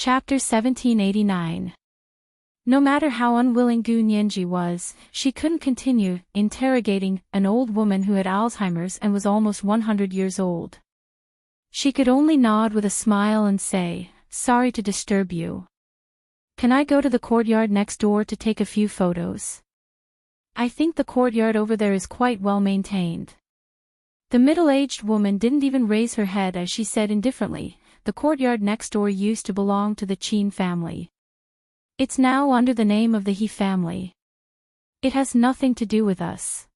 Chapter 1789. No matter how unwilling Gu Nianji was, she couldn't continue interrogating an old woman who had Alzheimer's and was almost 100 years old. She could only nod with a smile and say, "Sorry to disturb you. Can I go to the courtyard next door to take a few photos? I think the courtyard over there is quite well maintained." The middle-aged woman didn't even raise her head as she said indifferently, "The courtyard next door used to belong to the Qin family. It's now under the name of the He family. It has nothing to do with us."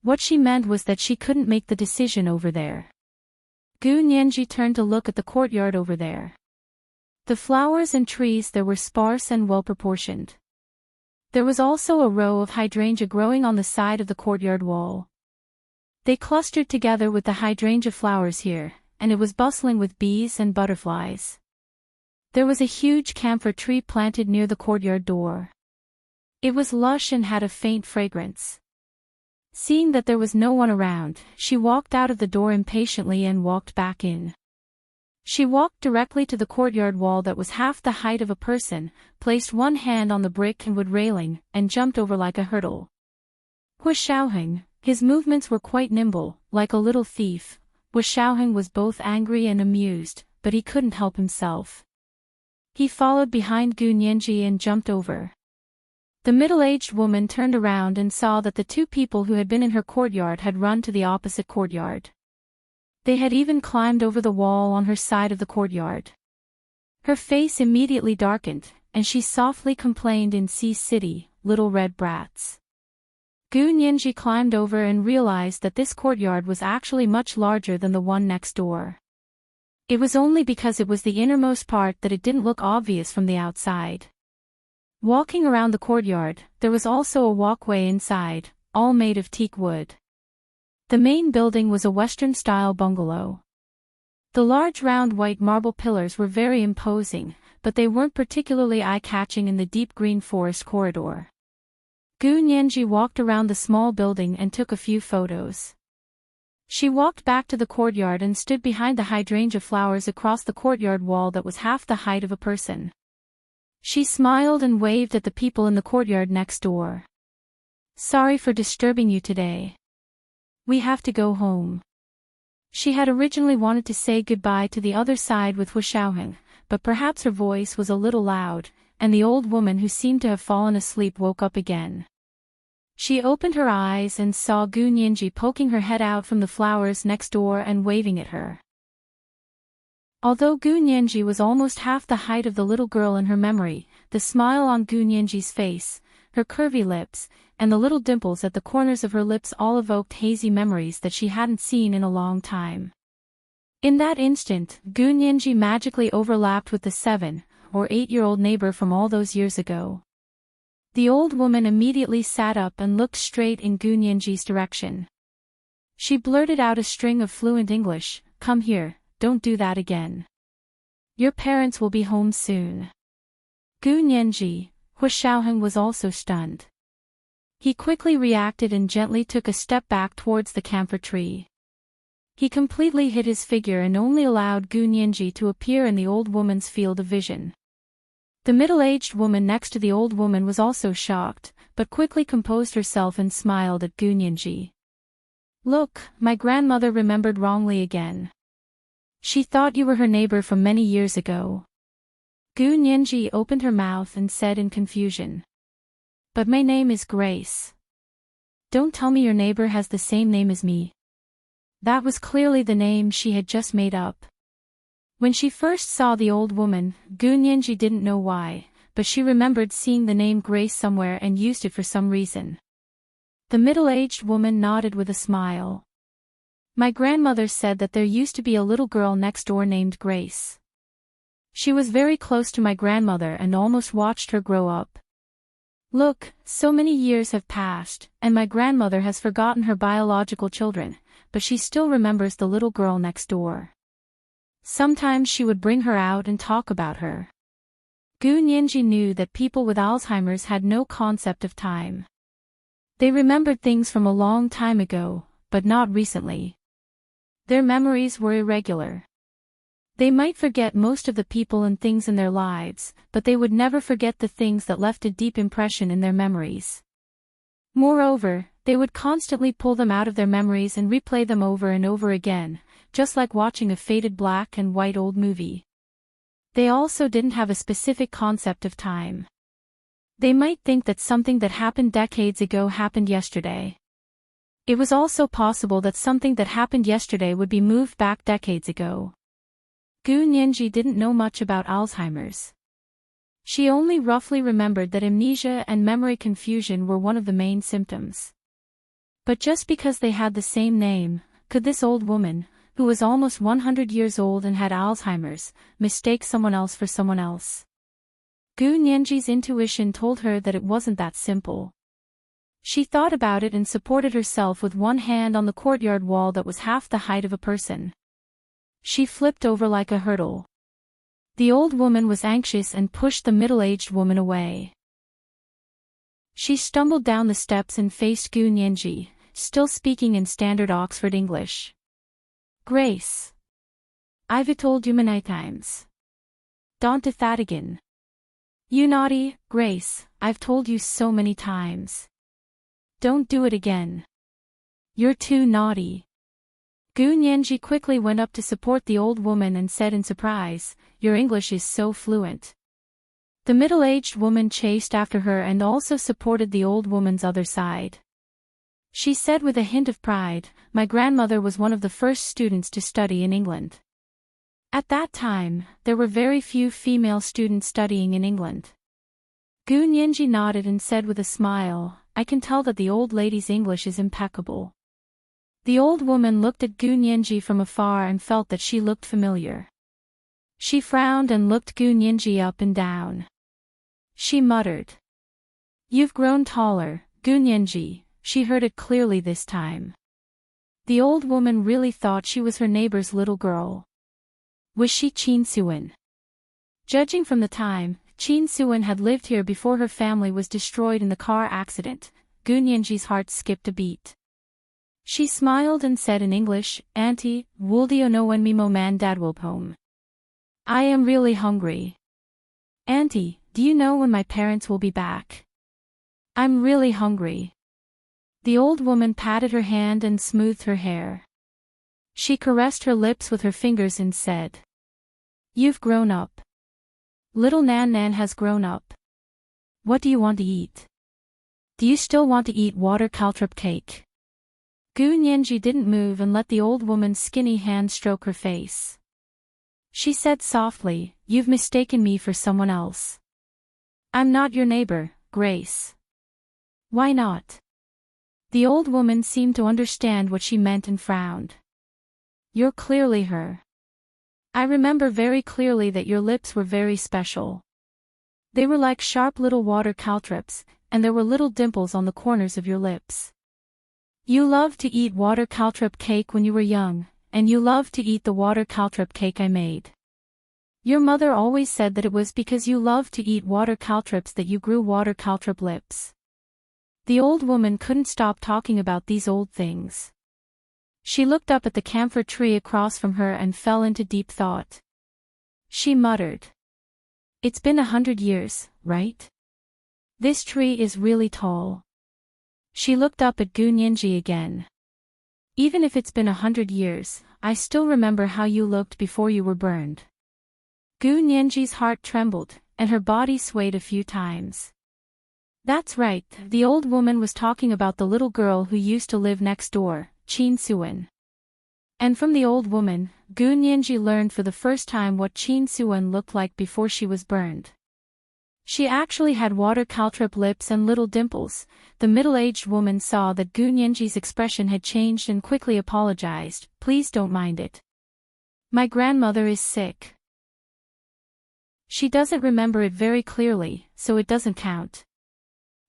What she meant was that she couldn't make the decision over there. Gu Nianji turned to look at the courtyard over there. The flowers and trees there were sparse and well-proportioned. There was also a row of hydrangea growing on the side of the courtyard wall. They clustered together with the hydrangea flowers here, and it was bustling with bees and butterflies. There was a huge camphor tree planted near the courtyard door. It was lush and had a faint fragrance. Seeing that there was no one around, she walked out of the door impatiently and walked back in. She walked directly to the courtyard wall that was half the height of a person, placed one hand on the brick and wood railing, and jumped over like a hurdle. Hu Xiaoheng, his movements were quite nimble, like a little thief. Hu Xiaoheng was both angry and amused, but he couldn't help himself. He followed behind Gu Nianji and jumped over. The middle-aged woman turned around and saw that the two people who had been in her courtyard had run to the opposite courtyard. They had even climbed over the wall on her side of the courtyard. Her face immediately darkened, and she softly complained in Sea City, "Little red brats." Gu Nianji climbed over and realized that this courtyard was actually much larger than the one next door. It was only because it was the innermost part that it didn't look obvious from the outside. Walking around the courtyard, there was also a walkway inside, all made of teak wood. The main building was a Western-style bungalow. The large round white marble pillars were very imposing, but they weren't particularly eye-catching in the deep green forest corridor. Gu Nianji walked around the small building and took a few photos. She walked back to the courtyard and stood behind the hydrangea flowers across the courtyard wall that was half the height of a person. She smiled and waved at the people in the courtyard next door. "Sorry for disturbing you today. We have to go home." She had originally wanted to say goodbye to the other side with Hu Xiaoheng, but perhaps her voice was a little loud, and the old woman who seemed to have fallen asleep woke up again. She opened her eyes and saw Gu Nianji poking her head out from the flowers next door and waving at her. Although Gu Nianji was almost half the height of the little girl in her memory, the smile on Gu Nianji's face, her curvy lips, and the little dimples at the corners of her lips all evoked hazy memories that she hadn't seen in a long time. In that instant, Gu Nianji magically overlapped with the 7 or 8-year-old neighbor from all those years ago. The old woman immediately sat up and looked straight in Gu Nianji's direction. She blurted out a string of fluent English, "Come here, don't do that again. Your parents will be home soon." Gu Nianji, Hu Xiaoheng was also stunned. He quickly reacted and gently took a step back towards the camphor tree. He completely hid his figure and only allowed Gu Nianji to appear in the old woman's field of vision. The middle-aged woman next to the old woman was also shocked, but quickly composed herself and smiled at Gu Nianji. "Look, my grandmother remembered wrongly again. She thought you were her neighbor from many years ago." Gu Nianji opened her mouth and said in confusion, "But my name is Grace. Don't tell me your neighbor has the same name as me." That was clearly the name she had just made up. When she first saw the old woman, Gu Nianji didn't know why, but she remembered seeing the name Grace somewhere and used it for some reason. The middle-aged woman nodded with a smile. "My grandmother said that there used to be a little girl next door named Grace. She was very close to my grandmother and almost watched her grow up. Look, so many years have passed, and my grandmother has forgotten her biological children, but she still remembers the little girl next door. Sometimes she would bring her out and talk about her." Gu Nianji knew that people with Alzheimer's had no concept of time. They remembered things from a long time ago, but not recently. Their memories were irregular. They might forget most of the people and things in their lives, but they would never forget the things that left a deep impression in their memories. Moreover, they would constantly pull them out of their memories and replay them over and over again, just like watching a faded black and white old movie. They also didn't have a specific concept of time. They might think that something that happened decades ago happened yesterday. It was also possible that something that happened yesterday would be moved back decades ago. Gu Nianji didn't know much about Alzheimer's. She only roughly remembered that amnesia and memory confusion were one of the main symptoms. But just because they had the same name, could this old woman, who was almost 100 years old and had Alzheimer's, mistake someone else for someone else? Gu Nianji's intuition told her that it wasn't that simple. She thought about it and supported herself with one hand on the courtyard wall that was half the height of a person. She flipped over like a hurdle. The old woman was anxious and pushed the middle-aged woman away. She stumbled down the steps and faced Gu Nianji, still speaking in standard Oxford English. "Grace. I've told you many times. Don't do that again. You naughty, Grace, I've told you so many times. Don't do it again. You're too naughty." Gu Nianji quickly went up to support the old woman and said in surprise, "Your English is so fluent." The middle-aged woman chased after her and also supported the old woman's other side. She said with a hint of pride, "My grandmother was one of the first students to study in England." At that time, there were very few female students studying in England. Gu Nianji nodded and said with a smile, "I can tell that the old lady's English is impeccable." The old woman looked at Gu Nianji from afar and felt that she looked familiar. She frowned and looked Gu Nianji up and down. She muttered, "You've grown taller, Gu Nianji." She heard it clearly this time. The old woman really thought she was her neighbor's little girl. Was she Qin Suan? Judging from the time, Qin Suan had lived here before her family was destroyed in the car accident. Gu Nianji's heart skipped a beat. She smiled and said in English, "Auntie, wuldio no when mimo man dad will home. I am really hungry. Auntie, do you know when my parents will be back? I'm really hungry." The old woman patted her hand and smoothed her hair. She caressed her lips with her fingers and said, "You've grown up. Little Nan Nan has grown up. What do you want to eat? Do you still want to eat water caltrip cake?" Gu Nianji didn't move and let the old woman's skinny hand stroke her face. She said softly, "You've mistaken me for someone else. I'm not your neighbor, Grace." "Why not?" The old woman seemed to understand what she meant and frowned. "You're clearly her. I remember very clearly that your lips were very special. They were like sharp little water caltrops, and there were little dimples on the corners of your lips. You loved to eat water caltrop cake when you were young, and you loved to eat the water caltrop cake I made. Your mother always said that it was because you loved to eat water caltrops that you grew water caltrop lips." The old woman couldn't stop talking about these old things. She looked up at the camphor tree across from her and fell into deep thought. She muttered, "It's been 100 years, right? This tree is really tall." She looked up at Gu Nianji again. "Even if it's been 100 years, I still remember how you looked before you were burned." Gu Nianji's heart trembled, and her body swayed a few times. That's right, the old woman was talking about the little girl who used to live next door, Qin Suan. And from the old woman, Gu Nianji learned for the first time what Qin Suan looked like before she was burned. She actually had water caltrop lips and little dimples. The middle-aged woman saw that Gu Nianji's expression had changed and quickly apologized. "Please don't mind it. My grandmother is sick. She doesn't remember it very clearly, so it doesn't count."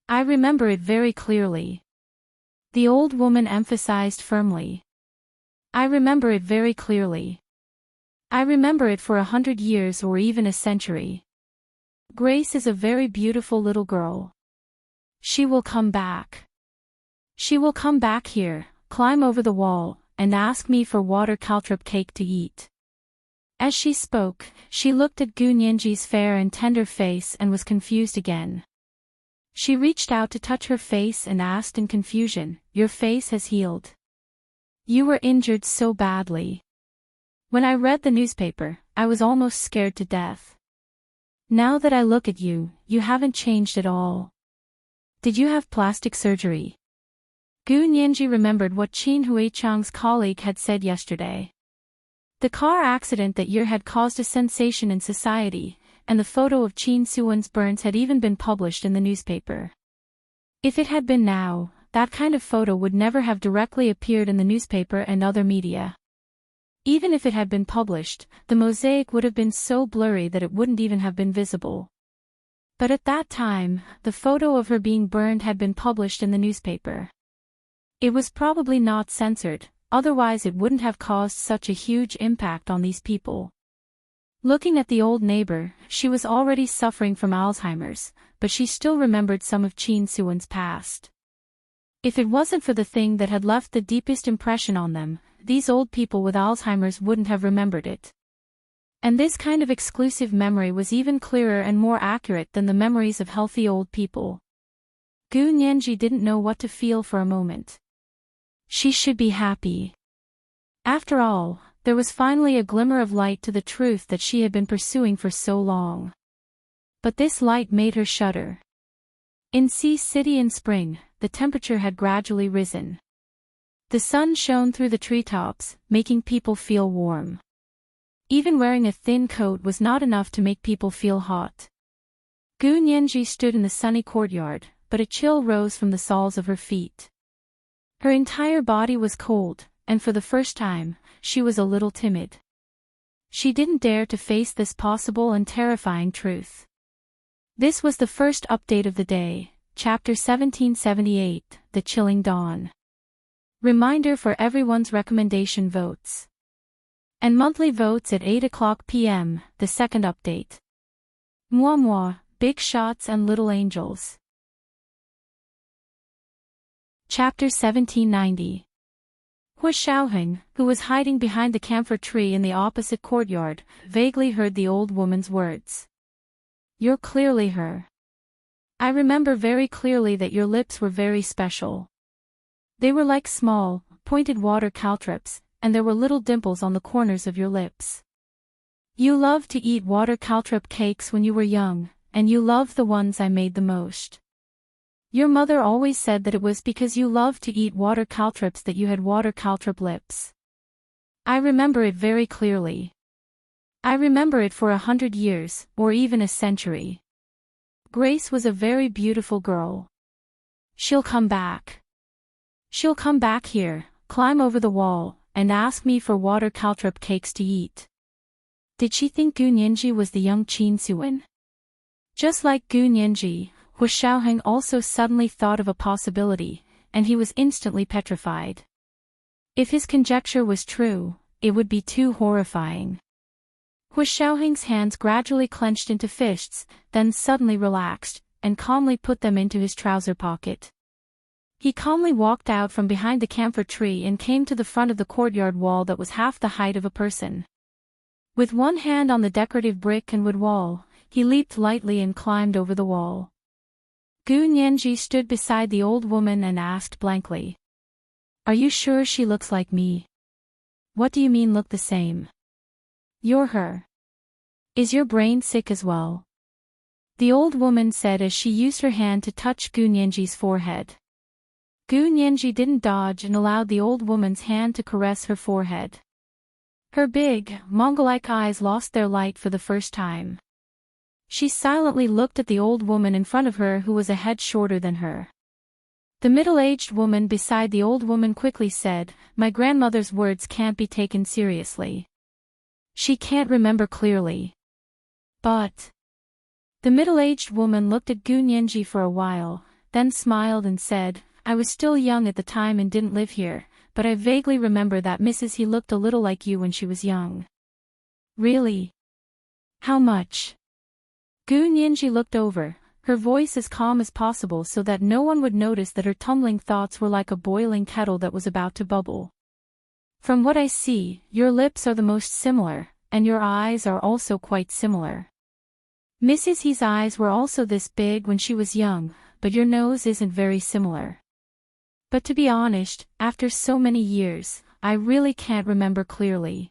"I remember it very clearly," the old woman emphasized firmly. "I remember it very clearly. I remember it for 100 years or even a century. Grace is a very beautiful little girl. She will come back. She will come back here, climb over the wall, and ask me for water caltrop cake to eat." As she spoke, she looked at Gu Nianji's fair and tender face and was confused again. She reached out to touch her face and asked in confusion, "Your face has healed. You were injured so badly. When I read the newspaper, I was almost scared to death. Now that I look at you, you haven't changed at all. Did you have plastic surgery?" Gu Nianji remembered what Qin Huichang's colleague had said yesterday. The car accident that year had caused a sensation in society, and the photo of Qin Suwen's burns had even been published in the newspaper. If it had been now, that kind of photo would never have directly appeared in the newspaper and other media. Even if it had been published, the mosaic would have been so blurry that it wouldn't even have been visible. But at that time, the photo of her being burned had been published in the newspaper. It was probably not censored, otherwise it wouldn't have caused such a huge impact on these people. Looking at the old neighbor, she was already suffering from Alzheimer's, but she still remembered some of Qin Suwen's past. If it wasn't for the thing that had left the deepest impression on them, these old people with Alzheimer's wouldn't have remembered it. And this kind of exclusive memory was even clearer and more accurate than the memories of healthy old people. Gu Nianji didn't know what to feel for a moment. She should be happy. After all, there was finally a glimmer of light to the truth that she had been pursuing for so long. But this light made her shudder. In Sea City in spring, the temperature had gradually risen. The sun shone through the treetops, making people feel warm. Even wearing a thin coat was not enough to make people feel hot. Gu Nianji stood in the sunny courtyard, but a chill rose from the soles of her feet. Her entire body was cold, and for the first time, she was a little timid. She didn't dare to face this possible and terrifying truth. This was the first update of the day, Chapter 1778, The Chilling Dawn. Reminder for everyone's recommendation votes. And monthly votes at 8 p.m., the second update. Moi moi, Big Shots and Little Angels. Chapter 1790. Hu Xiaoheng, who was hiding behind the camphor tree in the opposite courtyard, vaguely heard the old woman's words. "You're clearly her. I remember very clearly that your lips were very special. They were like small, pointed water caltrops, and there were little dimples on the corners of your lips. You loved to eat water caltrop cakes when you were young, and you loved the ones I made the most. Your mother always said that it was because you loved to eat water caltrops that you had water caltrop lips. I remember it very clearly. I remember it for 100 years, or even a century. Grace was a very beautiful girl. She'll come back. She'll come back here, climb over the wall, and ask me for water caltrop cakes to eat." Did she think Gu Nianji was the young Qin Suwen? Just like Gu Nianji, Hu Xiaoheng also suddenly thought of a possibility, and he was instantly petrified. If his conjecture was true, it would be too horrifying. Hu Xiaoheng's hands gradually clenched into fists, then suddenly relaxed, and calmly put them into his trouser pocket. He calmly walked out from behind the camphor tree and came to the front of the courtyard wall that was half the height of a person. With one hand on the decorative brick and wood wall, he leaped lightly and climbed over the wall. Gu Nianji stood beside the old woman and asked blankly. "Are you sure she looks like me?" "What do you mean look the same?" "You're her. Is your brain sick as well?" the old woman said as she used her hand to touch Gu Nianji's forehead. Gu Nianji didn't dodge and allowed the old woman's hand to caress her forehead. Her big, Mongol-like eyes lost their light for the first time. She silently looked at the old woman in front of her who was a head shorter than her. The middle-aged woman beside the old woman quickly said, "My grandmother's words can't be taken seriously. She can't remember clearly." But the middle-aged woman looked at Gu Nianji for a while, then smiled and said, "I was still young at the time and didn't live here, but I vaguely remember that Mrs. He looked a little like you when she was young." "Really? How much?" Gu Nianji looked over, her voice as calm as possible so that no one would notice that her tumbling thoughts were like a boiling kettle that was about to bubble. "From what I see, your lips are the most similar, and your eyes are also quite similar. Mrs. He's eyes were also this big when she was young, but your nose isn't very similar. But to be honest, after so many years, I really can't remember clearly.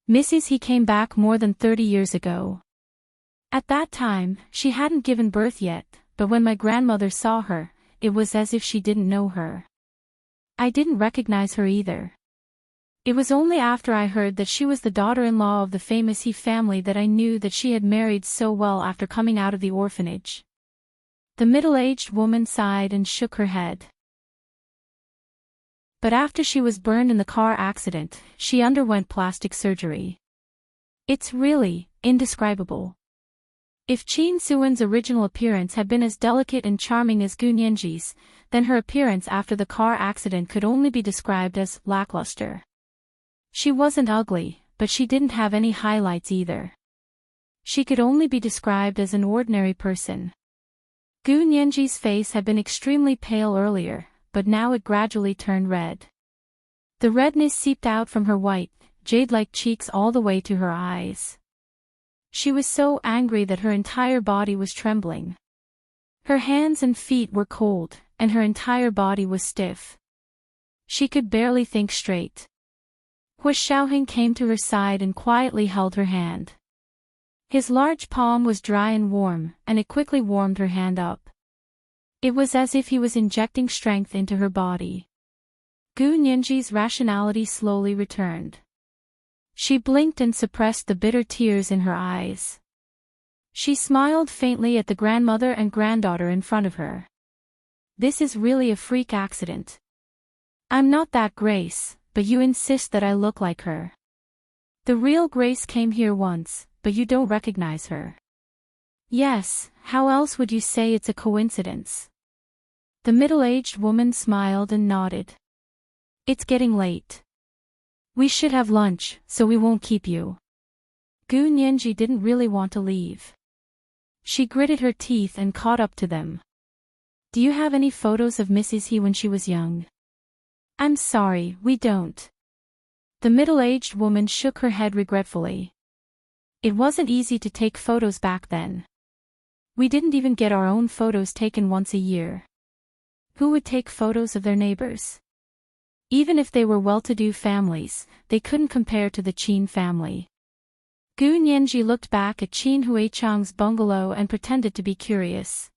Mrs. He came back more than 30 years ago. At that time, she hadn't given birth yet, but when my grandmother saw her, it was as if she didn't know her. I didn't recognize her either. It was only after I heard that she was the daughter-in-law of the famous He family that I knew that she had married so well after coming out of the orphanage. The middle-aged woman sighed and shook her head. But after she was burned in the car accident, she underwent plastic surgery. It's really indescribable. If Chin Suan's original appearance had been as delicate and charming as Gu Nianji's, then her appearance after the car accident could only be described as lackluster. She wasn't ugly, but she didn't have any highlights either. She could only be described as an ordinary person. Gu Nianji's face had been extremely pale earlier, but now it gradually turned red. The redness seeped out from her white, jade-like cheeks all the way to her eyes. She was so angry that her entire body was trembling. Her hands and feet were cold, and her entire body was stiff. She could barely think straight. Hu Xiaoheng came to her side and quietly held her hand. His large palm was dry and warm, and it quickly warmed her hand up. It was as if he was injecting strength into her body. Gu Nianji's rationality slowly returned. She blinked and suppressed the bitter tears in her eyes. She smiled faintly at the grandmother and granddaughter in front of her. This is really a freak accident. I'm not that Grace, but you insist that I look like her. The real Grace came here once, but you don't recognize her. Yes, how else would you say it's a coincidence? The middle-aged woman smiled and nodded. It's getting late. We should have lunch, so we won't keep you. Gu Nianji didn't really want to leave. She gritted her teeth and caught up to them. Do you have any photos of Mrs. He when she was young? I'm sorry, we don't. The middle-aged woman shook her head regretfully. It wasn't easy to take photos back then. We didn't even get our own photos taken once a year. Who would take photos of their neighbors? Even if they were well-to-do families, they couldn't compare to the Qin family. Gu Nianji looked back at Qin Huichang's bungalow and pretended to be curious.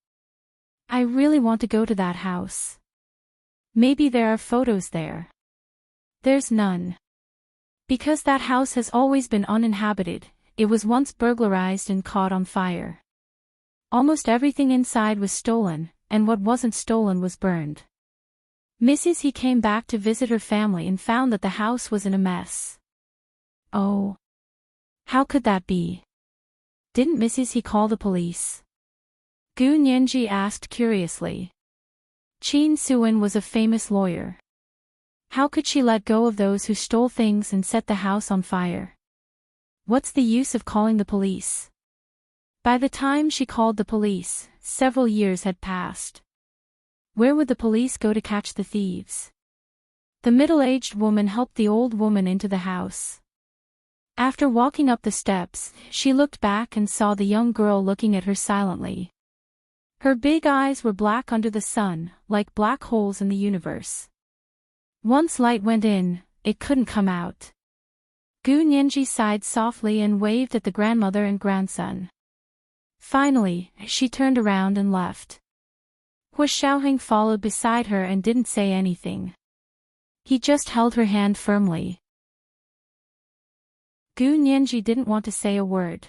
I really want to go to that house. Maybe there are photos there. There's none. Because that house has always been uninhabited, it was once burglarized and caught on fire. Almost everything inside was stolen, and what wasn't stolen was burned. Mrs. He came back to visit her family and found that the house was in a mess. Oh. How could that be? Didn't Mrs. He call the police? Gu Nianji asked curiously. Qin Suan was a famous lawyer. How could she let go of those who stole things and set the house on fire? What's the use of calling the police? By the time she called the police, several years had passed. Where would the police go to catch the thieves? The middle-aged woman helped the old woman into the house. After walking up the steps, she looked back and saw the young girl looking at her silently. Her big eyes were black under the sun, like black holes in the universe. Once light went in, it couldn't come out. Gu Nianji sighed softly and waved at the grandmother and grandson. Finally, she turned around and left. Hu Xiaoheng followed beside her and didn't say anything. He just held her hand firmly. Gu Nianji didn't want to say a word.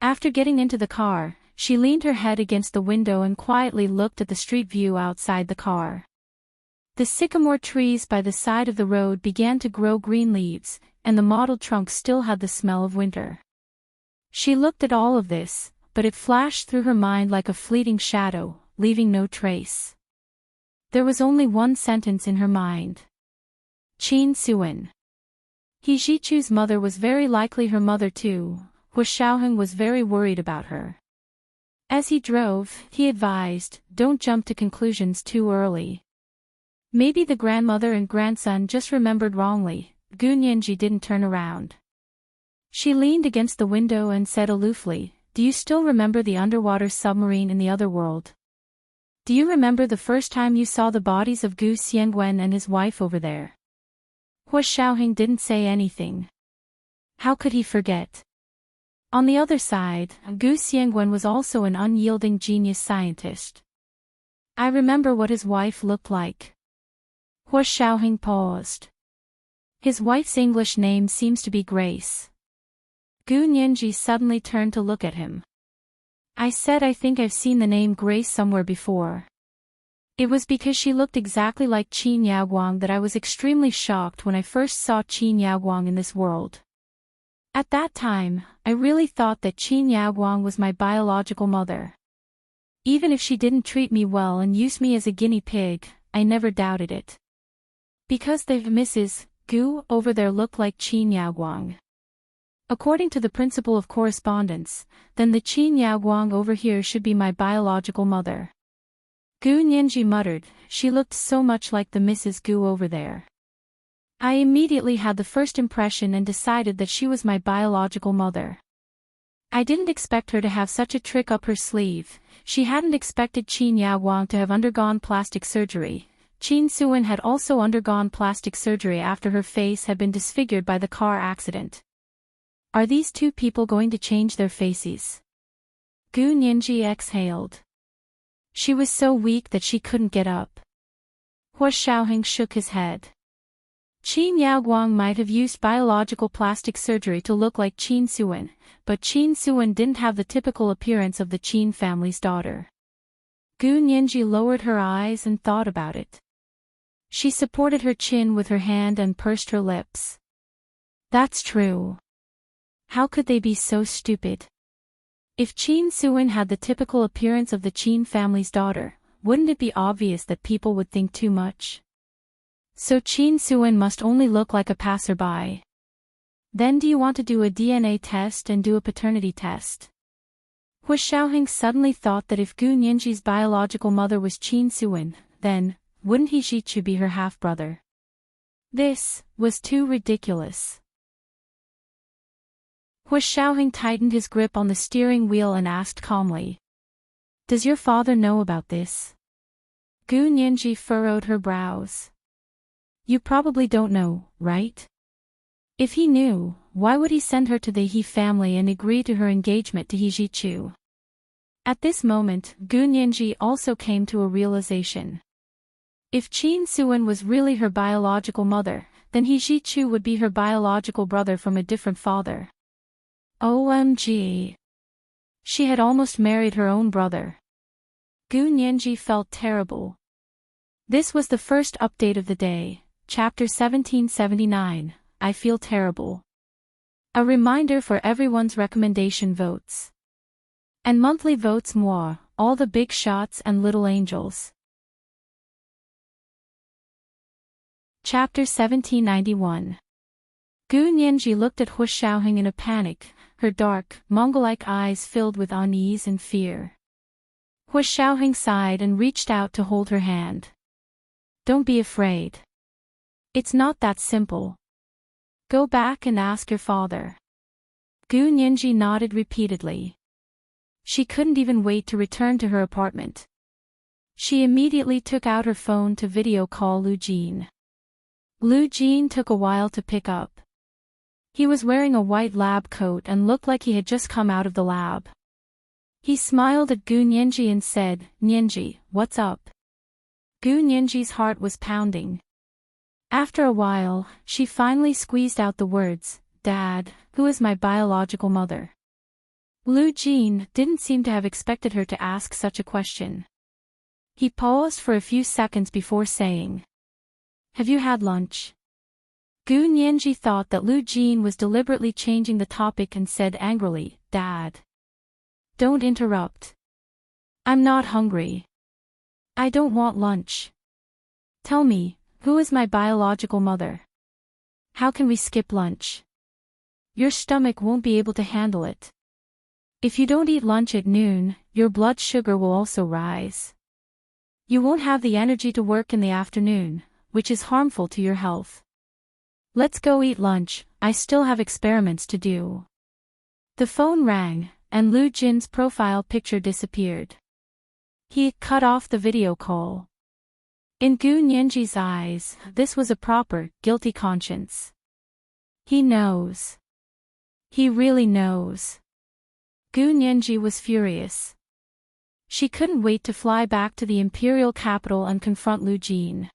After getting into the car, she leaned her head against the window and quietly looked at the street view outside the car. The sycamore trees by the side of the road began to grow green leaves, and the mottled trunk still had the smell of winter. She looked at all of this, but it flashed through her mind like a fleeting shadow, leaving no trace. There was only one sentence in her mind. Qin Suan. He Jichu's mother was very likely her mother too. Hu Xiaoheng was very worried about her. As he drove, he advised, don't jump to conclusions too early. Maybe the grandmother and grandson just remembered wrongly. Gu Nianji didn't turn around. She leaned against the window and said aloofly, "Do you still remember the underwater submarine in the other world? Do you remember the first time you saw the bodies of Gu Xiangwen and his wife over there?" Hua Xiaoheng didn't say anything. How could he forget? On the other side, Gu Xiangwen was also an unyielding genius scientist. I remember what his wife looked like. Hua Xiaoheng paused. His wife's English name seems to be Grace. Gu Nianji suddenly turned to look at him. I said I think I've seen the name Grace somewhere before. It was because she looked exactly like Qin Yaoguang that I was extremely shocked when I first saw Qin Yaoguang in this world. At that time, I really thought that Qin Yaoguang was my biological mother. Even if she didn't treat me well and used me as a guinea pig, I never doubted it. Because the Mrs. Gu over there looked like Qin Yaoguang. According to the principle of correspondence, then the Qin Yaoguang over here should be my biological mother. Gu Nianji muttered, she looked so much like the Mrs. Gu over there. I immediately had the first impression and decided that she was my biological mother. I didn't expect her to have such a trick up her sleeve. She hadn't expected Qin Yaoguang to have undergone plastic surgery. Qin Suan had also undergone plastic surgery after her face had been disfigured by the car accident. Are these two people going to change their faces? Gu Nianji exhaled. She was so weak that she couldn't get up. Hua Xiaoheng shook his head. Qin Yaoguang might have used biological plastic surgery to look like Qin Suan, but Qin Suan didn't have the typical appearance of the Qin family's daughter. Gu Nianji lowered her eyes and thought about it. She supported her chin with her hand and pursed her lips. That's true. How could they be so stupid? If Qin Suan had the typical appearance of the Qin family's daughter, wouldn't it be obvious that people would think too much? So Qin Suan must only look like a passerby. Then do you want to do a DNA test and do a paternity test? Hua Xiaoheng suddenly thought that if Gu Nianji's biological mother was Qin Suan, then, wouldn't he Zhichu be her half-brother? This was too ridiculous. Hua Xiaoheng tightened his grip on the steering wheel and asked calmly. Does your father know about this? Gu Nianji furrowed her brows. You probably don't know, right? If he knew, why would he send her to the He family and agree to her engagement to He Zhichu? At this moment, Gu Nianji also came to a realization. If Qin Suan was really her biological mother, then He Zhichu would be her biological brother from a different father. OMG. She had almost married her own brother. Gu Nianji felt terrible. This was the first update of the day, chapter 1779, I feel terrible. A reminder for everyone's recommendation votes. And monthly votes moi, all the big shots and little angels. Chapter 1791. Gu Nianji looked at Hua Xiaoheng in a panic, her dark, Mongol-like eyes filled with unease and fear. Hua Xiaoheng sighed and reached out to hold her hand. Don't be afraid. It's not that simple. Go back and ask your father. Gu Nianji nodded repeatedly. She couldn't even wait to return to her apartment. She immediately took out her phone to video call Lu Jin. Lu Jin took a while to pick up. He was wearing a white lab coat and looked like he had just come out of the lab. He smiled at Gu Nianji and said, Nianji, what's up? Gu Nianji's heart was pounding. After a while, she finally squeezed out the words, Dad, who is my biological mother? Lu Jin didn't seem to have expected her to ask such a question. He paused for a few seconds before saying, Have you had lunch? Gu Nianji thought that Lu Jin was deliberately changing the topic and said angrily, Dad. Don't interrupt. I'm not hungry. I don't want lunch. Tell me, who is my biological mother? How can we skip lunch? Your stomach won't be able to handle it. If you don't eat lunch at noon, your blood sugar will also rise. You won't have the energy to work in the afternoon, which is harmful to your health. Let's go eat lunch, I still have experiments to do. The phone rang, and Lu Jin's profile picture disappeared. He cut off the video call. In Gu Nianji's eyes, this was a proper, guilty conscience. He knows. He really knows. Gu Nianji was furious. She couldn't wait to fly back to the imperial capital and confront Lu Jin.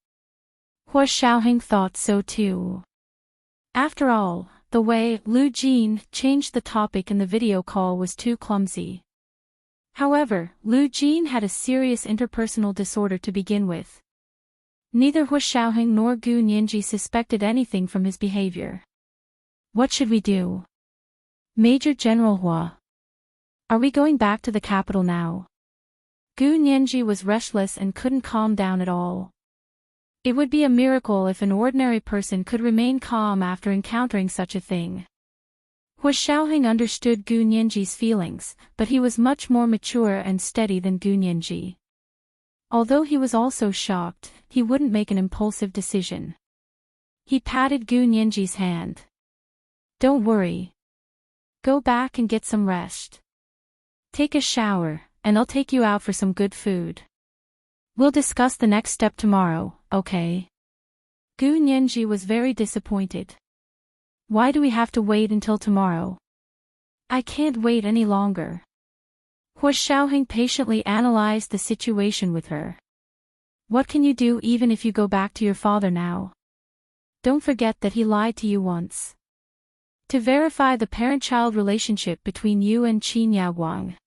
Hua Xiaoheng thought so too. After all, the way Lu Jin changed the topic in the video call was too clumsy. However, Lu Jin had a serious interpersonal disorder to begin with. Neither Hua Xiaoheng nor Gu Nianji suspected anything from his behavior. What should we do? Major General Hua. Are we going back to the capital now? Gu Nianji was restless and couldn't calm down at all. It would be a miracle if an ordinary person could remain calm after encountering such a thing. Hua Xiaoheng understood Gu Nianji's feelings, but he was much more mature and steady than Gu Nianji. Although he was also shocked, he wouldn't make an impulsive decision. He patted Gu Nianji's hand. Don't worry. Go back and get some rest. Take a shower, and I'll take you out for some good food. We'll discuss the next step tomorrow, okay? Gu Nianji was very disappointed. Why do we have to wait until tomorrow? I can't wait any longer. Hua Xiaoheng patiently analyzed the situation with her. What can you do even if you go back to your father now? Don't forget that he lied to you once. To verify the parent-child relationship between you and Qin Yaoguang.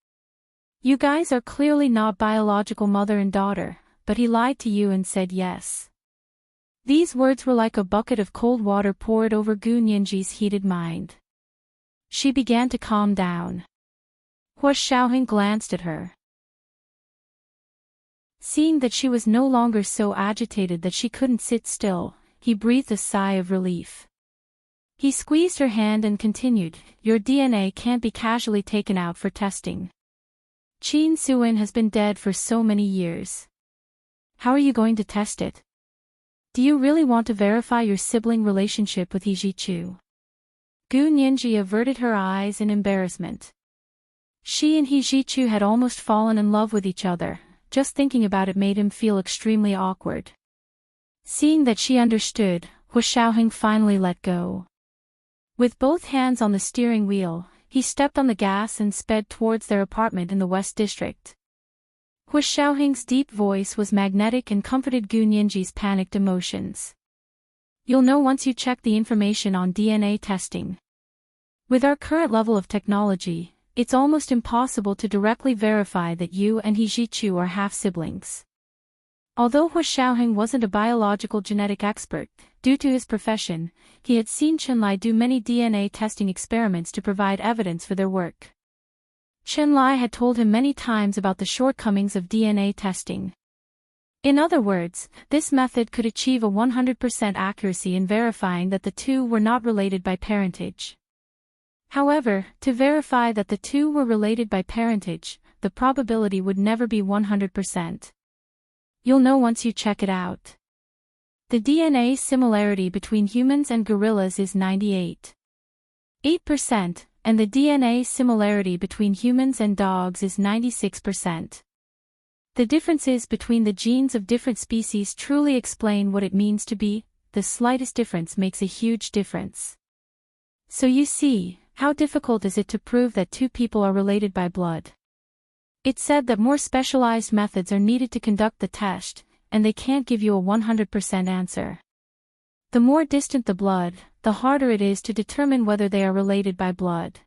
You guys are clearly not biological mother and daughter, but he lied to you and said yes. These words were like a bucket of cold water poured over Gu Nianji's heated mind. She began to calm down. Hua Xiaoheng glanced at her. Seeing that she was no longer so agitated that she couldn't sit still, he breathed a sigh of relief. He squeezed her hand and continued, Your DNA can't be casually taken out for testing. Qin Suin has been dead for so many years. How are you going to test it? Do you really want to verify your sibling relationship with He Zhichu? Gu Nianji averted her eyes in embarrassment. She and He Zhichu had almost fallen in love with each other, just thinking about it made him feel extremely awkward. Seeing that she understood, Hua Xiaoheng finally let go. With both hands on the steering wheel, he stepped on the gas and sped towards their apartment in the West District. Hua Xiaoheng's deep voice was magnetic and comforted Gu Nianji's panicked emotions. You'll know once you check the information on DNA testing. With our current level of technology, it's almost impossible to directly verify that you and He Zhichu are half-siblings. Although Hua Xiaoheng wasn't a biological genetic expert, due to his profession, he had seen Chenlai do many DNA testing experiments to provide evidence for their work. Chenlai had told him many times about the shortcomings of DNA testing. In other words, this method could achieve a 100% accuracy in verifying that the two were not related by parentage. However, to verify that the two were related by parentage, the probability would never be 100%. You'll know once you check it out. The DNA similarity between humans and gorillas is 98.8%, and the DNA similarity between humans and dogs is 96%. The differences between the genes of different species truly explain what it means to be, the slightest difference makes a huge difference. So you see, how difficult is it to prove that two people are related by blood? It's said that more specialized methods are needed to conduct the test, and they can't give you a 100% answer. The more distant the blood, the harder it is to determine whether they are related by blood.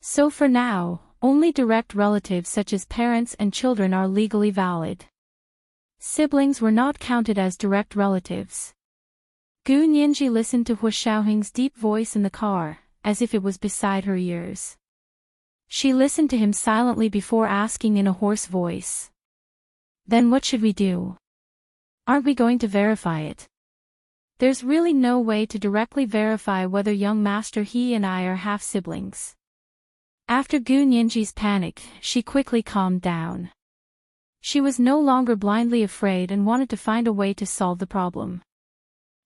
So for now, only direct relatives such as parents and children are legally valid. Siblings were not counted as direct relatives. Gu Nianji listened to Hua Xiaoheng's deep voice in the car, as if it was beside her ears. She listened to him silently before asking in a hoarse voice. Then what should we do? Aren't we going to verify it? There's really no way to directly verify whether young Master He and I are half-siblings. After Gu Nianji's panic, she quickly calmed down. She was no longer blindly afraid and wanted to find a way to solve the problem.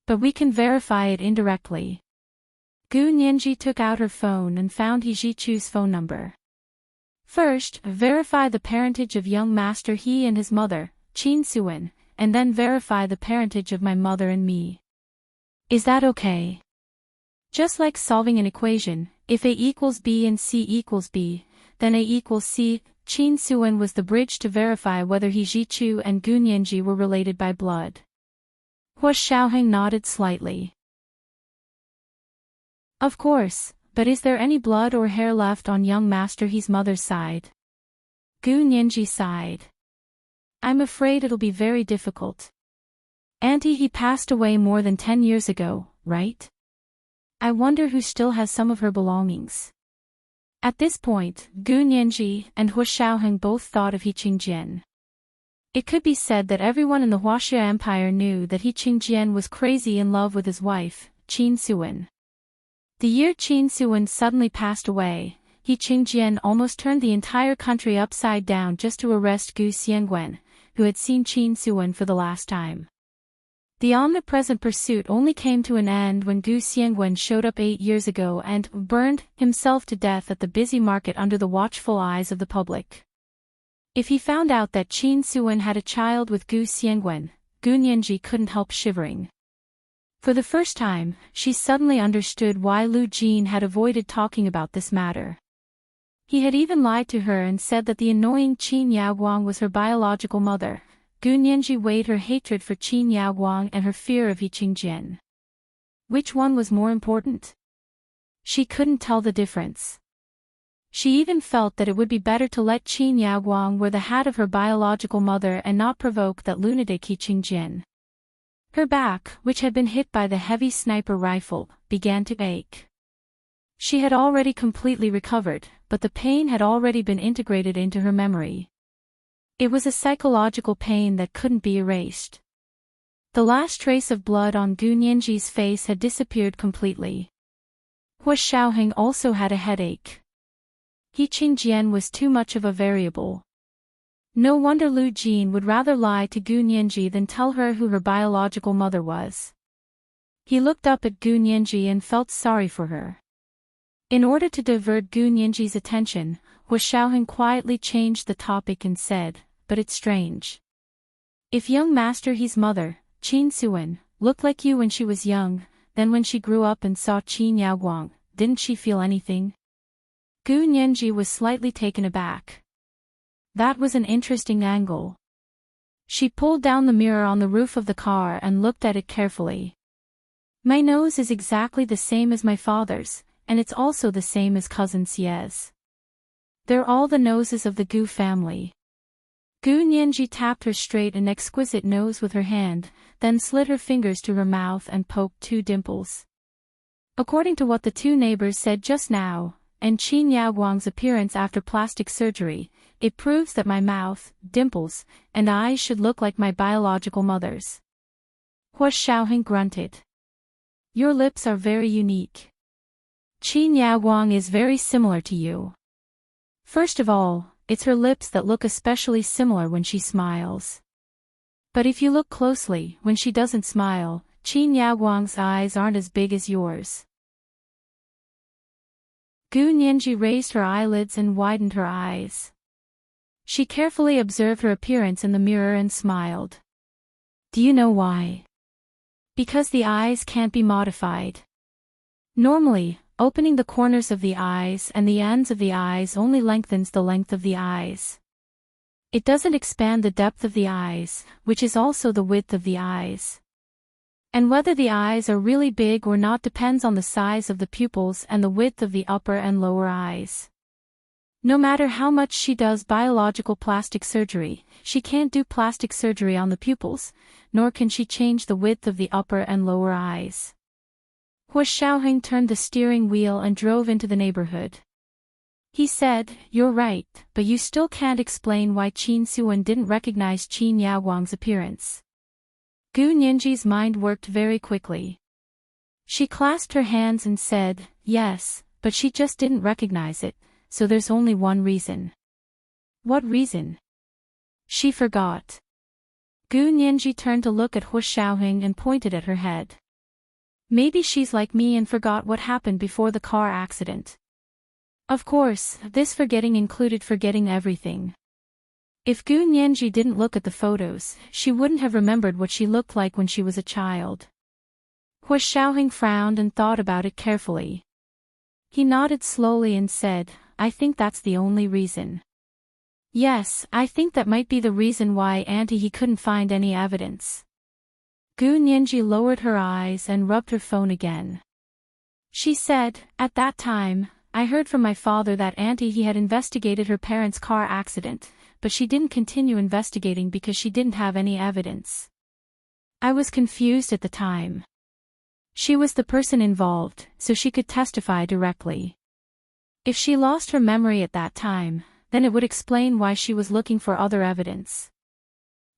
But we can verify it indirectly. Gu Nianji took out her phone and found He Jichu's phone number. First, verify the parentage of young master He and his mother, Qin Suan, and then verify the parentage of my mother and me. Is that okay? Just like solving an equation, if A equals B and C equals B, then A equals C. Qin Suan was the bridge to verify whether He Jichu and Gu Nianji were related by blood. Hua Xiaoheng nodded slightly. Of course, but is there any blood or hair left on young master He's mother's side? Gu Nianji sighed. I'm afraid it'll be very difficult. Auntie He passed away more than 10 years ago, right? I wonder who still has some of her belongings. At this point, Gu Nianji and Hua Xiaoheng both thought of He Qingjian. It could be said that everyone in the Huaxia Empire knew that He Qingjian was crazy in love with his wife, Qin Suan. The year Qin Suan suddenly passed away, He Qingjian almost turned the entire country upside down just to arrest Gu Xiangguan, who had seen Qin Suan for the last time. The omnipresent pursuit only came to an end when Gu Xiangguan showed up 8 years ago and burned himself to death at the busy market under the watchful eyes of the public. If he found out that Qin Suan had a child with Gu Xiangguan, Gu Nianji couldn't help shivering. For the first time, she suddenly understood why Lu Jin had avoided talking about this matter. He had even lied to her and said that the annoying Qin Yaoguang was her biological mother. Gu Nianji weighed her hatred for Qin Yaoguang and her fear of He Qingjian. Which one was more important? She couldn't tell the difference. She even felt that it would be better to let Qin Yaoguang wear the hat of her biological mother and not provoke that lunatic He Qingjian. Her back, which had been hit by the heavy sniper rifle, began to ache. She had already completely recovered, but the pain had already been integrated into her memory. It was a psychological pain that couldn't be erased. The last trace of blood on Gu Nianji's face had disappeared completely. Hua Xiaoheng also had a headache. He Qingjian was too much of a variable. No wonder Lu Jin would rather lie to Gu Nianji than tell her who her biological mother was. He looked up at Gu Nianji and felt sorry for her. In order to divert Gu Nianji's attention, Hua Xiaoheng quietly changed the topic and said, "But it's strange. If young master He's mother, Qin Suan, looked like you when she was young, then when she grew up and saw Qin Yaoguang, didn't she feel anything?" Gu Nianji was slightly taken aback. That was an interesting angle. She pulled down the mirror on the roof of the car and looked at it carefully. My nose is exactly the same as my father's, and it's also the same as cousin Xie's. They're all the noses of the Gu family. Gu Nianji tapped her straight and exquisite nose with her hand, then slid her fingers to her mouth and poked 2 dimples. According to what the 2 neighbors said just now, and Qin Yaoguang's appearance after plastic surgery, it proves that my mouth, dimples, and eyes should look like my biological mother's. Hua Xiaoheng grunted. Your lips are very unique. Qin Yaoguang is very similar to you. First of all, it's her lips that look especially similar when she smiles. But if you look closely, when she doesn't smile, Qin Yaoguang's eyes aren't as big as yours. Gu Nianji raised her eyelids and widened her eyes. She carefully observed her appearance in the mirror and smiled. Do you know why? Because the eyes can't be modified. Normally, opening the corners of the eyes and the ends of the eyes only lengthens the length of the eyes. It doesn't expand the depth of the eyes, which is also the width of the eyes. And whether the eyes are really big or not depends on the size of the pupils and the width of the upper and lower eyes. No matter how much she does biological plastic surgery, she can't do plastic surgery on the pupils, nor can she change the width of the upper and lower eyes. Hua Xiaoheng turned the steering wheel and drove into the neighborhood. He said, "You're right, but you still can't explain why Qin Suan didn't recognize Qin Yaoguang's appearance." Gu Nianji's mind worked very quickly. She clasped her hands and said, "Yes, but she just didn't recognize it, so there's only one reason." What reason? She forgot. Gu Nianji turned to look at Hua Xiaoheng and pointed at her head. Maybe she's like me and forgot what happened before the car accident. Of course, this forgetting included forgetting everything. If Gu Nianji didn't look at the photos, she wouldn't have remembered what she looked like when she was a child. Hua Xiaoheng frowned and thought about it carefully. He nodded slowly and said, I think that's the only reason. Yes, I think that might be the reason why Auntie he couldn't find any evidence. Gu Nianji lowered her eyes and rubbed her phone again. She said, at that time, I heard from my father that Auntie he had investigated her parents' car accident, but she didn't continue investigating because she didn't have any evidence. I was confused at the time. She was the person involved, so she could testify directly. If she lost her memory at that time, then it would explain why she was looking for other evidence.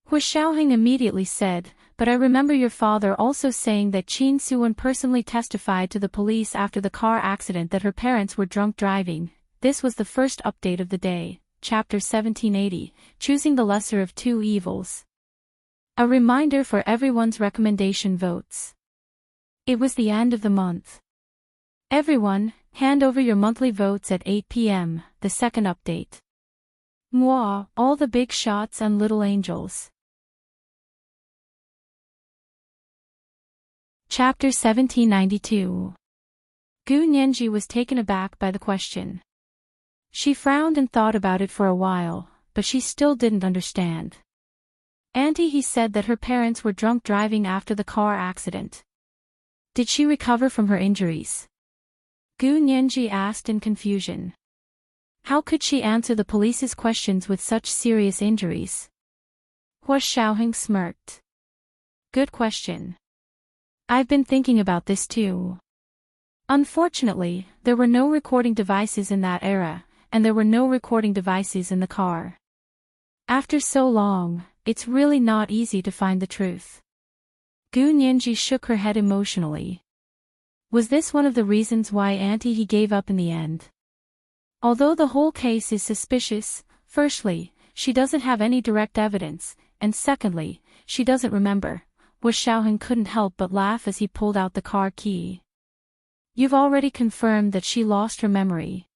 Hua Xiaoheng immediately said, but I remember your father also saying that Qin Suwen personally testified to the police after the car accident that her parents were drunk driving. This was the first update of the day, chapter 1780, choosing the lesser of two evils. A reminder for everyone's recommendation votes. It was the end of the month. Everyone, hand over your monthly votes at 8 p.m., the second update. Mwah, all the big shots and little angels. Chapter 1792. Gu Nianji was taken aback by the question. She frowned and thought about it for a while, but she still didn't understand. Auntie he said that her parents were drunk driving after the car accident. Did she recover from her injuries? Gu Nianji asked in confusion. How could she answer the police's questions with such serious injuries? Hua Xiaoheng smirked. Good question. I've been thinking about this too. Unfortunately, there were no recording devices in that era, and there were no recording devices in the car. After so long, it's really not easy to find the truth. Gu Nianji shook her head emotionally. Was this one of the reasons why Auntie he gave up in the end? Although the whole case is suspicious, firstly, she doesn't have any direct evidence, and secondly, she doesn't remember. Hua Xiaoheng couldn't help but laugh as he pulled out the car key. You've already confirmed that she lost her memory.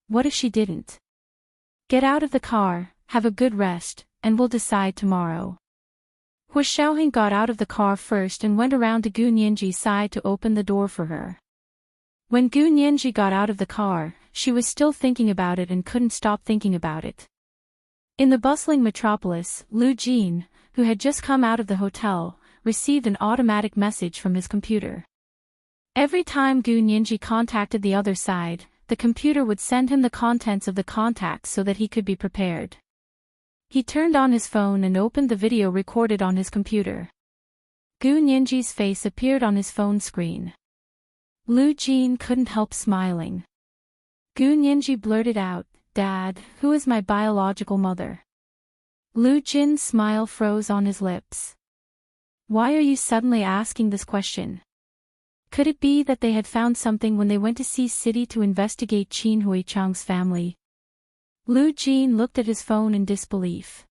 What if she didn't? Get out of the car, have a good rest, and we'll decide tomorrow. Hua Xiaoheng got out of the car first and went around to Gu Nianji's side to open the door for her. When Gu Nianji got out of the car, she was still thinking about it and couldn't stop thinking about it. In the bustling metropolis, Lu Jin, who had just come out of the hotel, received an automatic message from his computer. Every time Gu Nianji contacted the other side, the computer would send him the contents of the contacts so that he could be prepared. He turned on his phone and opened the video recorded on his computer. Gu Nianji's face appeared on his phone screen. Lu Jin couldn't help smiling. Gu Nianji blurted out, Dad, who is my biological mother? Lu Jin's smile froze on his lips. Why are you suddenly asking this question? Could it be that they had found something when they went to see City to investigate Qin Huichang's family? Lu Jin looked at his phone in disbelief.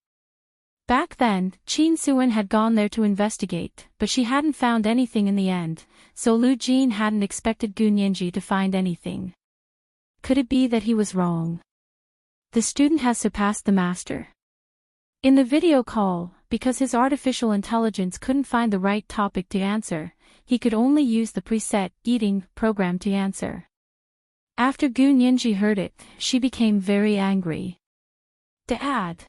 Back then, Qin Suwen had gone there to investigate, but she hadn't found anything in the end, so Lu Jin hadn't expected Gu Nianji to find anything. Could it be that he was wrong? The student has surpassed the master. In the video call, because his artificial intelligence couldn't find the right topic to answer, he could only use the preset eating program to answer. After Gu Nianji heard it, she became very angry. Dad!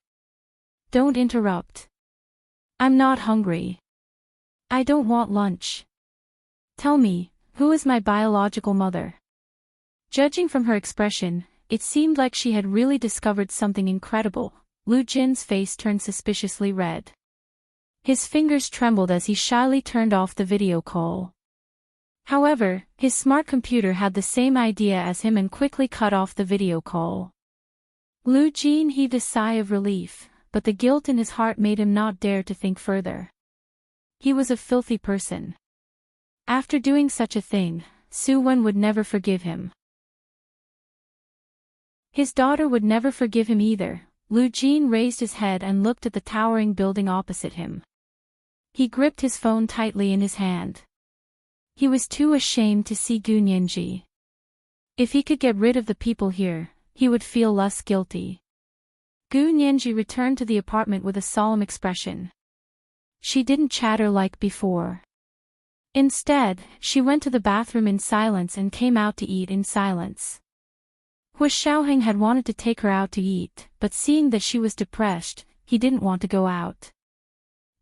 Don't interrupt. I'm not hungry. I don't want lunch. Tell me, who is my biological mother? Judging from her expression, it seemed like she had really discovered something incredible. Lu Jin's face turned suspiciously red. His fingers trembled as he shyly turned off the video call. However, his smart computer had the same idea as him and quickly cut off the video call. Lu Jin heaved a sigh of relief, but the guilt in his heart made him not dare to think further. He was a filthy person. After doing such a thing, Su Wen would never forgive him. His daughter would never forgive him either. Lu Jin raised his head and looked at the towering building opposite him. He gripped his phone tightly in his hand. He was too ashamed to see Gu Nianji. If he could get rid of the people here, he would feel less guilty. Gu Nianji returned to the apartment with a solemn expression. She didn't chatter like before. Instead, she went to the bathroom in silence and came out to eat in silence. Hu Xiaoheng had wanted to take her out to eat, but seeing that she was depressed, he didn't want to go out.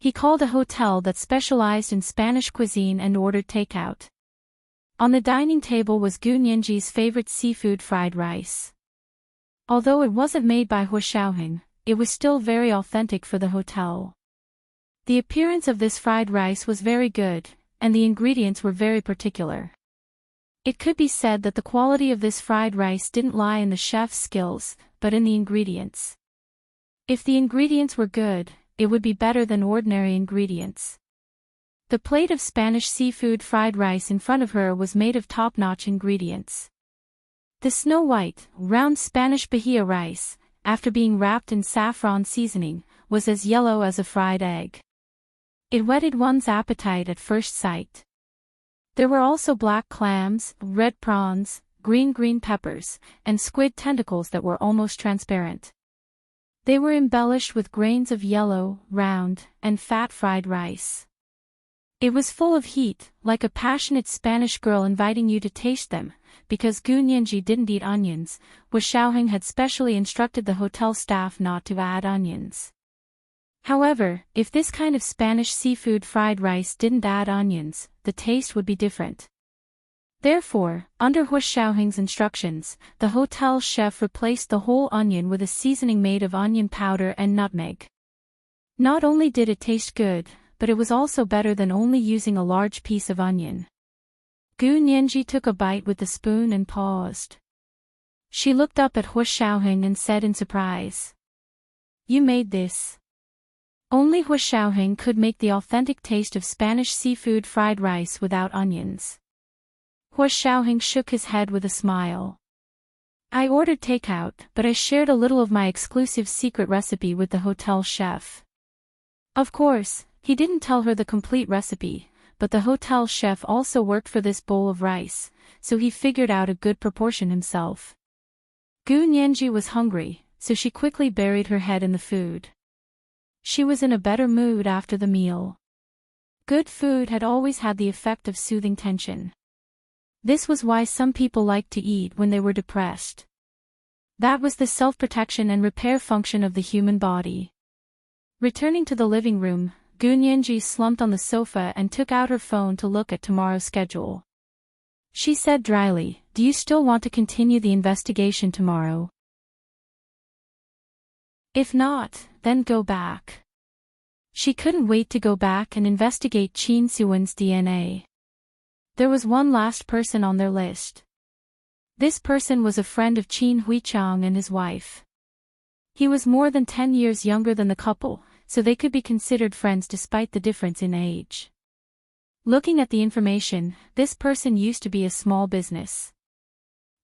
He called a hotel that specialized in Spanish cuisine and ordered takeout. On the dining table was Gu Nianji's favorite seafood fried rice. Although it wasn't made by Hu Xiaoheng, it was still very authentic for the hotel. The appearance of this fried rice was very good, and the ingredients were very particular. It could be said that the quality of this fried rice didn't lie in the chef's skills, but in the ingredients. If the ingredients were good, it would be better than ordinary ingredients. The plate of Spanish seafood fried rice in front of her was made of top-notch ingredients. The snow-white, round Spanish bahia rice, after being wrapped in saffron seasoning, was as yellow as a fried egg. It whetted one's appetite at first sight. There were also black clams, red prawns, green peppers, and squid tentacles that were almost transparent. They were embellished with grains of yellow, round, and fat fried rice. It was full of heat, like a passionate Spanish girl inviting you to taste them. Because Gu Nianji didn't eat onions, Hu Xiaoheng had specially instructed the hotel staff not to add onions. However, if this kind of Spanish seafood fried rice didn't add onions, the taste would be different. Therefore, under Hu Xiaoheng's instructions, the hotel chef replaced the whole onion with a seasoning made of onion powder and nutmeg. Not only did it taste good, but it was also better than only using a large piece of onion. Gu Nianji took a bite with the spoon and paused. She looked up at Hu Xiaoheng and said in surprise, "You made this?" Only Hu Xiaoheng could make the authentic taste of Spanish seafood fried rice without onions. Hu Xiaoheng shook his head with a smile. "I ordered takeout, but I shared a little of my exclusive secret recipe with the hotel chef." Of course, he didn't tell her the complete recipe, but the hotel chef also worked for this bowl of rice, so he figured out a good proportion himself. Gu Nianji was hungry, so she quickly buried her head in the food. She was in a better mood after the meal. Good food had always had the effect of soothing tension. This was why some people liked to eat when they were depressed. That was the self-protection and repair function of the human body. Returning to the living room, Gu Nianji slumped on the sofa and took out her phone to look at tomorrow's schedule. She said dryly, "Do you still want to continue the investigation tomorrow? If not, then go back." She couldn't wait to go back and investigate Qin Suwen's DNA. There was one last person on their list. This person was a friend of Qin Huichang and his wife. He was more than 10 years younger than the couple, so they could be considered friends despite the difference in age. Looking at the information, this person used to be a small business.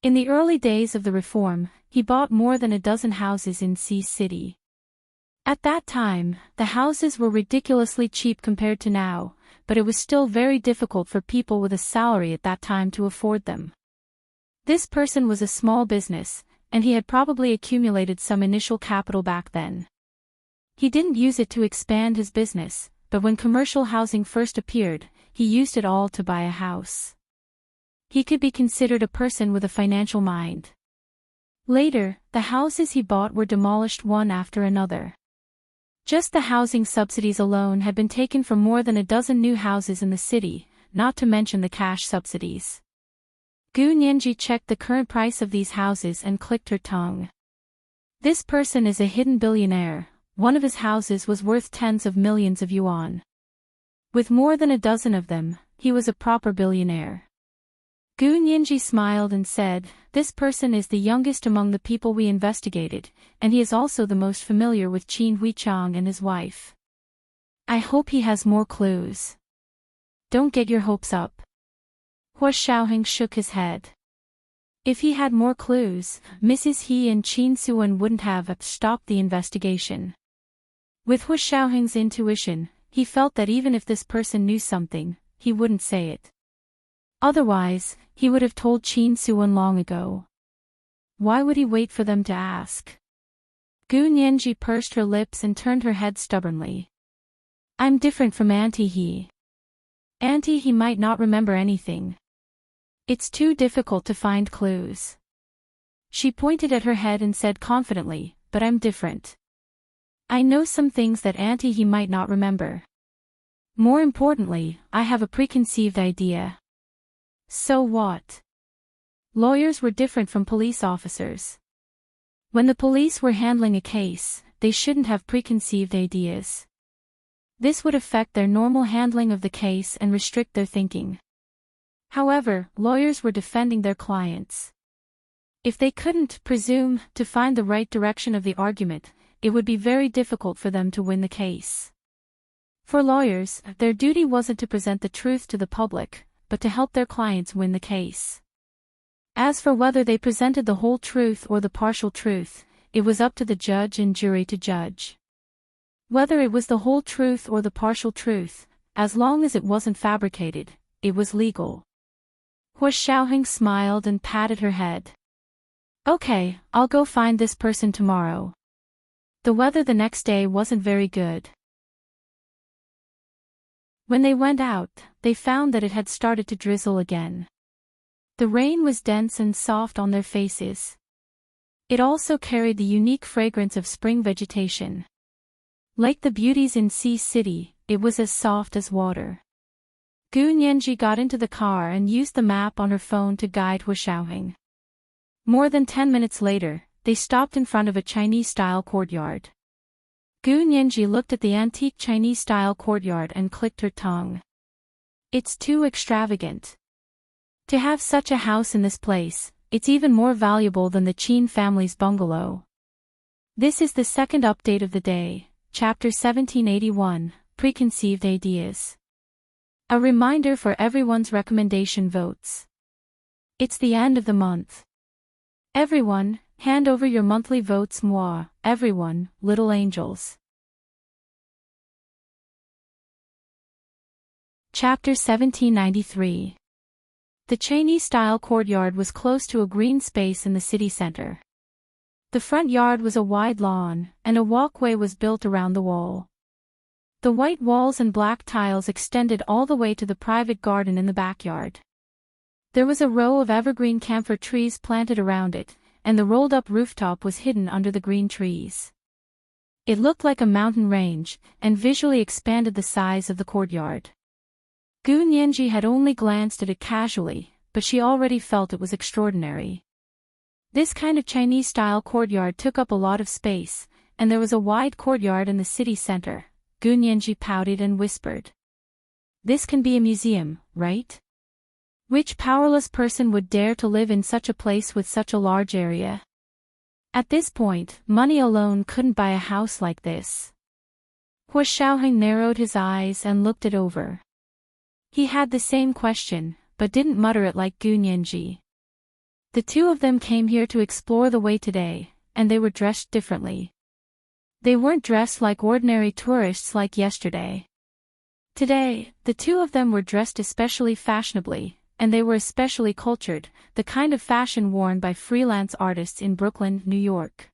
In the early days of the reform, he bought more than a dozen houses in Sea City. At that time, the houses were ridiculously cheap compared to now, but it was still very difficult for people with a salary at that time to afford them. This person was a small business, and he had probably accumulated some initial capital back then. He didn't use it to expand his business, but when commercial housing first appeared, he used it all to buy a house. He could be considered a person with a financial mind. Later, the houses he bought were demolished one after another. Just the housing subsidies alone had been taken from more than a dozen new houses in the city, not to mention the cash subsidies. Gu Nianji checked the current price of these houses and clicked her tongue. This person is a hidden billionaire. One of his houses was worth tens of millions of yuan. With more than a dozen of them, he was a proper billionaire. Gu Nianji smiled and said, "This person is the youngest among the people we investigated, and he is also the most familiar with Qin Huichang and his wife. I hope he has more clues." "Don't get your hopes up." Hu Xiaoheng shook his head. If he had more clues, Mrs. He and Qin Suwen wouldn't have stopped the investigation. With Hu Xiaoheng's intuition, he felt that even if this person knew something, he wouldn't say it. Otherwise, he would have told Qin Suan long ago. Why would he wait for them to ask? Gu Nianji pursed her lips and turned her head stubbornly. I'm different from Auntie He. Auntie He might not remember anything. It's too difficult to find clues. She pointed at her head and said confidently, but I'm different. I know some things that Auntie He might not remember. More importantly, I have a preconceived idea. So what? Lawyers were different from police officers. When the police were handling a case, they shouldn't have preconceived ideas. This would affect their normal handling of the case and restrict their thinking. However, lawyers were defending their clients. If they couldn't presume to find the right direction of the argument, it would be very difficult for them to win the case. For lawyers, their duty wasn't to present the truth to the public, but to help their clients win the case. As for whether they presented the whole truth or the partial truth, it was up to the judge and jury to judge. Whether it was the whole truth or the partial truth, as long as it wasn't fabricated, it was legal. Hua Xiaoheng smiled and patted her head. Okay, I'll go find this person tomorrow. The weather the next day wasn't very good. When they went out, they found that it had started to drizzle again. The rain was dense and soft on their faces. It also carried the unique fragrance of spring vegetation. Like the beauties in Sea City, it was as soft as water. Gu Nianji got into the car and used the map on her phone to guide Hua Xiaoheng. More than 10 minutes later, they stopped in front of a Chinese-style courtyard. Gu Nianji looked at the antique Chinese-style courtyard and clicked her tongue. It's too extravagant. To have such a house in this place, it's even more valuable than the Qin family's bungalow. This is the second update of the day, Chapter 1781, Preconceived Ideas. A reminder for everyone's recommendation votes. It's the end of the month. Everyone, hand over your monthly votes. Moi, everyone, little angels. Chapter 1793. The Chinese-style courtyard was close to a green space in the city center. The front yard was a wide lawn, and a walkway was built around the wall. The white walls and black tiles extended all the way to the private garden in the backyard. There was a row of evergreen camphor trees planted around it, and the rolled-up rooftop was hidden under the green trees. It looked like a mountain range, and visually expanded the size of the courtyard. Gu Nianji had only glanced at it casually, but she already felt it was extraordinary. This kind of Chinese-style courtyard took up a lot of space, and there was a wide courtyard in the city center. Gu Nianji pouted and whispered. This can be a museum, right? Which powerless person would dare to live in such a place with such a large area? At this point, money alone couldn't buy a house like this. Hua Xiaoheng narrowed his eyes and looked it over. He had the same question, but didn't mutter it like Gu Nianji. The two of them came here to explore the way today, and they were dressed differently. They weren't dressed like ordinary tourists like yesterday. Today, the two of them were dressed especially fashionably, and they were especially cultured, the kind of fashion worn by freelance artists in Brooklyn, New York.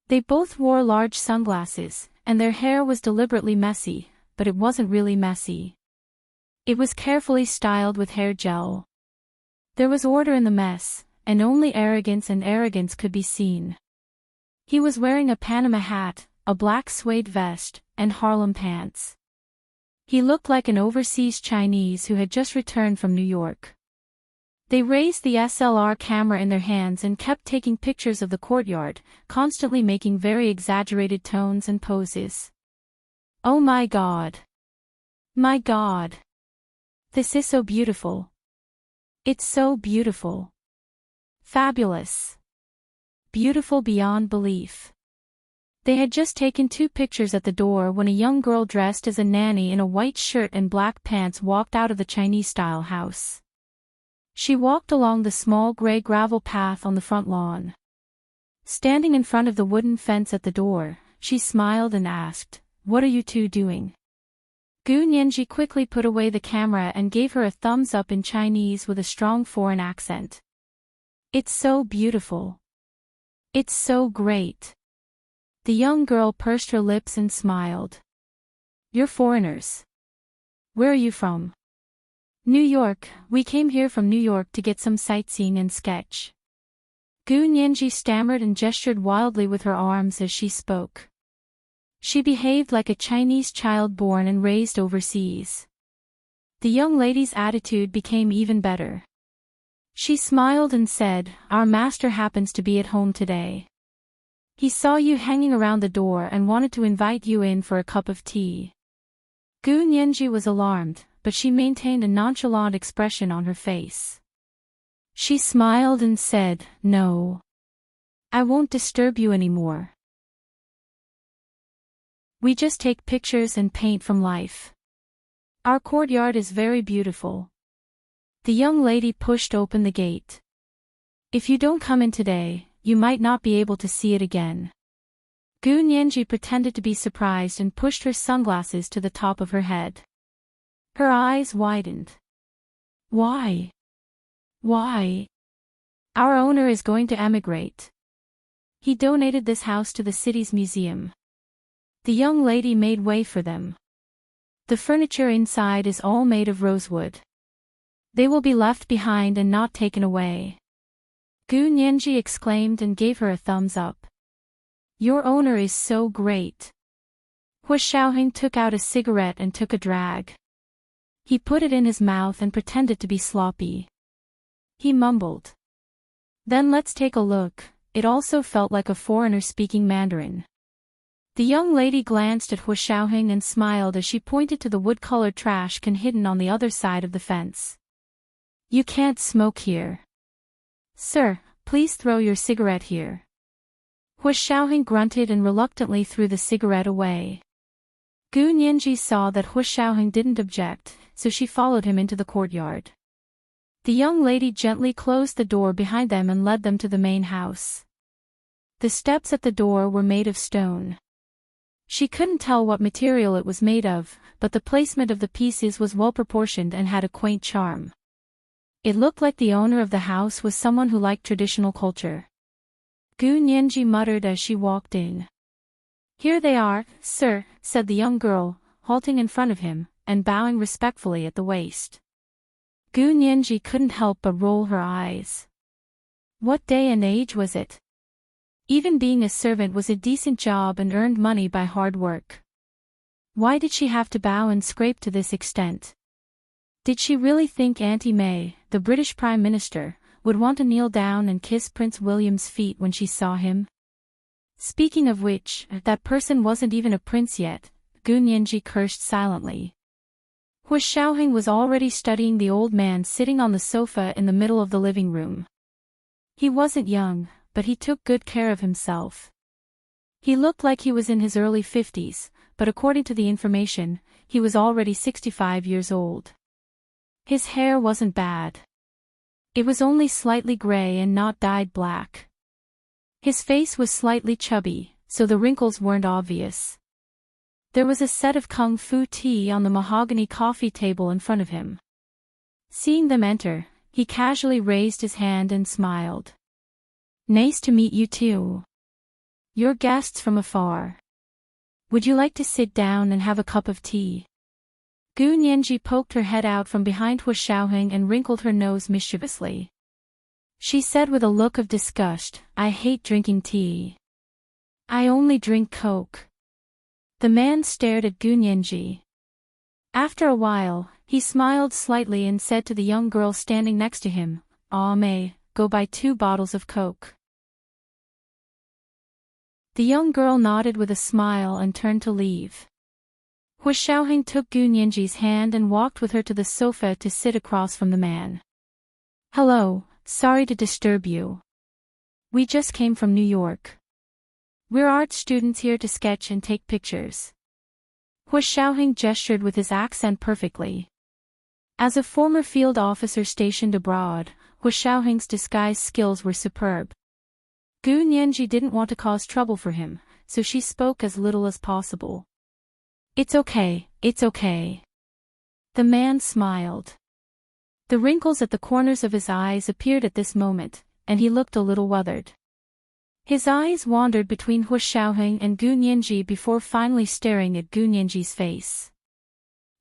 They both wore large sunglasses, and their hair was deliberately messy, but it wasn't really messy. It was carefully styled with hair gel. There was order in the mess, and only arrogance could be seen. He was wearing a Panama hat, a black suede vest, and Harlem pants. He looked like an overseas Chinese who had just returned from New York. They raised the SLR camera in their hands and kept taking pictures of the courtyard, constantly making very exaggerated tones and poses. Oh my God! My God! This is so beautiful. It's so beautiful. Fabulous. Beautiful beyond belief. They had just taken 2 pictures at the door when a young girl dressed as a nanny in a white shirt and black pants walked out of the Chinese-style house. She walked along the small gray gravel path on the front lawn. Standing in front of the wooden fence at the door, she smiled and asked, "What are you two doing?" Gu Nianji quickly put away the camera and gave her a thumbs up in Chinese with a strong foreign accent. It's so beautiful. It's so great. The young girl pursed her lips and smiled. You're foreigners. Where are you from? New York. We came here from New York to get some sightseeing and sketch. Gu Nianji stammered and gestured wildly with her arms as she spoke. She behaved like a Chinese child born and raised overseas. The young lady's attitude became even better. She smiled and said, "Our master happens to be at home today. He saw you hanging around the door and wanted to invite you in for a cup of tea." Gu Nianji was alarmed, but she maintained a nonchalant expression on her face. She smiled and said, "No. I won't disturb you anymore. We just take pictures and paint from life. Our courtyard is very beautiful." The young lady pushed open the gate. "If you don't come in today, you might not be able to see it again." Gu Nianji pretended to be surprised and pushed her sunglasses to the top of her head. Her eyes widened. Why? Why? Our owner is going to emigrate. He donated this house to the city's museum. The young lady made way for them. The furniture inside is all made of rosewood. They will be left behind and not taken away. Gu Nianji exclaimed and gave her a thumbs up. Your owner is so great. Hu Xiaoheng took out a cigarette and took a drag. He put it in his mouth and pretended to be sloppy. He mumbled. Then let's take a look. It also felt like a foreigner speaking Mandarin. The young lady glanced at Hu Xiaoheng and smiled as she pointed to the wood-colored trash can hidden on the other side of the fence. You can't smoke here. Sir, please throw your cigarette here. Hu Xiaoheng grunted and reluctantly threw the cigarette away. Gu Nianji saw that Hu Xiaoheng didn't object, so she followed him into the courtyard. The young lady gently closed the door behind them and led them to the main house. The steps at the door were made of stone. She couldn't tell what material it was made of, but the placement of the pieces was well proportioned and had a quaint charm. It looked like the owner of the house was someone who liked traditional culture. Gu Nianji muttered as she walked in. Here they are, sir, said the young girl, halting in front of him, and bowing respectfully at the waist. Gu Nianji couldn't help but roll her eyes. What day and age was it? Even being a servant was a decent job and earned money by hard work. Why did she have to bow and scrape to this extent? Did she really think Auntie May, the British Prime Minister, would want to kneel down and kiss Prince William's feet when she saw him? Speaking of which, that person wasn't even a prince yet. Gu Nianji cursed silently. Hu Xiaoheng was already studying the old man sitting on the sofa in the middle of the living room. He wasn't young, but he took good care of himself. He looked like he was in his early 50s, but according to the information, he was already 65 years old. His hair wasn't bad. It was only slightly gray and not dyed black. His face was slightly chubby, so the wrinkles weren't obvious. There was a set of kung fu tea on the mahogany coffee table in front of him. Seeing them enter, he casually raised his hand and smiled. Nice to meet you too. You're guests from afar. Would you like to sit down and have a cup of tea? Gu Nianji poked her head out from behind Hu Xiaoheng and wrinkled her nose mischievously. She said with a look of disgust, I hate drinking tea. I only drink Coke. The man stared at Gu Nianji. After a while, he smiled slightly and said to the young girl standing next to him, Ah May, go buy 2 bottles of Coke. The young girl nodded with a smile and turned to leave. Hu Xiaoheng took Gu Nianji's hand and walked with her to the sofa to sit across from the man. Hello, sorry to disturb you. We just came from New York. We're art students here to sketch and take pictures. Hu Xiaoheng gestured with his accent perfectly. As a former field officer stationed abroad, Hu Xiaoheng's disguise skills were superb. Gu Nianji didn't want to cause trouble for him, so she spoke as little as possible. It's okay, it's okay. The man smiled. The wrinkles at the corners of his eyes appeared at this moment, and he looked a little withered. His eyes wandered between Hu Xiaoheng and Gu Nianji before finally staring at Gu Nianji's face.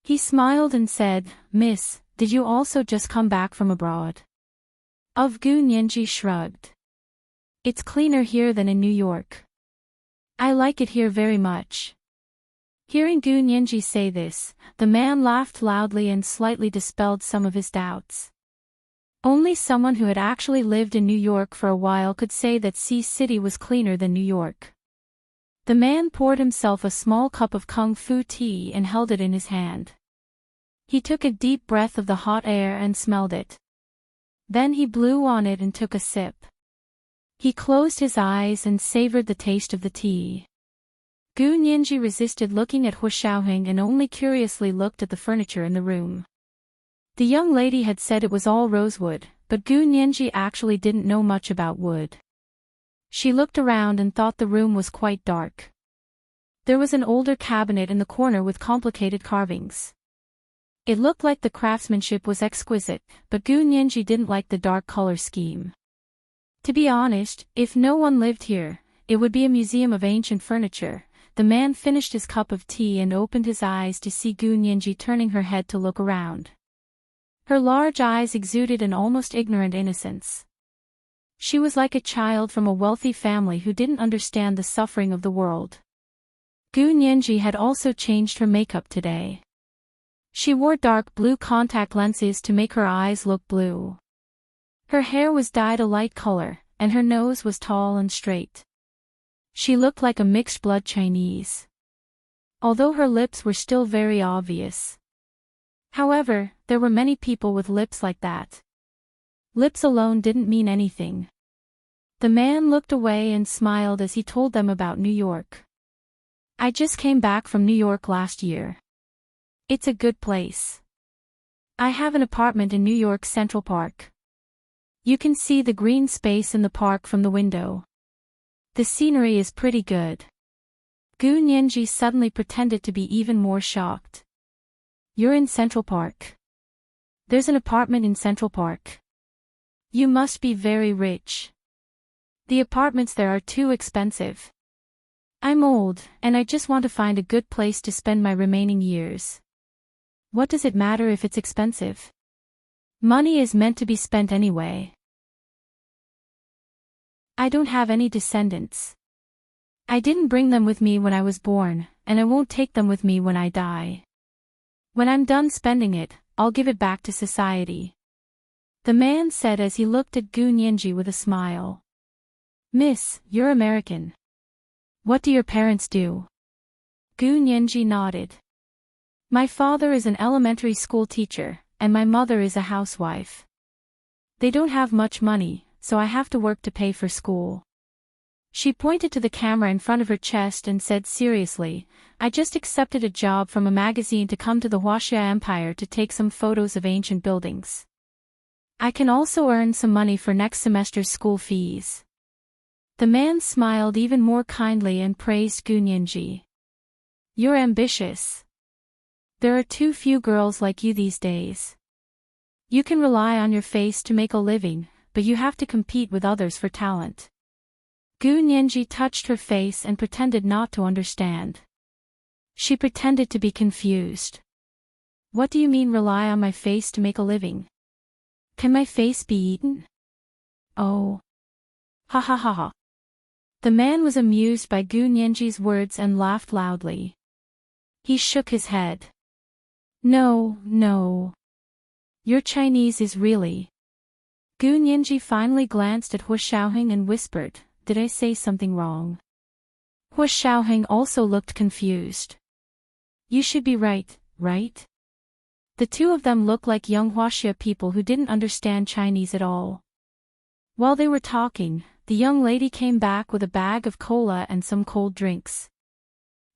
He smiled and said, "Miss, did you also just come back from abroad?" Gu Nianji shrugged. "It's cleaner here than in New York. I like it here very much." Hearing Gu Nianji say this, the man laughed loudly and slightly dispelled some of his doubts. Only someone who had actually lived in New York for a while could say that Sea City was cleaner than New York. The man poured himself a small cup of kung fu tea and held it in his hand. He took a deep breath of the hot air and smelled it. Then he blew on it and took a sip. He closed his eyes and savored the taste of the tea. Gu Nianji resisted looking at Hu Xiaoheng and only curiously looked at the furniture in the room. The young lady had said it was all rosewood, but Gu Nianji actually didn't know much about wood. She looked around and thought the room was quite dark. There was an older cabinet in the corner with complicated carvings. It looked like the craftsmanship was exquisite, but Gu Nianji didn't like the dark color scheme. To be honest, if no one lived here, it would be a museum of ancient furniture. The man finished his cup of tea and opened his eyes to see Gu Nianji turning her head to look around. Her large eyes exuded an almost ignorant innocence. She was like a child from a wealthy family who didn't understand the suffering of the world. Gu Nianji had also changed her makeup today. She wore dark blue contact lenses to make her eyes look blue. Her hair was dyed a light color, and her nose was tall and straight. She looked like a mixed-blood Chinese. Although her lips were still very obvious. However, there were many people with lips like that. Lips alone didn't mean anything. The man looked away and smiled as he told them about New York. "I just came back from New York last year. It's a good place. I have an apartment in New York Central Park. You can see the green space in the park from the window. The scenery is pretty good." Gu Nianji suddenly pretended to be even more shocked. "You're in Central Park? There's an apartment in Central Park? You must be very rich. The apartments there are too expensive. I'm old, and I just want to find a good place to spend my remaining years. What does it matter if it's expensive? Money is meant to be spent anyway. I don't have any descendants. I didn't bring them with me when I was born, and I won't take them with me when I die. When I'm done spending it, I'll give it back to society," the man said as he looked at Gu Nianji with a smile. "Miss, you're American. What do your parents do?" Gu Nianji nodded. "My father is an elementary school teacher, and my mother is a housewife. They don't have much money, so I have to work to pay for school." She pointed to the camera in front of her chest and said seriously, "I just accepted a job from a magazine to come to the Huaxia Empire to take some photos of ancient buildings. I can also earn some money for next semester's school fees." The man smiled even more kindly and praised Gu Nianji. "You're ambitious. There are too few girls like you these days. You can rely on your face to make a living, but you have to compete with others for talent." Gu Nianji touched her face and pretended not to understand. She pretended to be confused. "What do you mean rely on my face to make a living? Can my face be eaten?" "Oh. Ha ha ha ha." The man was amused by Gu Nianji's words and laughed loudly. He shook his head. "No, no. Your Chinese is really..." Gu Nianji finally glanced at Hu Xiaoheng and whispered, "Did I say something wrong?" Hu Xiaoheng also looked confused. "You should be right, right?" The two of them looked like young Huaxia people who didn't understand Chinese at all. While they were talking, the young lady came back with a bag of cola and some cold drinks.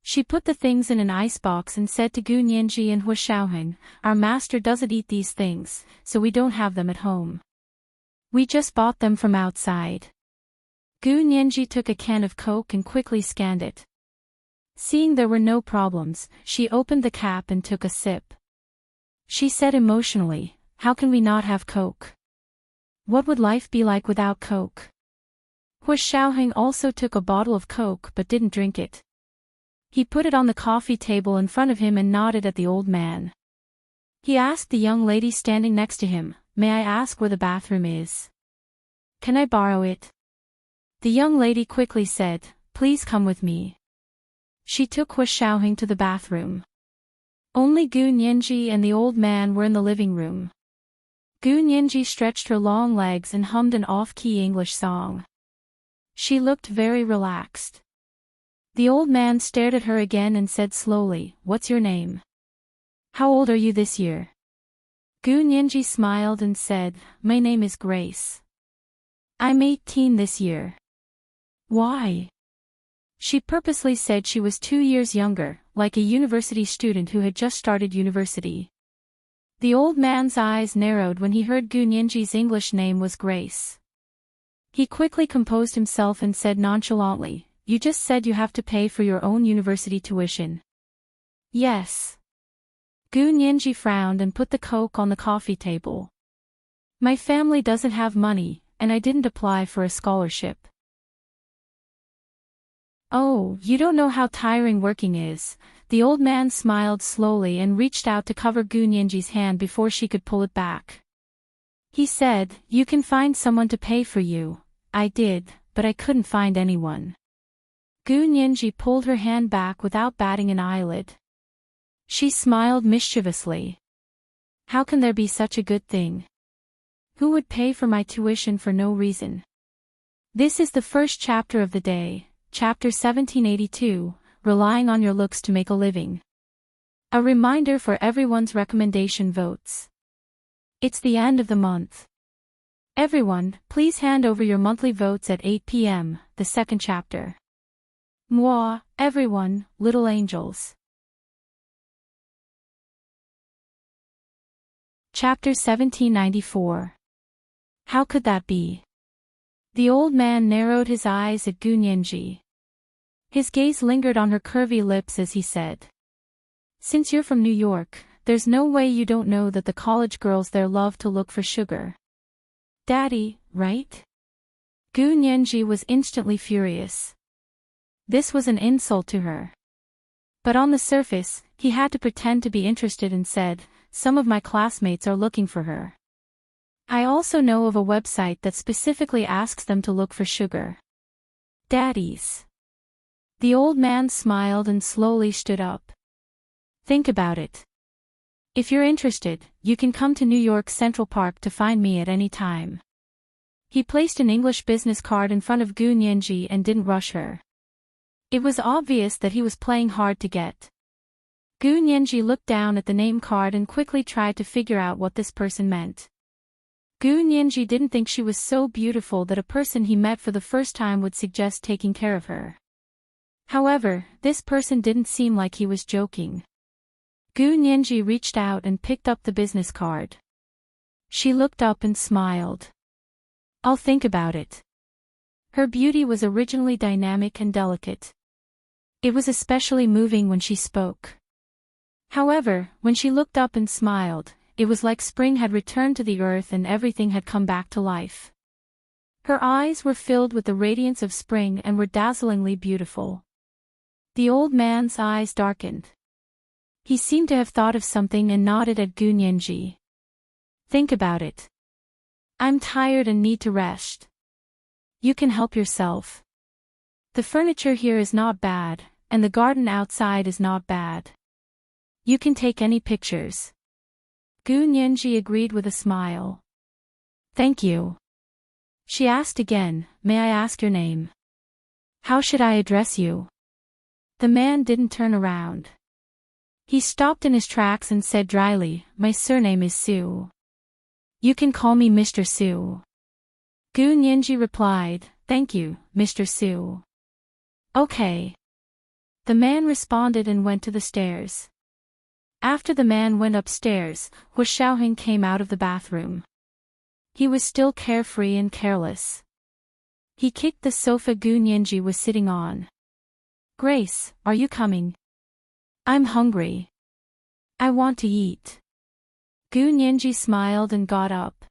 She put the things in an icebox and said to Gu Nianji and Hu Xiaoheng, "Our master doesn't eat these things, so we don't have them at home. We just bought them from outside." Gu Nianji took a can of Coke and quickly scanned it. Seeing there were no problems, she opened the cap and took a sip. She said emotionally, "How can we not have Coke? What would life be like without Coke?" Hu Xiaoheng also took a bottle of Coke but didn't drink it. He put it on the coffee table in front of him and nodded at the old man. He asked the young lady standing next to him, "May I ask where the bathroom is? Can I borrow it?" The young lady quickly said, "Please come with me." She took Hu Xiaoheng to the bathroom. Only Gu Nianji and the old man were in the living room. Gu Nianji stretched her long legs and hummed an off-key English song. She looked very relaxed. The old man stared at her again and said slowly, "What's your name? How old are you this year?" Gu Nianji smiled and said, "My name is Grace. I'm 18 this year." "Why?" She purposely said she was 2 years younger, like a university student who had just started university. The old man's eyes narrowed when he heard Gu Nianji's English name was Grace. He quickly composed himself and said nonchalantly, "You just said you have to pay for your own university tuition." "Yes." Gu Nianji frowned and put the Coke on the coffee table. "My family doesn't have money, and I didn't apply for a scholarship." "Oh, you don't know how tiring working is." The old man smiled slowly and reached out to cover Gu Nianji's hand before she could pull it back. He said, "You can find someone to pay for you." "I did, but I couldn't find anyone." Gu Nianji pulled her hand back without batting an eyelid. She smiled mischievously. "How can there be such a good thing? Who would pay for my tuition for no reason?" This is the first chapter of the day, chapter 1782, Relying on Your Looks to Make a Living. A reminder for everyone's recommendation votes. It's the end of the month. Everyone, please hand over your monthly votes at 8 p.m., the second chapter. Moi, everyone, little angels. Chapter 1794. How could that be? The old man narrowed his eyes at Gu Nianji. His gaze lingered on her curvy lips as he said, "Since you're from New York, there's no way you don't know that the college girls there love to look for sugar. Daddy, right?" Gu Nianji was instantly furious. This was an insult to her. But on the surface, he had to pretend to be interested and said, "Some of my classmates are looking for her. I also know of a website that specifically asks them to look for sugar daddies." The old man smiled and slowly stood up. "Think about it. If you're interested, you can come to New York Central Park to find me at any time." He placed an English business card in front of Gu Nianji and didn't rush her. It was obvious that he was playing hard to get. Gu Nianji looked down at the name card and quickly tried to figure out what this person meant. Gu Nianji didn't think she was so beautiful that a person he met for the first time would suggest taking care of her. However, this person didn't seem like he was joking. Gu Nianji reached out and picked up the business card. She looked up and smiled. "I'll think about it." Her beauty was originally dynamic and delicate. It was especially moving when she spoke. However, when she looked up and smiled, it was like spring had returned to the earth and everything had come back to life. Her eyes were filled with the radiance of spring and were dazzlingly beautiful. The old man's eyes darkened. He seemed to have thought of something and nodded at Gu Nianji. "Think about it. I'm tired and need to rest. You can help yourself. The furniture here is not bad, and the garden outside is not bad. You can take any pictures." Gu Nianji agreed with a smile. "Thank you." She asked again, "May I ask your name? How should I address you?" The man didn't turn around. He stopped in his tracks and said dryly, "My surname is Su. You can call me Mr. Su." Gu Nianji replied, "Thank you, Mr. Su." "Okay." The man responded and went to the stairs. After the man went upstairs, Hu Xiaoheng came out of the bathroom. He was still carefree and careless. He kicked the sofa Gu Nianji was sitting on. Grace, are you coming? I'm hungry. I want to eat. Gu Nianji smiled and got up.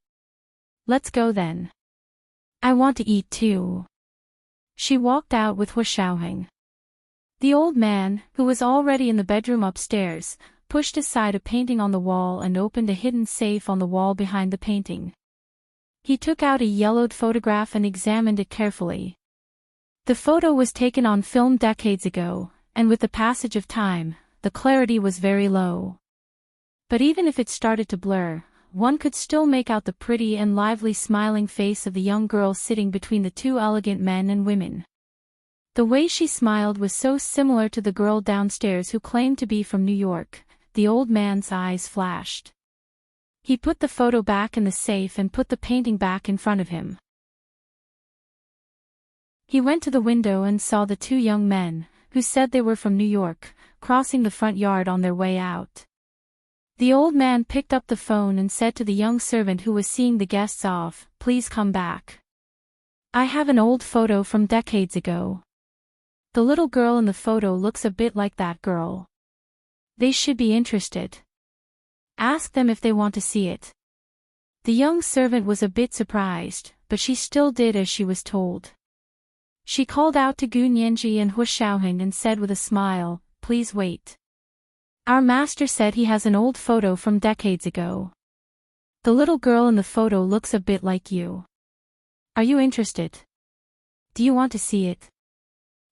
Let's go then. I want to eat too. She walked out with Hu Xiaoheng. The old man, who was already in the bedroom upstairs, pushed aside a painting on the wall and opened a hidden safe on the wall behind the painting. He took out a yellowed photograph and examined it carefully. The photo was taken on film decades ago, and with the passage of time, the clarity was very low. But even if it started to blur, one could still make out the pretty and lively smiling face of the young girl sitting between the two elegant men and women. The way she smiled was so similar to the girl downstairs who claimed to be from New York. The old man's eyes flashed. He put the photo back in the safe and put the painting back in front of him. He went to the window and saw the two young men, who said they were from New York, crossing the front yard on their way out. The old man picked up the phone and said to the young servant who was seeing the guests off, "Please come back. I have an old photo from decades ago. The little girl in the photo looks a bit like that girl. They should be interested. Ask them if they want to see it." The young servant was a bit surprised, but she still did as she was told. She called out to Gu Nianji and Hu Xiaoheng and said with a smile, "Please wait. Our master said he has an old photo from decades ago. The little girl in the photo looks a bit like you. Are you interested? Do you want to see it?"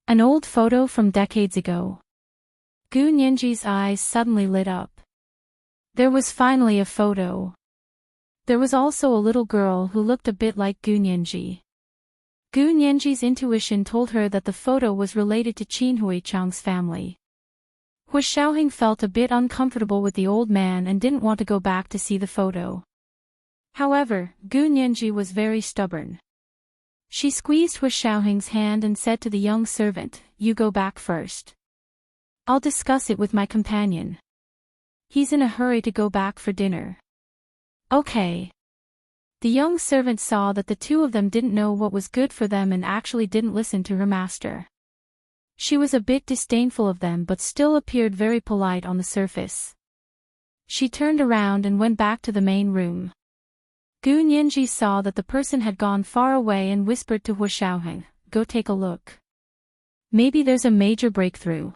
An old photo from decades ago. Gu Nianji's eyes suddenly lit up. There was finally a photo. There was also a little girl who looked a bit like Gu Nianji. Gu Nianji's intuition told her that the photo was related to Qin Huichang's family. Hu Xiaoheng felt a bit uncomfortable with the old man and didn't want to go back to see the photo. However, Gu Nianji was very stubborn. She squeezed Hu Xiaoheng's hand and said to the young servant, "You go back first. I'll discuss it with my companion. He's in a hurry to go back for dinner." "Okay." The young servant saw that the two of them didn't know what was good for them and actually didn't listen to her master. She was a bit disdainful of them but still appeared very polite on the surface. She turned around and went back to the main room. Gu Nianji saw that the person had gone far away and whispered to Hu Xiaoheng, "Go take a look. Maybe there's a major breakthrough."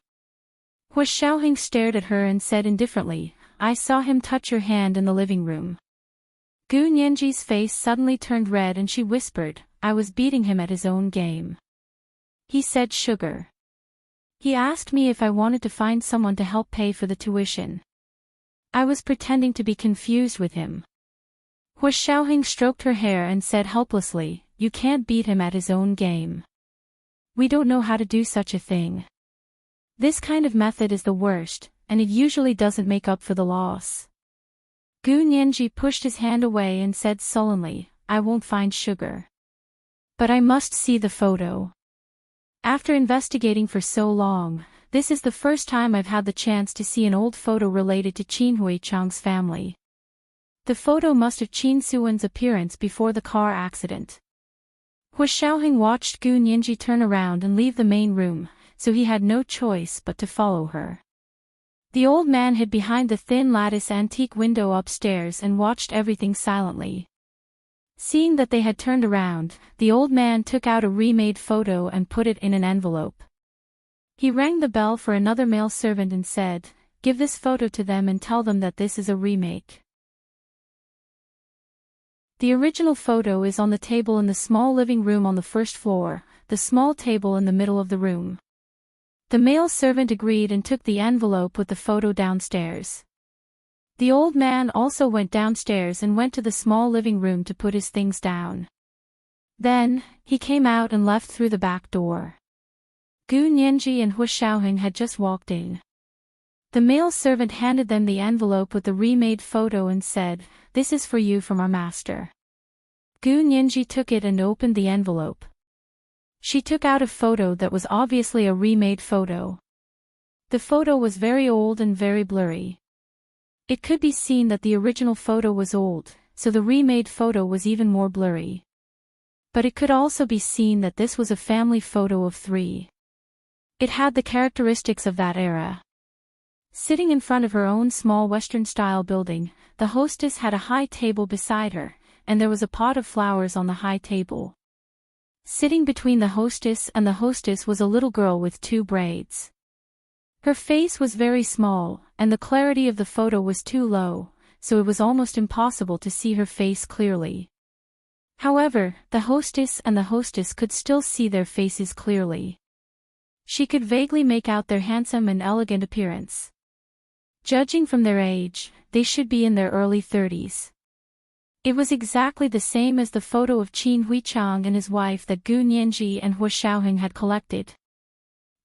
Hu Xiaoheng stared at her and said indifferently, "I saw him touch your hand in the living room." Gu Nianji's face suddenly turned red and she whispered, "I was beating him at his own game. He said sugar. He asked me if I wanted to find someone to help pay for the tuition. I was pretending to be confused with him." Hu Xiaoheng stroked her hair and said helplessly, "You can't beat him at his own game. We don't know how to do such a thing. This kind of method is the worst, and it usually doesn't make up for the loss." Gu Nianji pushed his hand away and said sullenly, "I won't find sugar. But I must see the photo. After investigating for so long, this is the first time I've had the chance to see an old photo related to Qin Huichang's family. The photo must have Qin Suwen's appearance before the car accident." Hu Xiaoheng watched Gu Nianji turn around and leave the main room, so he had no choice but to follow her. The old man hid behind the thin lattice antique window upstairs and watched everything silently. Seeing that they had turned around, the old man took out a remade photo and put it in an envelope. He rang the bell for another male servant and said, "Give this photo to them and tell them that this is a remake." The original photo is on the table in the small living room on the first floor, the small table in the middle of the room. The male servant agreed and took the envelope with the photo downstairs. The old man also went downstairs and went to the small living room to put his things down. Then, he came out and left through the back door. Gu Nianji and Hu Xiaoheng had just walked in. The male servant handed them the envelope with the remade photo and said, "This is for you from our master." Gu Nianji took it and opened the envelope. She took out a photo that was obviously a remade photo. The photo was very old and very blurry. It could be seen that the original photo was old, so the remade photo was even more blurry. But it could also be seen that this was a family photo of three. It had the characteristics of that era. Sitting in front of her own small Western-style building, the hostess had a high table beside her, and there was a pot of flowers on the high table. Sitting between the hostess and the hostess was a little girl with 2 braids. Her face was very small, and the clarity of the photo was too low, so it was almost impossible to see her face clearly. However, the hostess and the hostess could still see their faces clearly. She could vaguely make out their handsome and elegant appearance. Judging from their age, they should be in their early 30s. It was exactly the same as the photo of Qin Huichang and his wife that Gu Nianji and Hua Xiaoheng had collected.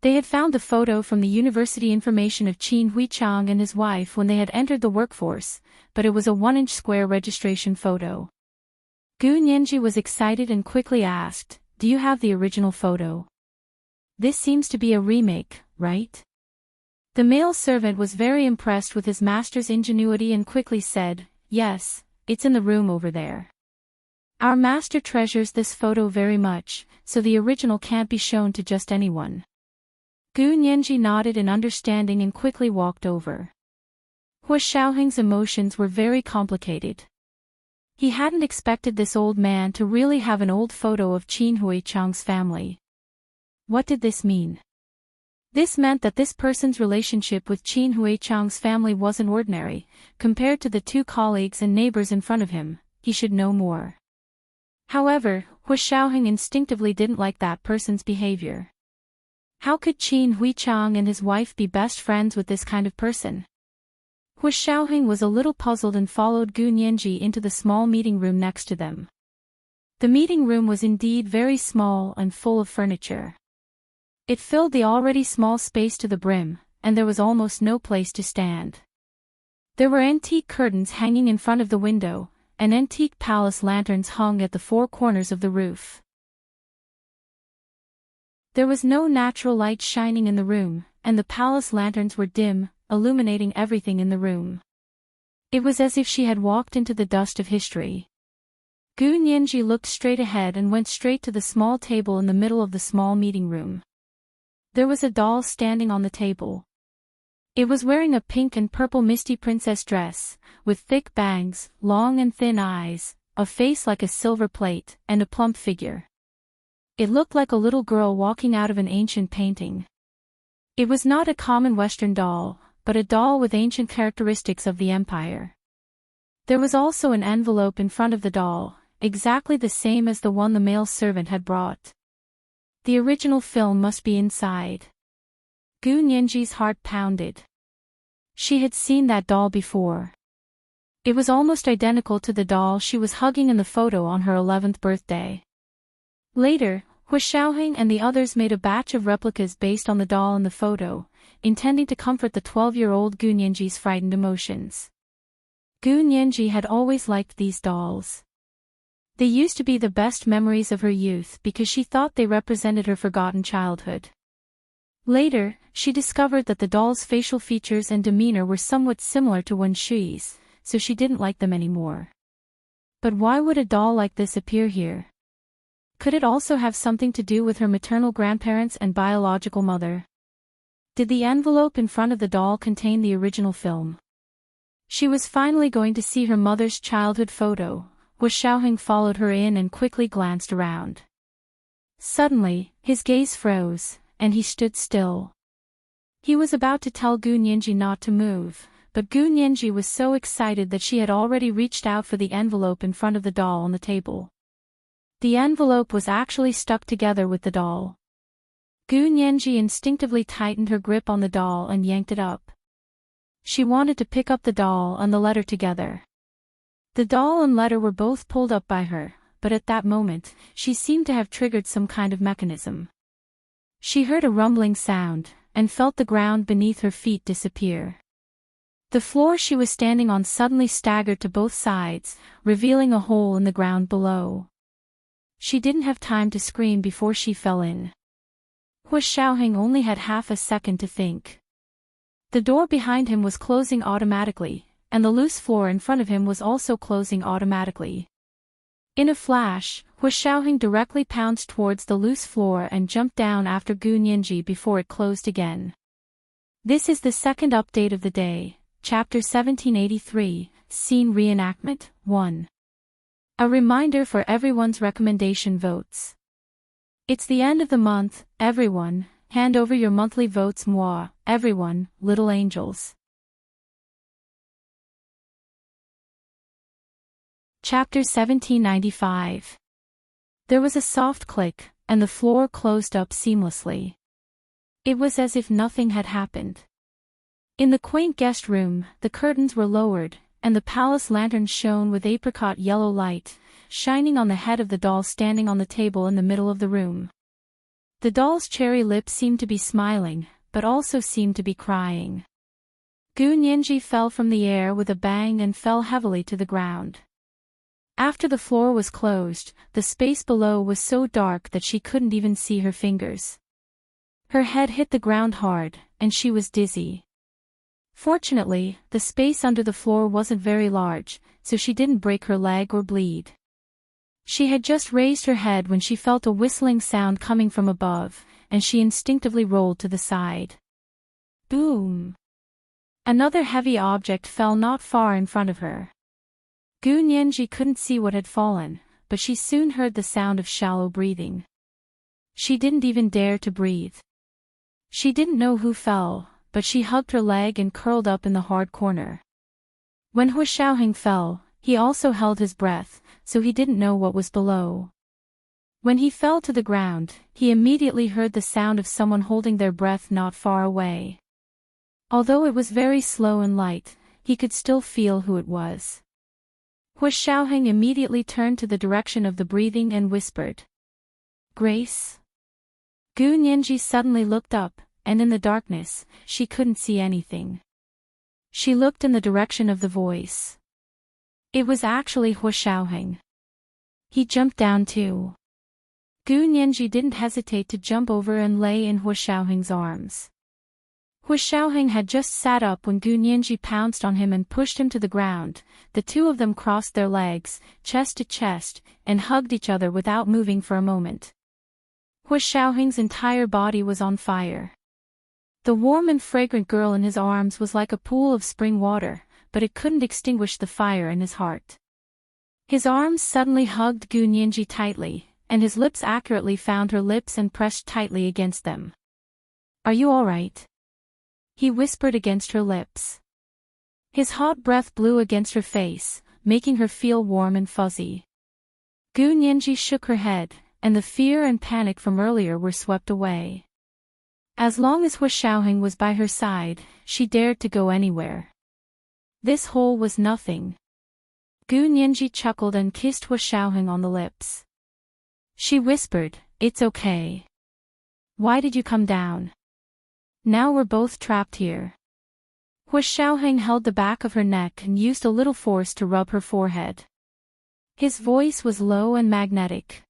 They had found the photo from the university information of Qin Huichang and his wife when they had entered the workforce, but it was a 1-inch square registration photo. Gu Nianji was excited and quickly asked, "Do you have the original photo? This seems to be a remake, right?" The male servant was very impressed with his master's ingenuity and quickly said, "Yes, it's in the room over there. Our master treasures this photo very much, so the original can't be shown to just anyone." Gu Nianji nodded in understanding and quickly walked over. Hua Xiaoheng's emotions were very complicated. He hadn't expected this old man to really have an old photo of Qin Huichang's family. What did this mean? This meant that this person's relationship with Qin Huichang's family wasn't ordinary. Compared to the 2 colleagues and neighbors in front of him, he should know more. However, Hua Xiaoheng instinctively didn't like that person's behavior. How could Qin Huichang and his wife be best friends with this kind of person? Hua Xiaoheng was a little puzzled and followed Gu Nianji into the small meeting room next to them. The meeting room was indeed very small and full of furniture. It filled the already small space to the brim, and there was almost no place to stand. There were antique curtains hanging in front of the window, and antique palace lanterns hung at the 4 corners of the roof. There was no natural light shining in the room, and the palace lanterns were dim, illuminating everything in the room. It was as if she had walked into the dust of history. Gu Nianji looked straight ahead and went straight to the small table in the middle of the small meeting room. There was a doll standing on the table. It was wearing a pink and purple misty princess dress, with thick bangs, long and thin eyes, a face like a silver plate, and a plump figure. It looked like a little girl walking out of an ancient painting. It was not a common Western doll, but a doll with ancient characteristics of the empire. There was also an envelope in front of the doll, exactly the same as the one the male servant had brought. The original film must be inside. Gu Nianji's heart pounded. She had seen that doll before. It was almost identical to the doll she was hugging in the photo on her 11th birthday. Later, Hua Xiaoheng and the others made a batch of replicas based on the doll in the photo, intending to comfort the 12-year-old Gu Nianji's frightened emotions. Gu Nianji had always liked these dolls. They used to be the best memories of her youth because she thought they represented her forgotten childhood. Later, she discovered that the doll's facial features and demeanor were somewhat similar to Wen Shi's, so she didn't like them anymore. But why would a doll like this appear here? Could it also have something to do with her maternal grandparents and biological mother? Did the envelope in front of the doll contain the original film? She was finally going to see her mother's childhood photo. Hua Xiaoheng followed her in and quickly glanced around. Suddenly, his gaze froze, and he stood still. He was about to tell Gu Nianji not to move, but Gu Nianji was so excited that she had already reached out for the envelope in front of the doll on the table. The envelope was actually stuck together with the doll. Gu Nianji instinctively tightened her grip on the doll and yanked it up. She wanted to pick up the doll and the letter together. The doll and letter were both pulled up by her, but at that moment, she seemed to have triggered some kind of mechanism. She heard a rumbling sound, and felt the ground beneath her feet disappear. The floor she was standing on suddenly staggered to both sides, revealing a hole in the ground below. She didn't have time to scream before she fell in. Hua Xiaoheng only had half a second to think. The door behind him was closing automatically, and the loose floor in front of him was also closing automatically. In a flash, Hu Xiaoheng directly pounced towards the loose floor and jumped down after Gu Nianji before it closed again. This is the second update of the day, Chapter 1783, Scene Reenactment, 1. A reminder for everyone's recommendation votes. It's the end of the month, everyone, hand over your monthly votes moi, everyone, little angels. Chapter 1795. There was a soft click, and the floor closed up seamlessly. It was as if nothing had happened. In the quaint guest room, the curtains were lowered, and the palace lanterns shone with apricot yellow light, shining on the head of the doll standing on the table in the middle of the room. The doll's cherry lips seemed to be smiling, but also seemed to be crying. Gu Nianji fell from the air with a bang and fell heavily to the ground. After the floor was closed, the space below was so dark that she couldn't even see her fingers. Her head hit the ground hard, and she was dizzy. Fortunately, the space under the floor wasn't very large, so she didn't break her leg or bleed. She had just raised her head when she felt a whistling sound coming from above, and she instinctively rolled to the side. Boom! Another heavy object fell not far in front of her. Gu Nianji couldn't see what had fallen, but she soon heard the sound of shallow breathing. She didn't even dare to breathe. She didn't know who fell, but she hugged her leg and curled up in the hard corner. When Hu Xiaoheng fell, he also held his breath, so he didn't know what was below. When he fell to the ground, he immediately heard the sound of someone holding their breath not far away. Although it was very slow and light, he could still feel who it was. Hu Xiaoheng immediately turned to the direction of the breathing and whispered, "Grace?" Gu Nianji suddenly looked up, and in the darkness, she couldn't see anything. She looked in the direction of the voice. It was actually Hu Xiaoheng. He jumped down too. Gu Nianji didn't hesitate to jump over and lay in Hu Xiaoheng's arms. Hu Xiaoheng had just sat up when Gu Nianji pounced on him and pushed him to the ground. The two of them crossed their legs, chest to chest, and hugged each other without moving for a moment. Hu Xiaoheng's entire body was on fire. The warm and fragrant girl in his arms was like a pool of spring water, but it couldn't extinguish the fire in his heart. His arms suddenly hugged Gu Nianji tightly, and his lips accurately found her lips and pressed tightly against them. "Are you all right?" he whispered against her lips. His hot breath blew against her face, making her feel warm and fuzzy. Gu Nianji shook her head, and the fear and panic from earlier were swept away. As long as Hu Xiaoheng was by her side, she dared to go anywhere. This hole was nothing. Gu Nianji chuckled and kissed Hu Xiaoheng on the lips. She whispered, "It's okay. Why did you come down? Now we're both trapped here." Hu Xiaoheng held the back of her neck and used a little force to rub her forehead. His voice was low and magnetic.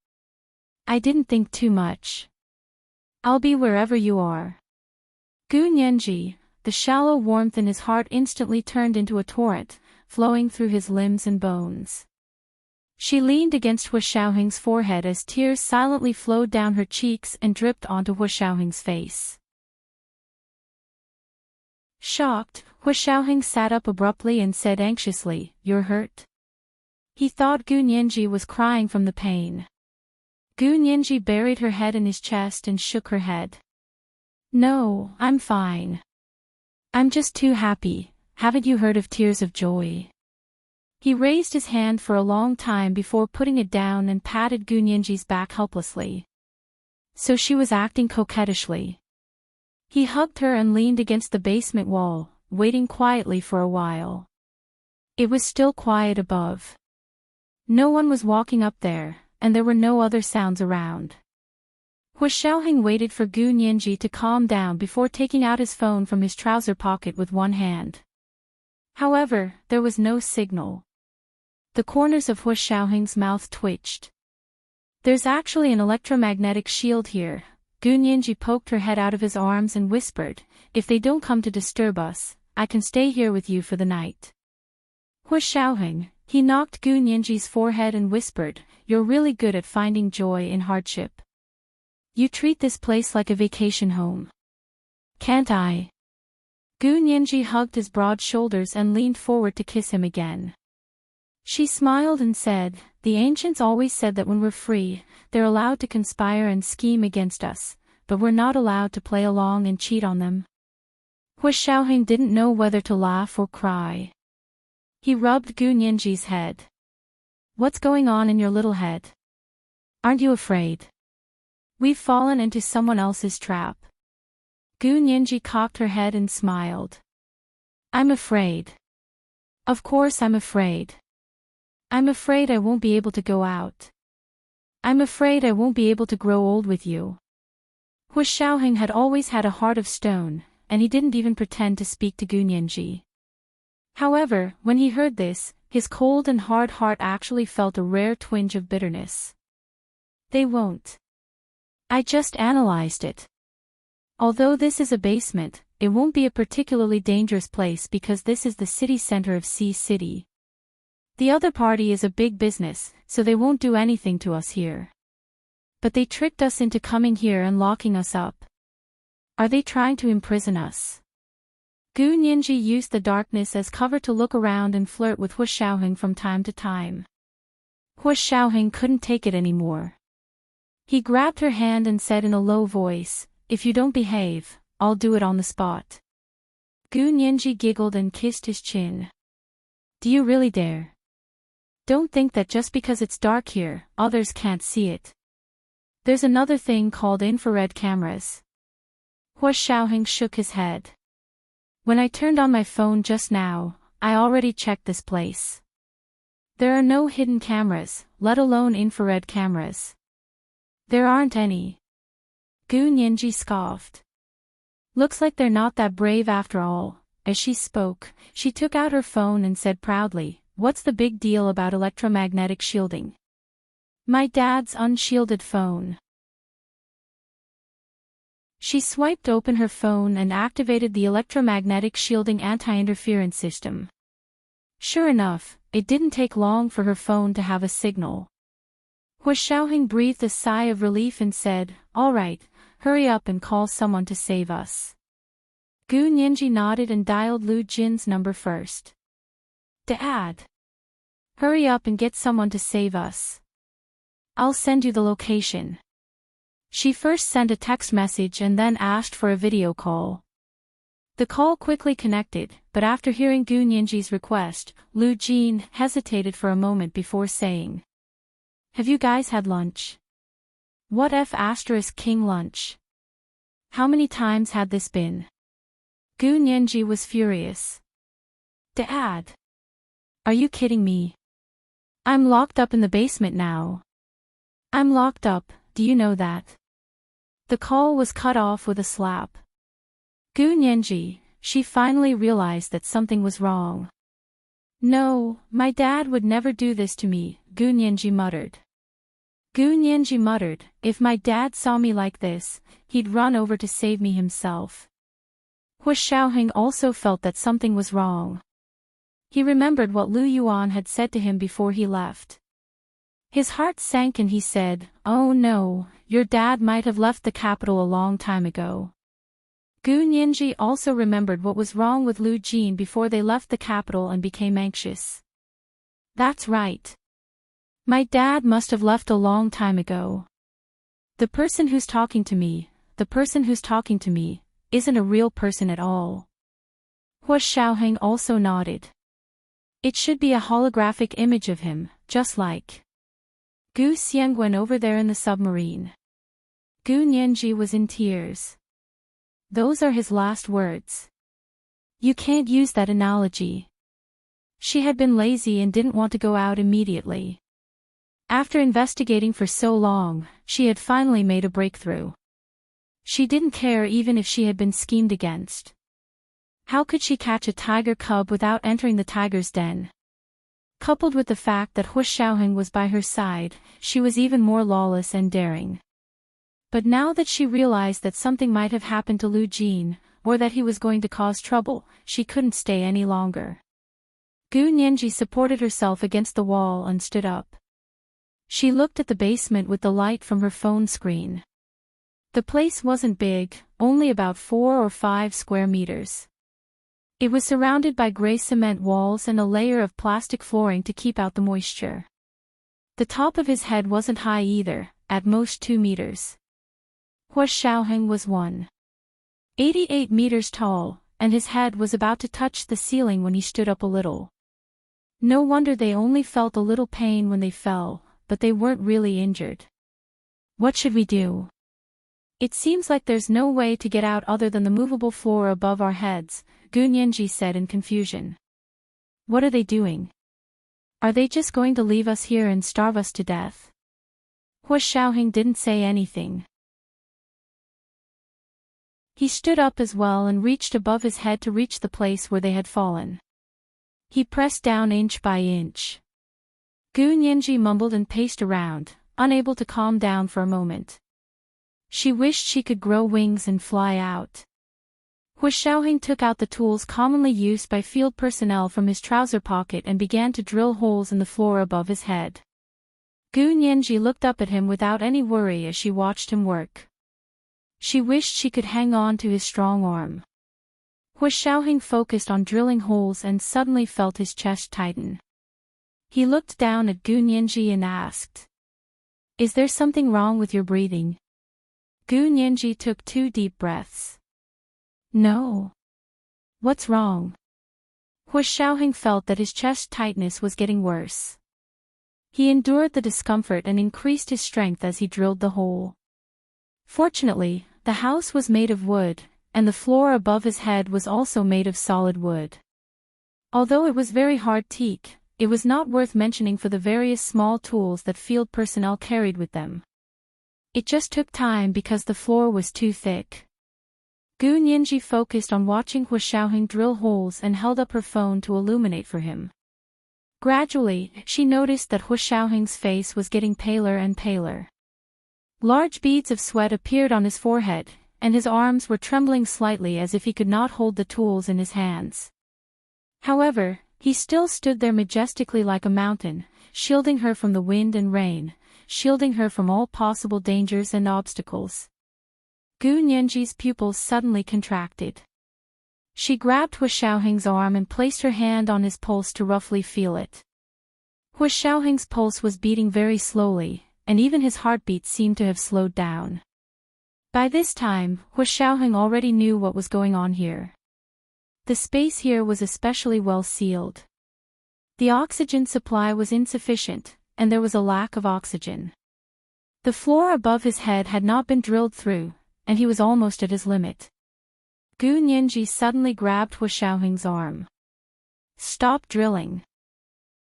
"I didn't think too much. I'll be wherever you are." Gu Nianji, the shallow warmth in his heart instantly turned into a torrent, flowing through his limbs and bones. She leaned against Hu Xiaoheng's forehead as tears silently flowed down her cheeks and dripped onto Hu Xiaoheng's face. Shocked, Hu Xiaoheng sat up abruptly and said anxiously, "You're hurt?" He thought Gu Nianji was crying from the pain. Gu Nianji buried her head in his chest and shook her head. "No, I'm fine. I'm just too happy. Haven't you heard of tears of joy?" He raised his hand for a long time before putting it down and patted Gu Nianji's back helplessly. So she was acting coquettishly. He hugged her and leaned against the basement wall, waiting quietly for a while. It was still quiet above. No one was walking up there, and there were no other sounds around. Hu Xiaoheng waited for Gu Nianji to calm down before taking out his phone from his trouser pocket with one hand. However, there was no signal. The corners of Hu Xiaoheng's mouth twitched. "There's actually an electromagnetic shield here." Gu Nianji poked her head out of his arms and whispered, "If they don't come to disturb us, I can stay here with you for the night." Hu Xiaoheng, He knocked Gu Nianji's forehead and whispered, "You're really good at finding joy in hardship. You treat this place like a vacation home. Can't I?" Gu Nianji hugged his broad shoulders and leaned forward to kiss him again. She smiled and said, "The ancients always said that when we're free, they're allowed to conspire and scheme against us, but we're not allowed to play along and cheat on them." Hu Xiaoheng didn't know whether to laugh or cry. He rubbed Gu Nianji's head. "What's going on in your little head? Aren't you afraid? We've fallen into someone else's trap." Gu Nianji cocked her head and smiled. "I'm afraid. Of course I'm afraid. I'm afraid I won't be able to go out. I'm afraid I won't be able to grow old with you." Hu Xiaoheng had always had a heart of stone, and he didn't even pretend to speak to Gu Nianji. However, when he heard this, his cold and hard heart actually felt a rare twinge of bitterness. "They won't. I just analyzed it. Although this is a basement, it won't be a particularly dangerous place because this is the city center of Sea City. The other party is a big business, so they won't do anything to us here. But they tricked us into coming here and locking us up. Are they trying to imprison us?" Gu Nianji used the darkness as cover to look around and flirt with Hu Xiaoheng from time to time. Hu Xiaoheng couldn't take it anymore. He grabbed her hand and said in a low voice, "If you don't behave, I'll do it on the spot." Gu Nianji giggled and kissed his chin. "Do you really dare? Don't think that just because it's dark here, others can't see it. There's another thing called infrared cameras." Hu Xiaoheng shook his head. "When I turned on my phone just now, I already checked this place. There are no hidden cameras, let alone infrared cameras. There aren't any." Gu Nianji scoffed. "Looks like they're not that brave after all." As she spoke, she took out her phone and said proudly, "What's the big deal about electromagnetic shielding? My dad's unshielded phone." She swiped open her phone and activated the electromagnetic shielding anti-interference system. Sure enough, it didn't take long for her phone to have a signal. Hu Xiaoheng breathed a sigh of relief and said, "All right, hurry up and call someone to save us." Gu Nianji nodded and dialed Lu Jin's number first. "Dad! Hurry up and get someone to save us. I'll send you the location." She first sent a text message and then asked for a video call. The call quickly connected, but after hearing Gu Nianji's request, Lu Jin hesitated for a moment before saying, "Have you guys had lunch? What F*** king lunch? How many times had this been?" Gu Nianji was furious. "Dad! Are you kidding me? I'm locked up in the basement now. I'm locked up, do you know that?" The call was cut off with a slap. Gu Nianji, she finally realized that something was wrong. "No, my dad would never do this to me," Gu Nianji muttered. Gu Nianji muttered, "If my dad saw me like this, he'd run over to save me himself." Hu Xiaoheng also felt that something was wrong. He remembered what Lu Yuan had said to him before he left. His heart sank and he said, "Oh no, your dad might have left the capital a long time ago." Gu Nianji also remembered what was wrong with Lu Jin before they left the capital and became anxious. "That's right. My dad must have left a long time ago. The person who's talking to me, isn't a real person at all." Hu Xiaoheng also nodded. "It should be a holographic image of him, just like Gu Xiangwen over there in the submarine." Gu Nianji was in tears. Those are his last words. "You can't use that analogy." She had been lazy and didn't want to go out immediately. After investigating for so long, she had finally made a breakthrough. She didn't care even if she had been schemed against. How could she catch a tiger cub without entering the tiger's den? Coupled with the fact that Hu Xiaoheng was by her side, she was even more lawless and daring. But now that she realized that something might have happened to Lu Jin, or that he was going to cause trouble, she couldn't stay any longer. Gu Nianji supported herself against the wall and stood up. She looked at the basement with the light from her phone screen. The place wasn't big, only about 4 or 5 square meters. It was surrounded by gray cement walls and a layer of plastic flooring to keep out the moisture. The top of his head wasn't high either, at most 2 meters. Hua Xiaoheng was 1.88 meters tall, and his head was about to touch the ceiling when he stood up a little. No wonder they only felt a little pain when they fell, but they weren't really injured. What should we do? It seems like there's no way to get out other than the movable floor above our heads, Gu Nianji said in confusion. What are they doing? Are they just going to leave us here and starve us to death? Hua Xiaoheng didn't say anything. He stood up as well and reached above his head to reach the place where they had fallen. He pressed down inch by inch. Gu Nianji mumbled and paced around, unable to calm down for a moment. She wished she could grow wings and fly out. Hua Xiaoheng took out the tools commonly used by field personnel from his trouser pocket and began to drill holes in the floor above his head. Gu Nianji looked up at him without any worry as she watched him work. She wished she could hang on to his strong arm. Hua Xiaoheng focused on drilling holes and suddenly felt his chest tighten. He looked down at Gu Nianji and asked, "Is there something wrong with your breathing?" Gu Nianji took 2 deep breaths. "No. What's wrong?" Hua Xiaoheng felt that his chest tightness was getting worse. He endured the discomfort and increased his strength as he drilled the hole. Fortunately, the house was made of wood, and the floor above his head was also made of solid wood. Although it was very hard teak, it was not worth mentioning for the various small tools that field personnel carried with them. It just took time because the floor was too thick. Gu Nianji focused on watching Hua Xiaoheng drill holes and held up her phone to illuminate for him. Gradually, she noticed that Hua Xiaoheng's face was getting paler and paler. Large beads of sweat appeared on his forehead, and his arms were trembling slightly as if he could not hold the tools in his hands. However, he still stood there majestically like a mountain, shielding her from the wind and rain, shielding her from all possible dangers and obstacles. Gu Nianji's pupils suddenly contracted. She grabbed Hua Xiaoheng's arm and placed her hand on his pulse to roughly feel it. Hua Xiaoheng's pulse was beating very slowly, and even his heartbeat seemed to have slowed down. By this time, Hua Xiaoheng already knew what was going on here. The space here was especially well sealed. The oxygen supply was insufficient, and there was a lack of oxygen. The floor above his head had not been drilled through, and he was almost at his limit. Gu Nianji suddenly grabbed Hua Xiaoheng's arm. "Stop drilling."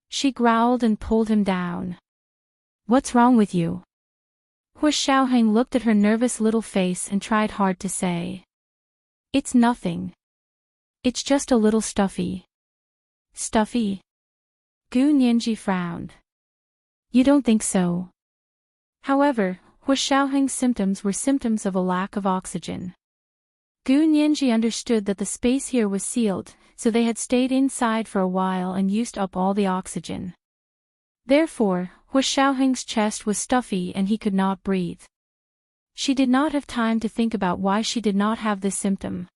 She growled and pulled him down. "What's wrong with you?" Hua Xiaoheng looked at her nervous little face and tried hard to say, "It's nothing. It's just a little stuffy." "Stuffy?" Gu Nianji frowned. "You don't think so?" However, Hua Xiaoheng's symptoms were symptoms of a lack of oxygen. Gu Nianji understood that the space here was sealed, so they had stayed inside for a while and used up all the oxygen. Therefore, Hua Xiaoheng's chest was stuffy and he could not breathe. She did not have time to think about why she did not have this symptom.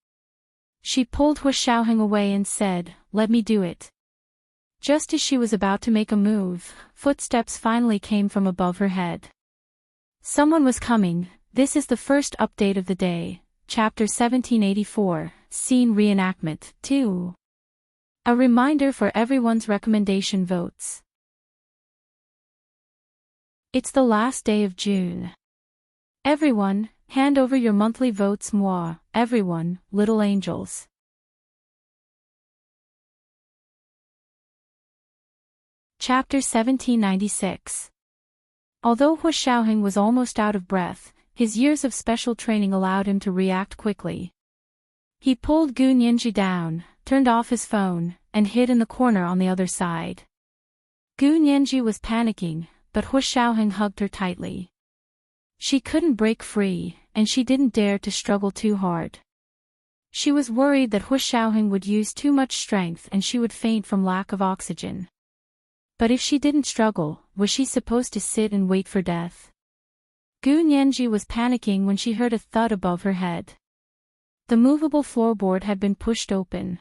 She pulled Hua Xiaoheng away and said, "Let me do it." Just as she was about to make a move, footsteps finally came from above her head. Someone was coming. This is the first update of the day, Chapter 1784, Scene Reenactment 2. A reminder for everyone's recommendation votes. It's the last day of June. Everyone, hand over your monthly votes. Moi, everyone, little angels. Chapter 1796. Although Hua Xiaoheng was almost out of breath, his years of special training allowed him to react quickly. He pulled Gu Nianji down, turned off his phone, and hid in the corner on the other side. Gu Nianji was panicking, but Hua Xiaoheng hugged her tightly. She couldn't break free, and she didn't dare to struggle too hard. She was worried that Hu Xiaoheng would use too much strength and she would faint from lack of oxygen. But if she didn't struggle, was she supposed to sit and wait for death? Gu Nianji was panicking when she heard a thud above her head. The movable floorboard had been pushed open.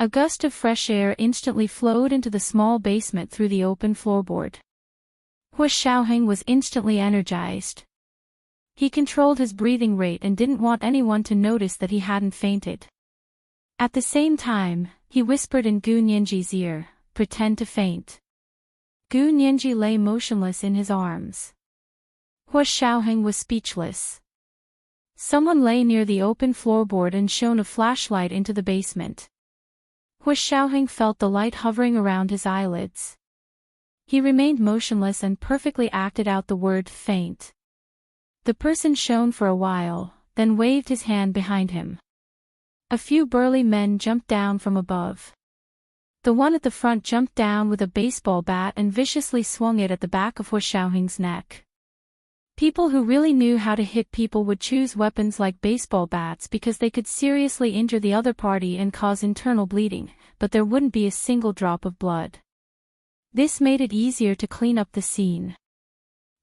A gust of fresh air instantly flowed into the small basement through the open floorboard. Hu Xiaoheng was instantly energized. He controlled his breathing rate and didn't want anyone to notice that he hadn't fainted. At the same time, he whispered in Gu Nianji's ear, "Pretend to faint." Gu Nianji lay motionless in his arms. Hu Xiaoheng was speechless. Someone lay near the open floorboard and shone a flashlight into the basement. Hu Xiaoheng felt the light hovering around his eyelids. He remained motionless and perfectly acted out the word faint. The person shone for a while, then waved his hand behind him. A few burly men jumped down from above. The one at the front jumped down with a baseball bat and viciously swung it at the back of Hu Xiaoheng's neck. People who really knew how to hit people would choose weapons like baseball bats because they could seriously injure the other party and cause internal bleeding, but there wouldn't be a single drop of blood. This made it easier to clean up the scene.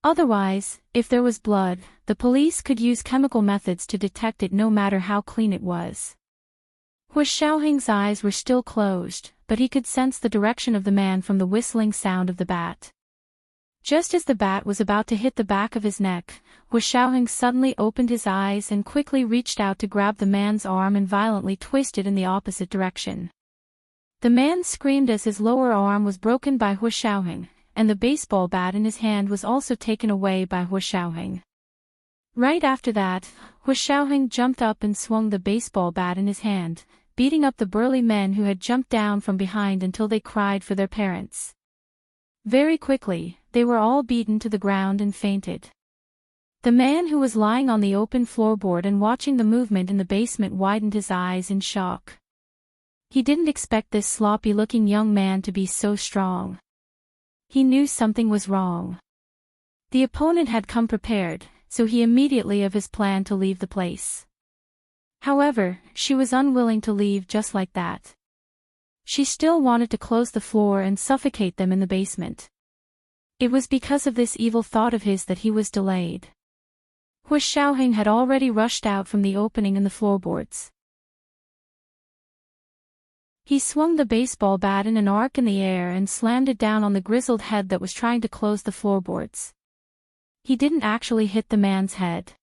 Otherwise, if there was blood, the police could use chemical methods to detect it no matter how clean it was. Hu Xiaoheng's eyes were still closed, but he could sense the direction of the man from the whistling sound of the bat. Just as the bat was about to hit the back of his neck, Hu Xiaoheng suddenly opened his eyes and quickly reached out to grab the man's arm and violently twisted in the opposite direction. The man screamed as his lower arm was broken by Hu Xiaoheng, and the baseball bat in his hand was also taken away by Hu Xiaoheng. Right after that, Hu Xiaoheng jumped up and swung the baseball bat in his hand, beating up the burly men who had jumped down from behind until they cried for their parents. Very quickly, they were all beaten to the ground and fainted. The man who was lying on the open floorboard and watching the movement in the basement widened his eyes in shock. He didn't expect this sloppy-looking young man to be so strong. He knew something was wrong. The opponent had come prepared, so he immediately of his plan to leave the place. However, she was unwilling to leave just like that. She still wanted to close the floor and suffocate them in the basement. It was because of this evil thought of his that he was delayed. Hu Xiaoheng had already rushed out from the opening in the floorboards. He swung the baseball bat in an arc in the air and slammed it down on the grizzled head that was trying to close the floorboards. He didn't actually hit the man's head.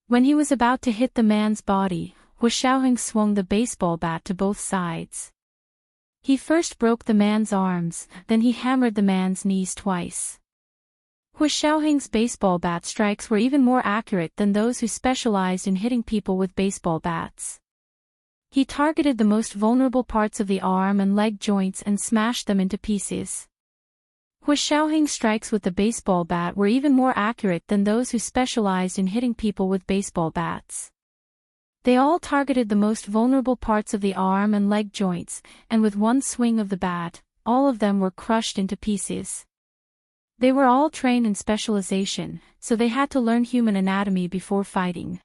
When he was about to hit the man's body, Hu Xiaoheng swung the baseball bat to both sides. He first broke the man's arms, then he hammered the man's knees twice. Hu Xiaoheng's baseball bat strikes were even more accurate than those who specialized in hitting people with baseball bats. He targeted the most vulnerable parts of the arm and leg joints and smashed them into pieces. Hu Xiaoheng's strikes with the baseball bat were even more accurate than those who specialized in hitting people with baseball bats. They all targeted the most vulnerable parts of the arm and leg joints, and with one swing of the bat, all of them were crushed into pieces. They were all trained in specialization, so they had to learn human anatomy before fighting.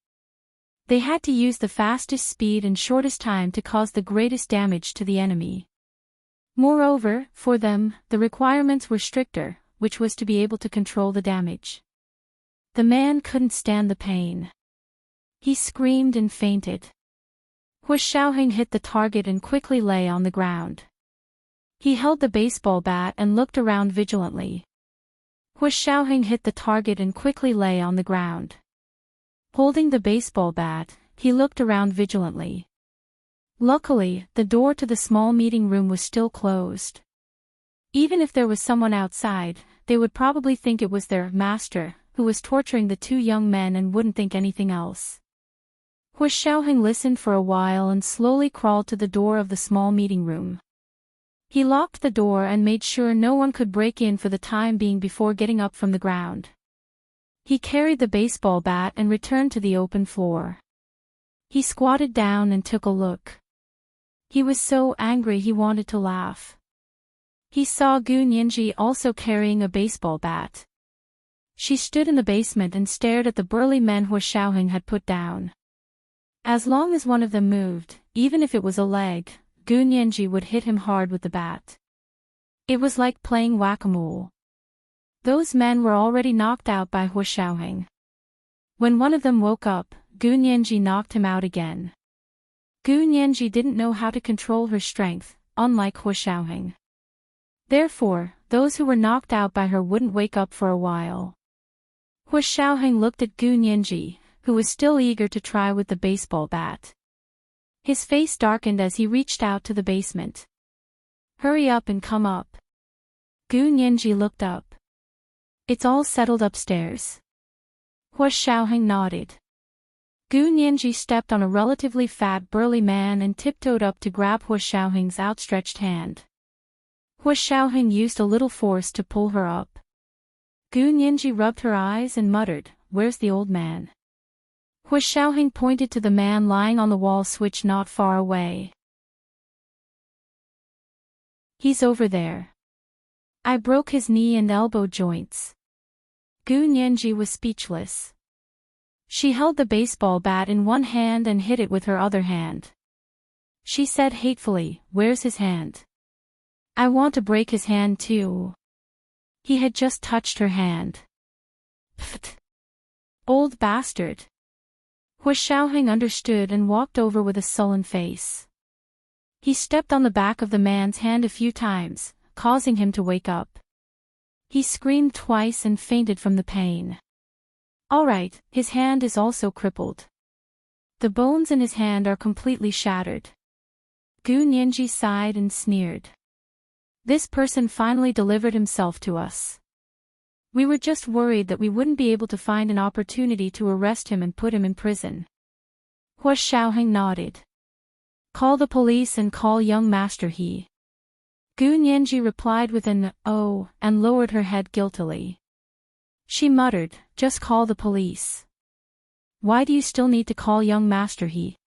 They had to use the fastest speed and shortest time to cause the greatest damage to the enemy. Moreover, for them, the requirements were stricter, which was to be able to control the damage. The man couldn't stand the pain. He screamed and fainted. Hu Xiaoheng hit the target and quickly lay on the ground. He held the baseball bat and looked around vigilantly. Hu Xiaoheng hit the target and quickly lay on the ground. Holding the baseball bat, he looked around vigilantly. Luckily, the door to the small meeting room was still closed. Even if there was someone outside, they would probably think it was their master, who was torturing the two young men and wouldn't think anything else. Hu Xiaoheng listened for a while and slowly crawled to the door of the small meeting room. He locked the door and made sure no one could break in for the time being before getting up from the ground. He carried the baseball bat and returned to the open floor. He squatted down and took a look. He was so angry he wanted to laugh. He saw Gu Nianji also carrying a baseball bat. She stood in the basement and stared at the burly men Hu Xiaoheng had put down. As long as one of them moved, even if it was a leg, Gu Nianji would hit him hard with the bat. It was like playing whack-a-mole. Those men were already knocked out by Hu Xiaoheng. When one of them woke up, Gu Nianji knocked him out again. Gu Nianji didn't know how to control her strength, unlike Hu Xiaoheng. Therefore, those who were knocked out by her wouldn't wake up for a while. Hu Xiaoheng looked at Gu Nianji, who was still eager to try with the baseball bat. His face darkened as he reached out to the basement. Hurry up and come up. Gu Nianji looked up. It's all settled upstairs. Hu Xiaoheng nodded. Gu Nianji stepped on a relatively fat burly man and tiptoed up to grab Hu Xiaoheng's outstretched hand. Hu Xiaoheng used a little force to pull her up. Gu Nianji rubbed her eyes and muttered, "Where's the old man?" Hu Xiaoheng pointed to the man lying on the wall switch not far away. "He's over there. I broke his knee and elbow joints." Gu Nianji was speechless. She held the baseball bat in one hand and hit it with her other hand. She said hatefully, "Where's his hand? I want to break his hand too." He had just touched her hand. Pfft! Old bastard. Hu Xiaoheng understood and walked over with a sullen face. He stepped on the back of the man's hand a few times, causing him to wake up. He screamed twice and fainted from the pain. All right, his hand is also crippled. The bones in his hand are completely shattered. Gu Nianji sighed and sneered. This person finally delivered himself to us. We were just worried that we wouldn't be able to find an opportunity to arrest him and put him in prison. Hu Xiaoheng nodded. Call the police and call young Master He. Gu Nianji replied with an "oh" and lowered her head guiltily. She muttered, "Just call the police." Why do you still need to call young Master He?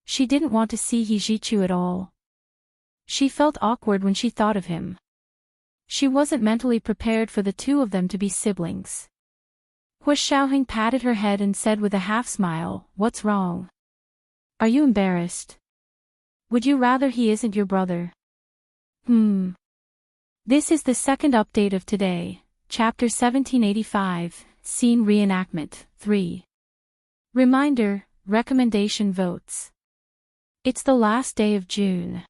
She didn't want to see He Jichu at all. She felt awkward when she thought of him. She wasn't mentally prepared for the two of them to be siblings. Hu Xiaoheng patted her head and said with a half-smile, "What's wrong? Are you embarrassed? Would you rather he isn't your brother?" This is the second update of today, Chapter 1785, Scene Reenactment, 3. Reminder, recommendation votes. It's the last day of June.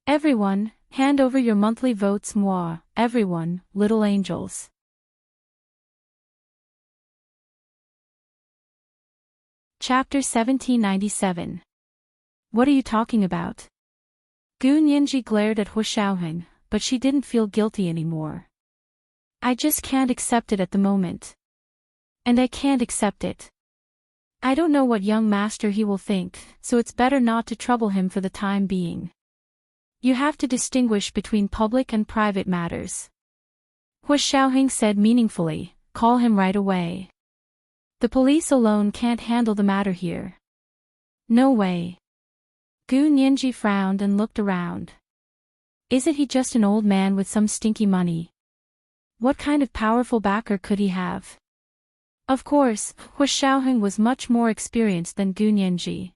Everyone, hand over your monthly votes. Moi, everyone, little angels. Chapter 1797. What are you talking about? Gu Nianji glared at Hu Xiaoheng, but she didn't feel guilty anymore. I just can't accept it at the moment. And I can't accept it. I don't know what young Master He will think, so it's better not to trouble him for the time being. You have to distinguish between public and private matters. Hu Xiaoheng said meaningfully, call him right away. The police alone can't handle the matter here. No way. Gu Nianji frowned and looked around. Isn't he just an old man with some stinky money? What kind of powerful backer could he have? Of course, Hu Xiaoheng was much more experienced than Gu Nianji.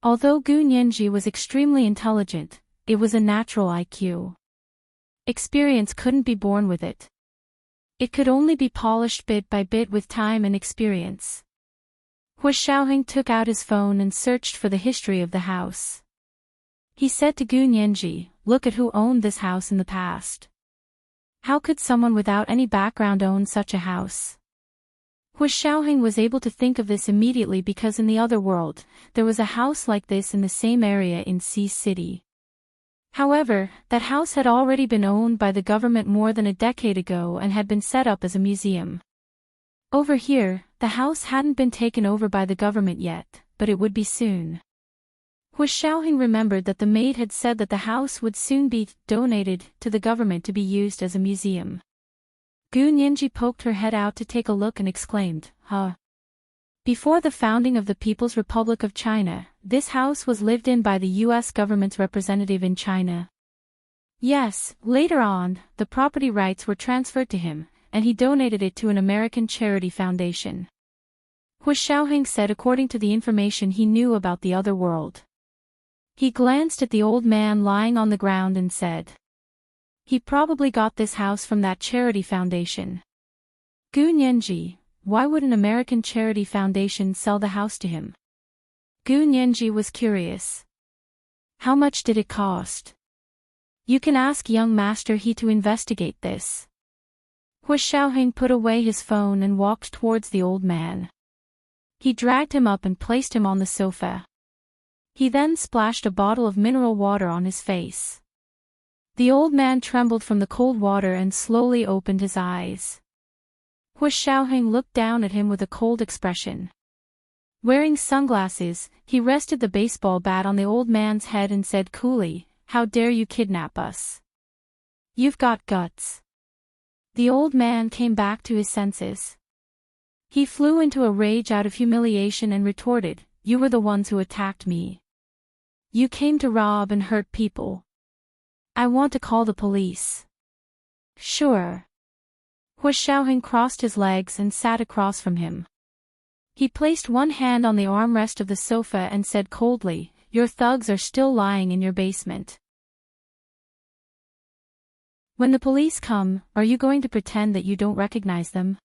Although Gu Nianji was extremely intelligent, it was a natural IQ. Experience couldn't be born with it. It could only be polished bit by bit with time and experience. Hu Xiaoheng took out his phone and searched for the history of the house. He said to Gu Nianji, look at who owned this house in the past. How could someone without any background own such a house? Hu Xiaoheng was able to think of this immediately because in the other world, there was a house like this in the same area in Sea City. However, that house had already been owned by the government more than a decade ago and had been set up as a museum. Over here, the house hadn't been taken over by the government yet, but it would be soon. Hu Xiaoheng remembered that the maid had said that the house would soon be donated to the government to be used as a museum. Gu Nianji poked her head out to take a look and exclaimed, huh? Before the founding of the People's Republic of China, this house was lived in by the U.S. government's representative in China. Yes, later on, the property rights were transferred to him, and he donated it to an American charity foundation. Hu Xiaoheng said according to the information he knew about the other world. He glanced at the old man lying on the ground and said, "He probably got this house from that charity foundation. Gu Nianji, why would an American charity foundation sell the house to him?" Gu Nianji was curious. "How much did it cost?" "You can ask young Master He to investigate this." Hu Xiaoheng put away his phone and walked towards the old man. He dragged him up and placed him on the sofa. He then splashed a bottle of mineral water on his face. The old man trembled from the cold water and slowly opened his eyes. Hu Xiaoheng looked down at him with a cold expression. Wearing sunglasses, he rested the baseball bat on the old man's head and said coolly, "How dare you kidnap us? You've got guts." The old man came back to his senses. He flew into a rage out of humiliation and retorted, "You were the ones who attacked me. You came to rob and hurt people. I want to call the police." "Sure." Hu Xiaoheng crossed his legs and sat across from him. He placed one hand on the armrest of the sofa and said coldly, "Your thugs are still lying in your basement. When the police come, are you going to pretend that you don't recognize them?"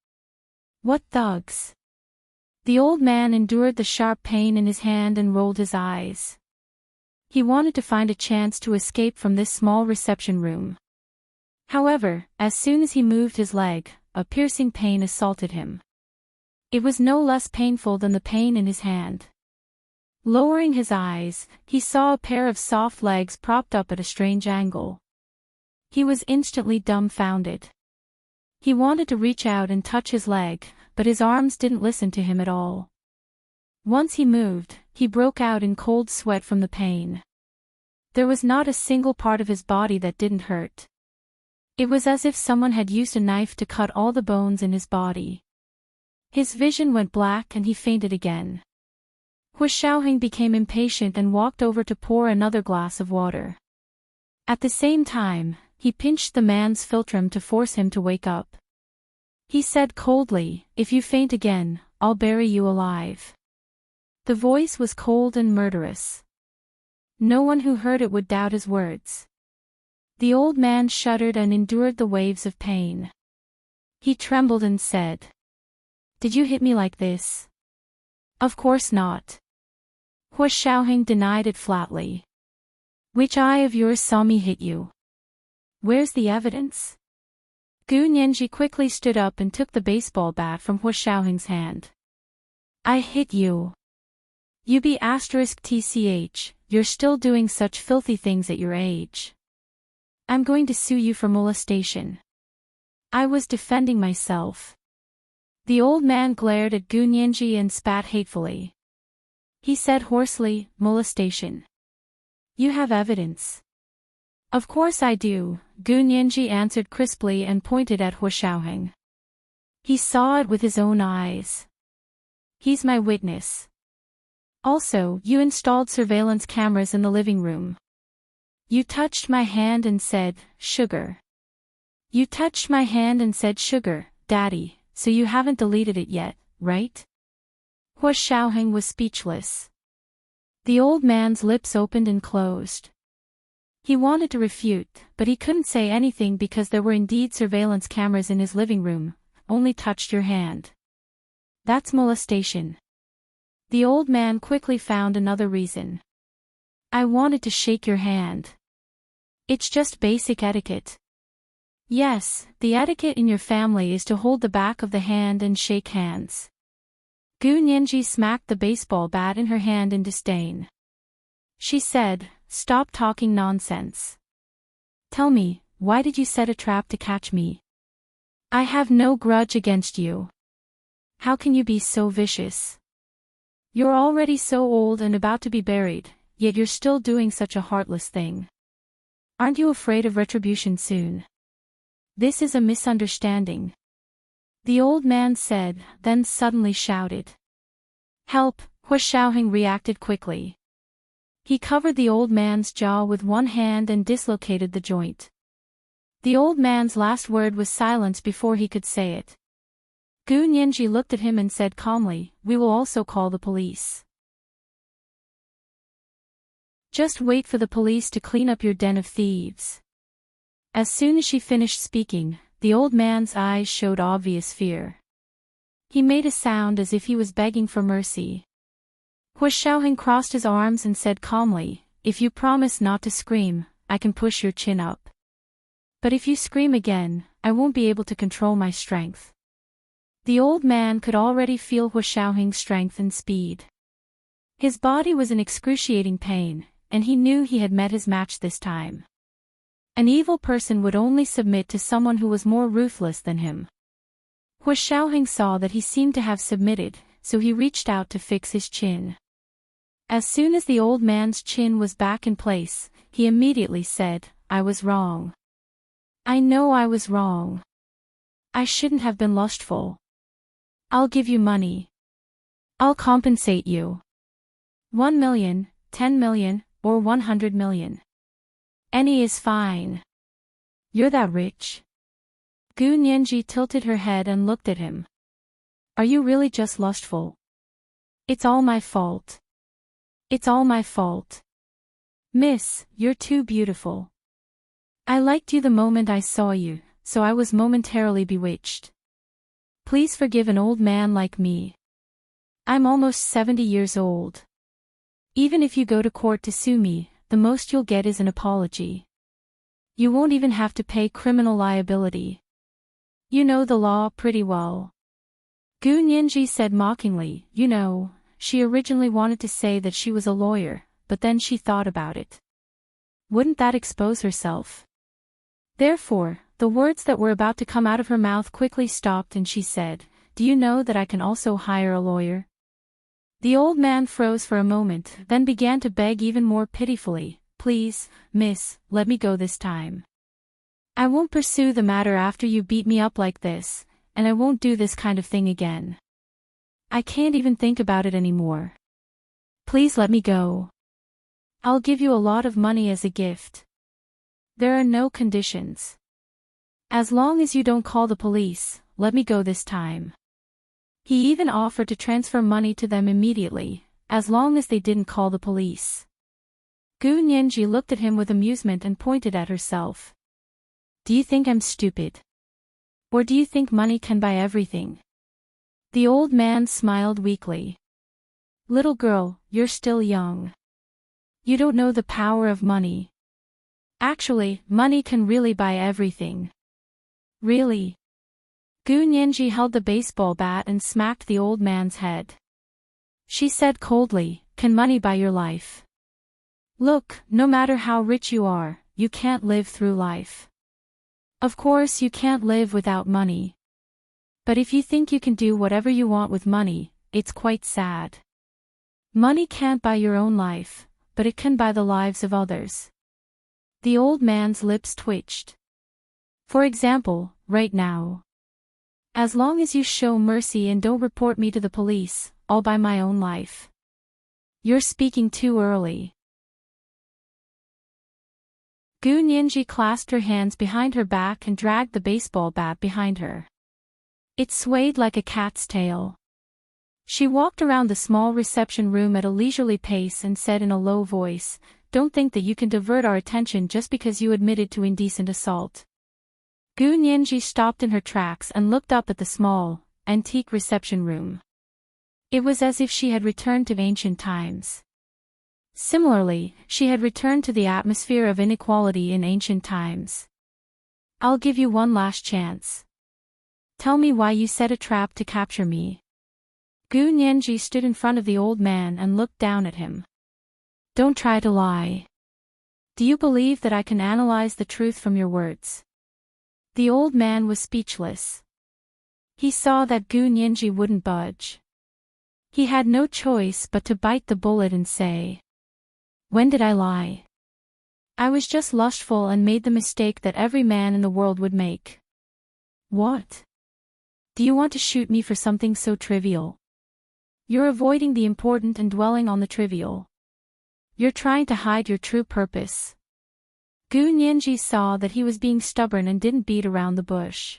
"What thugs?" The old man endured the sharp pain in his hand and rolled his eyes. He wanted to find a chance to escape from this small reception room. However, as soon as he moved his leg, a piercing pain assaulted him. It was no less painful than the pain in his hand. Lowering his eyes, he saw a pair of soft legs propped up at a strange angle. He was instantly dumbfounded. He wanted to reach out and touch his leg, but his arms didn't listen to him at all. Once he moved, he broke out in cold sweat from the pain. There was not a single part of his body that didn't hurt. It was as if someone had used a knife to cut all the bones in his body. His vision went black and he fainted again. Hu Xiaoheng became impatient and walked over to pour another glass of water. At the same time, he pinched the man's philtrum to force him to wake up. He said coldly, "If you faint again, I'll bury you alive." The voice was cold and murderous. No one who heard it would doubt his words. The old man shuddered and endured the waves of pain. He trembled and said, "Did you hit me like this?" "Of course not." Hu Xiaoheng denied it flatly. "Which eye of yours saw me hit you? Where's the evidence?" Gu Nianji quickly stood up and took the baseball bat from Hu Xiaoheng's hand. "I hit you. You be *tch, you're still doing such filthy things at your age. I'm going to sue you for molestation." "I was defending myself." The old man glared at Gu Nianji and spat hatefully. He said hoarsely, "Molestation. You have evidence?" "Of course I do," Gu Nianji answered crisply and pointed at Hu Xiaoheng. "He saw it with his own eyes. He's my witness. Also, you installed surveillance cameras in the living room. You touched my hand and said, 'Sugar.' You touched my hand and said 'Sugar, Daddy,' so you haven't deleted it yet, right?" Hu Xiaoheng was speechless. The old man's lips opened and closed. He wanted to refute, but he couldn't say anything because there were indeed surveillance cameras in his living room. "Only touched your hand. That's molestation." The old man quickly found another reason. "I wanted to shake your hand. It's just basic etiquette." "Yes, the etiquette in your family is to hold the back of the hand and shake hands." Gu Nianji smacked the baseball bat in her hand in disdain. She said, "Stop talking nonsense. Tell me, why did you set a trap to catch me? I have no grudge against you. How can you be so vicious? You're already so old and about to be buried, yet you're still doing such a heartless thing. Aren't you afraid of retribution soon? This is a misunderstanding." The old man said, then suddenly shouted, "Help!" Hu Xiaoheng reacted quickly. He covered the old man's jaw with one hand and dislocated the joint. The old man's last word was silence before he could say it. Gu Nianji looked at him and said calmly, "We will also call the police. Just wait for the police to clean up your den of thieves." As soon as she finished speaking, the old man's eyes showed obvious fear. He made a sound as if he was begging for mercy. Hua Xiaoheng crossed his arms and said calmly, "If you promise not to scream, I can push your chin up. But if you scream again, I won't be able to control my strength." The old man could already feel Hua Xiaoheng's strength and speed. His body was in excruciating pain, and he knew he had met his match this time. An evil person would only submit to someone who was more ruthless than him. Hua Xiaoheng saw that he seemed to have submitted, so he reached out to fix his chin. As soon as the old man's chin was back in place, he immediately said, "I was wrong. I know I was wrong. I shouldn't have been lustful. I'll give you money. I'll compensate you. 1 million, 10 million, or 100 million. Any is fine. You're that rich?" Gu Nianji tilted her head and looked at him. "Are you really just lustful?" "It's all my fault. It's all my fault. Miss, you're too beautiful. I liked you the moment I saw you, so I was momentarily bewitched. Please forgive an old man like me. I'm almost 70 years old. Even if you go to court to sue me, the most you'll get is an apology. You won't even have to pay criminal liability. You know the law pretty well." Gu Nianji said mockingly, "You know," she originally wanted to say that she was a lawyer, but then she thought about it. Wouldn't that expose herself? Therefore, the words that were about to come out of her mouth quickly stopped and she said, "Do you know that I can also hire a lawyer?" The old man froze for a moment, then began to beg even more pitifully, "Please, miss, let me go this time. I won't pursue the matter after you beat me up like this, and I won't do this kind of thing again. I can't even think about it anymore. Please let me go. I'll give you a lot of money as a gift. There are no conditions. As long as you don't call the police, let me go this time." He even offered to transfer money to them immediately, as long as they didn't call the police. Gu Nianji looked at him with amusement and pointed at herself. "Do you think I'm stupid? Or do you think money can buy everything?" The old man smiled weakly. "Little girl, you're still young. You don't know the power of money. Actually, money can really buy everything." "Really?" Gu Nianji held the baseball bat and smacked the old man's head. She said coldly, "Can money buy your life? Look, no matter how rich you are, you can't live through life. Of course you can't live without money. But if you think you can do whatever you want with money, it's quite sad. Money can't buy your own life, but it can buy the lives of others." The old man's lips twitched. "For example, right now. As long as you show mercy and don't report me to the police, I'll buy my own life." "You're speaking too early." Gu Nianji clasped her hands behind her back and dragged the baseball bat behind her. It swayed like a cat's tail. She walked around the small reception room at a leisurely pace and said in a low voice, "Don't think that you can divert our attention just because you admitted to indecent assault." Gu Nianji stopped in her tracks and looked up at the small, antique reception room. It was as if she had returned to ancient times. Similarly, she had returned to the atmosphere of inequality in ancient times. "I'll give you one last chance. Tell me why you set a trap to capture me." Gu Nianji stood in front of the old man and looked down at him. "Don't try to lie. Do you believe that I can analyze the truth from your words?" The old man was speechless. He saw that Gu Nianji wouldn't budge. He had no choice but to bite the bullet and say, "When did I lie? I was just lustful and made the mistake that every man in the world would make." "What? Do you want to shoot me for something so trivial? You're avoiding the important and dwelling on the trivial. You're trying to hide your true purpose." Gu Nianji saw that he was being stubborn and didn't beat around the bush.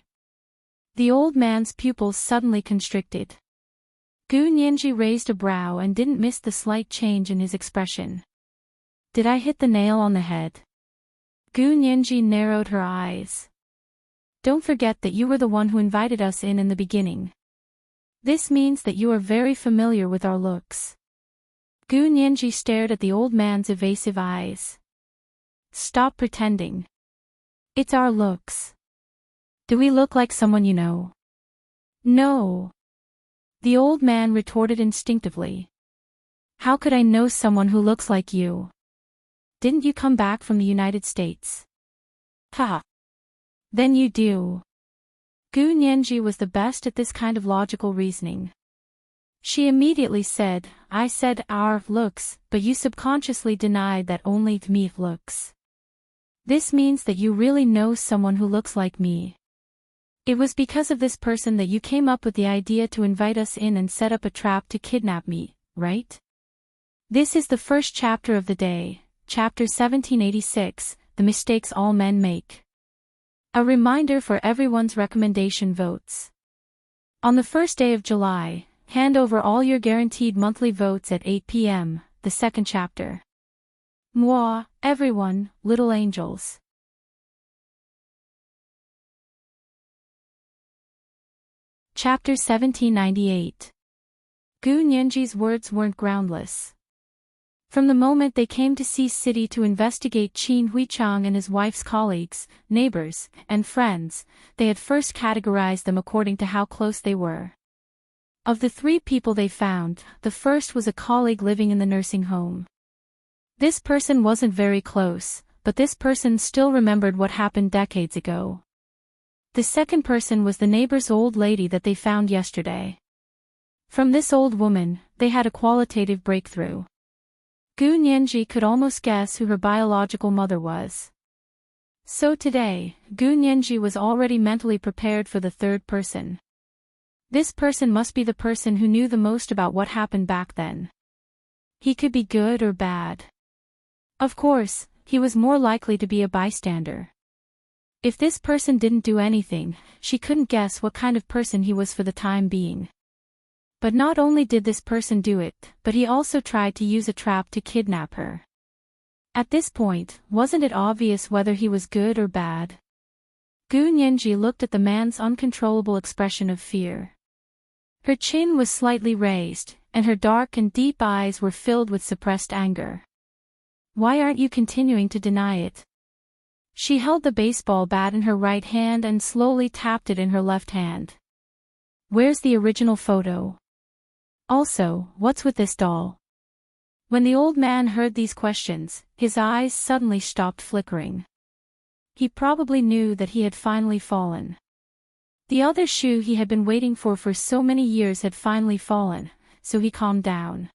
The old man's pupils suddenly constricted. Gu Nianji raised a brow and didn't miss the slight change in his expression. Did I hit the nail on the head? Gu Nianji narrowed her eyes. Don't forget that you were the one who invited us in the beginning. This means that you are very familiar with our looks. Gu Nianji stared at the old man's evasive eyes. Stop pretending. It's our looks. Do we look like someone you know? No. The old man retorted instinctively. How could I know someone who looks like you? Didn't you come back from the United States? Ha! Then you do. Gu Nianji was the best at this kind of logical reasoning. She immediately said, I said our looks, but you subconsciously denied that only me looks. This means that you really know someone who looks like me. It was because of this person that you came up with the idea to invite us in and set up a trap to kidnap me, right? This is the first chapter of the day, chapter 1786, The Mistakes All Men Make. A reminder for everyone's recommendation votes. On the first day of July, hand over all your guaranteed monthly votes at 8 p.m., the second chapter. Moi, everyone, little angels. Chapter 1798. Gu Nianji's words weren't groundless. From the moment they came to Sea City to investigate Qin Huichang and his wife's colleagues, neighbors, and friends, they had first categorized them according to how close they were. Of the three people they found, the first was a colleague living in the nursing home. This person wasn't very close, but this person still remembered what happened decades ago. The second person was the neighbor's old lady that they found yesterday. From this old woman, they had a qualitative breakthrough. Gu Nianji could almost guess who her biological mother was. So today, Gu Nianji was already mentally prepared for the third person. This person must be the person who knew the most about what happened back then. He could be good or bad. Of course, he was more likely to be a bystander. If this person didn't do anything, she couldn't guess what kind of person he was for the time being. But not only did this person do it, but he also tried to use a trap to kidnap her. At this point, wasn't it obvious whether he was good or bad? Gu Nianji looked at the man's uncontrollable expression of fear. Her chin was slightly raised, and her dark and deep eyes were filled with suppressed anger. Why aren't you continuing to deny it? She held the baseball bat in her right hand and slowly tapped it in her left hand. Where's the original photo? Also, what's with this doll? When the old man heard these questions, his eyes suddenly stopped flickering. He probably knew that he had finally fallen. The other shoe he had been waiting for so many years had finally fallen, so he calmed down.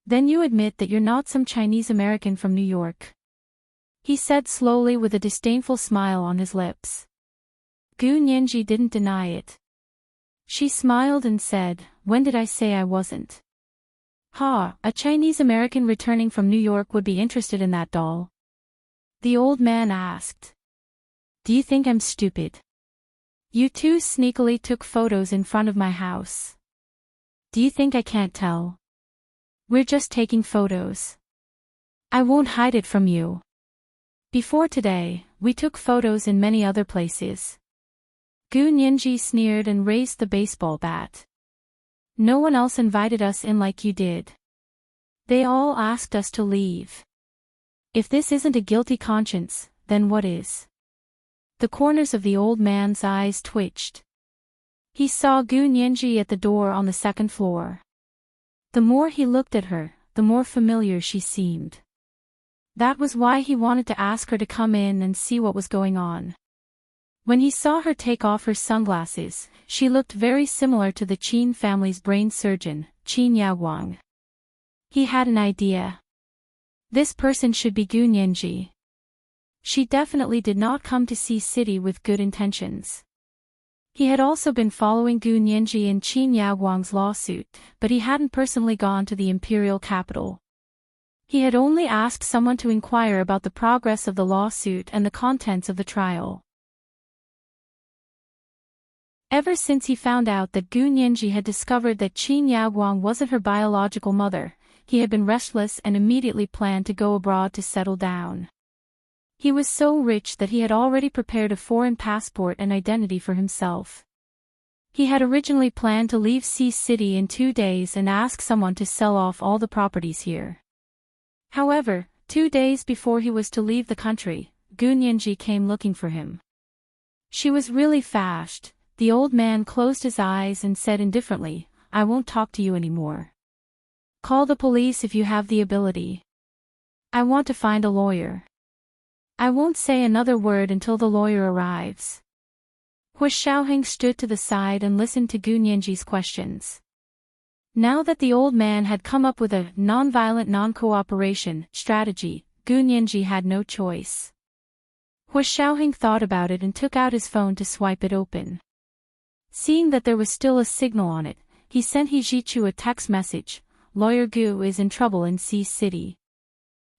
Then you admit that you're not some Chinese American from New York? He said slowly with a disdainful smile on his lips. Gu Nianji didn't deny it. She smiled and said, when did I say I wasn't? Ha, a Chinese American returning from New York would be interested in that doll. The old man asked. Do you think I'm stupid? You two sneakily took photos in front of my house. Do you think I can't tell? We're just taking photos. I won't hide it from you. Before today, we took photos in many other places. Gu Nianji sneered and raised the baseball bat. No one else invited us in like you did. They all asked us to leave. If this isn't a guilty conscience, then what is? The corners of the old man's eyes twitched. He saw Gu Nianji at the door on the second floor. The more he looked at her, the more familiar she seemed. That was why he wanted to ask her to come in and see what was going on. When he saw her take off her sunglasses, she looked very similar to the Qin family's brain surgeon, Qin Yaoguang. He had an idea. This person should be Gu Nianji. She definitely did not come to Sea City with good intentions. He had also been following Gu Nianji in Qin Yaoguang's lawsuit, but he hadn't personally gone to the imperial capital. He had only asked someone to inquire about the progress of the lawsuit and the contents of the trial. Ever since he found out that Gu Nianji had discovered that Qin Yaoguang wasn't her biological mother, he had been restless and immediately planned to go abroad to settle down. He was so rich that he had already prepared a foreign passport and identity for himself. He had originally planned to leave Sea City in 2 days and ask someone to sell off all the properties here. However, 2 days before he was to leave the country, Gu Nianji came looking for him. She was really fast. The old man closed his eyes and said indifferently, "I won't talk to you anymore. Call the police if you have the ability. I want to find a lawyer. I won't say another word until the lawyer arrives." Hu Xiaoheng stood to the side and listened to Gu Nianji's questions. Now that the old man had come up with a non-violent non-cooperation strategy, Gu Nianji had no choice. Hu Xiaoheng thought about it and took out his phone to swipe it open. Seeing that there was still a signal on it, he sent He Jichu a text message. "Lawyer Gu is in trouble in Sea City.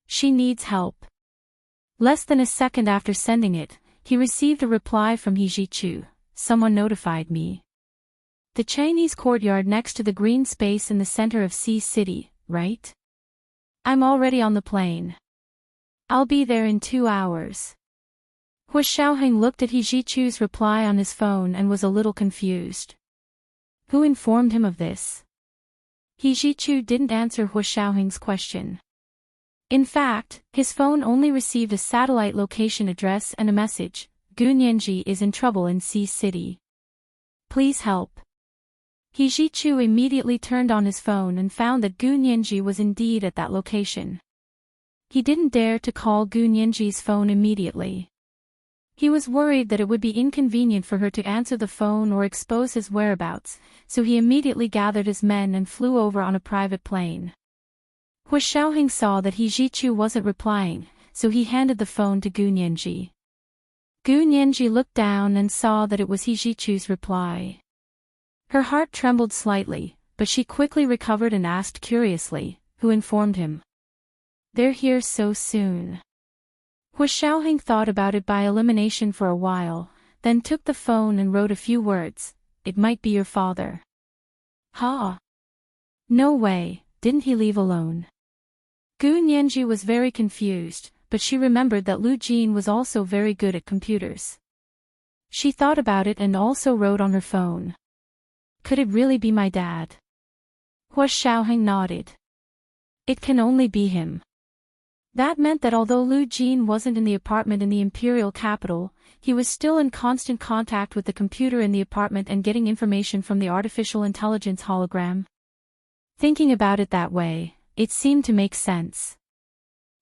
She needs help." Less than a second after sending it, he received a reply from He Jichu. "Someone notified me. The Chinese courtyard next to the green space in the center of Sea City, right? I'm already on the plane. I'll be there in 2 hours." Hu Xiaoheng looked at He Jichu's reply on his phone and was a little confused. Who informed him of this? He Jichu didn't answer Hu Xiaoheng's question. In fact, his phone only received a satellite location address and a message. "Gu Nianji is in trouble in Sea City. Please help." He Jichu immediately turned on his phone and found that Gu Nianji was indeed at that location. He didn't dare to call Gu Nianji's phone immediately. He was worried that it would be inconvenient for her to answer the phone or expose his whereabouts, so he immediately gathered his men and flew over on a private plane. Hu Xiaoheng saw that He Jichu wasn't replying, so he handed the phone to Gu Nianji. Gu Nianji looked down and saw that it was He Jichu's reply. Her heart trembled slightly, but she quickly recovered and asked curiously, "Who informed him? They're here so soon." Hu Xiaoheng thought about it by elimination for a while, then took the phone and wrote a few words. "It might be your father." "Ha! No way, didn't he leave alone?" Gu Nianji was very confused, but she remembered that Lu Jin was also very good at computers. She thought about it and also wrote on her phone. "Could it really be my dad?" Hu Xiaoheng nodded. "It can only be him." That meant that although Lu Jin wasn't in the apartment in the imperial capital, he was still in constant contact with the computer in the apartment and getting information from the artificial intelligence hologram. Thinking about it that way, it seemed to make sense.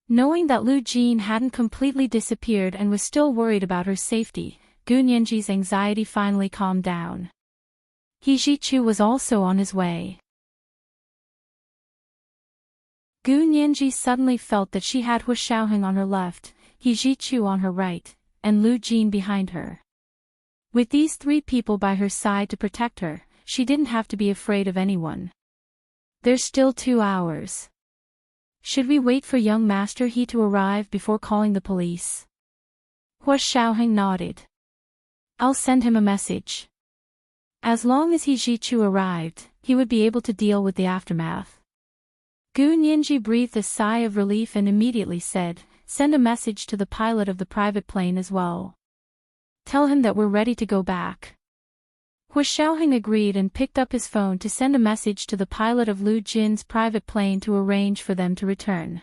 Knowing that Lu Jin hadn't completely disappeared and was still worried about her safety, Gu Nianji's anxiety finally calmed down. He Jichu was also on his way. Gu Nianji suddenly felt that she had Hu Xiaoheng on her left, He Jichu on her right, and Lu Jin behind her. With these 3 people by her side to protect her, she didn't have to be afraid of anyone. There's still 2 hours. Should we wait for young Master He to arrive before calling the police? Hu Xiaoheng nodded. I'll send him a message. As long as He Jichu arrived, he would be able to deal with the aftermath. Gu Nianji breathed a sigh of relief and immediately said, "Send a message to the pilot of the private plane as well. Tell him that we're ready to go back." Hu Xiaoheng agreed and picked up his phone to send a message to the pilot of Lu Jin's private plane to arrange for them to return.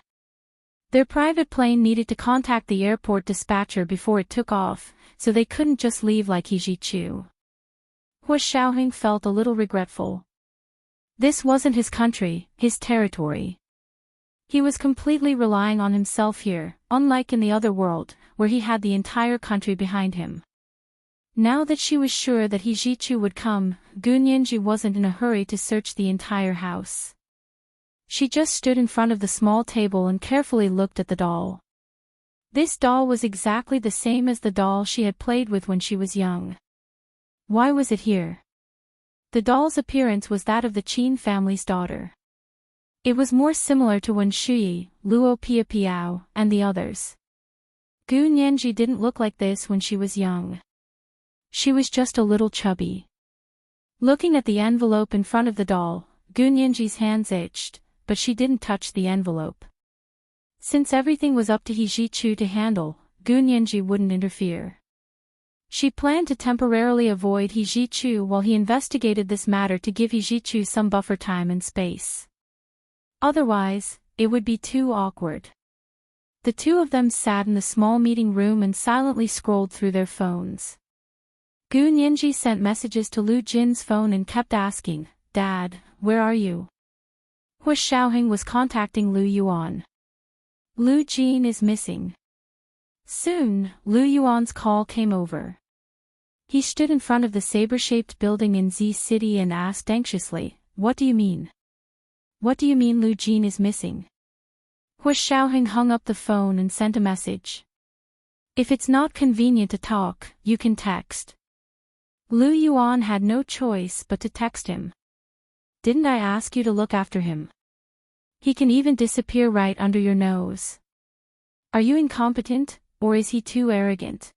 Their private plane needed to contact the airport dispatcher before it took off, so they couldn't just leave like He Jichu. Hu Xiaoheng felt a little regretful. This wasn't his country, his territory. He was completely relying on himself here, unlike in the other world, where he had the entire country behind him. Now that she was sure that He Jichu would come, Gu Nianji wasn't in a hurry to search the entire house. She just stood in front of the small table and carefully looked at the doll. This doll was exactly the same as the doll she had played with when she was young. Why was it here? The doll's appearance was that of the Qin family's daughter. It was more similar to Wen Shuyi, Luo Piapiao, and the others. Gu Nianji didn't look like this when she was young. She was just a little chubby. Looking at the envelope in front of the doll, Gu Nianji's hands itched, but she didn't touch the envelope. Since everything was up to He Jichu to handle, Gu Nianji wouldn't interfere. She planned to temporarily avoid He Jichu while he investigated this matter to give He Jichu some buffer time and space. Otherwise, it would be too awkward. The two of them sat in the small meeting room and silently scrolled through their phones. Gu Nianji sent messages to Lu Jin's phone and kept asking, "Dad, where are you?" Hu Xiaoheng was contacting Lu Yuan. "Lu Jin is missing." Soon, Lu Yuan's call came over. He stood in front of the saber-shaped building in Z City and asked anxiously, "What do you mean? What do you mean Lu Jin is missing?" Hu Xiaoheng hung up the phone and sent a message. "If it's not convenient to talk, you can text." Lu Yuan had no choice but to text him. "Didn't I ask you to look after him? He can even disappear right under your nose. Are you incompetent, or is he too arrogant?"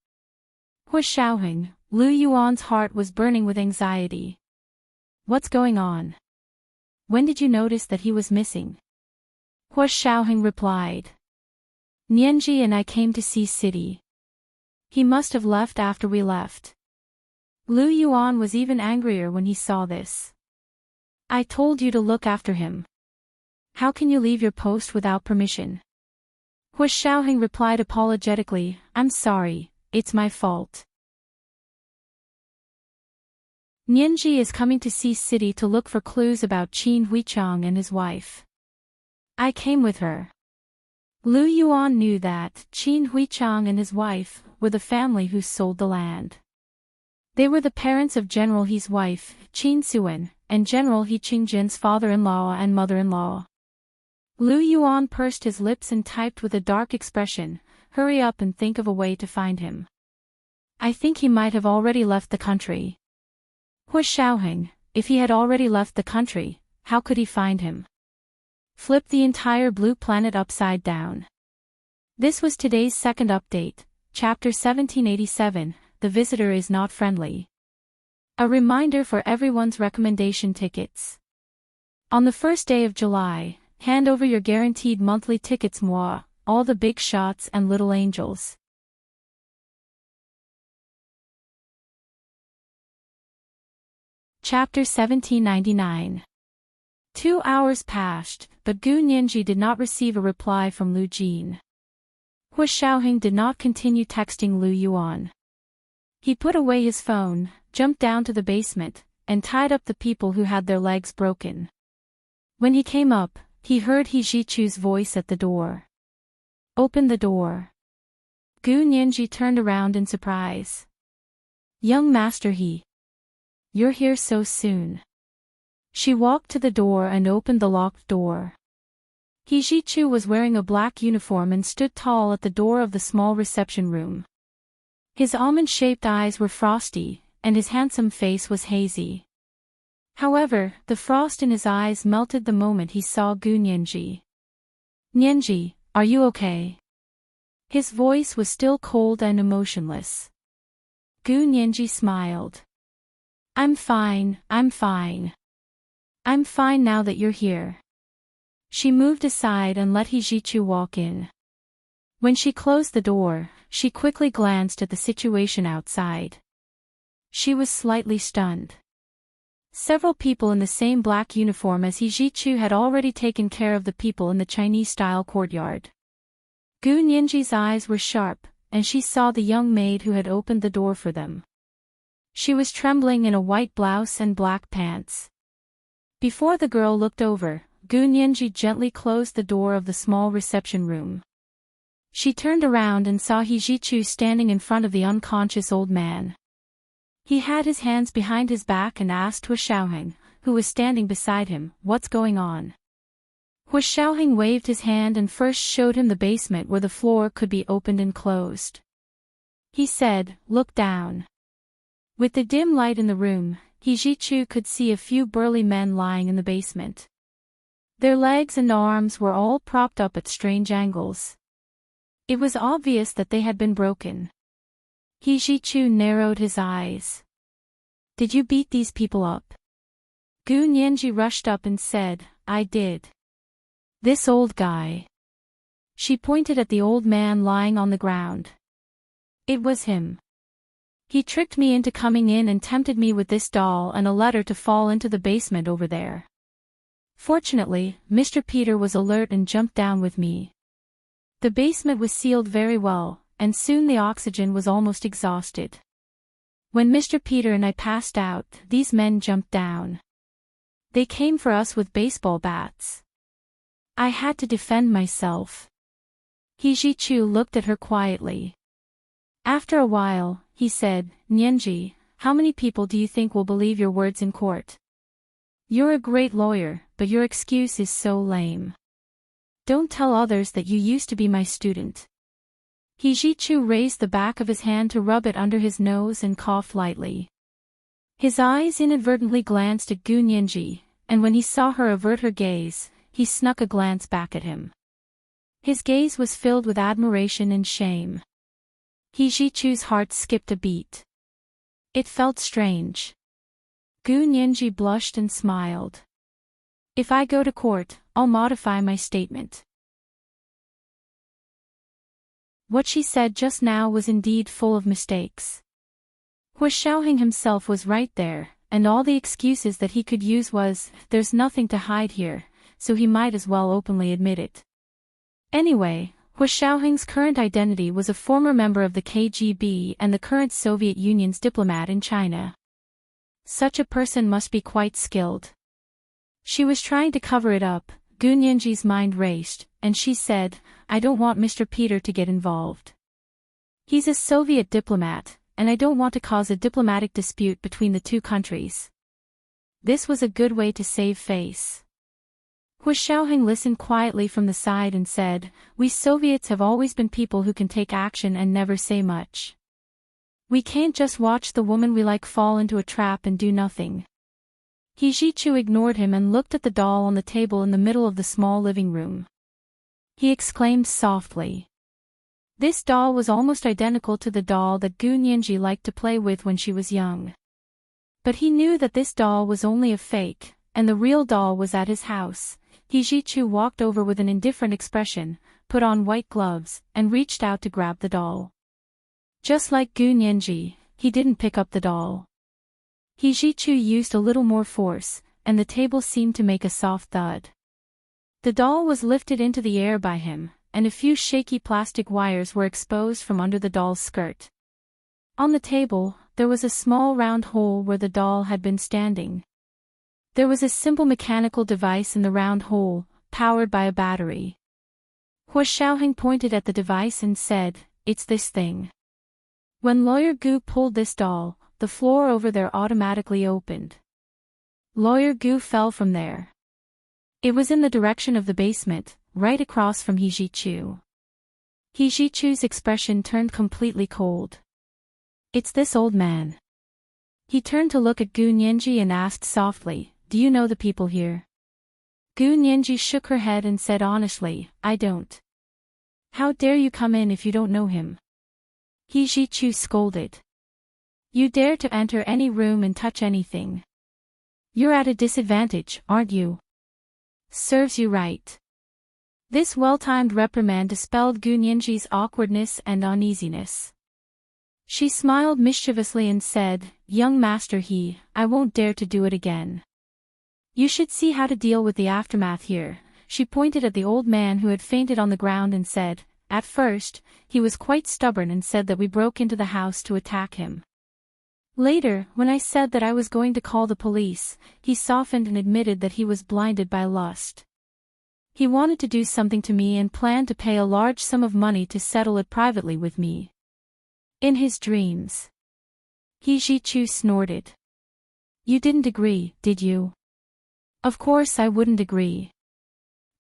Hu Xiaoheng, Lu Yuan's heart was burning with anxiety. "What's going on? When did you notice that he was missing?" Hu Xiaoheng replied. "Nianji and I came to see City. He must have left after we left." Lu Yuan was even angrier when he saw this. "I told you to look after him. How can you leave your post without permission?" Hu Xiaoheng replied apologetically, "I'm sorry, it's my fault. Nianji is coming to see City to look for clues about Qin Huichang and his wife. I came with her." Lu Yuan knew that Qin Huichang and his wife were the family who sold the land. They were the parents of General He's wife, Qin Suan, and General He Qingjin's father-in-law and mother-in-law. Lu Yuan pursed his lips and typed with a dark expression, "Hurry up and think of a way to find him. I think he might have already left the country." Hu Xiaoheng, if he had already left the country, how could he find him? Flip the entire blue planet upside down. This was today's second update, Chapter 1787, The Visitor is Not Friendly. A reminder for everyone's recommendation tickets. On the first day of July, hand over your guaranteed monthly tickets moi, all the big shots and little angels. Chapter 1799. 2 hours passed, but Gu Nianji did not receive a reply from Lu Jin. Hu Xiaoheng did not continue texting Lu Yuan. He put away his phone, jumped down to the basement, and tied up the people who had their legs broken. When he came up, he heard He Jichu's voice at the door. "Open the door." Gu Nianji turned around in surprise. "Young Master He. You're here so soon." She walked to the door and opened the locked door. He Jichu was wearing a black uniform and stood tall at the door of the small reception room. His almond-shaped eyes were frosty, and his handsome face was hazy. However, the frost in his eyes melted the moment he saw Gu Nianji. "Nianji, are you okay?" His voice was still cold and emotionless. Gu Nianji smiled. I'm fine. I'm fine now that you're here." She moved aside and let He Jichu walk in. When she closed the door, she quickly glanced at the situation outside. She was slightly stunned. Several people in the same black uniform as He Jichu had already taken care of the people in the Chinese-style courtyard. Gu Nianji's eyes were sharp, and she saw the young maid who had opened the door for them. She was trembling in a white blouse and black pants. Before the girl looked over, Gu Nianji gently closed the door of the small reception room. She turned around and saw He Jichu standing in front of the unconscious old man. He had his hands behind his back and asked Hu Xiaoheng, who was standing beside him, "What's going on?" Hu Xiaoheng waved his hand and first showed him the basement where the floor could be opened and closed. He said, "Look down." With the dim light in the room, He Jichu could see a few burly men lying in the basement. Their legs and arms were all propped up at strange angles. It was obvious that they had been broken. He Jichu narrowed his eyes. Did you beat these people up? Gu Nianji rushed up and said, I did. This old guy. She pointed at the old man lying on the ground. It was him. He tricked me into coming in and tempted me with this doll and a letter to fall into the basement over there. Fortunately, Mr. Peter was alert and jumped down with me. The basement was sealed very well, and soon the oxygen was almost exhausted. When Mr. Peter and I passed out, these men jumped down. They came for us with baseball bats. I had to defend myself. He Ji-chu looked at her quietly. After a while, he said, Nianji, how many people do you think will believe your words in court? You're a great lawyer, but your excuse is so lame. Don't tell others that you used to be my student. He Ji-chu raised the back of his hand to rub it under his nose and coughed lightly. His eyes inadvertently glanced at Gu Nianji, and when he saw her avert her gaze, he snuck a glance back at him. His gaze was filled with admiration and shame. He Ji-chu's heart skipped a beat. It felt strange. Gu Nianji blushed and smiled. If I go to court, I'll modify my statement. What she said just now was indeed full of mistakes. Hua Xiaoheng himself was right there, and all the excuses that he could use was, there's nothing to hide here, so he might as well openly admit it. Anyway, Hua Xiaoheng's current identity was a former member of the KGB and the current Soviet Union's diplomat in China. Such a person must be quite skilled. She was trying to cover it up. Gu Nianji's mind raced, and she said, I don't want Mr. Peter to get involved. He's a Soviet diplomat, and I don't want to cause a diplomatic dispute between the two countries. This was a good way to save face. Hua Xiaoheng listened quietly from the side and said, we Soviets have always been people who can take action and never say much. We can't just watch the woman we like fall into a trap and do nothing. He Ji-chu ignored him and looked at the doll on the table in the middle of the small living room. He exclaimed softly. This doll was almost identical to the doll that Gu Nianji liked to play with when she was young. But he knew that this doll was only a fake, and the real doll was at his house. He Ji-chu walked over with an indifferent expression, put on white gloves, and reached out to grab the doll. Just like Gu Nianji, he didn't pick up the doll. He Ji-chu used a little more force, and the table seemed to make a soft thud. The doll was lifted into the air by him, and a few shaky plastic wires were exposed from under the doll's skirt. On the table, there was a small round hole where the doll had been standing. There was a simple mechanical device in the round hole, powered by a battery. Hua Xiaoheng pointed at the device and said, it's this thing. When Lawyer Gu pulled this doll, the floor over there automatically opened. Lawyer Gu fell from there. It was in the direction of the basement, right across from He Ji-chu. He Ji-chu's expression turned completely cold. It's this old man. He turned to look at Gu Nianji and asked softly, do you know the people here? Gu Nianji shook her head and said honestly, I don't. How dare you come in if you don't know him? He Ji-chu scolded. You dare to enter any room and touch anything. You're at a disadvantage, aren't you? Serves you right. This well-timed reprimand dispelled Gu Nianji's awkwardness and uneasiness. She smiled mischievously and said, young master I won't dare to do it again. You should see how to deal with the aftermath here. She pointed at the old man who had fainted on the ground and said, at first, he was quite stubborn and said that we broke into the house to attack him. Later, when I said that I was going to call the police, he softened and admitted that he was blinded by lust. He wanted to do something to me and planned to pay a large sum of money to settle it privately with me. In his dreams. He Ji-chu snorted. You didn't agree, did you? Of course I wouldn't agree.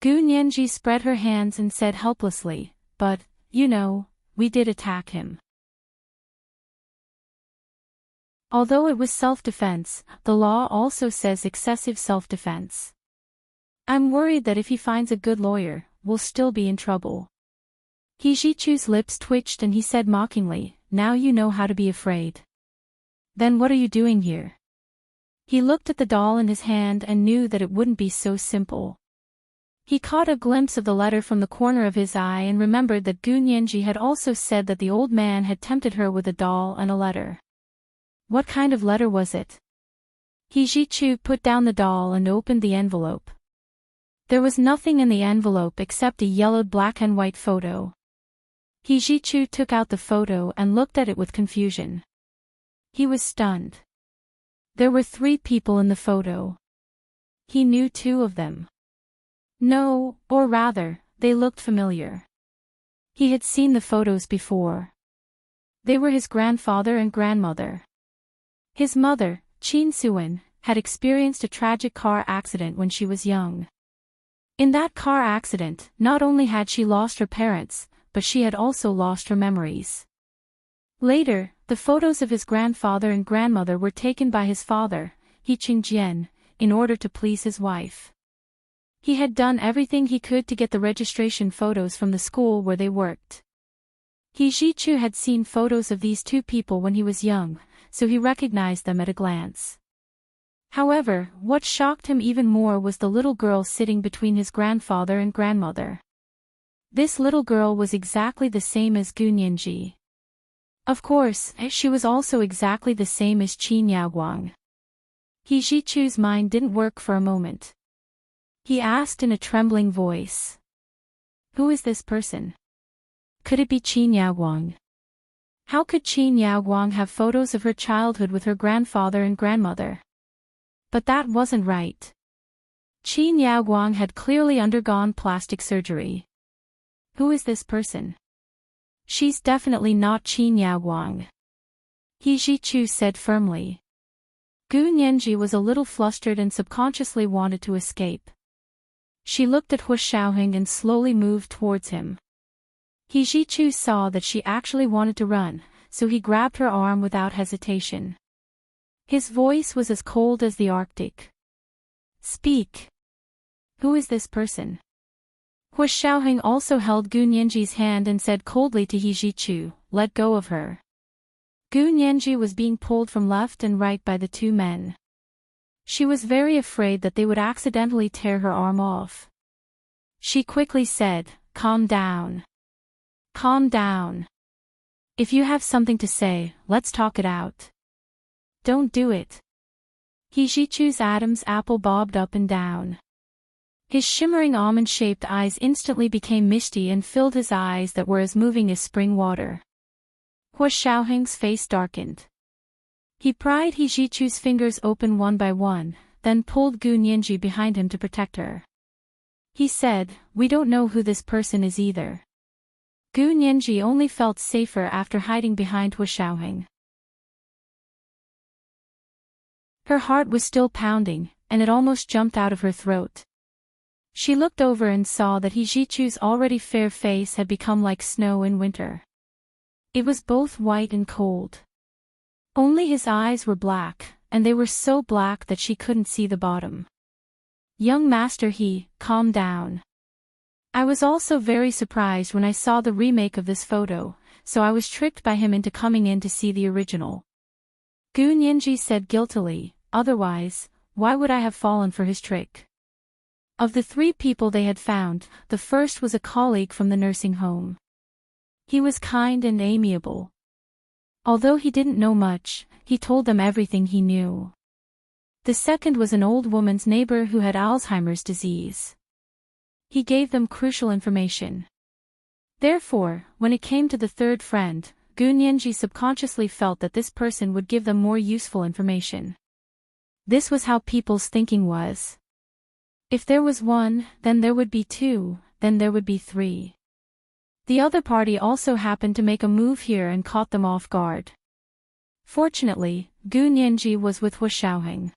Gu Nianji spread her hands and said helplessly, but, you know, we did attack him. Although it was self-defense, the law also says excessive self-defense. I'm worried that if he finds a good lawyer, we'll still be in trouble. He Ji-chu's lips twitched and he said mockingly, now you know how to be afraid. Then what are you doing here? He looked at the doll in his hand and knew that it wouldn't be so simple. He caught a glimpse of the letter from the corner of his eye and remembered that Gu Nianji had also said that the old man had tempted her with a doll and a letter. What kind of letter was it? He Ji-chu put down the doll and opened the envelope. There was nothing in the envelope except a yellowed black and white photo. He Ji-chu took out the photo and looked at it with confusion. He was stunned. There were 3 people in the photo. He knew 2 of them. No, or rather, they looked familiar. He had seen the photos before. They were his grandfather and grandmother. His mother, Chin Suan, had experienced a tragic car accident when she was young. In that car accident, not only had she lost her parents, but she had also lost her memories. Later, the photos of his grandfather and grandmother were taken by his father, He Qingjian, in order to please his wife. He had done everything he could to get the registration photos from the school where they worked. He Ji-chu had seen photos of these 2 people when he was young, so he recognized them at a glance. However, what shocked him even more was the little girl sitting between his grandfather and grandmother. This little girl was exactly the same as Gu Nianji. Of course, she was also exactly the same as Qin Yaoguang. He Ji-chu's mind didn't work for a moment. He asked in a trembling voice. Who is this person? Could it be Qin Yaoguang? How could Qin Yaoguang have photos of her childhood with her grandfather and grandmother? But that wasn't right. Qin Yaoguang had clearly undergone plastic surgery. Who is this person? She's definitely not Qin Yaoguang. He Ji-chu said firmly. Gu Nianji was a little flustered and subconsciously wanted to escape. She looked at Hu Xiaoheng and slowly moved towards him. He Ji-chu saw that she actually wanted to run, so he grabbed her arm without hesitation. His voice was as cold as the Arctic. Speak. Who is this person? Hu Xiaoheng also held Gu Nianji's hand and said coldly to He Ji-chu, let go of her. Gu Nianji was being pulled from left and right by the 2 men. She was very afraid that they would accidentally tear her arm off. She quickly said, calm down. Calm down. If you have something to say, let's talk it out. Don't do it. He Ji-chu's Adam's apple bobbed up and down. His shimmering almond-shaped eyes instantly became misty and filled his eyes that were as moving as spring water. Hu Xiaoheng's face darkened. He pried He Ji-chu's fingers open one by one, then pulled Gu Nianji behind him to protect her. He said, we don't know who this person is either. Gu Nianji only felt safer after hiding behind Hu Xiaoheng. Her heart was still pounding, and it almost jumped out of her throat. She looked over and saw that He Ji-chu's already fair face had become like snow in winter. It was both white and cold. Only his eyes were black, and they were so black that she couldn't see the bottom. Young master calm down. I was also very surprised when I saw the remake of this photo, so I was tricked by him into coming in to see the original. Gu Nianji said guiltily, otherwise, why would I have fallen for his trick? Of the 3 people they had found, the first was a colleague from the nursing home. He was kind and amiable. Although he didn't know much, he told them everything he knew. The second was an old woman's neighbor who had Alzheimer's disease. He gave them crucial information. Therefore, when it came to the 3rd friend, Gu Nianji subconsciously felt that this person would give them more useful information. This was how people's thinking was. If there was 1, then there would be 2, then there would be 3. The other party also happened to make a move here and caught them off guard. Fortunately, Gu Nianji was with Hu Xiaoheng.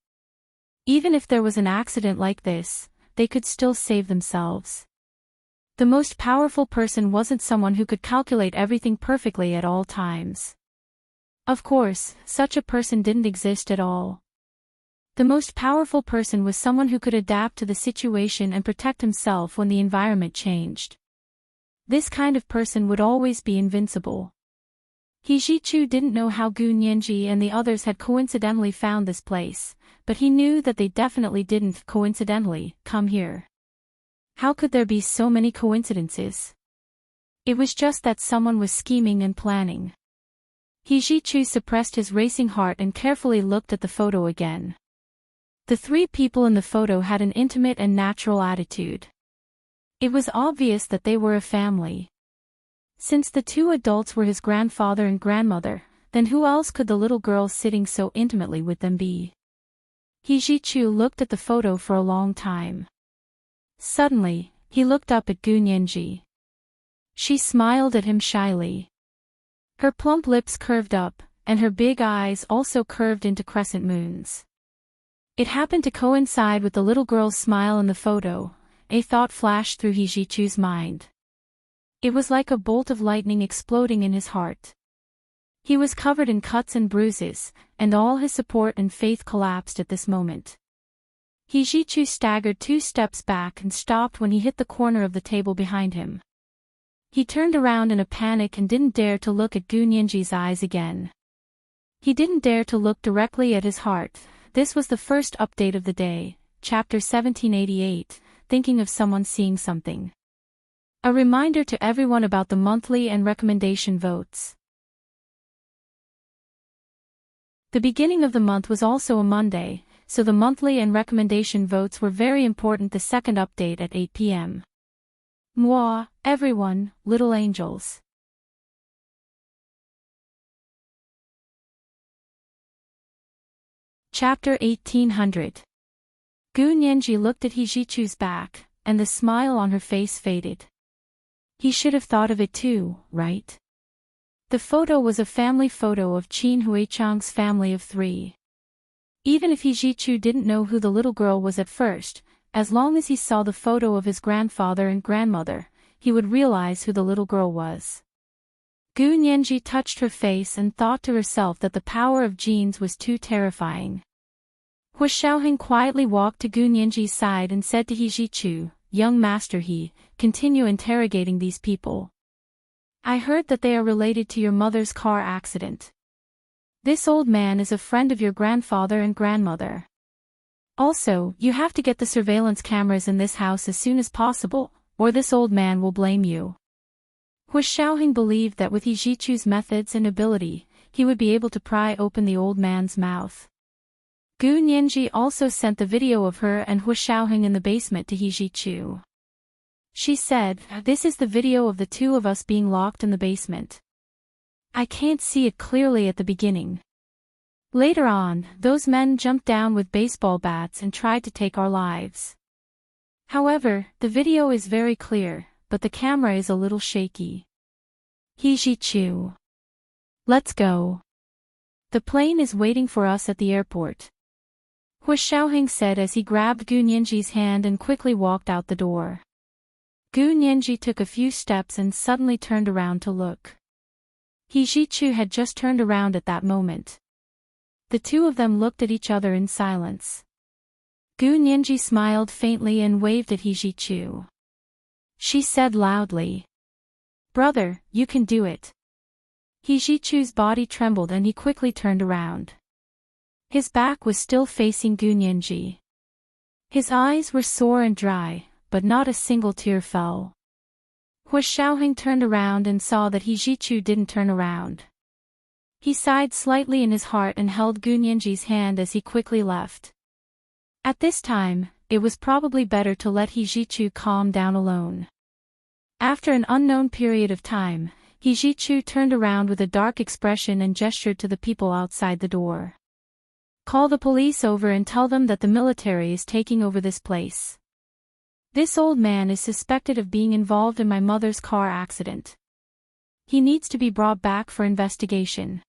Even if there was an accident like this, they could still save themselves. The most powerful person wasn't someone who could calculate everything perfectly at all times. Of course, such a person didn't exist at all. The most powerful person was someone who could adapt to the situation and protect himself when the environment changed. This kind of person would always be invincible. He Ji-chu didn't know how Gu Nianji and the others had coincidentally found this place, but he knew that they definitely didn't coincidentally come here. How could there be so many coincidences? It was just that someone was scheming and planning. He Ji-chu suppressed his racing heart and carefully looked at the photo again. The three people in the photo had an intimate and natural attitude. It was obvious that they were a family. Since the two adults were his grandfather and grandmother, then who else could the little girl sitting so intimately with them be? He Ji-chu looked at the photo for a long time. Suddenly, he looked up at Gu Nianji. She smiled at him shyly. Her plump lips curved up, and her big eyes also curved into crescent moons. It happened to coincide with the little girl's smile in the photo. A thought flashed through He Ji-chu's mind. It was like a bolt of lightning exploding in his heart. He was covered in cuts and bruises, and all his support and faith collapsed at this moment. He Ji-chu staggered 2 steps back and stopped when he hit the corner of the table behind him. He turned around in a panic and didn't dare to look at Gu Nianji's eyes again. He didn't dare to look directly at his heart. This was the first update of the day, chapter 1788, thinking of someone seeing something. A reminder to everyone about the monthly and recommendation votes. The beginning of the month was also a Monday, so the monthly and recommendation votes were very important. The second update at 8 p.m. Moi, everyone, little angels. Chapter 1800. Gu Nianji looked at He Ji-chu's back, and the smile on her face faded. He should have thought of it too, right? The photo was a family photo of Qin Huichang's family of 3. Even if He Ji-chu didn't know who the little girl was at first, as long as he saw the photo of his grandfather and grandmother, he would realize who the little girl was. Gu Nianji touched her face and thought to herself that the power of genes was too terrifying. Hu Xiaoheng quietly walked to Gu Nianji's side and said to He Ji-chu, "Young master He, continue interrogating these people. I heard that they are related to your mother's car accident. This old man is a friend of your grandfather and grandmother. Also, you have to get the surveillance cameras in this house as soon as possible, or this old man will blame you." Hu Xiaoheng believed that with He Ji-chu's methods and ability, he would be able to pry open the old man's mouth. Gu Nianji also sent the video of her and Hu Xiaoheng in the basement to He Ji-chu. She said, "This is the video of the two of us being locked in the basement. I can't see it clearly at the beginning. Later on, those men jumped down with baseball bats and tried to take our lives. However, the video is very clear, but the camera is a little shaky. He Ji-chu. Let's go. The plane is waiting for us at the airport." Hu Xiaoheng said as he grabbed Gu Nianji's hand and quickly walked out the door. Gu Nianji took a few steps and suddenly turned around to look. He Ji-chu had just turned around at that moment. The two of them looked at each other in silence. Gu Nianji smiled faintly and waved at He Ji-chu. She said loudly, "Brother, you can do it." He Ji-chu's body trembled and he quickly turned around. His back was still facing Gu Nianji. His eyes were sore and dry, but not a single tear fell. Hu Xiaoheng turned around and saw that He Ji-chu didn't turn around. He sighed slightly in his heart and held Gu Nianji's hand as he quickly left. At this time, it was probably better to let He Ji-chu calm down alone. After an unknown period of time, He Ji-chu turned around with a dark expression and gestured to the people outside the door. "Call the police over and tell them that the military is taking over this place. This old man is suspected of being involved in my mother's car accident. He needs to be brought back for investigation."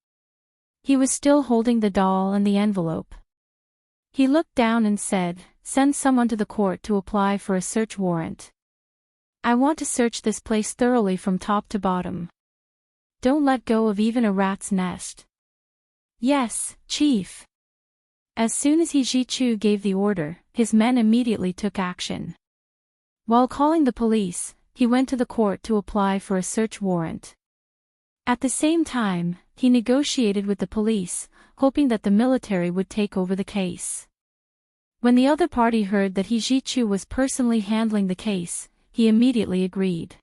He was still holding the doll and the envelope. He looked down and said, "Send someone to the court to apply for a search warrant. I want to search this place thoroughly from top to bottom. Don't let go of even a rat's nest." "Yes, Chief." As soon as He Ji-chu gave the order, his men immediately took action. While calling the police, he went to the court to apply for a search warrant. At the same time, he negotiated with the police, hoping that the military would take over the case. When the other party heard that He Jichu was personally handling the case, he immediately agreed.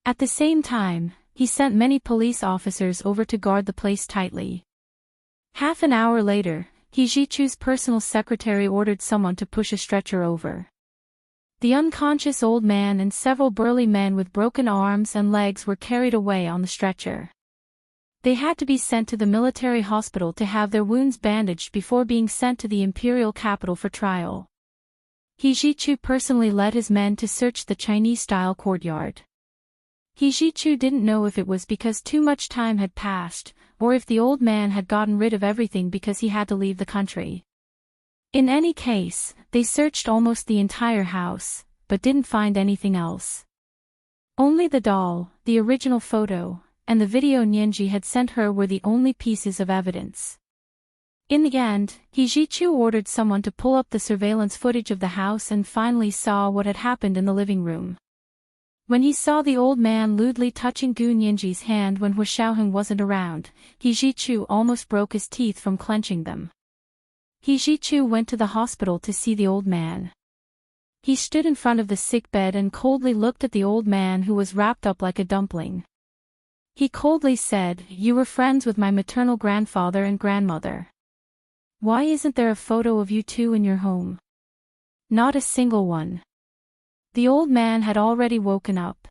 At the same time, he sent many police officers over to guard the place tightly. Half an hour later, He Jichu's personal secretary ordered someone to push a stretcher over. The unconscious old man and several burly men with broken arms and legs were carried away on the stretcher. They had to be sent to the military hospital to have their wounds bandaged before being sent to the imperial capital for trial. He Jichu personally led his men to search the Chinese-style courtyard. He Jichu didn't know if it was because too much time had passed, or if the old man had gotten rid of everything because he had to leave the country. In any case, they searched almost the entire house, but didn't find anything else. Only the doll, the original photo, and the video Nianji had sent her were the only pieces of evidence. In the end, He Jichu ordered someone to pull up the surveillance footage of the house and finally saw what had happened in the living room. When he saw the old man lewdly touching Gu Nianji's hand when Hu Xiaoheng wasn't around, He Jichu almost broke his teeth from clenching them. He Jichu went to the hospital to see the old man. He stood in front of the sickbed and coldly looked at the old man who was wrapped up like a dumpling. He coldly said, "You were friends with my maternal grandfather and grandmother. Why isn't there a photo of you two in your home?" Not a single one. The old man had already woken up.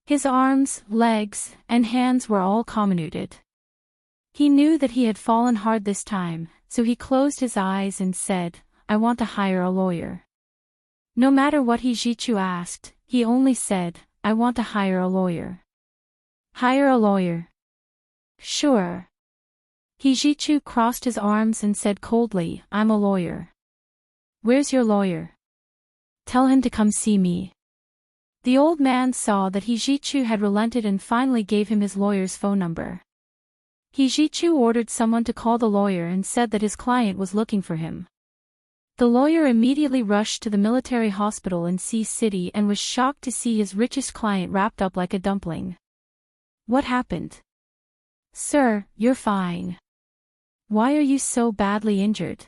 His arms, legs, and hands were all comminuted. He knew that he had fallen hard this time, so he closed his eyes and said, "I want to hire a lawyer." No matter what He Jichu asked, he only said, "I want to hire a lawyer." Hire a lawyer. Sure. He Jichu crossed his arms and said coldly, "I'm a lawyer." Where's your lawyer? Tell him to come see me. The old man saw that He Jichu had relented and finally gave him his lawyer's phone number. He Jichu ordered someone to call the lawyer and said that his client was looking for him. The lawyer immediately rushed to the military hospital in Sea City and was shocked to see his richest client wrapped up like a dumpling. What happened? Sir, you're fine. Why are you so badly injured?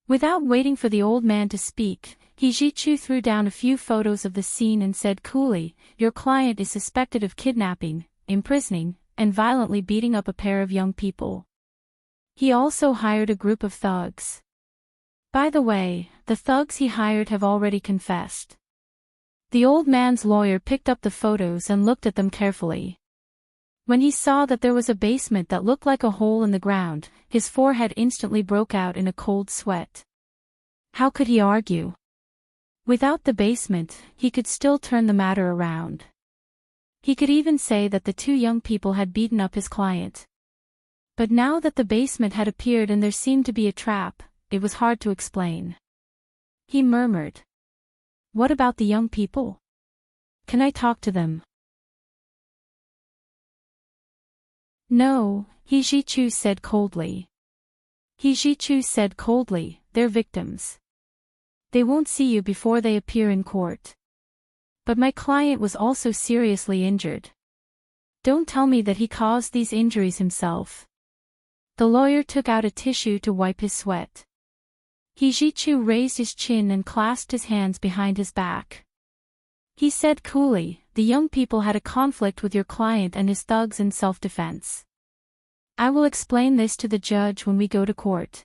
Without waiting for the old man to speak, He Jichu threw down a few photos of the scene and said coolly, "Your client is suspected of kidnapping, imprisoning, and violently beating up a pair of young people. He also hired a group of thugs. By the way, the thugs he hired have already confessed." The old man's lawyer picked up the photos and looked at them carefully. When he saw that there was a basement that looked like a hole in the ground, his forehead instantly broke out in a cold sweat. How could he argue? Without the basement, he could still turn the matter around. He could even say that the two young people had beaten up his client. But now that the basement had appeared and there seemed to be a trap, it was hard to explain. He murmured. "What about the young people? Can I talk to them?" "No," He Jichu said coldly. He Jichu said coldly, "They're victims. They won't see you before they appear in court. But my client was also seriously injured. Don't tell me that he caused these injuries himself." The lawyer took out a tissue to wipe his sweat. He Jichu raised his chin and clasped his hands behind his back. He said coolly, "The young people had a conflict with your client and his thugs in self-defense. I will explain this to the judge when we go to court."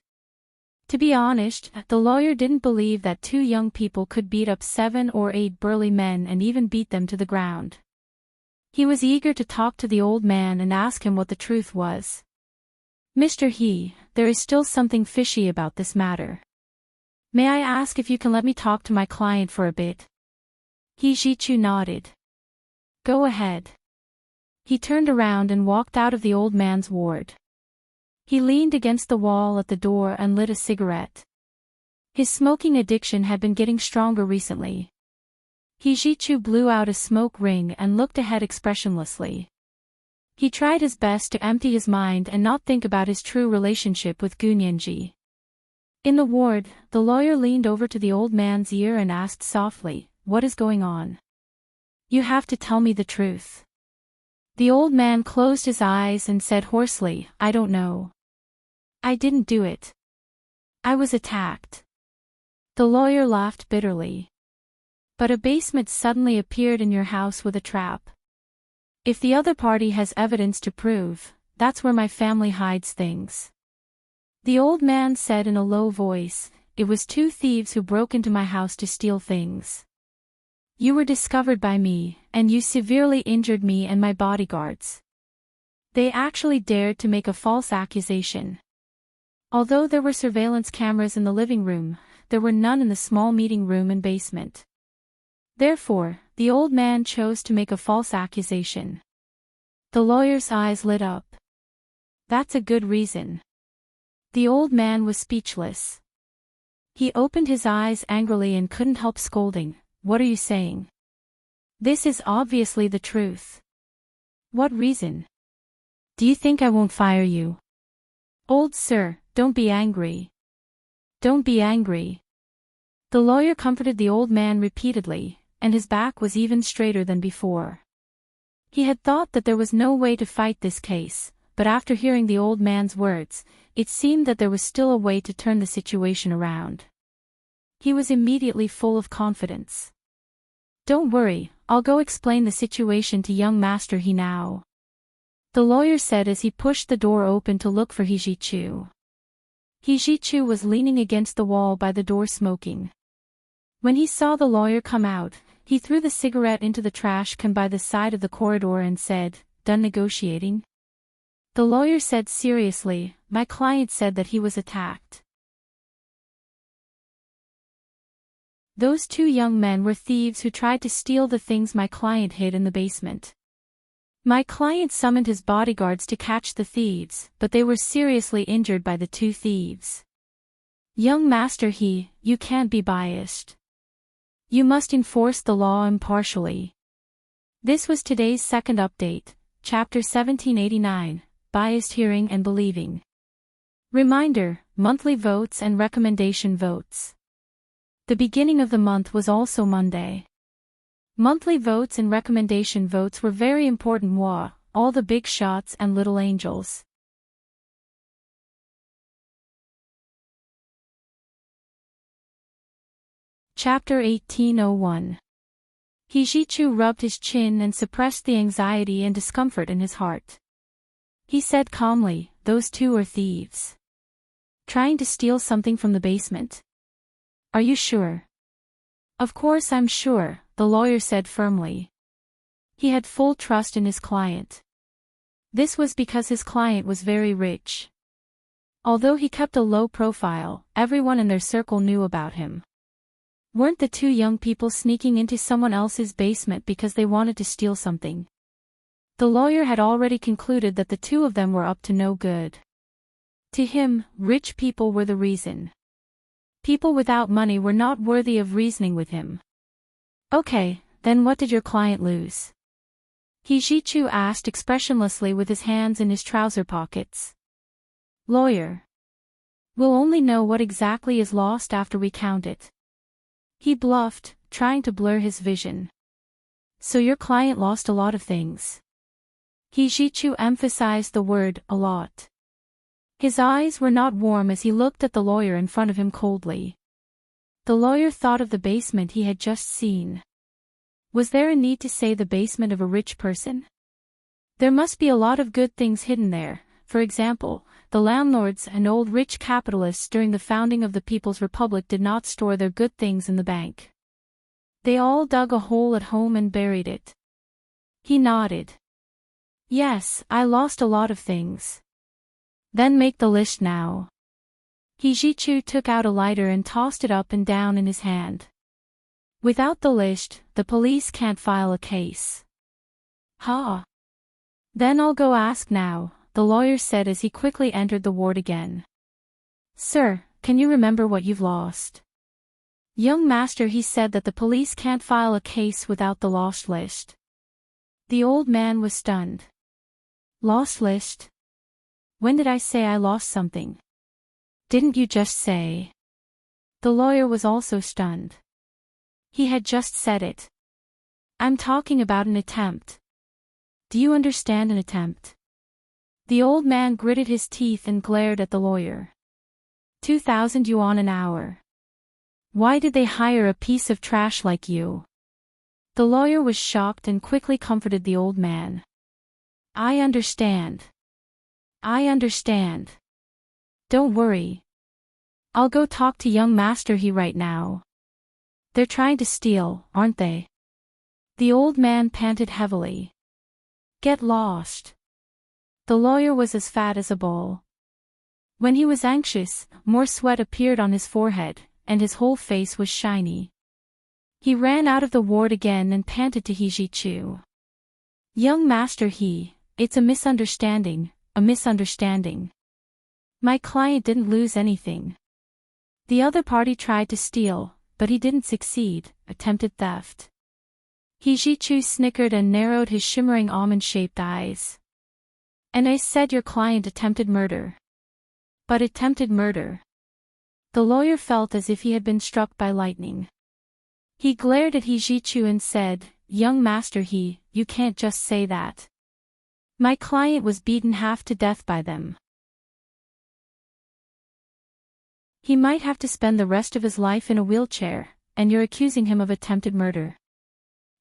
To be honest, the lawyer didn't believe that two young people could beat up 7 or 8 burly men and even beat them to the ground. He was eager to talk to the old man and ask him what the truth was. "Mr. He, there is still something fishy about this matter. May I ask if you can let me talk to my client for a bit?" He Jichu nodded. "Go ahead." He turned around and walked out of the old man's ward. He leaned against the wall at the door and lit a cigarette. His smoking addiction had been getting stronger recently. He Jichu blew out a smoke ring and looked ahead expressionlessly. He tried his best to empty his mind and not think about his true relationship with Gu Nianji. In the ward, the lawyer leaned over to the old man's ear and asked softly, "What is going on?" You have to tell me the truth. The old man closed his eyes and said hoarsely, I don't know. I didn't do it. I was attacked. The lawyer laughed bitterly. But a basement suddenly appeared in your house with a trap. If the other party has evidence to prove, that's where my family hides things. The old man said in a low voice, it was 2 thieves who broke into my house to steal things. You were discovered by me, and you severely injured me and my bodyguards. They actually dared to make a false accusation. Although there were surveillance cameras in the living room, there were none in the small meeting room and basement. Therefore, the old man chose to make a false accusation. The lawyer's eyes lit up. That's a good reason. The old man was speechless. He opened his eyes angrily and couldn't help scolding. What are you saying? This is obviously the truth. What reason? Do you think I won't fire you? Old sir, don't be angry. Don't be angry. The lawyer comforted the old man repeatedly, and his back was even straighter than before. He had thought that there was no way to fight this case, but after hearing the old man's words, it seemed that there was still a way to turn the situation around. He was immediately full of confidence. Don't worry, I'll go explain the situation to young master he now. The lawyer said as he pushed the door open to look for Hijichu. Hijichu was leaning against the wall by the door smoking. When he saw the lawyer come out, he threw the cigarette into the trash can by the side of the corridor and said, Done negotiating? The lawyer said seriously, My client said that he was attacked. Those 2 young men were thieves who tried to steal the things my client hid in the basement. My client summoned his bodyguards to catch the thieves, but they were seriously injured by the 2 thieves. Young master you can't be biased. You must enforce the law impartially. This was today's second update, Chapter 1789, Biased Hearing and Believing. Reminder, monthly votes and recommendation votes. The beginning of the month was also Monday. Monthly votes and recommendation votes were very important. All the big shots and little angels. Chapter 1801. Hijichu rubbed his chin and suppressed the anxiety and discomfort in his heart. He said calmly, Those 2 are thieves. Trying to steal something from the basement. Are you sure? Of course I'm sure, the lawyer said firmly. He had full trust in his client. This was because his client was very rich. Although he kept a low profile, everyone in their circle knew about him. Weren't the 2 young people sneaking into someone else's basement because they wanted to steal something? The lawyer had already concluded that the 2 of them were up to no good. To him, rich people were the reason. People without money were not worthy of reasoning with him. Okay, then what did your client lose? Hijichu asked expressionlessly with his hands in his trouser pockets. Lawyer. We'll only know what exactly is lost after we count it. He bluffed, trying to blur his vision. So your client lost a lot of things. Hijichu emphasized the word, a lot. His eyes were not warm as he looked at the lawyer in front of him coldly. The lawyer thought of the basement he had just seen. Was there a need to say the basement of a rich person? There must be a lot of good things hidden there. For example, the landlords and old rich capitalists during the founding of the People's Republic did not store their good things in the bank. They all dug a hole at home and buried it. He nodded. Yes, I lost a lot of things. Then make the list now. Hijichu took out a lighter and tossed it up and down in his hand. Without the list, the police can't file a case. Ha! Then I'll go ask now, the lawyer said as he quickly entered the ward again. Sir, can you remember what you've lost? Young master, he said that the police can't file a case without the lost list. The old man was stunned. Lost list? When did I say I lost something? Didn't you just say? The lawyer was also stunned. He had just said it. I'm talking about an attempt. Do you understand an attempt? The old man gritted his teeth and glared at the lawyer. 2,000 yuan an hour. Why did they hire a piece of trash like you? The lawyer was shocked and quickly comforted the old man. I understand. I understand. Don't worry. I'll go talk to young Master He right now. They're trying to steal, aren't they? The old man panted heavily. Get lost. The lawyer was as fat as a bull. When he was anxious, more sweat appeared on his forehead, and his whole face was shiny. He ran out of the ward again and panted to He Ji-chu. Young Master He, it's a misunderstanding, a misunderstanding. My client didn't lose anything. The other party tried to steal, but he didn't succeed, attempted theft. He Ji-chu snickered and narrowed his shimmering almond-shaped eyes. And I said your client attempted murder. But attempted murder. The lawyer felt as if he had been struck by lightning. He glared at He Ji-chu and said, Young Master He, you can't just say that. My client was beaten half to death by them. He might have to spend the rest of his life in a wheelchair, and you're accusing him of attempted murder.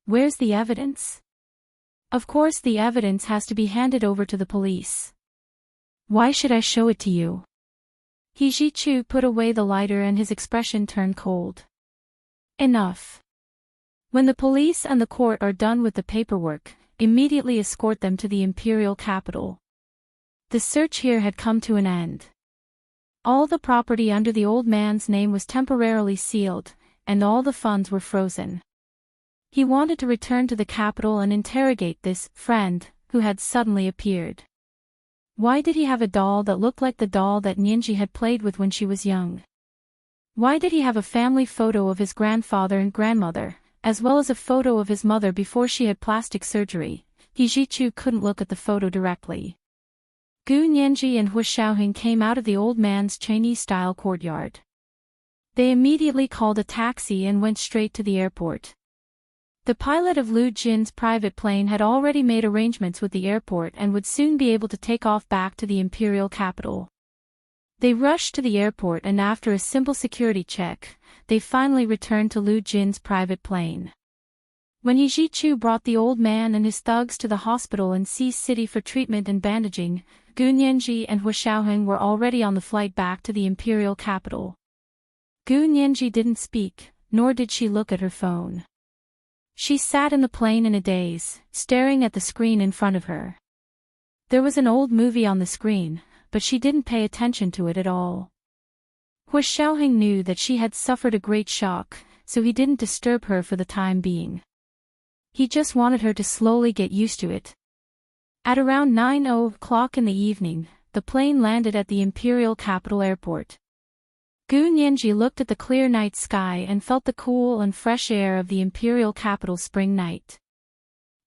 Where's the evidence? Of course the evidence has to be handed over to the police. Why should I show it to you? He Ji-chu put away the lighter and his expression turned cold. Enough. When the police and the court are done with the paperwork, immediately escort them to the imperial capital. The search here had come to an end. All the property under the old man's name was temporarily sealed, and all the funds were frozen. He wanted to return to the capital and interrogate this friend, who had suddenly appeared. Why did he have a doll that looked like the doll that Nianji had played with when she was young? Why did he have a family photo of his grandfather and grandmother, as well as a photo of his mother before she had plastic surgery? He Ji-chu couldn't look at the photo directly. Gu Nianji and Hu Xiaoheng came out of the old man's Chinese-style courtyard. They immediately called a taxi and went straight to the airport. The pilot of Lu Jin's private plane had already made arrangements with the airport and would soon be able to take off back to the imperial capital. They rushed to the airport and after a simple security check, they finally returned to Lu Jin's private plane. When He Ji-chu brought the old man and his thugs to the hospital in Sea City for treatment and bandaging, Gu Nianji and Hu Xiaoheng were already on the flight back to the imperial capital. Gu Nianji didn't speak, nor did she look at her phone. She sat in the plane in a daze, staring at the screen in front of her. There was an old movie on the screen, but she didn't pay attention to it at all. Hu Xiaoheng knew that she had suffered a great shock, so he didn't disturb her for the time being. He just wanted her to slowly get used to it. At around 9:00 in the evening, the plane landed at the imperial capital airport. Gu Nianji looked at the clear night sky and felt the cool and fresh air of the imperial capital spring night.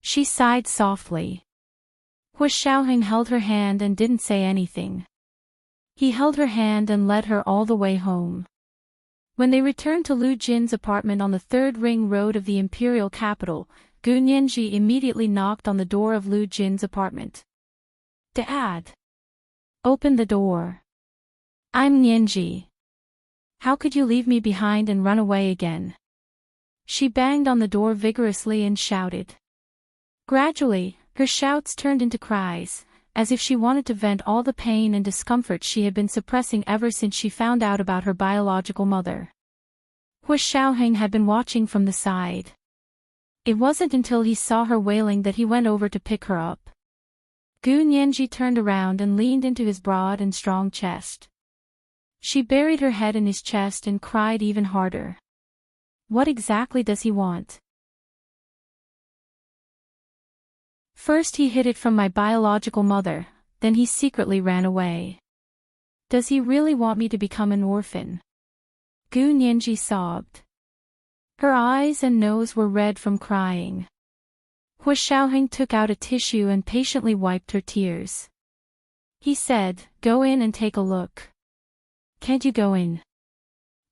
She sighed softly. Hu Xiaoheng held her hand and didn't say anything. He held her hand and led her all the way home. When they returned to Lu Jin's apartment on the third ring road of the imperial capital, Gu Nianji immediately knocked on the door of Lu Jin's apartment. Dad! Open the door. I'm Nianji. How could you leave me behind and run away again? She banged on the door vigorously and shouted. Gradually, her shouts turned into cries, as if she wanted to vent all the pain and discomfort she had been suppressing ever since she found out about her biological mother. Hu Xiaoheng had been watching from the side. It wasn't until he saw her wailing that he went over to pick her up. Gu Nianji turned around and leaned into his broad and strong chest. She buried her head in his chest and cried even harder. What exactly does he want? First he hid it from my biological mother, then he secretly ran away. Does he really want me to become an orphan? Gu Nianji sobbed. Her eyes and nose were red from crying. Hu Xiaoheng took out a tissue and patiently wiped her tears. He said, Go in and take a look. Can't you go in?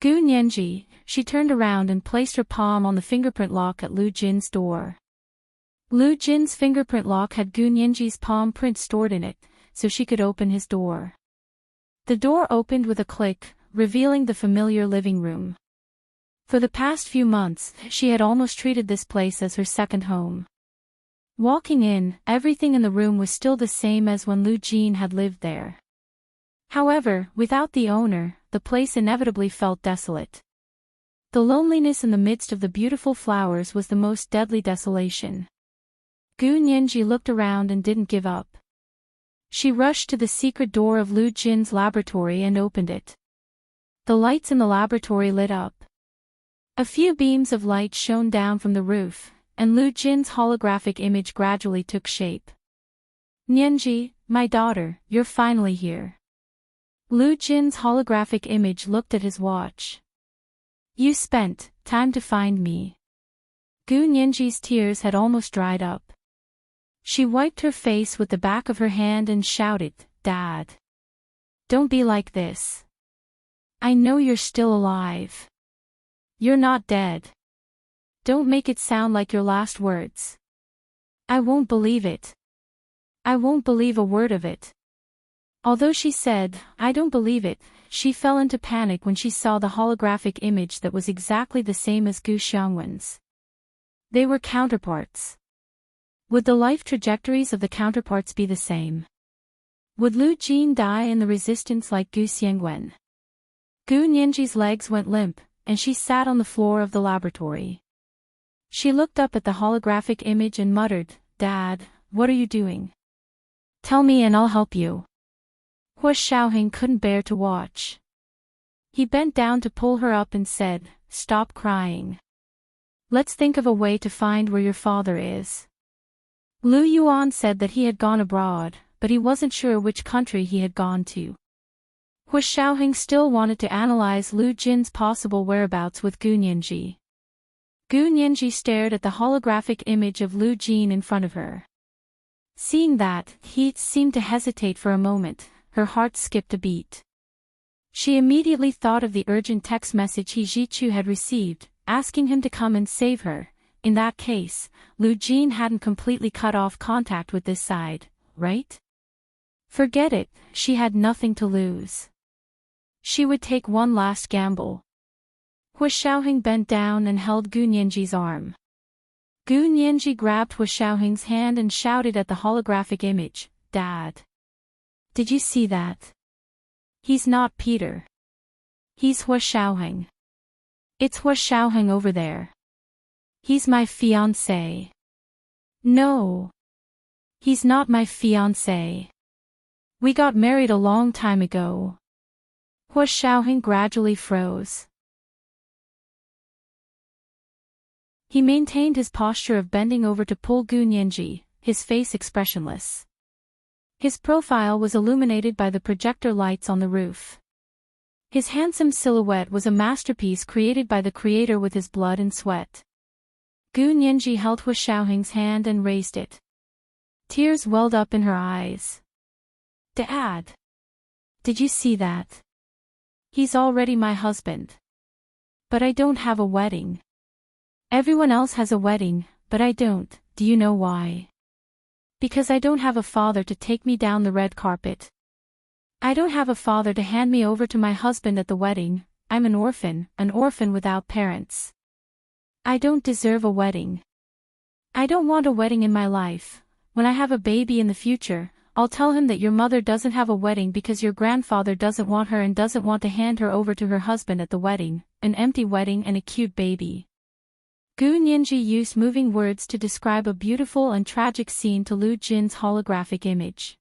Gu Nianji, she turned around and placed her palm on the fingerprint lock at Lu Jin's door. Lu Jin's fingerprint lock had Gu Nianji's palm print stored in it, so she could open his door. The door opened with a click, revealing the familiar living room. For the past few months, she had almost treated this place as her second home. Walking in, everything in the room was still the same as when Lu Jin had lived there. However, without the owner, the place inevitably felt desolate. The loneliness in the midst of the beautiful flowers was the most deadly desolation. Gu Nianji looked around and didn't give up. She rushed to the secret door of Lu Jin's laboratory and opened it. The lights in the laboratory lit up. A few beams of light shone down from the roof, and Lu Jin's holographic image gradually took shape. Nianji, my daughter, you're finally here. Lu Jin's holographic image looked at his watch. You spent time to find me. Gu Nianji's tears had almost dried up. She wiped her face with the back of her hand and shouted, Dad. Don't be like this. I know you're still alive. You're not dead. Don't make it sound like your last words. I won't believe it. I won't believe a word of it. Although she said, I don't believe it, she fell into panic when she saw the holographic image that was exactly the same as Gu Xiangwen's. They were counterparts. Would the life trajectories of the counterparts be the same? Would Lu Jin die in the resistance like Gu Xiangwen? Gu Nianji's legs went limp, and she sat on the floor of the laboratory. She looked up at the holographic image and muttered, Dad, what are you doing? Tell me and I'll help you. Hua Xiaoheng couldn't bear to watch. He bent down to pull her up and said, Stop crying. Let's think of a way to find where your father is. Lu Yuan said that he had gone abroad, but he wasn't sure which country he had gone to. Hua Xiaoheng still wanted to analyze Lu Jin's possible whereabouts with Gu Nianji. Gu Nianji stared at the holographic image of Lu Jin in front of her. Seeing that, he seemed to hesitate for a moment, her heart skipped a beat. She immediately thought of the urgent text message He Zhichu had received, asking him to come and save her. In that case, Lu Jin hadn't completely cut off contact with this side, right? Forget it, she had nothing to lose. She would take one last gamble. Hua Xiaoheng bent down and held Gu Nianji's arm. Gu Nianji grabbed Hua Xiaoheng's hand and shouted at the holographic image, Dad. Did you see that? He's not Peter. He's Hua Xiaoheng. It's Hua Xiaoheng over there. He's my fiancé. No. He's not my fiancé. We got married a long time ago. Hua Xiaoheng gradually froze. He maintained his posture of bending over to pull Gu Nianji, his face expressionless. His profile was illuminated by the projector lights on the roof. His handsome silhouette was a masterpiece created by the creator with his blood and sweat. Gu Nianji held Hua Xiaoheng's hand and raised it. Tears welled up in her eyes. Dad! Did you see that? He's already my husband. But I don't have a wedding. Everyone else has a wedding, but I don't. Do you know why? Because I don't have a father to take me down the red carpet. I don't have a father to hand me over to my husband at the wedding. I'm an orphan without parents. I don't deserve a wedding. I don't want a wedding in my life. When I have a baby in the future, I'll tell him that your mother doesn't have a wedding because your grandfather doesn't want her and doesn't want to hand her over to her husband at the wedding, an empty wedding and a cute baby. Gu Nianji used moving words to describe a beautiful and tragic scene to Lu Jin's holographic image.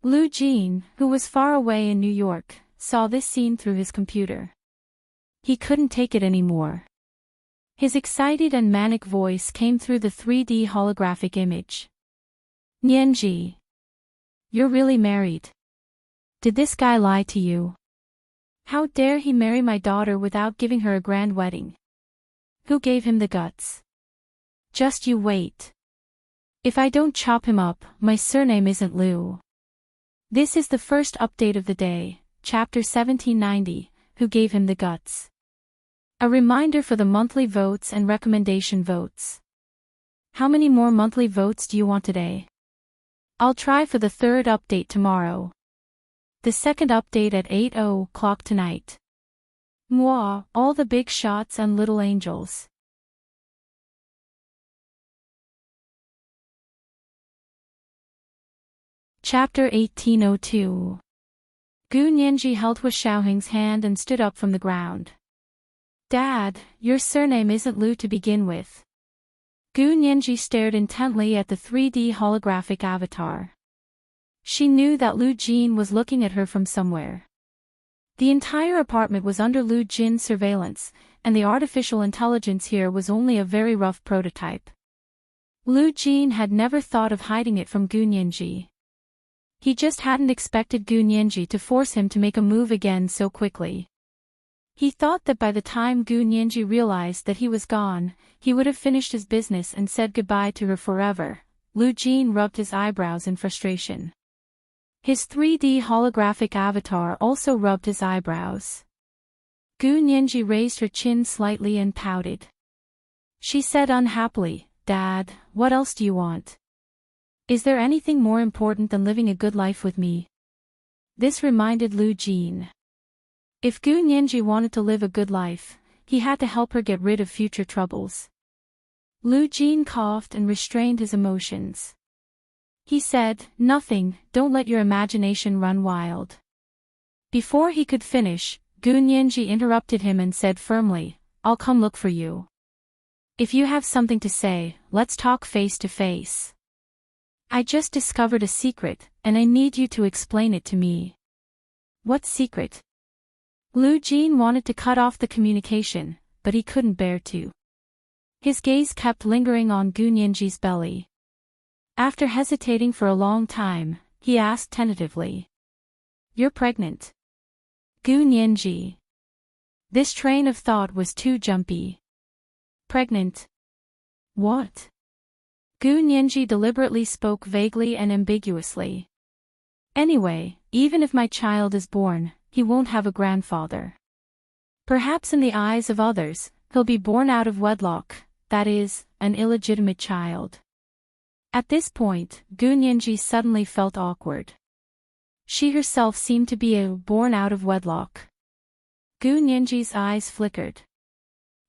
Lu Jin, who was far away in New York, saw this scene through his computer. He couldn't take it anymore. His excited and manic voice came through the 3D holographic image. Nianji. You're really married. Did this guy lie to you? How dare he marry my daughter without giving her a grand wedding? Who gave him the guts? Just you wait. If I don't chop him up, my surname isn't Liu. This is the first update of the day, chapter 1790, Who Gave Him the Guts? A reminder for the monthly votes and recommendation votes. How many more monthly votes do you want today? I'll try for the third update tomorrow. The second update at 8 o'clock tonight. Mwah, all the big shots and little angels. Chapter 1802. Gu Nianji held Hu Xiaoheng's hand and stood up from the ground. Dad, your surname isn't Lu to begin with. Gu Nianji stared intently at the 3D holographic avatar. She knew that Lu Jin was looking at her from somewhere. The entire apartment was under Lu Jin's surveillance, and the artificial intelligence here was only a very rough prototype. Lu Jin had never thought of hiding it from Gu Nianji. He just hadn't expected Gu Nianji to force him to make a move again so quickly. He thought that by the time Gu Nianji realized that he was gone, he would have finished his business and said goodbye to her forever. Lu Jin rubbed his eyebrows in frustration. His 3D holographic avatar also rubbed his eyebrows. Gu Nianji raised her chin slightly and pouted. She said unhappily, Dad, what else do you want? Is there anything more important than living a good life with me? This reminded Lu Jin. If Gu Nianji wanted to live a good life, he had to help her get rid of future troubles. Lu Jin coughed and restrained his emotions. He said, Nothing, don't let your imagination run wild. Before he could finish, Gu Nianji interrupted him and said firmly, I'll come look for you. If you have something to say, let's talk face to face. I just discovered a secret, and I need you to explain it to me. What secret? Lu Jin wanted to cut off the communication, but he couldn't bear to. His gaze kept lingering on Gu Nianji's belly. After hesitating for a long time, he asked tentatively. You're pregnant. Gu Nianji. This train of thought was too jumpy. Pregnant? What? Gu Nianji deliberately spoke vaguely and ambiguously. Anyway, even if my child is born, he won't have a grandfather. Perhaps in the eyes of others, he'll be born out of wedlock, that is, an illegitimate child. At this point, Gu Nianji suddenly felt awkward. She herself seemed to be born out of wedlock. Gu Nianji's eyes flickered.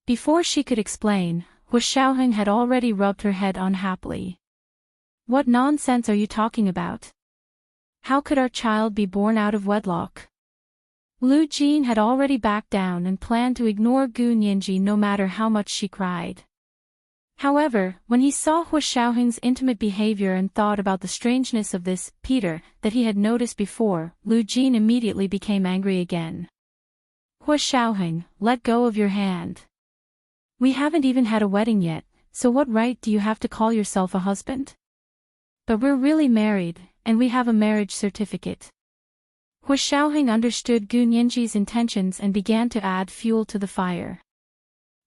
Before she could explain, Hu Xiaoheng had already rubbed her head unhappily. What nonsense are you talking about? How could our child be born out of wedlock? Lu Jin had already backed down and planned to ignore Gu Nianji no matter how much she cried. However, when he saw Hu Xiaoheng's intimate behavior and thought about the strangeness of this Peter that he had noticed before, Lu Jin immediately became angry again. Hu Xiaoheng, let go of your hand. We haven't even had a wedding yet, so what right do you have to call yourself a husband? But we're really married, and we have a marriage certificate. Hu Xiaoheng understood Gu Nianji's intentions and began to add fuel to the fire.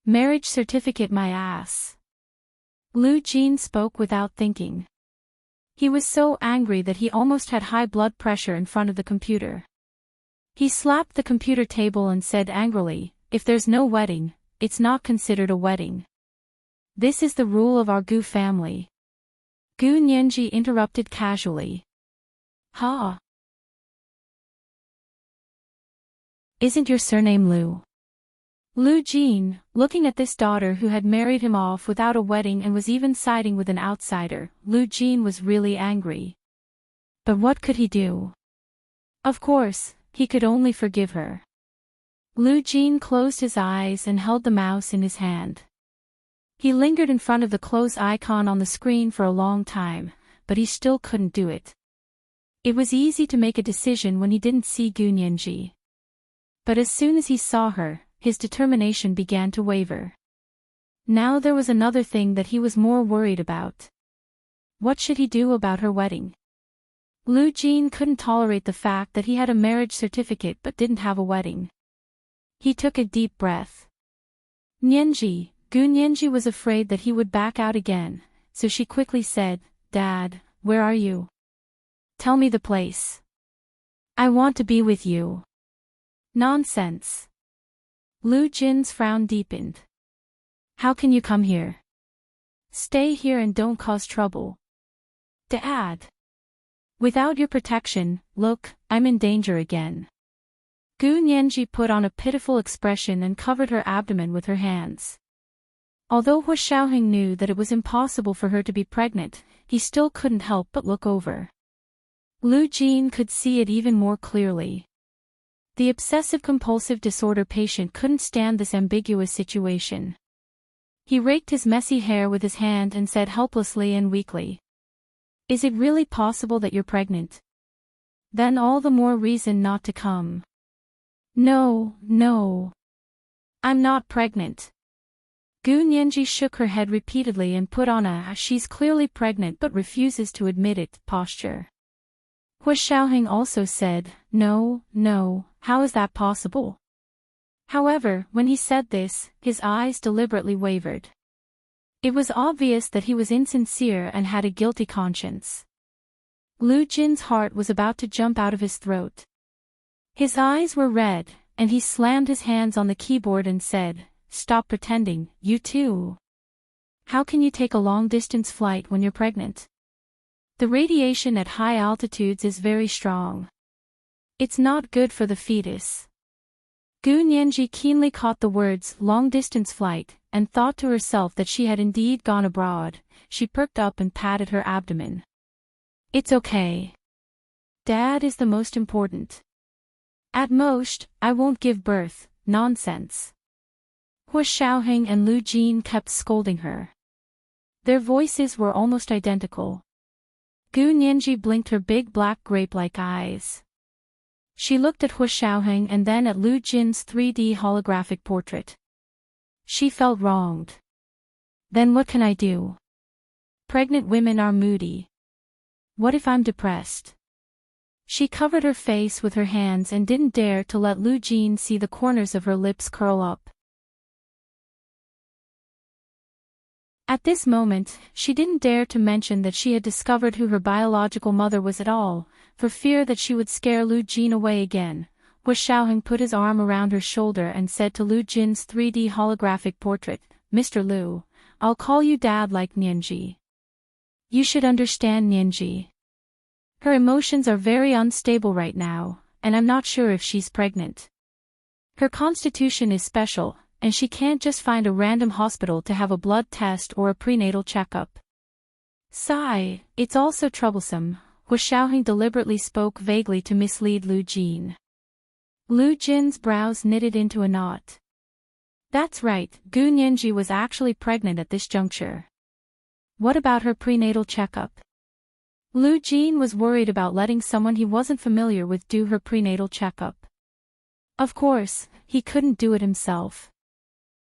Marriage certificate my ass. Lu Jin spoke without thinking. He was so angry that he almost had high blood pressure in front of the computer. He slapped the computer table and said angrily, if there's no wedding, it's not considered a wedding. This is the rule of our Gu family. Gu Nianji interrupted casually. Ha! Isn't your surname Lu? Lu Jin, looking at this daughter who had married him off without a wedding and was even siding with an outsider, Lu Jin was really angry. But what could he do? Of course, he could only forgive her. Lu Jin closed his eyes and held the mouse in his hand. He lingered in front of the close icon on the screen for a long time, but he still couldn't do it. It was easy to make a decision when he didn't see Gu Nianji. But as soon as he saw her, his determination began to waver. Now there was another thing that he was more worried about. What should he do about her wedding? Lu Jin couldn't tolerate the fact that he had a marriage certificate but didn't have a wedding. He took a deep breath. Nianji, Gu Nianji was afraid that he would back out again, so she quickly said, Dad, where are you? Tell me the place. I want to be with you. Nonsense. Lu Jin's frown deepened. How can you come here? Stay here and don't cause trouble. Dad. Without your protection, look, I'm in danger again. Gu Nianji put on a pitiful expression and covered her abdomen with her hands. Although Hu Xiaoheng knew that it was impossible for her to be pregnant, he still couldn't help but look over. Lu Jin could see it even more clearly. The obsessive-compulsive disorder patient couldn't stand this ambiguous situation. He raked his messy hair with his hand and said helplessly and weakly, "Is it really possible that you're pregnant? Then all the more reason not to come." No. I'm not pregnant." Gu Nianji shook her head repeatedly and put on a "she's clearly pregnant but refuses to admit it" posture. Hu Xiaoheng also said, No, how is that possible?" However, when he said this, his eyes deliberately wavered. It was obvious that he was insincere and had a guilty conscience. Lu Jin's heart was about to jump out of his throat. His eyes were red, and he slammed his hands on the keyboard and said, "Stop pretending, you too. How can you take a long-distance flight when you're pregnant? The radiation at high altitudes is very strong. It's not good for the fetus." Gu Nianji keenly caught the words long-distance flight, and thought to herself that she had indeed gone abroad. She perked up and patted her abdomen. "It's okay. Dad is the most important. At most, I won't give birth." Nonsense. Hu Xiaoheng and Lu Jin kept scolding her. Their voices were almost identical. Gu Nianji blinked her big black grape-like eyes. She looked at Hu Xiaoheng and then at Lu Jin's 3D holographic portrait. She felt wronged. Then what can I do? Pregnant women are moody. What if I'm depressed? She covered her face with her hands and didn't dare to let Lu Jin see the corners of her lips curl up. At this moment, she didn't dare to mention that she had discovered who her biological mother was at all, for fear that she would scare Lu Jin away again. Hu Xiaoheng put his arm around her shoulder and said to Lu Jin's 3D holographic portrait, "Mr. Lu, I'll call you Dad like Nianji. You should understand Nianji. Her emotions are very unstable right now, and I'm not sure if she's pregnant. Her constitution is special, and she can't just find a random hospital to have a blood test or a prenatal checkup. Sigh, it's all so troublesome." Hu Xiaoheng deliberately spoke vaguely to mislead Lu Jin. Lu Jin's brows knitted into a knot. That's right, Gu Nianji was actually pregnant at this juncture. What about her prenatal checkup? Lu Jin was worried about letting someone he wasn't familiar with do her prenatal checkup. Of course, he couldn't do it himself.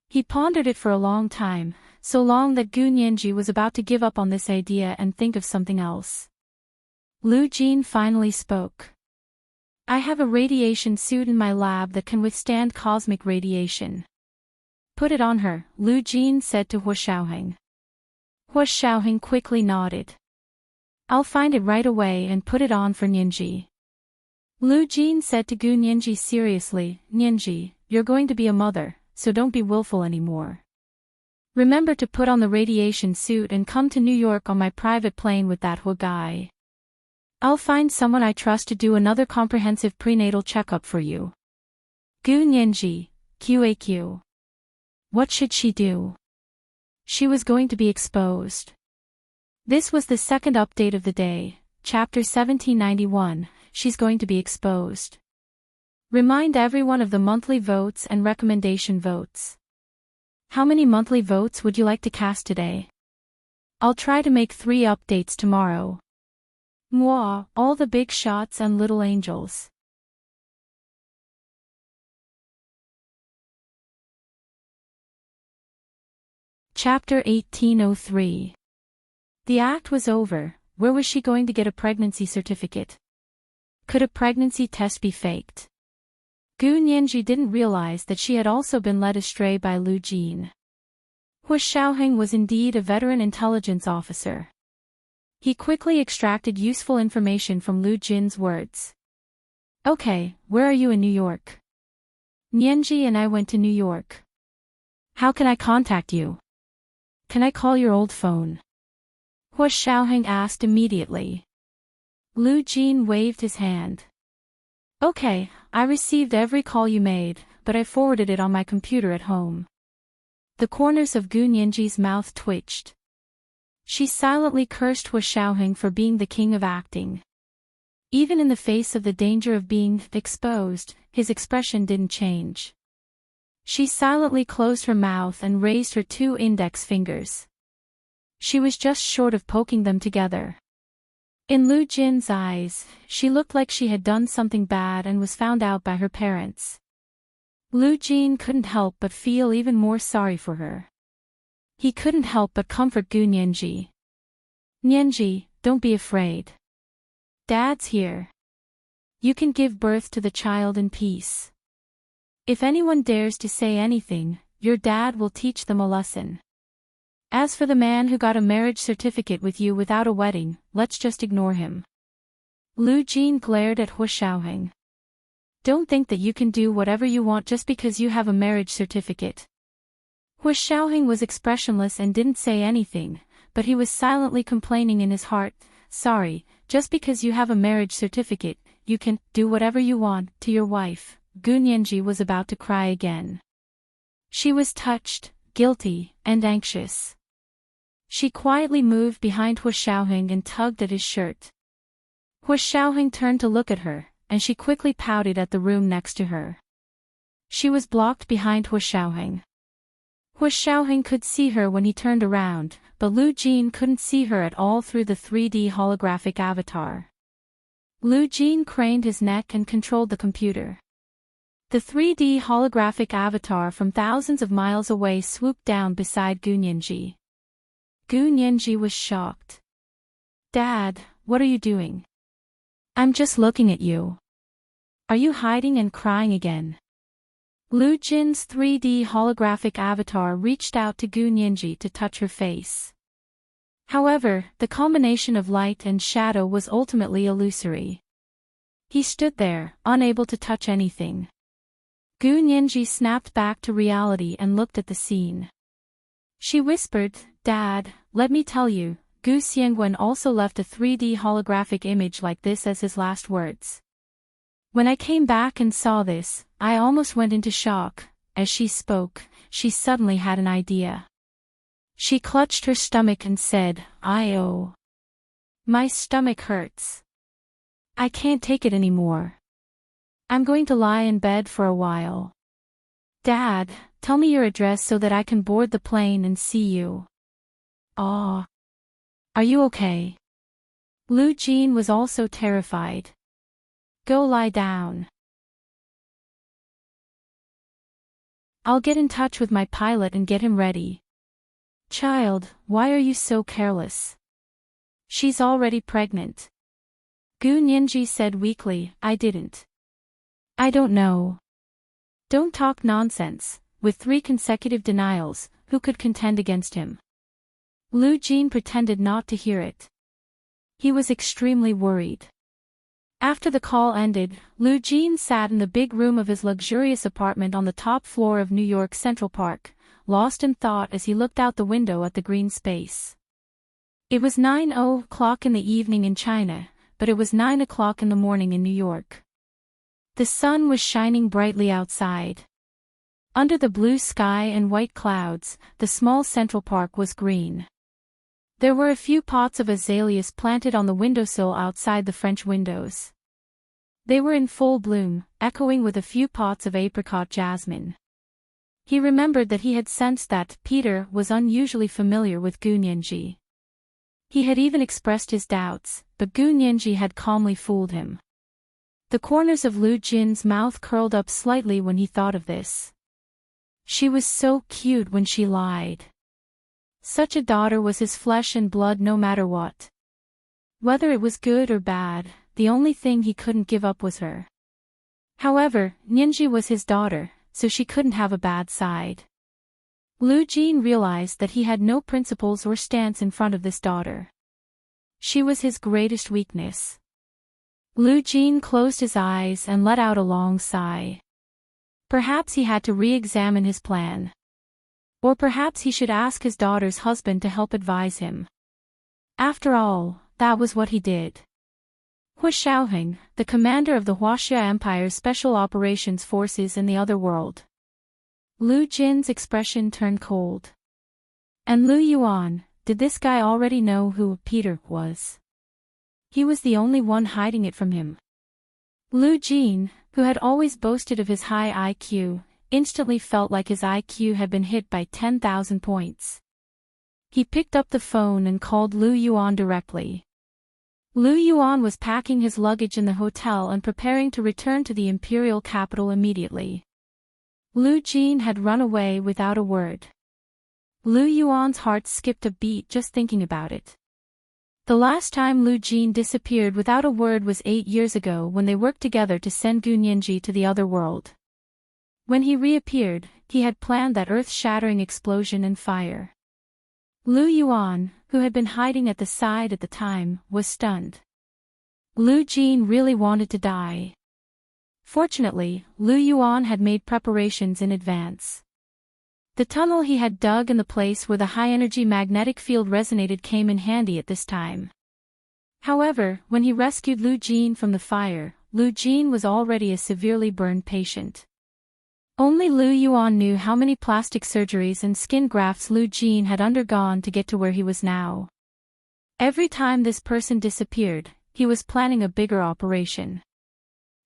He pondered it for a long time, so long that Gu Nianji was about to give up on this idea and think of something else. Lu Jin finally spoke. "I have a radiation suit in my lab that can withstand cosmic radiation." "Put it on her," Lu Jin said to Hu Xiaoheng. Hu Xiaoheng quickly nodded. "I'll find it right away and put it on for Nianji." Lu Jin said to Gu Nianji seriously, "Nianji, you're going to be a mother, so don't be willful anymore. Remember to put on the radiation suit and come to New York on my private plane with that Hu guy. I'll find someone I trust to do another comprehensive prenatal checkup for you." Gu Nianji, QAQ. What should she do? She was going to be exposed. This was the second update of the day, Chapter 1791, She's Going to Be Exposed. Remind everyone of the monthly votes and recommendation votes. How many monthly votes would you like to cast today? I'll try to make 3 updates tomorrow. Mwah, all the big shots and little angels. Chapter 1803. The act was over. Where was she going to get a pregnancy certificate? Could a pregnancy test be faked? Gu Nianji didn't realize that she had also been led astray by Lu Jin. Hu Xiaoheng was indeed a veteran intelligence officer. He quickly extracted useful information from Lu Jin's words. "Okay, where are you in New York?" "Nianji and I went to New York." "How can I contact you?" Can I call your old phone? Hua Xiaoheng asked immediately. Lu Jin waved his hand. Okay, I received every call you made, but I forwarded it on my computer at home. The corners of Gu Nianji's mouth twitched. She silently cursed Hua Xiaoheng for being the king of acting. Even in the face of the danger of being exposed, his expression didn't change. She silently closed her mouth and raised her 2 index fingers. She was just short of poking them together. In Lu Jin's eyes, she looked like she had done something bad and was found out by her parents. Lu Jin couldn't help but feel even more sorry for her. He couldn't help but comfort Gu Nianji. Nianji, don't be afraid. Dad's here. You can give birth to the child in peace. If anyone dares to say anything, your dad will teach them a lesson. As for the man who got a marriage certificate with you without a wedding, let's just ignore him. Lu Jin glared at Hua Xiaoheng. Don't think that you can do whatever you want just because you have a marriage certificate. Hua Xiaoheng was expressionless and didn't say anything, but he was silently complaining in his heart, sorry, just because you have a marriage certificate, you can do whatever you want to your wife. Gu Nianji was about to cry again. She was touched, guilty, and anxious. She quietly moved behind Hua Xiaoheng and tugged at his shirt. Hua Xiaoheng turned to look at her, and she quickly pouted at the room next to her. She was blocked behind Hua Xiaoheng. Hua Xiaoheng could see her when he turned around, but Lu Jin couldn't see her at all through the 3D holographic avatar. Lu Jin craned his neck and controlled the computer. The 3D holographic avatar from thousands of miles away swooped down beside Gu Nianji. Gu Nianji was shocked. Dad, what are you doing? I'm just looking at you. Are you hiding and crying again? Lu Jin's 3D holographic avatar reached out to Gu Nianji to touch her face. However, the combination of light and shadow was ultimately illusory. He stood there, unable to touch anything. Gu Nianji snapped back to reality and looked at the scene. She whispered, Dad, let me tell you, Gu Xiangwen also left a 3D holographic image like this as his last words. When I came back and saw this, I almost went into shock. As she spoke, she suddenly had an idea. She clutched her stomach and said, "Oh. My stomach hurts. I can't take it anymore. I'm going to lie in bed for a while. Dad, tell me your address so that I can board the plane and see you." "Ah. Are you okay?" Lu Jin was also terrified. "Go lie down. I'll get in touch with my pilot and get him ready." "Child, why are you so careless? She's already pregnant." Gu Nianji said weakly, "I didn't. I don't know." "Don't talk nonsense." With 3 consecutive denials, who could contend against him? Lu Jin pretended not to hear it. He was extremely worried. After the call ended, Lu Jin sat in the big room of his luxurious apartment on the top floor of New York's Central Park, lost in thought as he looked out the window at the green space. It was 9:00 in the evening in China, but it was 9 o'clock in the morning in New York. The sun was shining brightly outside. Under the blue sky and white clouds, the small Central Park was green. There were a few pots of azaleas planted on the windowsill outside the French windows. They were in full bloom, echoing with a few pots of apricot jasmine. He remembered that he had sensed that Peter was unusually familiar with Gu Nianji. He had even expressed his doubts, but Gu Nianji had calmly fooled him. The corners of Lu Jin's mouth curled up slightly when he thought of this. She was so cute when she lied. Such a daughter was his flesh and blood no matter what. Whether it was good or bad, the only thing he couldn't give up was her. However, Nianji was his daughter, so she couldn't have a bad side. Lu Jin realized that he had no principles or stance in front of this daughter. She was his greatest weakness. Lu Jin closed his eyes and let out a long sigh. Perhaps he had to re-examine his plan. Or perhaps he should ask his daughter's husband to help advise him. After all, that was what he did. Hu Xiaoheng, the commander of the Huaxia Empire's Special Operations Forces in the other world. Lu Jin's expression turned cold. And Lu Yuan, did this guy already know who Peter was? He was the only one hiding it from him. Lu Jin, who had always boasted of his high IQ, instantly felt like his IQ had been hit by 10,000 points. He picked up the phone and called Lu Yuan directly. Lu Yuan was packing his luggage in the hotel and preparing to return to the imperial capital immediately. Lu Jin had run away without a word. Lu Yuan's heart skipped a beat just thinking about it. The last time Lu Jin disappeared without a word was 8 years ago when they worked together to send Gu Nianji to the other world. When he reappeared, he had planned that earth-shattering explosion and fire. Lu Yuan, who had been hiding at the side at the time, was stunned. Lu Jin really wanted to die. Fortunately, Lu Yuan had made preparations in advance. The tunnel he had dug and the place where the high-energy magnetic field resonated came in handy at this time. However, when he rescued Lu Jin from the fire, Lu Jin was already a severely burned patient. Only Lu Yuan knew how many plastic surgeries and skin grafts Lu Jin had undergone to get to where he was now. Every time this person disappeared, he was planning a bigger operation.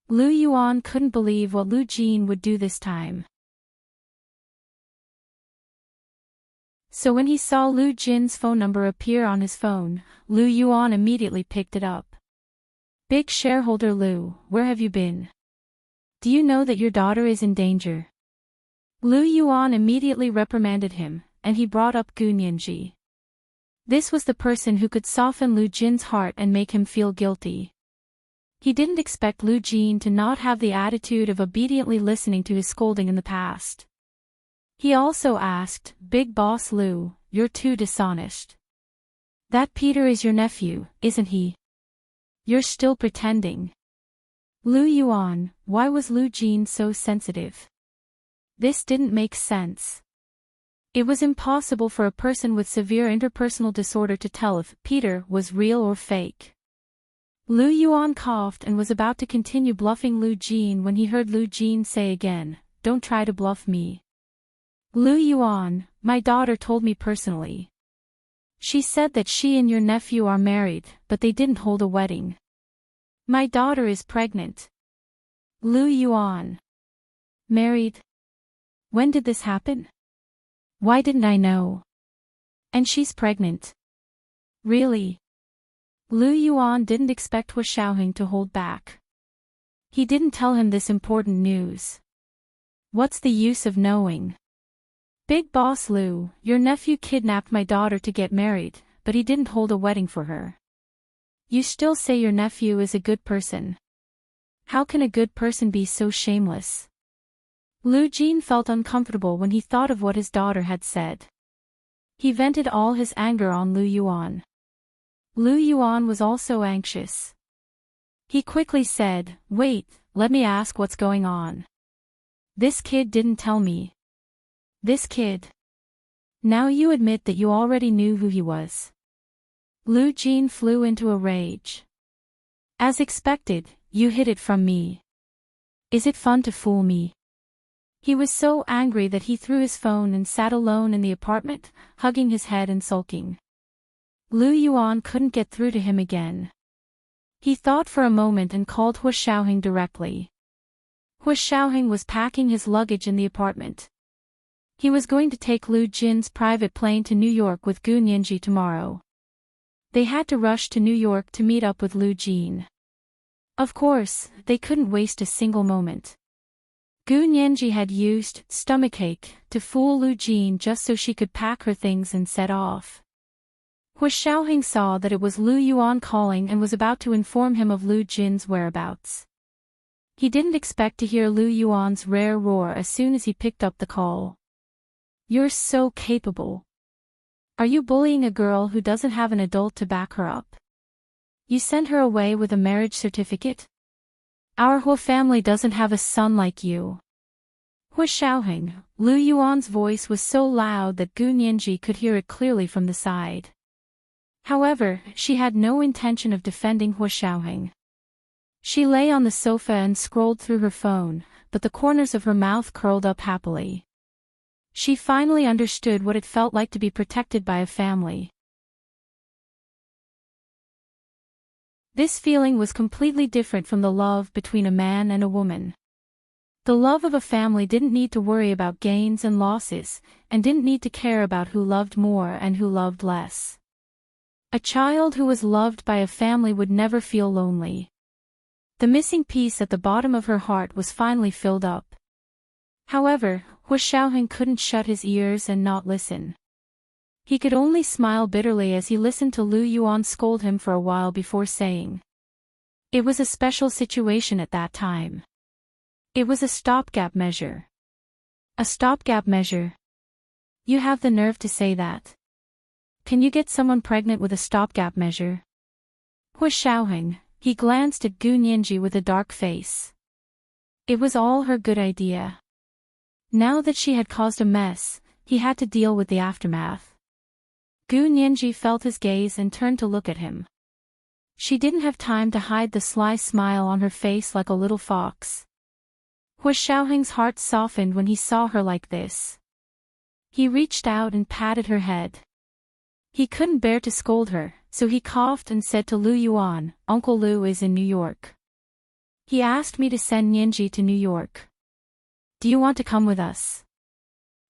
Lu Yuan couldn't believe what Lu Jin would do this time. So when he saw Lu Jin's phone number appear on his phone, Lu Yuan immediately picked it up. "Big shareholder Lu, where have you been? Do you know that your daughter is in danger?" Lu Yuan immediately reprimanded him, and he brought up Gu Nianji. This was the person who could soften Lu Jin's heart and make him feel guilty. He didn't expect Lu Jin to not have the attitude of obediently listening to his scolding in the past. He also asked, "Big boss Lu, you're too dishonest. That Peter is your nephew, isn't he? You're still pretending." Lu Yuan, why was Lu Jin so sensitive? This didn't make sense. It was impossible for a person with severe interpersonal disorder to tell if Peter was real or fake. Lu Yuan coughed and was about to continue bluffing Lu Jin when he heard Lu Jin say again, "Don't try to bluff me." "Lu Yuan, my daughter told me personally. She said that she and your nephew are married, but they didn't hold a wedding. My daughter is pregnant." Lu Yuan. "Married? When did this happen? Why didn't I know? And she's pregnant? Really?" Lu Yuan didn't expect Hu Xiaoheng to hold back. He didn't tell him this important news. What's the use of knowing? "Big boss Lu, your nephew kidnapped my daughter to get married, but he didn't hold a wedding for her. You still say your nephew is a good person. How can a good person be so shameless?" Lu Jin felt uncomfortable when he thought of what his daughter had said. He vented all his anger on Lu Yuan. Lu Yuan was also anxious. He quickly said, "Wait, let me ask what's going on. This kid didn't tell me." "This kid? Now you admit that you already knew who he was." Lu Jin flew into a rage. "As expected, you hid it from me. Is it fun to fool me?" He was so angry that he threw his phone and sat alone in the apartment, hugging his head and sulking. Lu Yuan couldn't get through to him again. He thought for a moment and called Hu Xiaoheng directly. Hu Xiaoheng was packing his luggage in the apartment. He was going to take Lu Jin's private plane to New York with Gu Nianji tomorrow. They had to rush to New York to meet up with Lu Jin. Of course, they couldn't waste a single moment. Gu Nianji had used stomachache to fool Lu Jin just so she could pack her things and set off. Hu Xiaoheng saw that it was Lu Yuan calling and was about to inform him of Lu Jin's whereabouts. He didn't expect to hear Lu Yuan's rare roar as soon as he picked up the call. "You're so capable. Are you bullying a girl who doesn't have an adult to back her up? You sent her away with a marriage certificate? Our whole family doesn't have a son like you." Hu Xiaoheng, Lu Yuan's voice was so loud that Gu Nianji could hear it clearly from the side. However, she had no intention of defending Hu Xiaoheng. She lay on the sofa and scrolled through her phone, but the corners of her mouth curled up happily. She finally understood what it felt like to be protected by a family. This feeling was completely different from the love between a man and a woman. The love of a family didn't need to worry about gains and losses, and didn't need to care about who loved more and who loved less. A child who was loved by a family would never feel lonely. The missing piece at the bottom of her heart was finally filled up. However, Hu Xiaoheng couldn't shut his ears and not listen. He could only smile bitterly as he listened to Lu Yuan scold him for a while before saying. It was a special situation at that time. It was a stopgap measure. A stopgap measure? You have the nerve to say that. Can you get someone pregnant with a stopgap measure? Hu Xiaoheng, he glanced at Gu Nianji with a dark face. It was all her good idea. Now that she had caused a mess, he had to deal with the aftermath. Gu Nianji felt his gaze and turned to look at him. She didn't have time to hide the sly smile on her face like a little fox. Hu Xiaoheng's heart softened when he saw her like this. He reached out and patted her head. He couldn't bear to scold her, so he coughed and said to Lu Yuan, Uncle Lu is in New York. He asked me to send Nianji to New York. Do you want to come with us?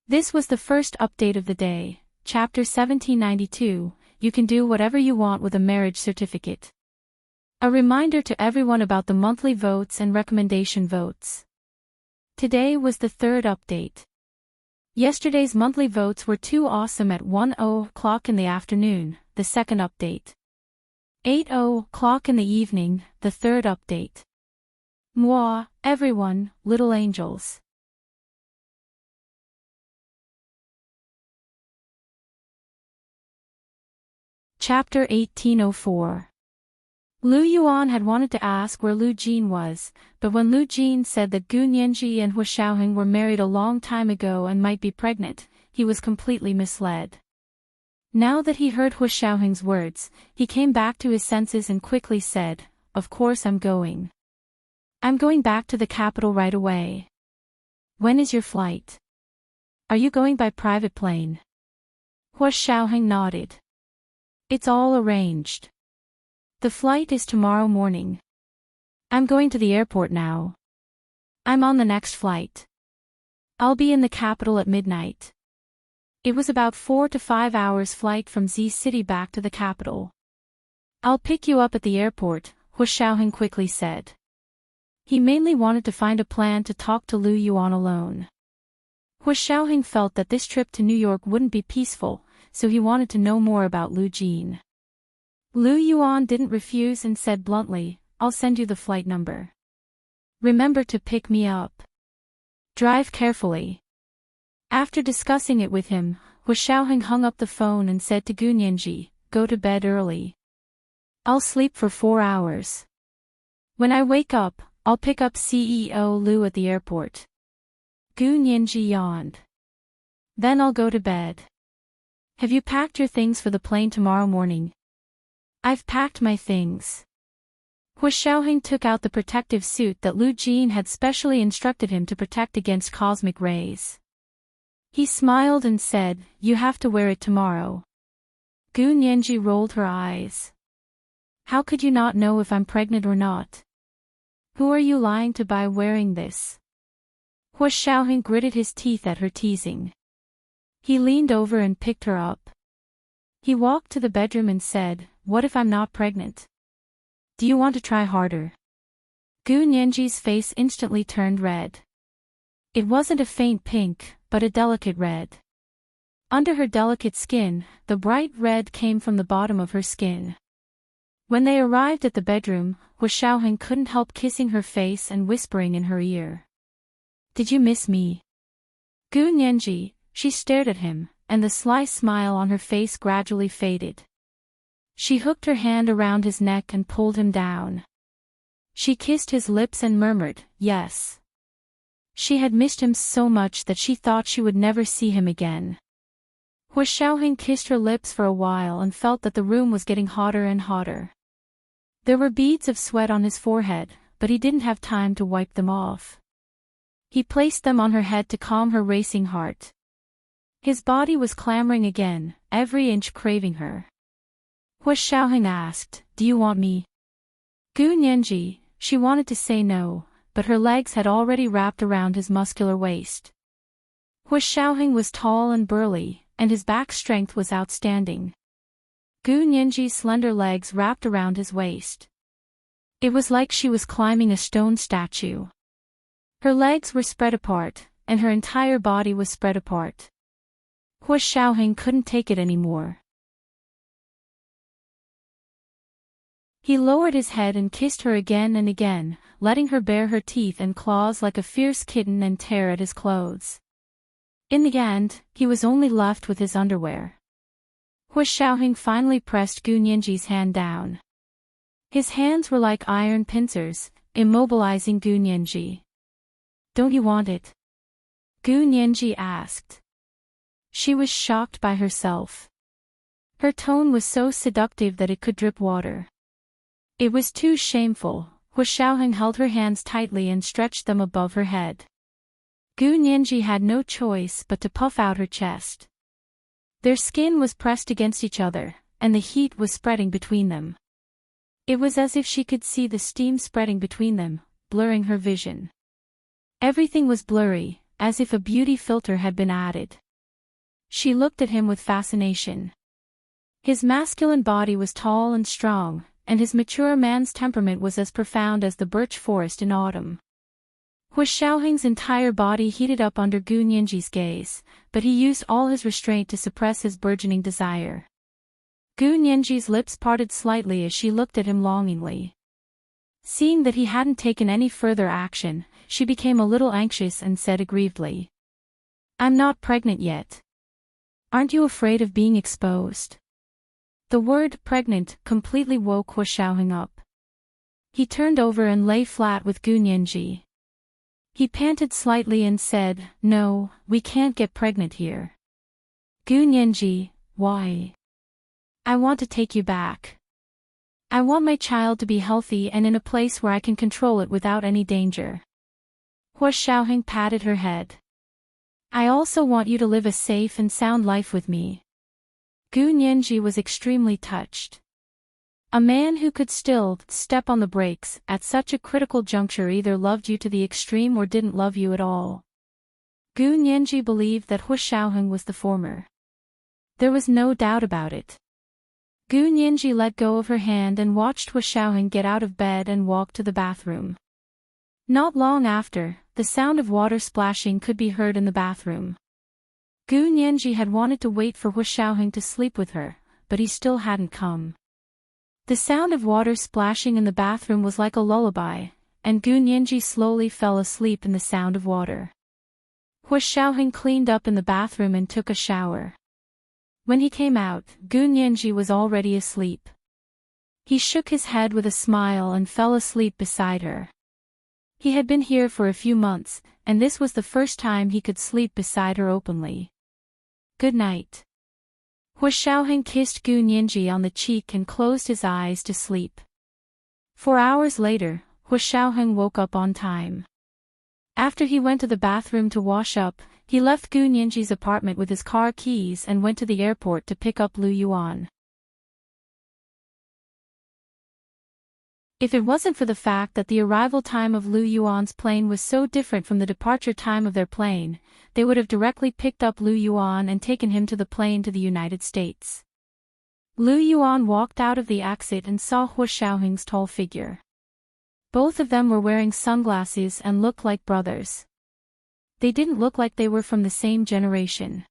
This was the first update of the day, Chapter 1792, You can do whatever you want with a marriage certificate. A reminder to everyone about the monthly votes and recommendation votes. Today was the third update. Yesterday's monthly votes were too awesome at 1:00 in the afternoon, the second update. 8:00 in the evening, the third update. Moi, everyone, little angels. Chapter 1804. Lu Yuan had wanted to ask where Lu Jin was, but when Lu Jin said that Gu Nianji and Hu Xiaoheng were married a long time ago and might be pregnant, he was completely misled. Now that he heard Hu Xiaoheng's words, he came back to his senses and quickly said, Of course I'm going. I'm going back to the capital right away. When is your flight? Are you going by private plane? Hu Xiaoheng nodded. It's all arranged. The flight is tomorrow morning. I'm going to the airport now. I'm on the next flight. I'll be in the capital at midnight. It was about 4 to 5 hours flight from Z City back to the capital. I'll pick you up at the airport, Hu Xiaoheng quickly said. He mainly wanted to find a plan to talk to Lu Yuan alone. Hu Xiaoheng felt that this trip to New York wouldn't be peaceful, so he wanted to know more about Lu Jin. Lu Yuan didn't refuse and said bluntly, I'll send you the flight number. Remember to pick me up. Drive carefully. After discussing it with him, Hu Xiaoheng hung up the phone and said to Gu Nianji, Go to bed early. I'll sleep for 4 hours. When I wake up, I'll pick up CEO Lu at the airport. Gu Nianji yawned. Then I'll go to bed. Have you packed your things for the plane tomorrow morning? I've packed my things. Hu Xiaoheng took out the protective suit that Lu Jin had specially instructed him to protect against cosmic rays. He smiled and said, You have to wear it tomorrow. Gu Nianji rolled her eyes. How could you not know if I'm pregnant or not? Who are you lying to by wearing this? Hu Xiaoheng gritted his teeth at her teasing. He leaned over and picked her up. He walked to the bedroom and said, What if I'm not pregnant? Do you want to try harder? Gu Nianji's face instantly turned red. It wasn't a faint pink, but a delicate red. Under her delicate skin, the bright red came from the bottom of her skin. When they arrived at the bedroom, Hu Xiaoheng couldn't help kissing her face and whispering in her ear. Did you miss me? Gu Nianji, she stared at him, and the sly smile on her face gradually faded. She hooked her hand around his neck and pulled him down. She kissed his lips and murmured, Yes. She had missed him so much that she thought she would never see him again. Hu Xiaoheng kissed her lips for a while and felt that the room was getting hotter and hotter. There were beads of sweat on his forehead, but he didn't have time to wipe them off. He placed them on her head to calm her racing heart. His body was clamoring again, every inch craving her. Hu Xiaoheng asked, "Do you want me?" Gu Nianji, she wanted to say no, but her legs had already wrapped around his muscular waist. Hu Xiaoheng was tall and burly, and his back strength was outstanding. Gu Nianji's slender legs wrapped around his waist. It was like she was climbing a stone statue. Her legs were spread apart, and her entire body was spread apart. Hu Xiaoheng couldn't take it anymore. He lowered his head and kissed her again and again, letting her bare her teeth and claws like a fierce kitten and tear at his clothes. In the end, he was only left with his underwear. Hu Xiaoheng finally pressed Gu Nianji's hand down. His hands were like iron pincers, immobilizing Gu Nianji. "Don't you want it?" Gu Nianji asked. She was shocked by herself. Her tone was so seductive that it could drip water. It was too shameful. Hu Xiaoheng held her hands tightly and stretched them above her head. Gu Nianji had no choice but to puff out her chest. Their skin was pressed against each other, and the heat was spreading between them. It was as if she could see the steam spreading between them, blurring her vision. Everything was blurry, as if a beauty filter had been added. She looked at him with fascination. His masculine body was tall and strong, and his mature man's temperament was as profound as the birch forest in autumn. Hu Xiaoheng's entire body heated up under Gu Nianji's gaze, but he used all his restraint to suppress his burgeoning desire. Gu Nianji's lips parted slightly as she looked at him longingly. Seeing that he hadn't taken any further action, she became a little anxious and said aggrievedly, "I'm not pregnant yet. Aren't you afraid of being exposed?" The word pregnant completely woke Hu Xiaoheng up. He turned over and lay flat with Gu Nianji. He panted slightly and said, "No, we can't get pregnant here." "Gu Nianji, why?" "I want to take you back. I want my child to be healthy and in a place where I can control it without any danger." Hu Xiaoheng patted her head. "I also want you to live a safe and sound life with me." Gu Nianji was extremely touched. A man who could still step on the brakes at such a critical juncture either loved you to the extreme or didn't love you at all. Gu Nianji believed that Hu Xiaoheng was the former. There was no doubt about it. Gu Nianji let go of her hand and watched Hu Xiaoheng get out of bed and walk to the bathroom. Not long after, the sound of water splashing could be heard in the bathroom. Gu Nianji had wanted to wait for Hu Xiaoheng to sleep with her, but he still hadn't come. The sound of water splashing in the bathroom was like a lullaby, and Gu Nianji slowly fell asleep in the sound of water. Hu Xiaoheng cleaned up in the bathroom and took a shower. When he came out, Gu Nianji was already asleep. He shook his head with a smile and fell asleep beside her. He had been here for a few months, and this was the first time he could sleep beside her openly. "Good night." Hu Xiaoheng kissed Gu Nianji on the cheek and closed his eyes to sleep. 4 hours later, Hu Xiaoheng woke up on time. After he went to the bathroom to wash up, he left Gu Nianji's apartment with his car keys and went to the airport to pick up Lu Yuan. If it wasn't for the fact that the arrival time of Lu Yuan's plane was so different from the departure time of their plane, they would have directly picked up Lu Yuan and taken him to the plane to the United States. Lu Yuan walked out of the exit and saw Hu Xiaoheng's tall figure. Both of them were wearing sunglasses and looked like brothers. They didn't look like they were from the same generation.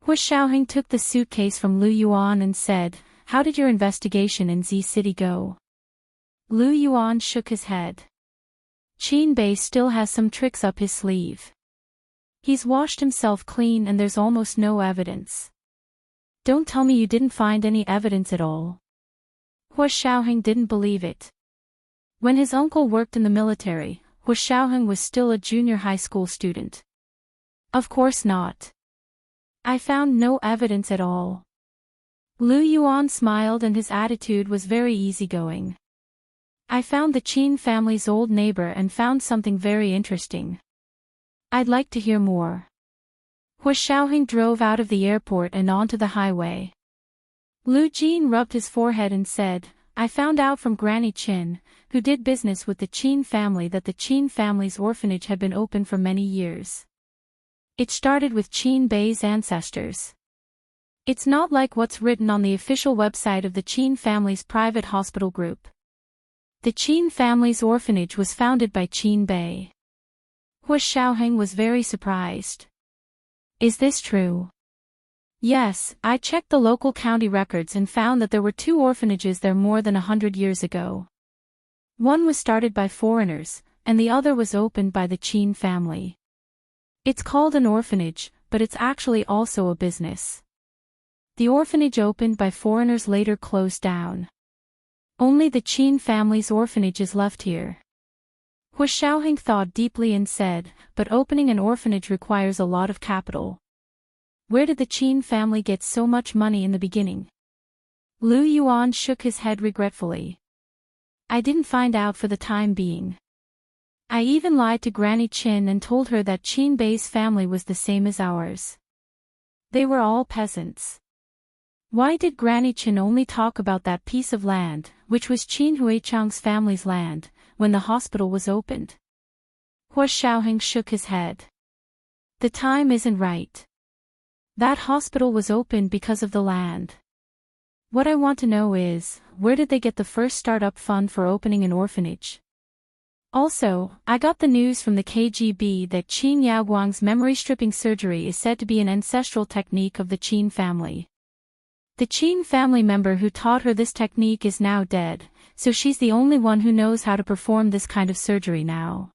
Hu Xiaoheng took the suitcase from Lu Yuan and said, "How did your investigation in Z City go?" Lu Yuan shook his head. "Qin Bei still has some tricks up his sleeve. He's washed himself clean and there's almost no evidence." "Don't tell me you didn't find any evidence at all." Hu Xiaoheng didn't believe it. When his uncle worked in the military, Hu Xiaoheng was still a junior high school student. Of course not. I found no evidence at all. Lu Yuan smiled and his attitude was very easygoing. I found the Qin family's old neighbor and found something very interesting. I'd like to hear more. Hu Xiaoheng drove out of the airport and onto the highway. Lu Jin rubbed his forehead and said, I found out from Granny Qin, who did business with the Qin family, that the Qin family's orphanage had been open for many years. It started with Qin Bei's ancestors. It's not like what's written on the official website of the Qin family's private hospital group. The Qin family's orphanage was founded by Qin Bei. Hu Xiaoheng was very surprised. Is this true? Yes, I checked the local county records and found that there were 2 orphanages there more than 100 years ago. One was started by foreigners, and the other was opened by the Qin family. It's called an orphanage, but it's actually also a business. The orphanage opened by foreigners later closed down. Only the Qin family's orphanage is left here. Hu Xiaoheng thought deeply and said, but opening an orphanage requires a lot of capital. Where did the Qin family get so much money in the beginning? Lu Yuan shook his head regretfully. I didn't find out for the time being. I even lied to Granny Qin and told her that Qin Bei's family was the same as ours. They were all peasants. Why did Granny Qin only talk about that piece of land, which was Qin Huichang's family's land, when the hospital was opened? Hu Xiaoheng shook his head. The time isn't right. That hospital was opened because of the land. What I want to know is, where did they get the first startup fund for opening an orphanage? Also, I got the news from the KGB that Qin Yaoguang's memory stripping surgery is said to be an ancestral technique of the Qin family. The Qin family member who taught her this technique is now dead, so she's the only one who knows how to perform this kind of surgery now.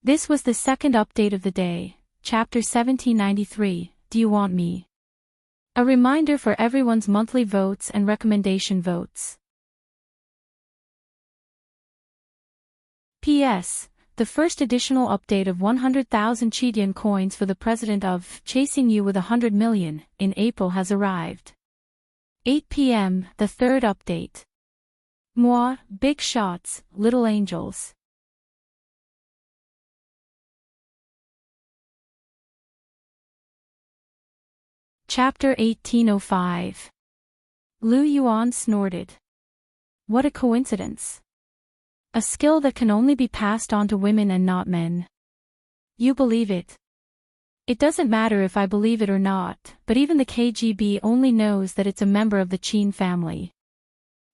This was the second update of the day, Chapter 1793, Do You Want Me? A reminder for everyone's monthly votes and recommendation votes. P.S. The first additional update of 100,000 Chidian coins for the president of Chasing You with 100 Million in April has arrived. 8 p.m. The third update. Moi, Big Shots, Little Angels. Chapter 1805. Lu Yuan snorted. What a coincidence. A skill that can only be passed on to women and not men. You believe it. It doesn't matter if I believe it or not, but even the KGB only knows that it's a member of the Qin family.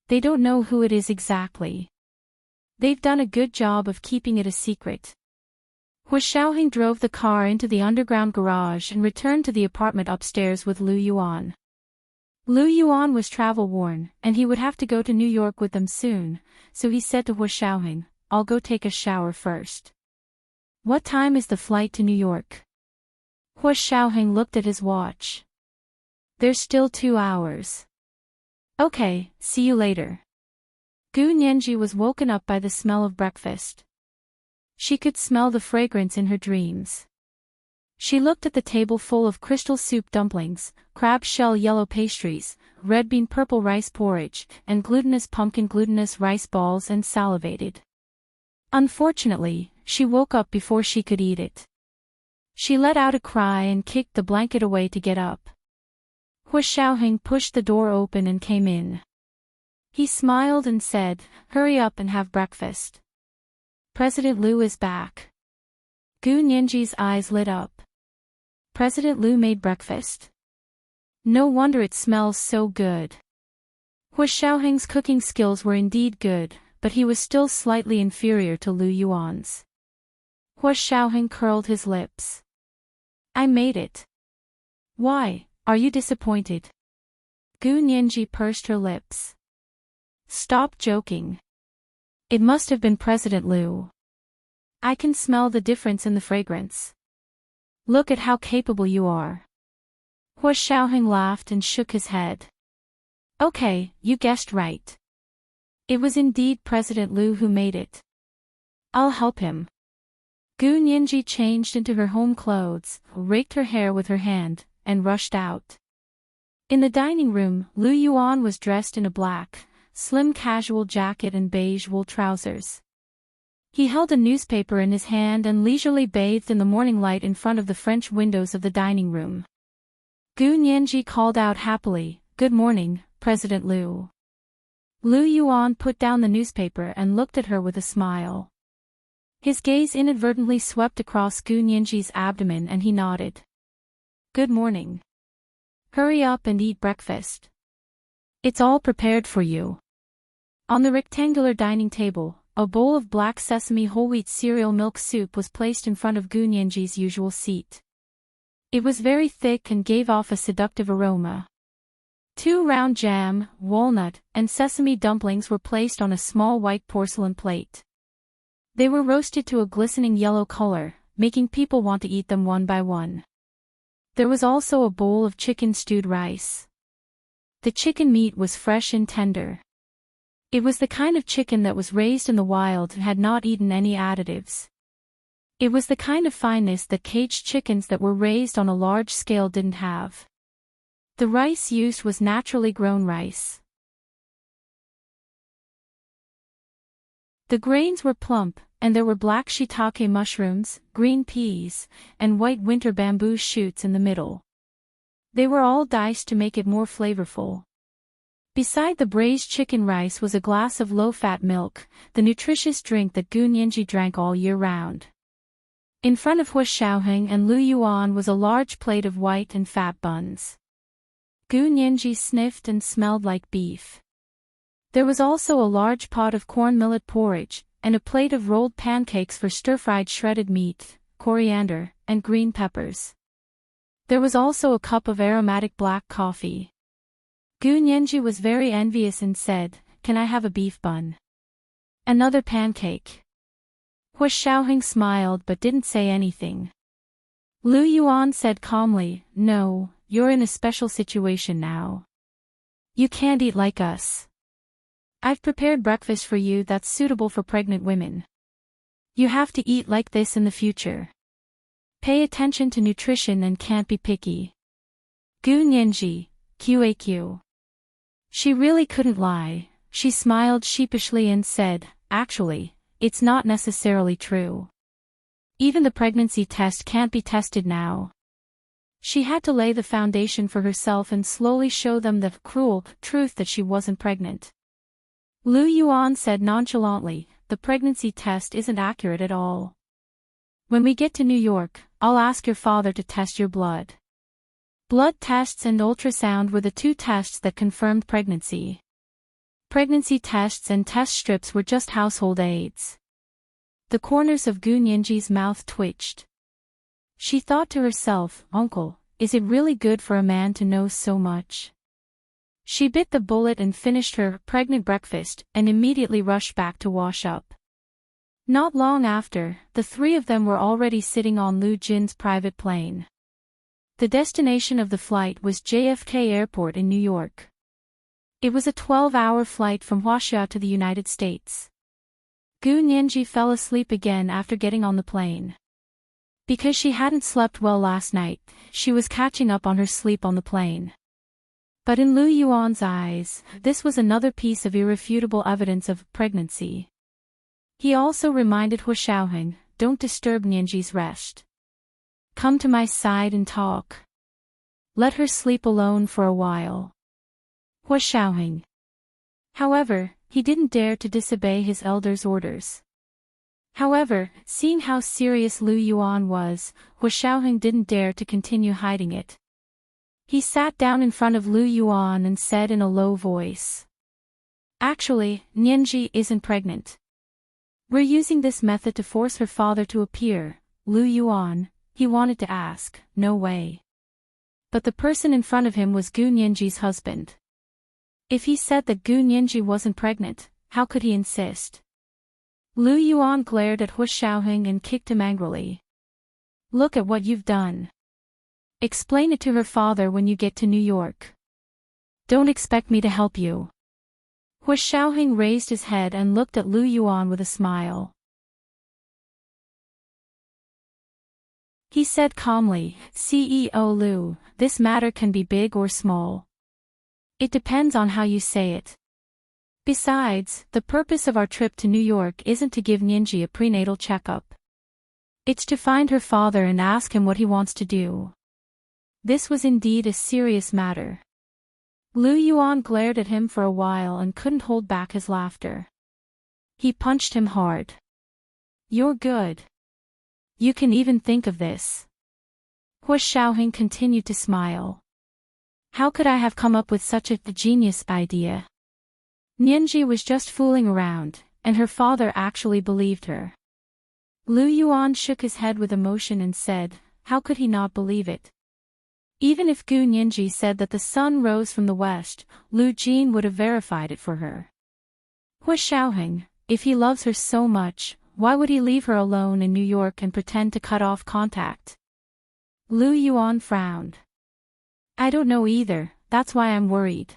They don't know who it is exactly. They've done a good job of keeping it a secret. Hu Xiaoheng drove the car into the underground garage and returned to the apartment upstairs with Lu Yuan. Lu Yuan was travel-worn, and he would have to go to New York with them soon, so he said to Hu Xiaoheng, I'll go take a shower first. What time is the flight to New York? Hu Xiaoheng looked at his watch. There's still 2 hours. Okay, see you later. Gu Nianji was woken up by the smell of breakfast. She could smell the fragrance in her dreams. She looked at the table full of crystal soup dumplings, crab shell yellow pastries, red bean purple rice porridge, and glutinous pumpkin glutinous rice balls and salivated. Unfortunately, she woke up before she could eat it. She let out a cry and kicked the blanket away to get up. Hu Xiaoheng pushed the door open and came in. He smiled and said, Hurry up and have breakfast. President Liu is back. Gu Nianji's eyes lit up. President Liu made breakfast. No wonder it smells so good. Hu Xiaoheng's cooking skills were indeed good, but he was still slightly inferior to Lu Yuan's. Hu Xiaoheng curled his lips. I made it. Why, are you disappointed? Gu Nianji pursed her lips. Stop joking. It must have been President Liu. I can smell the difference in the fragrance. Look at how capable you are. Hu Xiaoheng laughed and shook his head. Okay, you guessed right. It was indeed President Liu who made it. I'll help him. Gu Nianji changed into her home clothes, raked her hair with her hand, and rushed out. In the dining room, Lu Yuan was dressed in a black, slim casual jacket and beige wool trousers. He held a newspaper in his hand and leisurely bathed in the morning light in front of the French windows of the dining room. Gu Nianji called out happily, "Good morning, President Liu." Lu Yuan put down the newspaper and looked at her with a smile. His gaze inadvertently swept across Gu Nianji's abdomen and he nodded. "Good morning. Hurry up and eat breakfast. It's all prepared for you." On the rectangular dining table, a bowl of black sesame whole wheat cereal milk soup was placed in front of Gu Nianji's usual seat. It was very thick and gave off a seductive aroma. 2 round jam, walnut, and sesame dumplings were placed on a small white porcelain plate. They were roasted to a glistening yellow color, making people want to eat them one by one. There was also a bowl of chicken stewed rice. The chicken meat was fresh and tender. It was the kind of chicken that was raised in the wild and had not eaten any additives. It was the kind of fineness that caged chickens that were raised on a large scale didn't have. The rice used was naturally grown rice. The grains were plump, and there were black shiitake mushrooms, green peas, and white winter bamboo shoots in the middle. They were all diced to make it more flavorful. Beside the braised chicken rice was a glass of low-fat milk, the nutritious drink that Gu Nianji drank all year round. In front of Hu Xiaoheng and Lu Yuan was a large plate of white and fat buns. Gu Nianji sniffed and smelled like beef. There was also a large pot of corn millet porridge, and a plate of rolled pancakes for stir-fried shredded meat, coriander, and green peppers. There was also a cup of aromatic black coffee. Gu Nianji was very envious and said, "Can I have a beef bun? Another pancake?" Hu Xiaoheng smiled but didn't say anything. Lu Yuan said calmly, "No, you're in a special situation now. You can't eat like us. I've prepared breakfast for you that's suitable for pregnant women. You have to eat like this in the future. Pay attention to nutrition and can't be picky." Gu Nianji, QAQ. She really couldn't lie. She smiled sheepishly and said, "Actually, it's not necessarily true. Even the pregnancy test can't be tested now." She had to lay the foundation for herself and slowly show them the cruel truth that she wasn't pregnant. Lu Yuan said nonchalantly, "The pregnancy test isn't accurate at all. When we get to New York, I'll ask your father to test your blood." Blood tests and ultrasound were the 2 tests that confirmed pregnancy. Pregnancy tests and test strips were just household aids. The corners of Gu Nianji's mouth twitched. She thought to herself, "Uncle, is it really good for a man to know so much?" She bit the bullet and finished her pregnant breakfast and immediately rushed back to wash up. Not long after, the 3 of them were already sitting on Lu Jin's private plane. The destination of the flight was JFK Airport in New York. It was a 12-hour flight from Huaxia to the United States. Gu Nianji fell asleep again after getting on the plane. Because she hadn't slept well last night, she was catching up on her sleep on the plane. But in Lu Yuan's eyes, this was another piece of irrefutable evidence of pregnancy. He also reminded Hu Xiaoheng, "Don't disturb Nianji's rest. Come to my side and talk. Let her sleep alone for a while." Hu Xiaoheng. However, he didn't dare to disobey his elder's orders. However, seeing how serious Lu Yuan was, Hu Xiaoheng didn't dare to continue hiding it. He sat down in front of Lu Yuan and said in a low voice, "Actually, Nianji isn't pregnant. We're using this method to force her father to appear." Lu Yuan, he wanted to ask, "No way." But the person in front of him was Gu Nianji's husband. If he said that Gu Nianji wasn't pregnant, how could he insist? Lu Yuan glared at Hu Xiaoheng and kicked him angrily. "Look at what you've done. Explain it to her father when you get to New York. Don't expect me to help you." Hu Xiaoheng raised his head and looked at Lu Yuan with a smile. He said calmly, CEO Lu, this matter can be big or small. It depends on how you say it. Besides, the purpose of our trip to New York isn't to give Nianji a prenatal checkup. It's to find her father and ask him what he wants to do. This was indeed a serious matter. Lu Yuan glared at him for a while and couldn't hold back his laughter. He punched him hard. You're good. You can even think of this. Hua Xiaoheng continued to smile. How could I have come up with such a genius idea? Nianji was just fooling around, and her father actually believed her. Lu Yuan shook his head with emotion and said, how could he not believe it? Even if Gu Nianji said that the sun rose from the west, Lu Jin would have verified it for her. Hua Xiaoheng, if he loves her so much, why would he leave her alone in New York and pretend to cut off contact? Lu Yuan frowned. I don't know either, that's why I'm worried.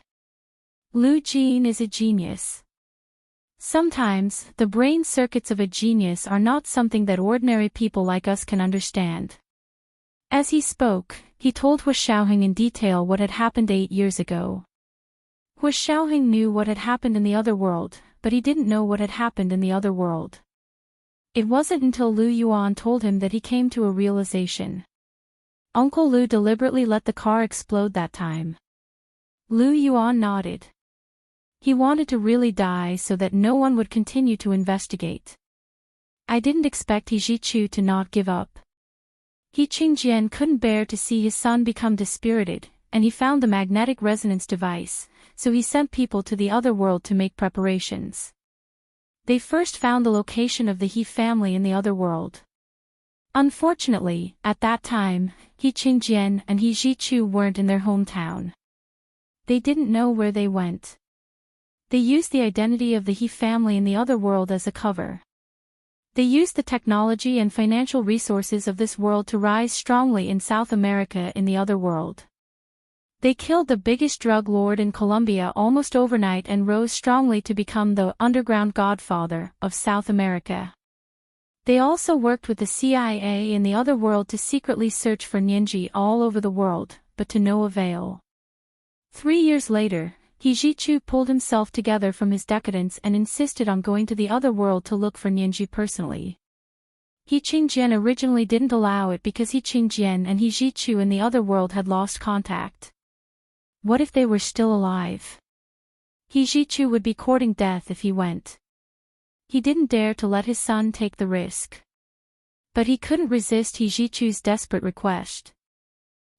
Lu Jin is a genius. Sometimes, the brain circuits of a genius are not something that ordinary people like us can understand. As he spoke, he told Hua Xiaoheng in detail what had happened 8 years ago. Hua Xiaoheng knew what had happened in the other world, but he didn't know what had happened in the other world. It wasn't until Lu Yuan told him that he came to a realization. Uncle Lu deliberately let the car explode that time. Lu Yuan nodded. He wanted to really die so that no one would continue to investigate. I didn't expect He Zhichu to not give up. He Qingjian couldn't bear to see his son become dispirited, and he found the magnetic resonance device, so he sent people to the other world to make preparations. They first found the location of the He family in the other world. Unfortunately, at that time, He Qingjian and He Zhichu weren't in their hometown. They didn't know where they went. They used the identity of the He family in the other world as a cover. They used the technology and financial resources of this world to rise strongly in South America in the other world. They killed the biggest drug lord in Colombia almost overnight and rose strongly to become the underground godfather of South America. They also worked with the CIA in the other world to secretly search for Nianji all over the world, but to no avail. 3 years later, He Zhichu pulled himself together from his decadence and insisted on going to the other world to look for Nianji personally. He Qingjian originally didn't allow it because He Qingjian and He Zhichu in the other world had lost contact. What if they were still alive? He Zhichu would be courting death if he went. He didn't dare to let his son take the risk. But he couldn't resist He Zhichu's desperate request.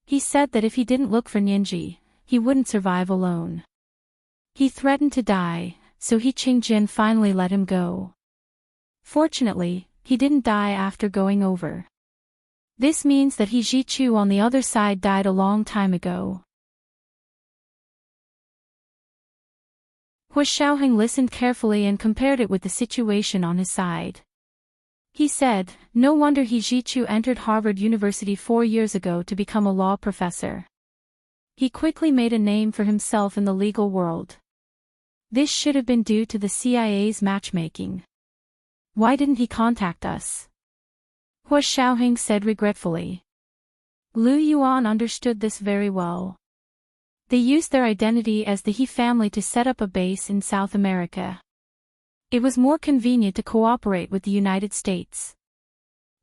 He said that if he didn't look for Nianji, he wouldn't survive alone. He threatened to die, so He Qingjian finally let him go. Fortunately, he didn't die after going over. This means that He Zhichu on the other side died a long time ago. Hua Xiaoheng listened carefully and compared it with the situation on his side. He said, no wonder He Zhichu entered Harvard University 4 years ago to become a law professor. He quickly made a name for himself in the legal world. This should have been due to the CIA's matchmaking. Why didn't he contact us? Hua Xiaoheng said regretfully. Lu Yuan understood this very well. They used their identity as the He family to set up a base in South America. It was more convenient to cooperate with the United States.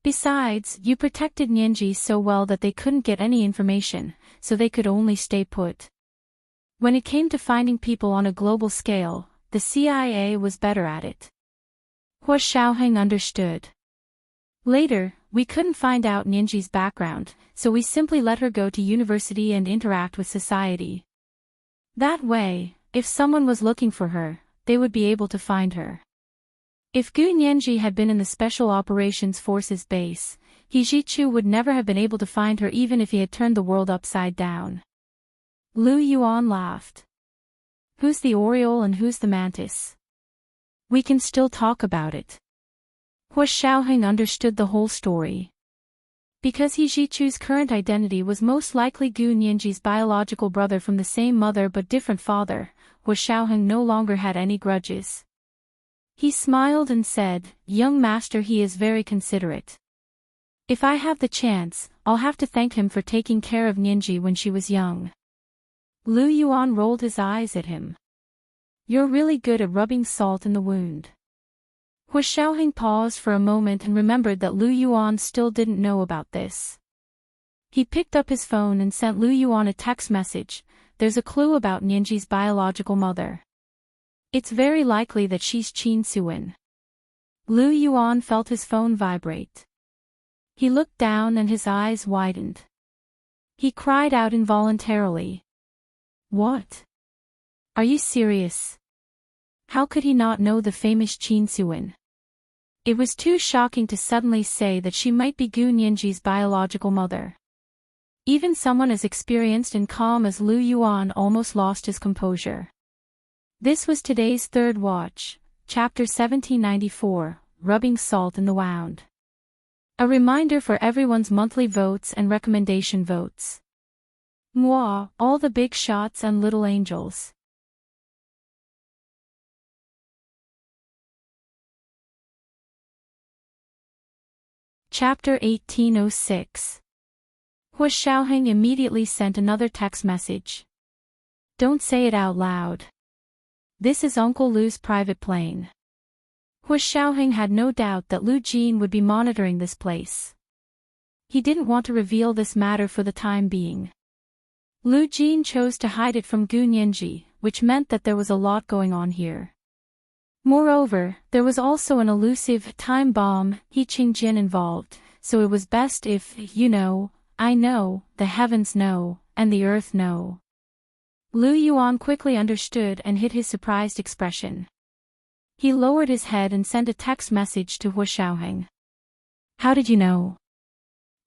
Besides, you protected Nianji so well that they couldn't get any information, so they could only stay put. When it came to finding people on a global scale, the CIA was better at it. Hua Xiaoheng understood. Later, we couldn't find out Nianji's background, so we simply let her go to university and interact with society. That way, if someone was looking for her, they would be able to find her. If Gu Nianji had been in the Special Operations Forces base, He Zhichu would never have been able to find her even if he had turned the world upside down. Lu Yuan laughed. Who's the Oriole and who's the Mantis? We can still talk about it. Hua Xiaoheng understood the whole story. Because He Zhichu's current identity was most likely Gu Nianji's biological brother from the same mother but different father, Hua Xiaoheng no longer had any grudges. He smiled and said, young master, he is very considerate. If I have the chance, I'll have to thank him for taking care of Nianji when she was young. Lu Yuan rolled his eyes at him. You're really good at rubbing salt in the wound. Hu Xiaoheng paused for a moment and remembered that Lu Yuan still didn't know about this. He picked up his phone and sent Lu Yuan a text message. There's a clue about Nianji's biological mother. It's very likely that she's Qin Suan. Lu Yuan felt his phone vibrate. He looked down and his eyes widened. He cried out involuntarily. What? Are you serious? How could he not know the famous Qin Suan? It was too shocking to suddenly say that she might be Gu Nianji's biological mother. Even someone as experienced and calm as Lu Yuan almost lost his composure. This was today's third watch, chapter 1794, Rubbing Salt in the Wound. A reminder for everyone's monthly votes and recommendation votes. Moi, all the big shots and little angels. Chapter 1806. Hu Xiaoheng immediately sent another text message. Don't say it out loud. This is Uncle Lu's private plane. Hu Xiaoheng had no doubt that Lu Jin would be monitoring this place. He didn't want to reveal this matter for the time being. Lu Jin chose to hide it from Gu Nianji, which meant that there was a lot going on here. Moreover, there was also an elusive time bomb, He Qingjin involved, so it was best if, I know, the heavens know, and the earth know. Lu Yuan quickly understood and hid his surprised expression. He lowered his head and sent a text message to Hu Xiaoheng. How did you know?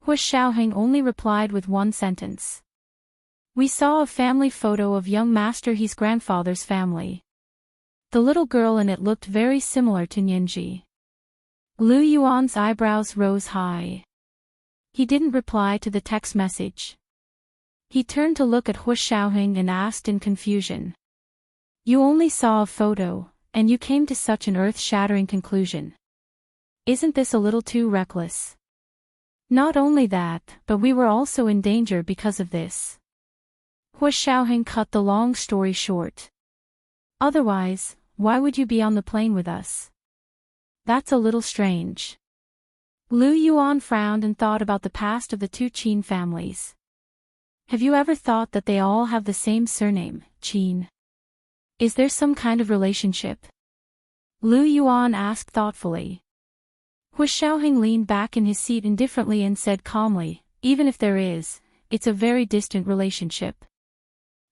Hu Xiaoheng only replied with one sentence. We saw a family photo of young Master He's grandfather's family. The little girl in it looked very similar to Nianji. Lu Yuan's eyebrows rose high. He didn't reply to the text message. He turned to look at Hu Xiaoheng and asked in confusion. You only saw a photo, and you came to such an earth-shattering conclusion. Isn't this a little too reckless? Not only that, but we were also in danger because of this. Hu Xiaoheng cut the long story short. Otherwise, why would you be on the plane with us? That's a little strange. Lu Yuan frowned and thought about the past of the two Qin families. Have you ever thought that they all have the same surname, Qin? Is there some kind of relationship? Lu Yuan asked thoughtfully. Hu Xiaoheng leaned back in his seat indifferently and said calmly, even if there is, it's a very distant relationship.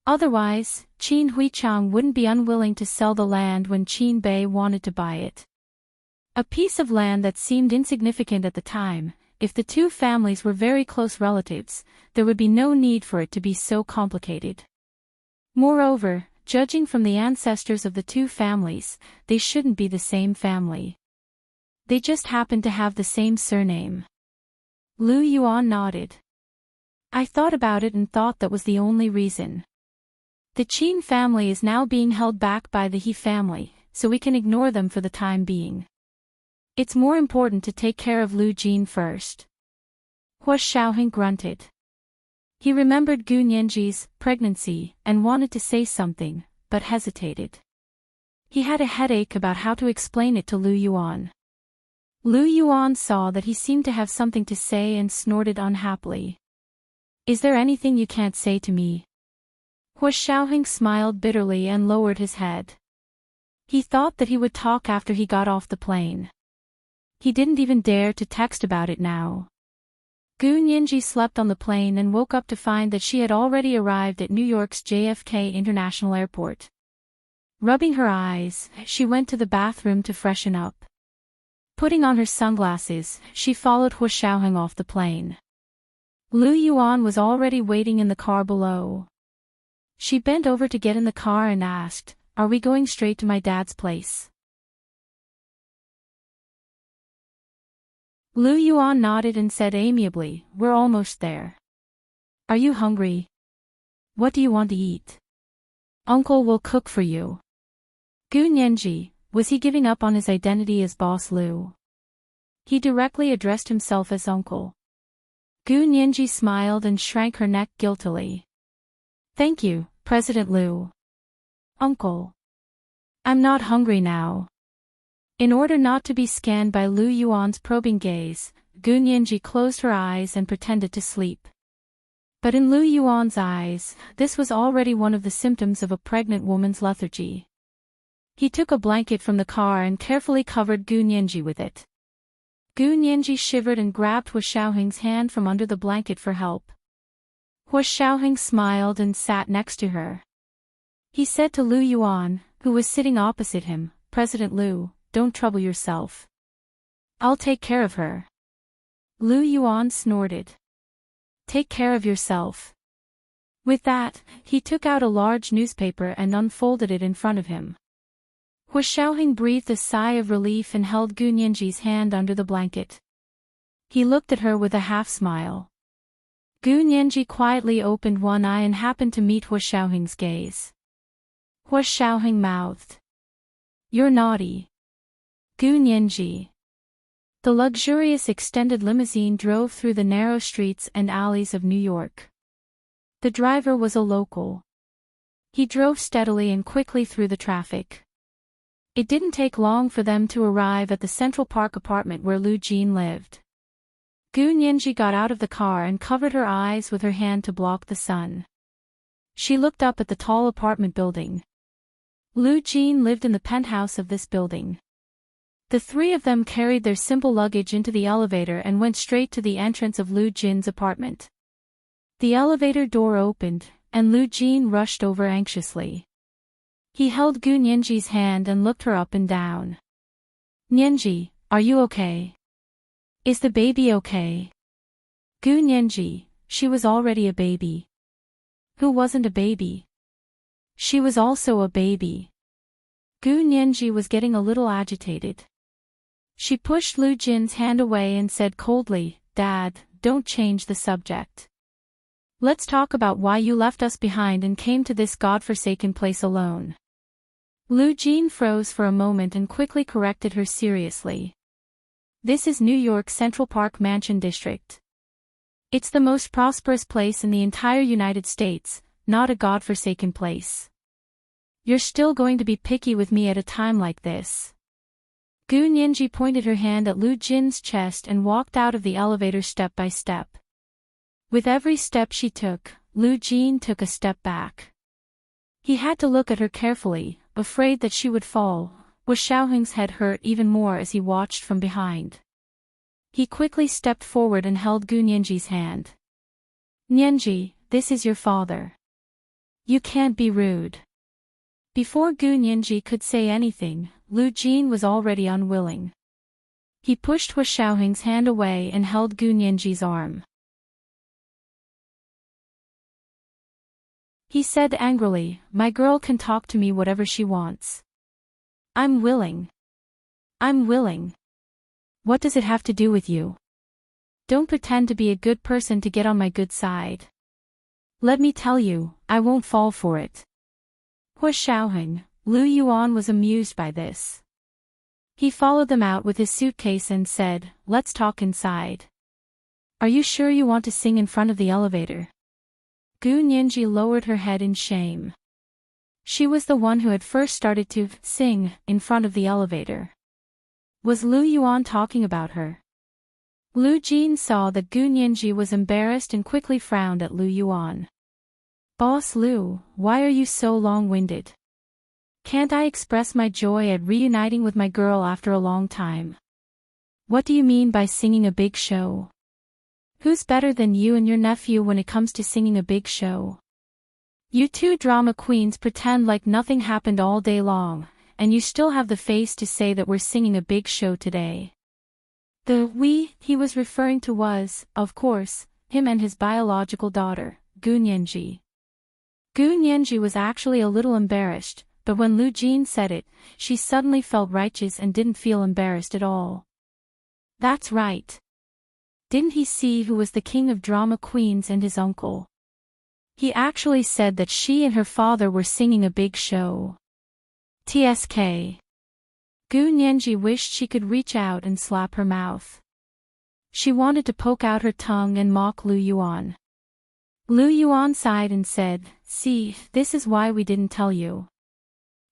Otherwise, Qin Huichang wouldn't be unwilling to sell the land when Qin Bei wanted to buy it. A piece of land that seemed insignificant at the time, if the two families were very close relatives, there would be no need for it to be so complicated. Moreover, judging from the ancestors of the two families, they shouldn't be the same family. They just happen to have the same surname. Lu Yuan nodded. I thought about it and thought that was the only reason. The Qin family is now being held back by the He family, so we can ignore them for the time being. It's more important to take care of Lu Jin first. Hu Xiaoheng grunted. He remembered Gu Nianji's pregnancy and wanted to say something, but hesitated. He had a headache about how to explain it to Lu Yuan. Lu Yuan saw that he seemed to have something to say and snorted unhappily. Is there anything you can't say to me? Hu Xiaoheng smiled bitterly and lowered his head. He thought that he would talk after he got off the plane. He didn't even dare to text about it now. Gu Nianji slept on the plane and woke up to find that she had already arrived at New York's JFK International Airport. Rubbing her eyes, she went to the bathroom to freshen up. Putting on her sunglasses, she followed Hu Xiaoheng off the plane. Lu Yuan was already waiting in the car below. She bent over to get in the car and asked, Are we going straight to my dad's place? Lu Yuan nodded and said amiably, We're almost there. Are you hungry? What do you want to eat? Uncle will cook for you. Gu Nianji, was he giving up on his identity as Boss Lu? He directly addressed himself as uncle. Gu Nianji smiled and shrank her neck guiltily. Thank you, President Liu. Uncle. I'm not hungry now. In order not to be scanned by Lu Yuan's probing gaze, Gu Nianji closed her eyes and pretended to sleep. But in Lu Yuan's eyes, this was already one of the symptoms of a pregnant woman's lethargy. He took a blanket from the car and carefully covered Gu Nianji with it. Gu Nianji shivered and grabbed Hua Xiaoheng's hand from under the blanket for help. Hua Xiaoheng smiled and sat next to her. He said to Lu Yuan, who was sitting opposite him, President Liu, don't trouble yourself. I'll take care of her. Lu Yuan snorted. Take care of yourself. With that, he took out a large newspaper and unfolded it in front of him. Hua Xiaoheng breathed a sigh of relief and held Gu Nianji's hand under the blanket. He looked at her with a half-smile. Gu Nianji quietly opened one eye and happened to meet Hua Xiaoheng's gaze. Hua Xiaoheng mouthed. You're naughty. Gu Nianji. The luxurious extended limousine drove through the narrow streets and alleys of New York. The driver was a local. He drove steadily and quickly through the traffic. It didn't take long for them to arrive at the Central Park apartment where Lu Jin lived. Gu Nianji got out of the car and covered her eyes with her hand to block the sun. She looked up at the tall apartment building. Lu Jin lived in the penthouse of this building. The three of them carried their simple luggage into the elevator and went straight to the entrance of Lu Jin's apartment. The elevator door opened, and Lu Jin rushed over anxiously. He held Gu Nianji's hand and looked her up and down. Nianji, are you okay? Is the baby okay? Gu Nianji, she was already a baby. Who wasn't a baby? She was also a baby. Gu Nianji was getting a little agitated. She pushed Lu Jin's hand away and said coldly, Dad, don't change the subject. Let's talk about why you left us behind and came to this godforsaken place alone. Lu Jin froze for a moment and quickly corrected her seriously. This is New York's Central Park Mansion District. It's the most prosperous place in the entire United States, not a godforsaken place. You're still going to be picky with me at a time like this. Gu Nianji pointed her hand at Lu Jin's chest and walked out of the elevator step by step. With every step she took, Lu Jin took a step back. He had to look at her carefully, afraid that she would fall. Hua Xiaoheng's head hurt even more as he watched from behind. He quickly stepped forward and held Gu Nianji's hand. Nianji, this is your father. You can't be rude. Before Gu Nianji could say anything, Lu Jin was already unwilling. He pushed Hua Xiaoheng's hand away and held Gu Nianji's arm. He said angrily, My girl can talk to me whatever she wants. I'm willing. I'm willing. What does it have to do with you? Don't pretend to be a good person to get on my good side. Let me tell you, I won't fall for it. Hua Xiaoheng, Lu Yuan was amused by this. He followed them out with his suitcase and said, Let's talk inside. Are you sure you want to sing in front of the elevator? Gu Nianji lowered her head in shame. She was the one who had first started to sing in front of the elevator. Was Lu Yuan talking about her? Lu Jin saw that Gu Nianji was embarrassed and quickly frowned at Lu Yuan. Boss Lu, why are you so long-winded? Can't I express my joy at reuniting with my girl after a long time? What do you mean by singing a big show? Who's better than you and your nephew when it comes to singing a big show? You two drama queens pretend like nothing happened all day long, and you still have the face to say that we're singing a big show today. The we he was referring to was, of course, him and his biological daughter, Gu Nianji. Gu Nianji was actually a little embarrassed, but when Lu Jin said it, she suddenly felt righteous and didn't feel embarrassed at all. That's right. Didn't he see who was the king of drama queens and his uncle? He actually said that she and her father were singing a big show. TSK. Gu Nianji wished she could reach out and slap her mouth. She wanted to poke out her tongue and mock Lu Yuan. Lu Yuan sighed and said, "See, this is why we didn't tell you.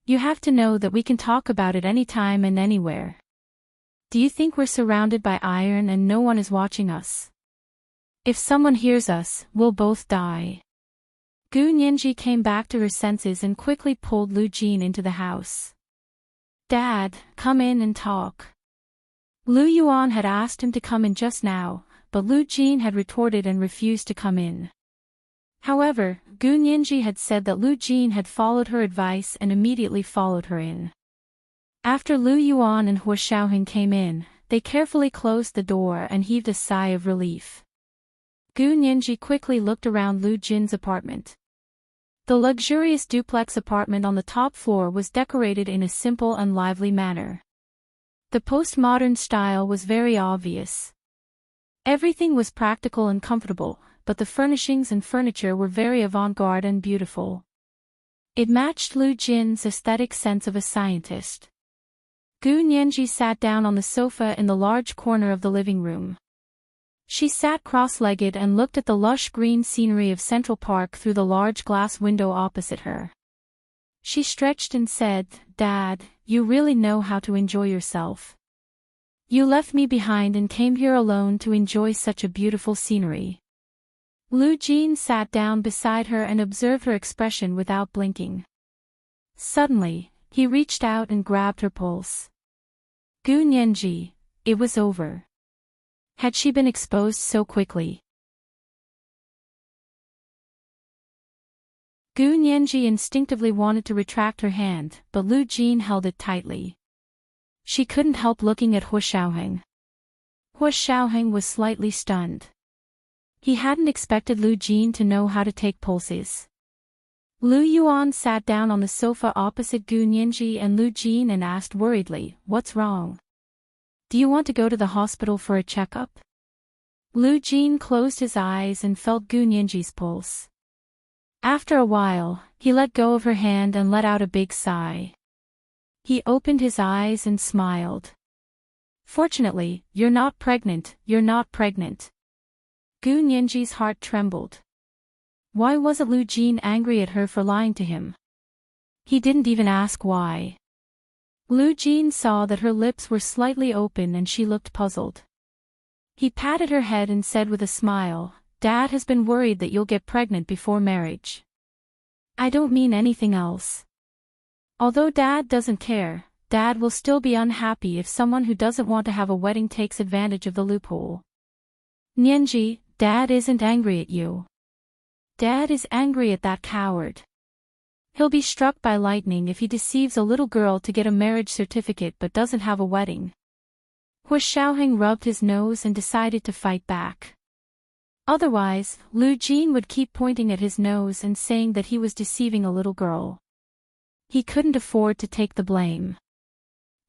You have to know that we can talk about it anytime and anywhere. Do you think we're surrounded by iron and no one is watching us? If someone hears us, we'll both die." Gu Nianji came back to her senses and quickly pulled Lu Jin into the house. "Dad, come in and talk." Lu Yuan had asked him to come in just now, but Lu Jin had retorted and refused to come in. However, Gu Nianji had said that Lu Jin had followed her advice and immediately followed her in. After Lu Yuan and Hua Xiaoheng came in, they carefully closed the door and heaved a sigh of relief. Gu Nianji quickly looked around Lu Jin's apartment. The luxurious duplex apartment on the top floor was decorated in a simple and lively manner. The postmodern style was very obvious. Everything was practical and comfortable, but the furnishings and furniture were very avant-garde and beautiful. It matched Lu Jin's aesthetic sense of a scientist. Gu Nianji sat down on the sofa in the large corner of the living room. She sat cross-legged and looked at the lush green scenery of Central Park through the large glass window opposite her. She stretched and said, "Dad, you really know how to enjoy yourself. You left me behind and came here alone to enjoy such a beautiful scenery." Lu Jin sat down beside her and observed her expression without blinking. Suddenly, he reached out and grabbed her pulse. "Gu Nianji, it was over." Had she been exposed so quickly? Gu Nianji instinctively wanted to retract her hand, but Lu Jin held it tightly. She couldn't help looking at Hua Xiaoheng. Hua Xiaoheng was slightly stunned. He hadn't expected Lu Jin to know how to take pulses. Lu Yuan sat down on the sofa opposite Gu Nianji and Lu Jin and asked worriedly, "What's wrong? Do you want to go to the hospital for a checkup?" Lu Jin closed his eyes and felt Gu Nianji's pulse. After a while, he let go of her hand and let out a big sigh. He opened his eyes and smiled. "Fortunately, you're not pregnant, you're not pregnant." Gu Nianji's heart trembled. Why wasn't Lu Jin angry at her for lying to him? He didn't even ask why. Lu Jin saw that her lips were slightly open and she looked puzzled. He patted her head and said with a smile, "Dad has been worried that you'll get pregnant before marriage. I don't mean anything else. Although Dad doesn't care, Dad will still be unhappy if someone who doesn't want to have a wedding takes advantage of the loophole. Nianji, Dad isn't angry at you. Dad is angry at that coward. He'll be struck by lightning if he deceives a little girl to get a marriage certificate but doesn't have a wedding." Hua Xiaoheng rubbed his nose and decided to fight back. Otherwise, Lu Jin would keep pointing at his nose and saying that he was deceiving a little girl. He couldn't afford to take the blame.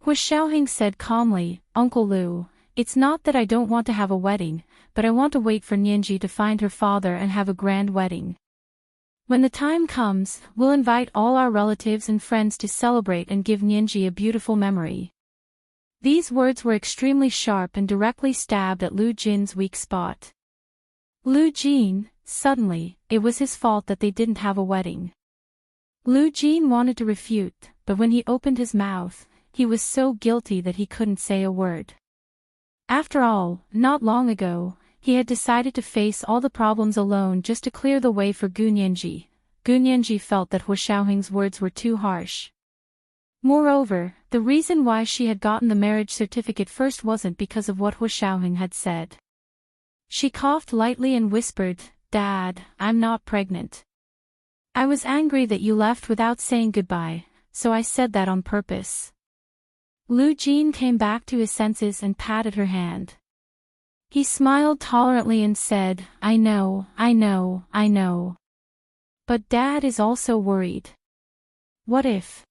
Hua Xiaoheng said calmly, "Uncle Lu, it's not that I don't want to have a wedding, but I want to wait for Nianji to find her father and have a grand wedding. When the time comes, we'll invite all our relatives and friends to celebrate and give Nianji a beautiful memory." These words were extremely sharp and directly stabbed at Lu Jin's weak spot. Lu Jin, suddenly, it was his fault that they didn't have a wedding. Lu Jin wanted to refute, but when he opened his mouth, he was so guilty that he couldn't say a word. After all, not long ago, he had decided to face all the problems alone just to clear the way for Gu Nianji. Gu Nianji felt that Hua Xiaoheng's words were too harsh. Moreover, the reason why she had gotten the marriage certificate first wasn't because of what Hua Xiaoheng had said. She coughed lightly and whispered, "Dad, I'm not pregnant. I was angry that you left without saying goodbye, so I said that on purpose." Lu Jin came back to his senses and patted her hand. He smiled tolerantly and said, I know. But Dad is also worried. What if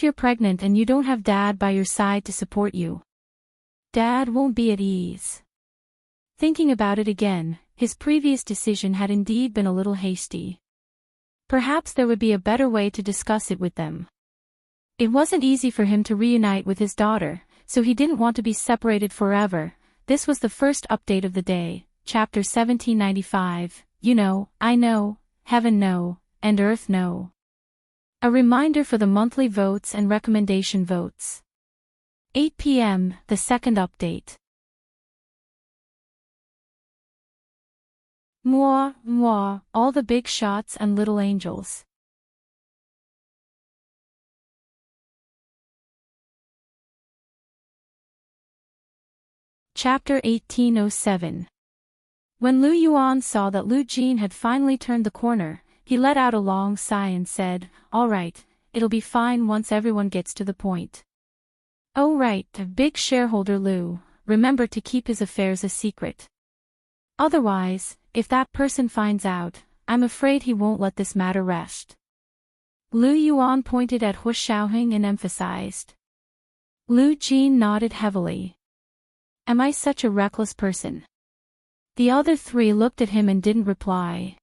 you're pregnant and you don't have Dad by your side to support you? Dad won't be at ease." Thinking about it again, his previous decision had indeed been a little hasty. Perhaps there would be a better way to discuss it with them. It wasn't easy for him to reunite with his daughter, so he didn't want to be separated forever. This was the first update of the day, chapter 1795, I know, heaven know, and earth know. A reminder for the monthly votes and recommendation votes. 8 p.m., the second update. Moi, moi, all the big shots and little angels. Chapter 1807. When Lu Yuan saw that Lu Jin had finally turned the corner, he let out a long sigh and said, "All right, it'll be fine once everyone gets to the point." "Oh right, big shareholder Lu, remember to keep his affairs a secret. Otherwise, if that person finds out, I'm afraid he won't let this matter rest." Lu Yuan pointed at Hu Xiaoheng and emphasized. Lu Jin nodded heavily. "Am I such a reckless person?" The other three looked at him and didn't reply.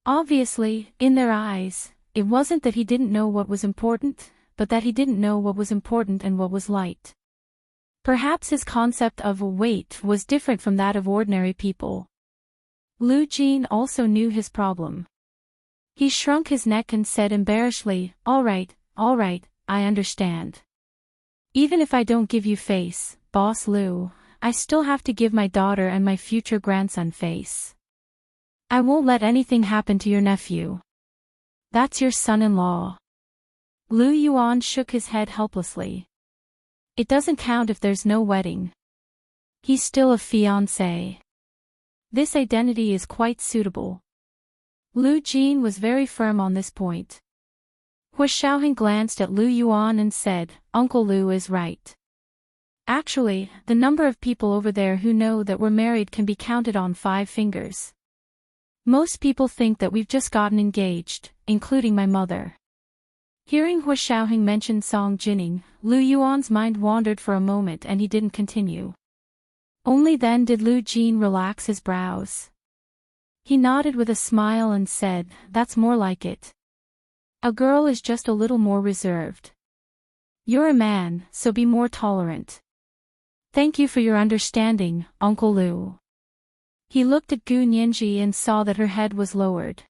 Obviously, in their eyes, it wasn't that he didn't know what was important, but that he didn't know what was important and what was light. Perhaps his concept of weight was different from that of ordinary people. Lu Jin also knew his problem. He shrunk his neck and said embarrassedly, all right, I understand. Even if I don't give you face, Boss Lu, I still have to give my daughter and my future grandson face. I won't let anything happen to your nephew. That's your son-in-law." Lu Yuan shook his head helplessly. "It doesn't count if there's no wedding. He's still a fiancé. This identity is quite suitable." Lu Jin was very firm on this point. Hu Xiaoheng glanced at Lu Yuan and said, "Uncle Lu is right. Actually, the number of people over there who know that we're married can be counted on 5 fingers. Most people think that we've just gotten engaged, including my mother." Hearing Hu Xiaoheng mention Song Jining, Lu Yuan's mind wandered for a moment and he didn't continue. Only then did Lu Jin relax his brows. He nodded with a smile and said, "That's more like it. A girl is just a little more reserved. You're a man, so be more tolerant. Thank you for your understanding, Uncle Lu." He looked at Gu Nianji and saw that her head was lowered.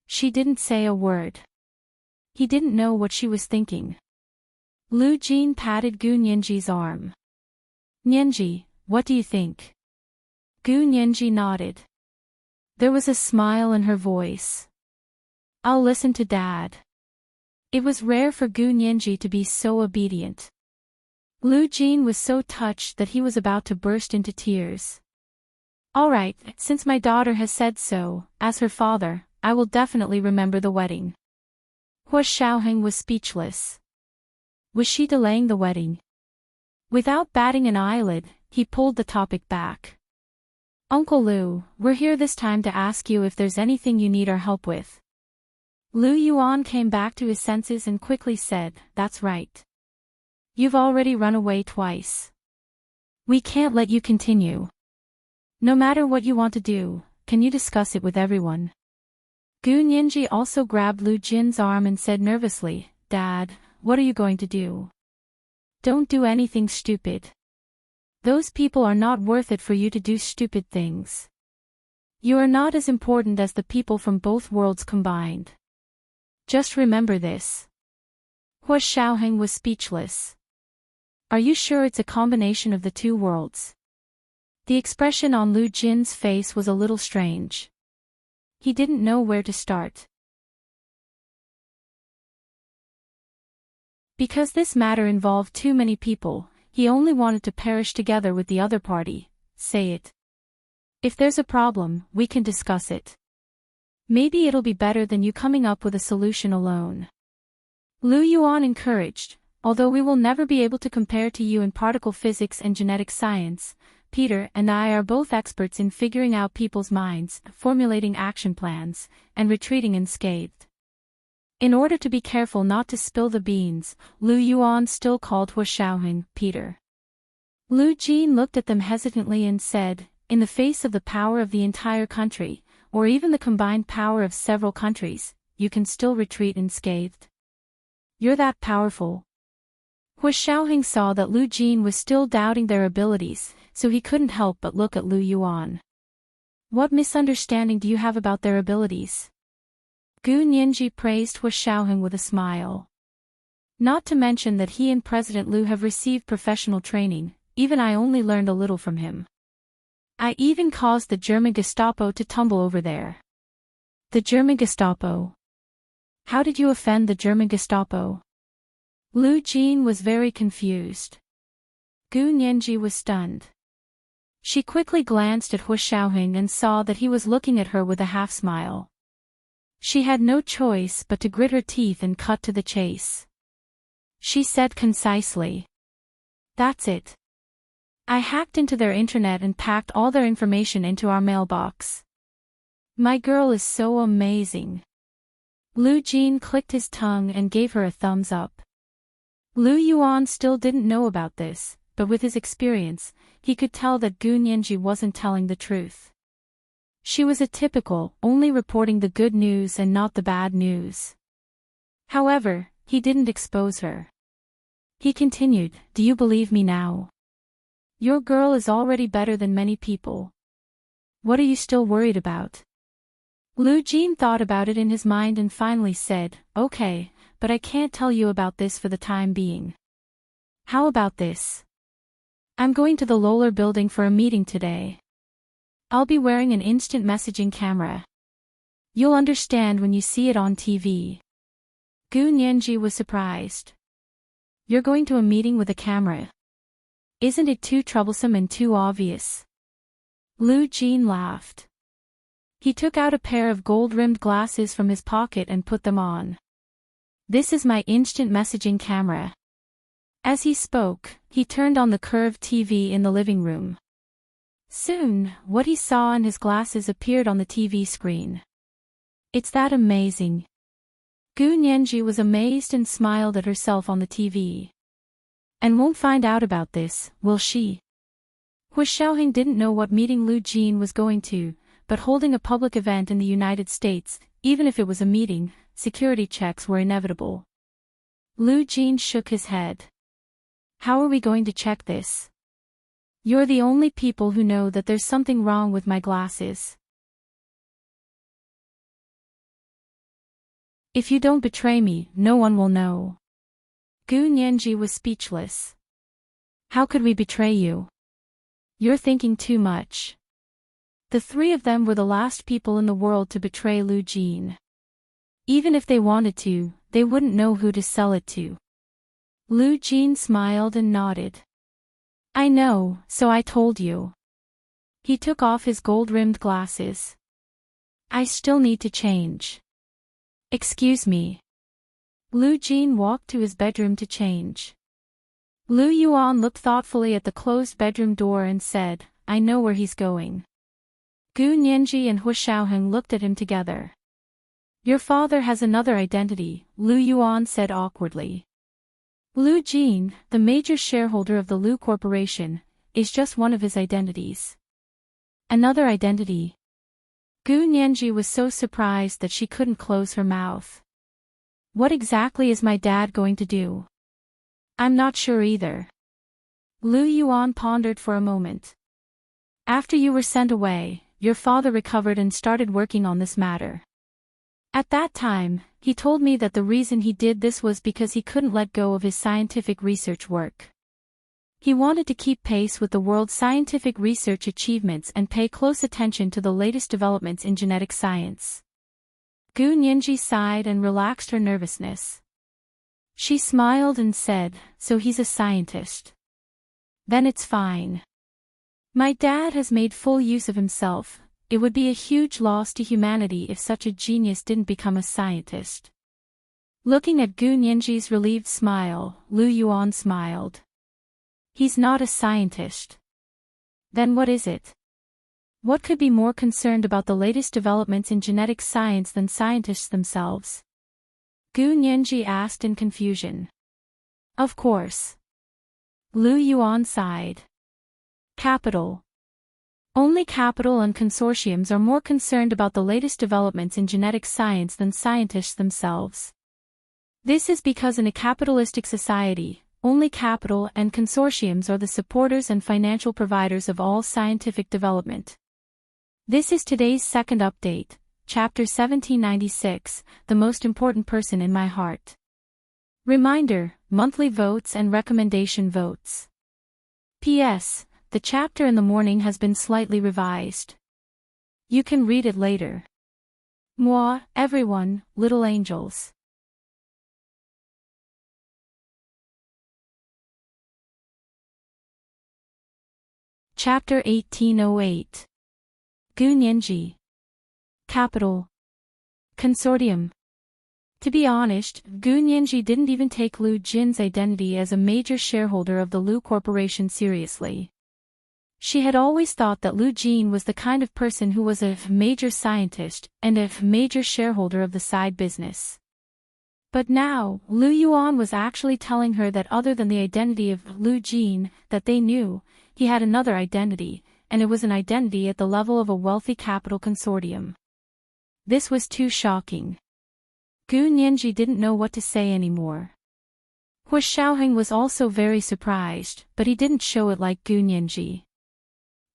She didn't say a word. He didn't know what she was thinking. Lu Jin patted Gu Nianji's arm. "Nianji, what do you think?" Gu Nianji nodded. There was a smile in her voice. "I'll listen to Dad." It was rare for Gu Nianji to be so obedient. Lu Jin was so touched that he was about to burst into tears. "All right, since my daughter has said so, as her father, I will definitely remember the wedding." Hu Xiaoheng was speechless. Was she delaying the wedding? Without batting an eyelid, he pulled the topic back. "Uncle Lu, we're here this time to ask you if there's anything you need our help with." Lu Yuan came back to his senses and quickly said, "That's right. You've already run away twice. We can't let you continue. No matter what you want to do, can you discuss it with everyone?" Gu Nianji also grabbed Lu Jin's arm and said nervously, "Dad, what are you going to do? Don't do anything stupid. Those people are not worth it for you to do stupid things. You are not as important as the people from both worlds combined. Just remember this." Hu Xiaoheng was speechless. "Are you sure it's a combination of the 2 worlds?" The expression on Lu Jin's face was a little strange. He didn't know where to start. Because this matter involved too many people, he only wanted to perish together with the other party. Say it. If there's a problem, we can discuss it. Maybe it'll be better than you coming up with a solution alone. Lu Yuan encouraged, "Although we will never be able to compare to you in particle physics and genetic science, Peter and I are both experts in figuring out people's minds, formulating action plans, and retreating unscathed." In order to be careful not to spill the beans, Lu Yuan still called Hu Xiaoheng Peter. Lu Jin looked at them hesitantly and said, "In the face of the power of the entire country, or even the combined power of several countries, you can still retreat unscathed?" You're that powerful. Hu Xiaoheng saw that Lu Jin was still doubting their abilities, so he couldn't help but look at Lu Yuan. What misunderstanding do you have about their abilities? Gu Nianji praised Hu Xiaoheng with a smile. Not to mention that he and President Liu have received professional training, even I only learned a little from him. I even caused the German Gestapo to tumble over there. The German Gestapo? How did you offend the German Gestapo? Lu Jin was very confused. Gu Nianji was stunned. She quickly glanced at Hu Xiaoheng and saw that he was looking at her with a half-smile. She had no choice but to grit her teeth and cut to the chase. She said concisely. That's it. I hacked into their internet and packed all their information into our mailbox. My girl is so amazing. Lu Jin clicked his tongue and gave her a thumbs up. Lu Yuan still didn't know about this, but with his experience, he could tell that Gu Nianji wasn't telling the truth. She was a typical, only reporting the good news and not the bad news. However, he didn't expose her. He continued, do you believe me now? Your girl is already better than many people. What are you still worried about? Lu Jin thought about it in his mind and finally said, okay, but I can't tell you about this for the time being. How about this? I'm going to the LoveLore building for a meeting today. I'll be wearing an instant messaging camera. You'll understand when you see it on TV. Gu Nianji was surprised. You're going to a meeting with a camera? Isn't it too troublesome and too obvious? Lu Jin laughed. He took out a pair of gold-rimmed glasses from his pocket and put them on. This is my instant messaging camera. As he spoke, he turned on the curved TV in the living room. Soon, what he saw in his glasses appeared on the TV screen. It's that amazing. Gu Nianji was amazed and smiled at herself on the TV. And won't find out about this, will she? Hu Xiaoheng didn't know what meeting Lu Jin was going to, but holding a public event in the United States, even if it was a meeting, security checks were inevitable. Lu Jin shook his head. How are we going to check this? You're the only people who know that there's something wrong with my glasses. If you don't betray me, no one will know. Gu Nianji was speechless. How could we betray you? You're thinking too much. The three of them were the last people in the world to betray Lu Jin. Even if they wanted to, they wouldn't know who to sell it to. Lu Jin smiled and nodded. I know, so I told you. He took off his gold-rimmed glasses. I still need to change. Excuse me. Lu Jin walked to his bedroom to change. Lu Yuan looked thoughtfully at the closed bedroom door and said, I know where he's going. Gu Nianji and Hu Xiaoheng looked at him together. Your father has another identity, Lu Yuan said awkwardly. Lu Jin, the major shareholder of the Lu Corporation, is just one of his identities. Another identity. Gu Nianji was so surprised that she couldn't close her mouth. What exactly is my dad going to do? I'm not sure either. Lu Yuan pondered for a moment. After you were sent away, your father recovered and started working on this matter. At that time, he told me that the reason he did this was because he couldn't let go of his scientific research work. He wanted to keep pace with the world's scientific research achievements and pay close attention to the latest developments in genetic science. Gu Nianji sighed and relaxed her nervousness. She smiled and said, so he's a scientist. Then it's fine. My dad has made full use of himself. It would be a huge loss to humanity if such a genius didn't become a scientist. Looking at Gu Nianji's relieved smile, Lu Yuan smiled. He's not a scientist. Then what is it? What could be more concerned about the latest developments in genetic science than scientists themselves? Gu Nianji asked in confusion. Of course. Lu Yuan sighed. Capital. Only capital and consortiums are more concerned about the latest developments in genetic science than scientists themselves. This is because in a capitalistic society, only capital and consortiums are the supporters and financial providers of all scientific development. This is today's second update, Chapter 1796, The Most Important Person in My Heart. Reminder, monthly votes and recommendation votes. P.S. The chapter in the morning has been slightly revised. You can read it later. Moi, everyone, little angels. Chapter 1808. Gu Nianji. Capital. Consortium. To be honest, Gu Nianji didn't even take Lu Jin's identity as a major shareholder of the Lu Corporation seriously. She had always thought that Lu Jin was the kind of person who was a major scientist and a major shareholder of the side business. But now, Lu Yuan was actually telling her that other than the identity of Lu Jin that they knew, he had another identity, and it was an identity at the level of a wealthy capital consortium. This was too shocking. Gu Nianji didn't know what to say anymore. Hu Xiaoheng was also very surprised, but he didn't show it like Gu Nianji.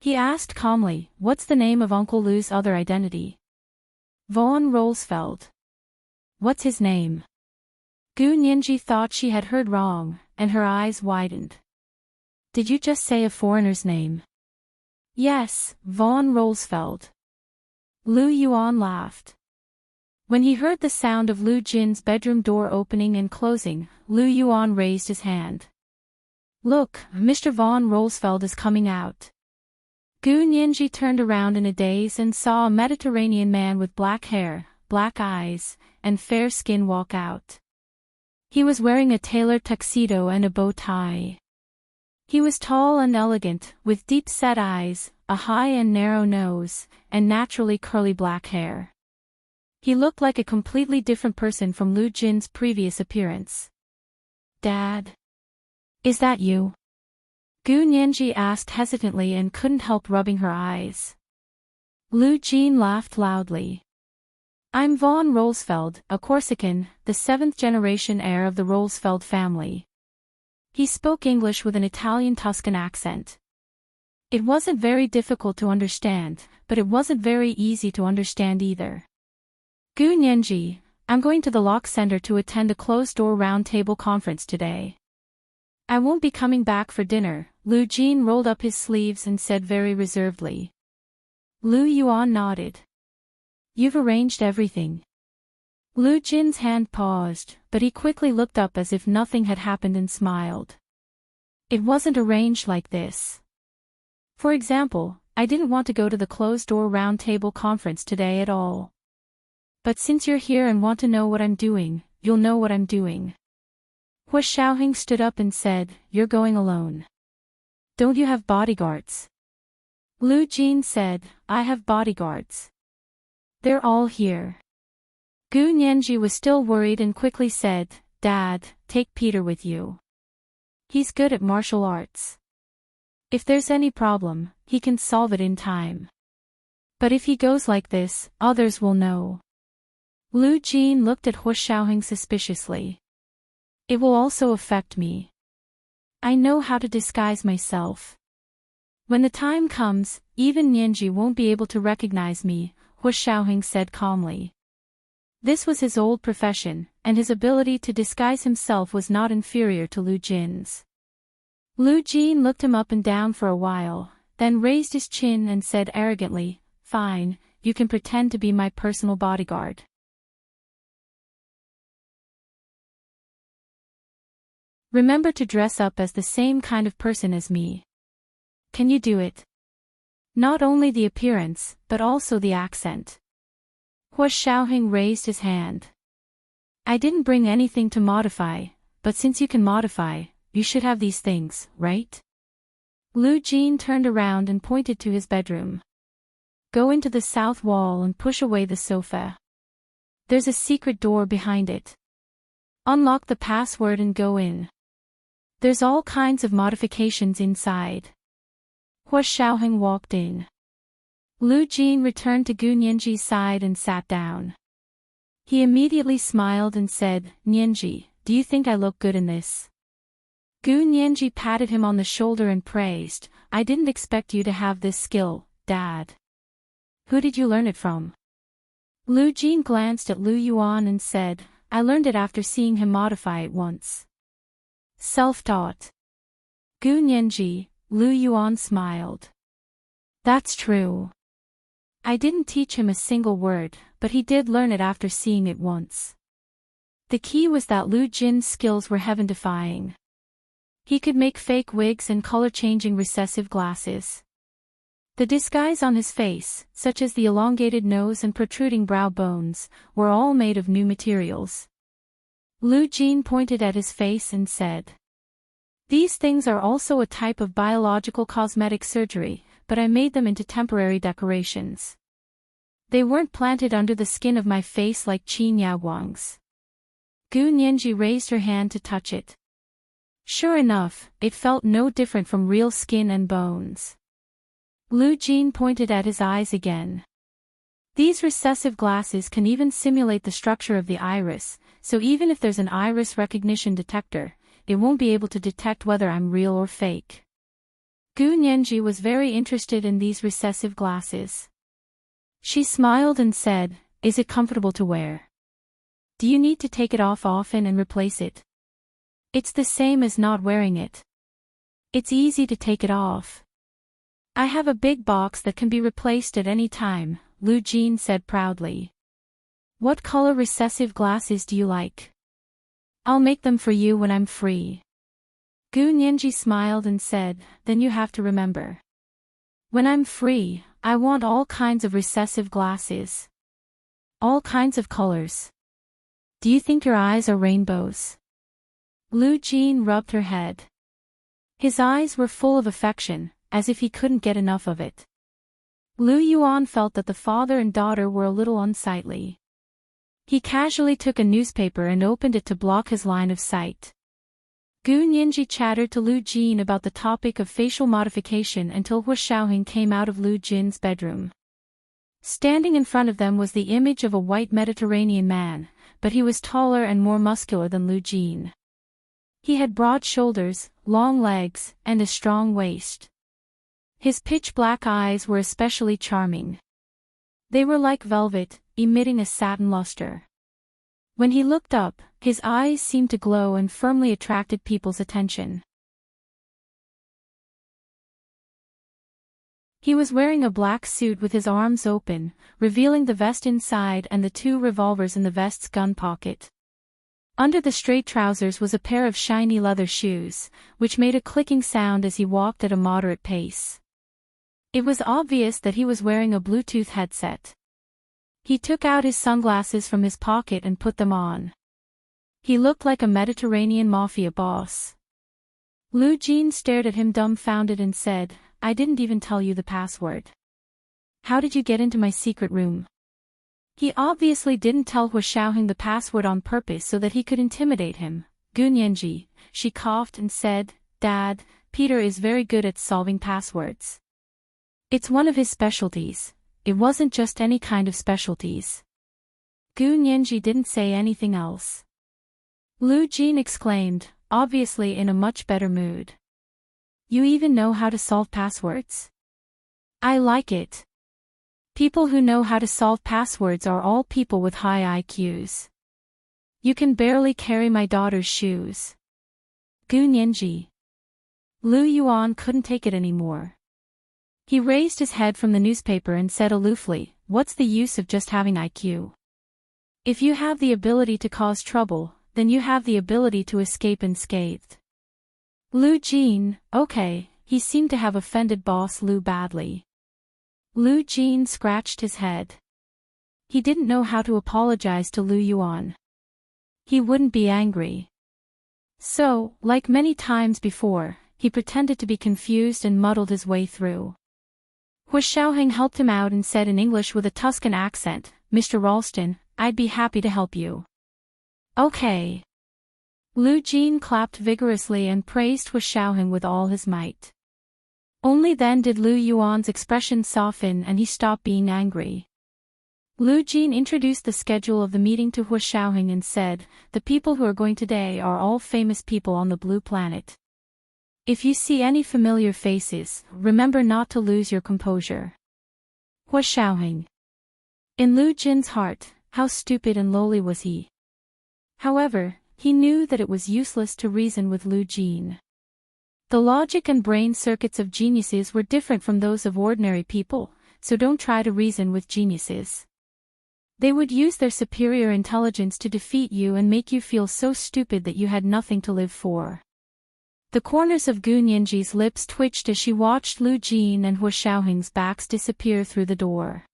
He asked calmly, "What's the name of Uncle Lu's other identity?" Von Rolsfeld. What's his name? Gu Nianji thought she had heard wrong, and her eyes widened. Did you just say a foreigner's name? Yes, von Rolsfeld. Lu Yuan laughed. When he heard the sound of Lu Jin's bedroom door opening and closing, Lu Yuan raised his hand. Look, Mr. von Rolsfeld is coming out. Gu Nianji turned around in a daze and saw a Mediterranean man with black hair, black eyes, and fair skin walk out. He was wearing a tailored tuxedo and a bow tie. He was tall and elegant, with deep-set eyes, a high and narrow nose, and naturally curly black hair. He looked like a completely different person from Lu Jin's previous appearance. Dad? Is that you? Gu Nianji asked hesitantly and couldn't help rubbing her eyes. Lu Jin laughed loudly. I'm von Rolsfeld, a Corsican, the seventh-generation heir of the Rolsfeld family. He spoke English with an Italian Tuscan accent. It wasn't very difficult to understand, but it wasn't very easy to understand either. Gu Nianji, I'm going to the Lock Center to attend a closed-door round-table conference today. I won't be coming back for dinner, Lu Jin rolled up his sleeves and said very reservedly. Lu Yuan nodded. You've arranged everything. Lu Jin's hand paused, but he quickly looked up as if nothing had happened and smiled. It wasn't arranged like this. For example, I didn't want to go to the closed-door round-table conference today at all. But since you're here and want to know what I'm doing, you'll know what I'm doing. Hu Xiaoheng stood up and said, You're going alone. Don't you have bodyguards? Lu Jin said, I have bodyguards. They're all here. Gu Nianji was still worried and quickly said, Dad, take Peter with you. He's good at martial arts. If there's any problem, he can solve it in time. But if he goes like this, others will know. Lu Jin looked at Hu Xiaoheng suspiciously. It will also affect me. I know how to disguise myself. When the time comes, even Nianji won't be able to recognize me, Hu Xiaoheng said calmly. This was his old profession, and his ability to disguise himself was not inferior to Lu Jin's. Lu Jin looked him up and down for a while, then raised his chin and said arrogantly, Fine, you can pretend to be my personal bodyguard. Remember to dress up as the same kind of person as me. Can you do it? Not only the appearance, but also the accent. Hu Xiaoheng raised his hand. I didn't bring anything to modify, but since you can modify, you should have these things, right? Lu Jin turned around and pointed to his bedroom. Go into the south wall and push away the sofa. There's a secret door behind it. Unlock the password and go in. There's all kinds of modifications inside. Hu Xiaoheng walked in. Lu Jin returned to Gu Nianji's side and sat down. He immediately smiled and said, Nianji, do you think I look good in this? Gu Nianji patted him on the shoulder and praised, I didn't expect you to have this skill, Dad. Who did you learn it from? Lu Jin glanced at Lu Yuan and said, I learned it after seeing him modify it once. Self-taught. Gu Nianji, Lu Yuan smiled. That's true. I didn't teach him a single word, but he did learn it after seeing it once. The key was that Lu Jin's skills were heaven-defying. He could make fake wigs and color-changing recessive glasses. The disguise on his face, such as the elongated nose and protruding brow bones, were all made of new materials. Lu Jin pointed at his face and said, These things are also a type of biological cosmetic surgery, but I made them into temporary decorations. They weren't planted under the skin of my face like Qin Yaoguang's. Gu Nianji raised her hand to touch it. Sure enough, it felt no different from real skin and bones. Lu Jin pointed at his eyes again. These recessive glasses can even simulate the structure of the iris, so even if there's an iris recognition detector, it won't be able to detect whether I'm real or fake. Gu Nianji was very interested in these recessive glasses. She smiled and said, Is it comfortable to wear? Do you need to take it off often and replace it? It's the same as not wearing it. It's easy to take it off. I have a big box that can be replaced at any time, Lu Jin said proudly. What color recessive glasses do you like? I'll make them for you when I'm free. Gu Nianji smiled and said, Then you have to remember. When I'm free, I want all kinds of recessive glasses. All kinds of colors. Do you think your eyes are rainbows? Lu Jin rubbed her head. His eyes were full of affection, as if he couldn't get enough of it. Lu Yuan felt that the father and daughter were a little unsightly. He casually took a newspaper and opened it to block his line of sight. Gu Nianji chattered to Lu Jin about the topic of facial modification until Hu Xiaoheng came out of Lu Jin's bedroom. Standing in front of them was the image of a white Mediterranean man, but he was taller and more muscular than Lu Jin. He had broad shoulders, long legs, and a strong waist. His pitch-black eyes were especially charming. They were like velvet, emitting a satin luster. When he looked up, his eyes seemed to glow and firmly attracted people's attention. He was wearing a black suit with his arms open, revealing the vest inside and the 2 revolvers in the vest's gun pocket. Under the straight trousers was a pair of shiny leather shoes, which made a clicking sound as he walked at a moderate pace. It was obvious that he was wearing a Bluetooth headset. He took out his sunglasses from his pocket and put them on. He looked like a Mediterranean mafia boss. Lu Jin stared at him dumbfounded and said, I didn't even tell you the password. How did you get into my secret room? He obviously didn't tell Hu Xiaoheng the password on purpose so that he could intimidate him. Gu Nianji, she coughed and said, Dad, Peter is very good at solving passwords. It's one of his specialties. It wasn't just any kind of specialties. Gu Nianji didn't say anything else. Lu Jin exclaimed, obviously in a much better mood. You even know how to solve passwords? I like it. People who know how to solve passwords are all people with high IQs. You can barely carry my daughter's shoes. Gu Nianji. Lu Yuan couldn't take it anymore. He raised his head from the newspaper and said aloofly, What's the use of just having IQ? If you have the ability to cause trouble, then you have the ability to escape unscathed. Lu Jin, okay, he seemed to have offended Boss Lu badly. Lu Jin scratched his head. He didn't know how to apologize to Lu Yuan. He wouldn't be angry. So, like many times before, he pretended to be confused and muddled his way through. Hu Xiaoheng helped him out and said in English with a Tuscan accent, Mr. Ralston, I'd be happy to help you. Okay. Lu Jin clapped vigorously and praised Hu Xiaoheng with all his might. Only then did Lu Yuan's expression soften and he stopped being angry. Lu Jin introduced the schedule of the meeting to Hua Xiaoheng and said, "The people who are going today are all famous people on the blue planet. If you see any familiar faces, remember not to lose your composure." Hua Xiaoheng. In Lu Jin's heart, how stupid and lowly was he. However, he knew that it was useless to reason with Lu Jin. The logic and brain circuits of geniuses were different from those of ordinary people, so don't try to reason with geniuses. They would use their superior intelligence to defeat you and make you feel so stupid that you had nothing to live for. The corners of Gu Nianji's lips twitched as she watched Lu Jin and Hua Xiaoheng's backs disappear through the door.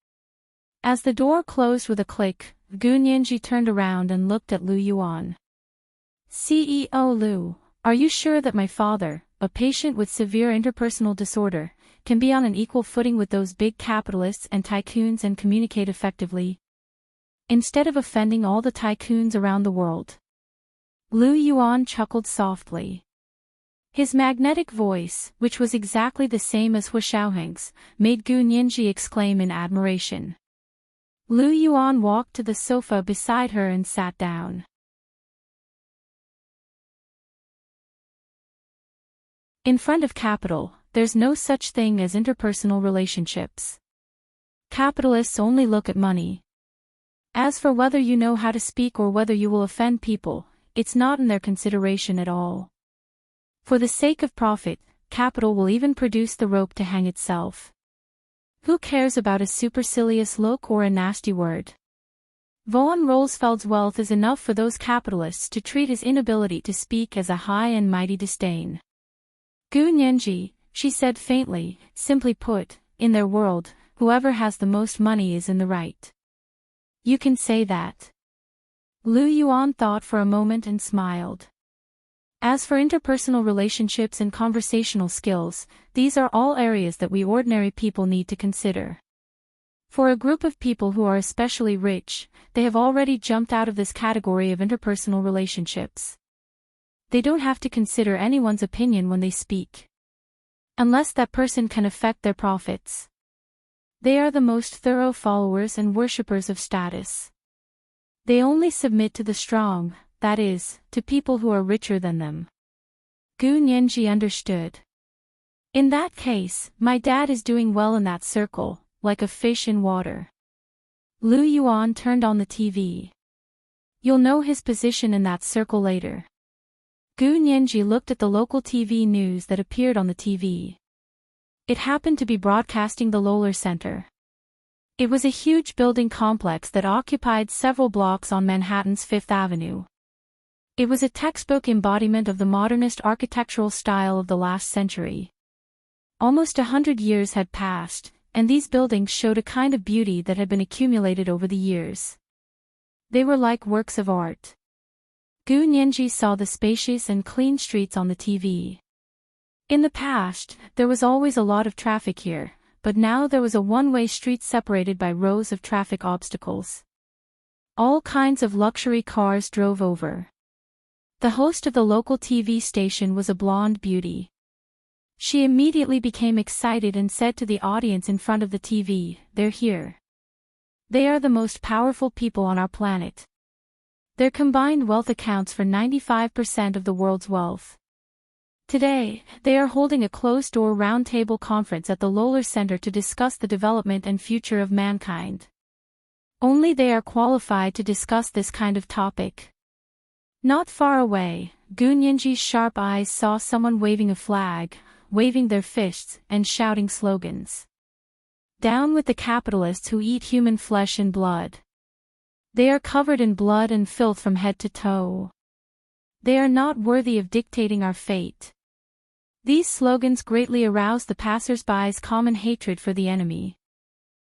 As the door closed with a click, Gu Nianji turned around and looked at Lu Yuan. "CEO Lu, are you sure that my father, a patient with severe interpersonal disorder, can be on an equal footing with those big capitalists and tycoons and communicate effectively? Instead of offending all the tycoons around the world." Lu Yuan chuckled softly. His magnetic voice, which was exactly the same as Hua Xiaoheng's, made Gu Nianji exclaim in admiration. Lu Yuan walked to the sofa beside her and sat down. In front of capital, there's no such thing as interpersonal relationships. Capitalists only look at money. As for whether you know how to speak or whether you will offend people, it's not in their consideration at all. For the sake of profit, capital will even produce the rope to hang itself. Who cares about a supercilious look or a nasty word? Von Rollesfeld's wealth is enough for those capitalists to treat his inability to speak as a high and mighty disdain. "Gu Nianji," she said faintly, "simply put, in their world, whoever has the most money is in the right." "You can say that." Lu Yuan thought for a moment and smiled. As for interpersonal relationships and conversational skills, these are all areas that we ordinary people need to consider. For a group of people who are especially rich, they have already jumped out of this category of interpersonal relationships. They don't have to consider anyone's opinion when they speak. Unless that person can affect their profits. They are the most thorough followers and worshippers of status. They only submit to the strong, that is, to people who are richer than them. Gu Nianji understood. In that case, my dad is doing well in that circle, like a fish in water. Lu Yuan turned on the TV. You'll know his position in that circle later. Gu Nianji looked at the local TV news that appeared on the TV. It happened to be broadcasting the LoveLore Center. It was a huge building complex that occupied several blocks on Manhattan's Fifth Avenue. It was a textbook embodiment of the modernist architectural style of the last century. Almost 100 years had passed, and these buildings showed a kind of beauty that had been accumulated over the years. They were like works of art. Gu Nianji saw the spacious and clean streets on the TV. In the past, there was always a lot of traffic here, but now there was a one-way street separated by rows of traffic obstacles. All kinds of luxury cars drove over. The host of the local TV station was a blonde beauty. She immediately became excited and said to the audience in front of the TV, "They're here. They are the most powerful people on our planet. Their combined wealth accounts for 95% of the world's wealth. Today, they are holding a closed-door roundtable conference at the LoveLore Center to discuss the development and future of mankind. Only they are qualified to discuss this kind of topic." Not far away, Gu Nianji's sharp eyes saw someone waving a flag, waving their fists, and shouting slogans. "Down with the capitalists who eat human flesh and blood. They are covered in blood and filth from head to toe. They are not worthy of dictating our fate." These slogans greatly aroused the passers-by's common hatred for the enemy.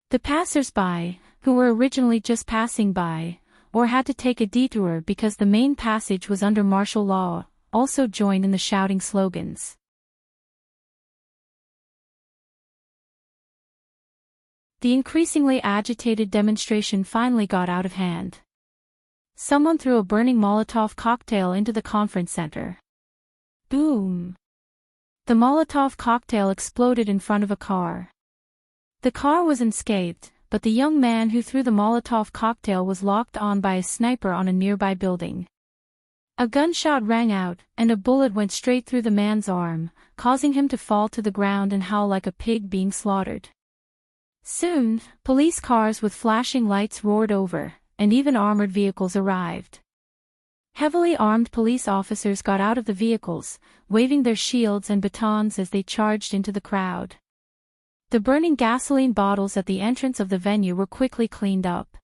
The passers-by, who were originally just passing by, or had to take a detour because the main passage was under martial law, also joined in the shouting slogans. The increasingly agitated demonstration finally got out of hand. Someone threw a burning Molotov cocktail into the conference center. Boom! The Molotov cocktail exploded in front of a car. The car was unscathed, but the young man who threw the Molotov cocktail was locked on by a sniper on a nearby building. A gunshot rang out, and a bullet went straight through the man's arm, causing him to fall to the ground and howl like a pig being slaughtered. Soon, police cars with flashing lights roared over, and even armored vehicles arrived. Heavily armed police officers got out of the vehicles, waving their shields and batons as they charged into the crowd. The burning gasoline bottles at the entrance of the venue were quickly cleaned up.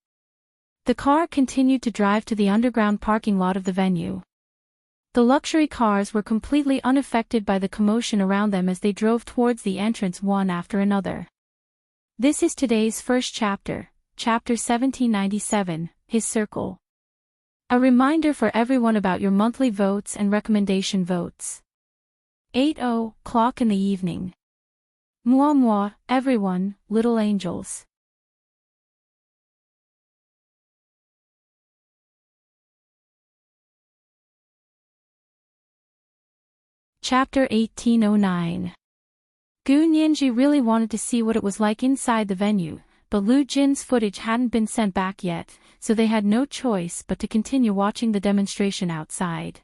The car continued to drive to the underground parking lot of the venue. The luxury cars were completely unaffected by the commotion around them as they drove towards the entrance one after another. This is today's first chapter, Chapter 1797, His Circle. A reminder for everyone about your monthly votes and recommendation votes. 8:00 in the evening. Moi moi, everyone, little angels. Chapter 1809. Gu Nianji really wanted to see what it was like inside the venue, but Lu Jin's footage hadn't been sent back yet, so they had no choice but to continue watching the demonstration outside.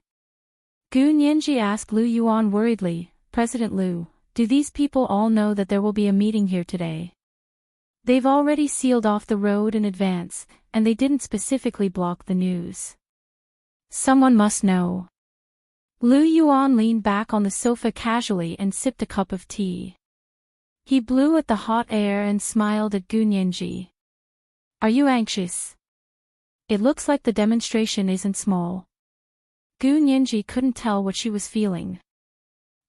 Gu Nianji asked Lu Yuan worriedly, "President Lu, do these people all know that there will be a meeting here today? They've already sealed off the road in advance, and they didn't specifically block the news. Someone must know." Lu Yuan leaned back on the sofa casually and sipped a cup of tea. He blew at the hot air and smiled at Gu Nianji. "Are you anxious? It looks like the demonstration isn't small." Gu Nianji couldn't tell what she was feeling.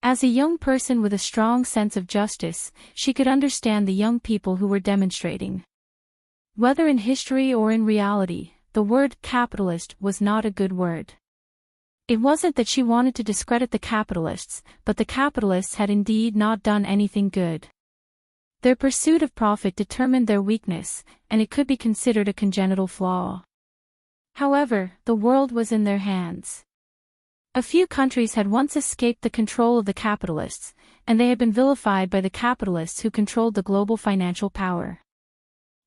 As a young person with a strong sense of justice, she could understand the young people who were demonstrating. Whether in history or in reality, the word capitalist was not a good word. It wasn't that she wanted to discredit the capitalists, but the capitalists had indeed not done anything good. Their pursuit of profit determined their weakness, and it could be considered a congenital flaw. However, the world was in their hands. A few countries had once escaped the control of the capitalists, and they had been vilified by the capitalists who controlled the global financial power.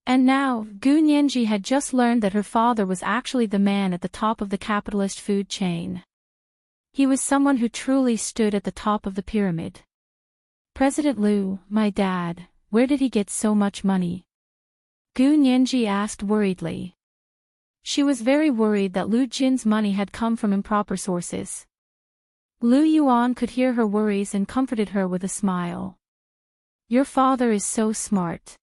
And now, Gu Nianji had just learned that her father was actually the man at the top of the capitalist food chain. He was someone who truly stood at the top of the pyramid. "President Lu, my dad, where did he get so much money?" Gu Nianji asked worriedly. She was very worried that Lu Jin's money had come from improper sources. Lu Yuan could hear her worries and comforted her with a smile. "Your father is so smart.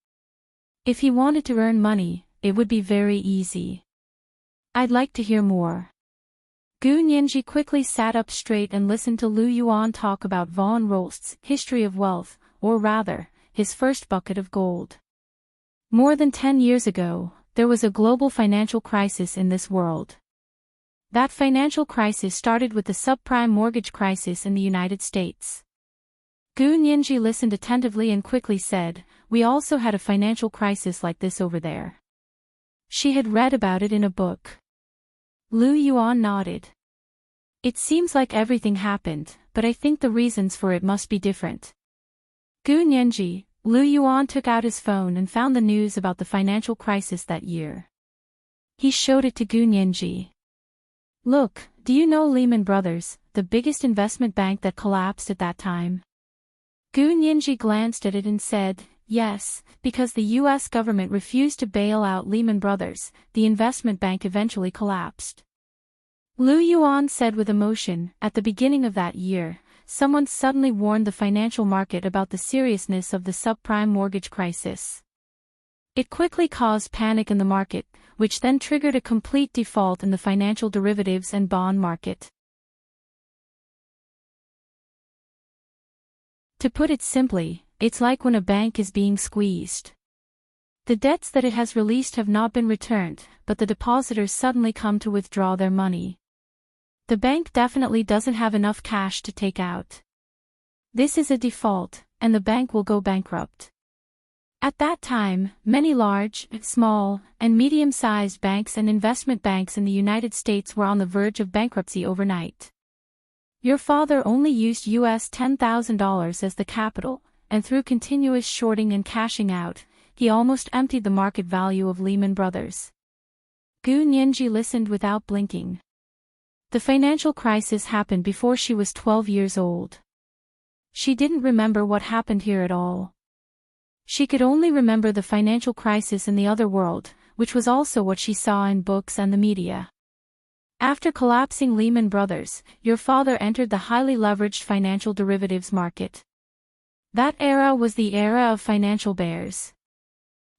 If he wanted to earn money, it would be very easy. I'd like to hear more." Gu Nianji quickly sat up straight and listened to Lu Yuan talk about von Rolst's History of Wealth, or rather, his first bucket of gold. More than 10 years ago, there was a global financial crisis in this world. That financial crisis started with the subprime mortgage crisis in the United States. Gu Nianji listened attentively and quickly said, "We also had a financial crisis like this over there." She had read about it in a book. Lu Yuan nodded. "It seems like everything happened, but I think the reasons for it must be different." Gu Nianji, Lu Yuan took out his phone and found the news about the financial crisis that year. He showed it to Gu Nianji. "Look, do you know Lehman Brothers, the biggest investment bank that collapsed at that time?" Gu Nianji glanced at it and said, "Yes, because the U.S. government refused to bail out Lehman Brothers, the investment bank eventually collapsed." Lu Yuan said with emotion, "At the beginning of that year, someone suddenly warned the financial market about the seriousness of the subprime mortgage crisis. It quickly caused panic in the market, which then triggered a complete default in the financial derivatives and bond market. To put it simply, it's like when a bank is being squeezed. The debts that it has released have not been returned, but the depositors suddenly come to withdraw their money. The bank definitely doesn't have enough cash to take out. This is a default, and the bank will go bankrupt." At that time, many large, small, and medium-sized banks and investment banks in the United States were on the verge of bankruptcy overnight. Your father only used US $10,000 as the capital, and through continuous shorting and cashing out, he almost emptied the market value of Lehman Brothers. Gu Nianji listened without blinking. The financial crisis happened before she was 12 years old. She didn't remember what happened here at all. She could only remember the financial crisis in the other world, which was also what she saw in books and the media. After collapsing Lehman Brothers, your father entered the highly leveraged financial derivatives market. That era was the era of financial bears.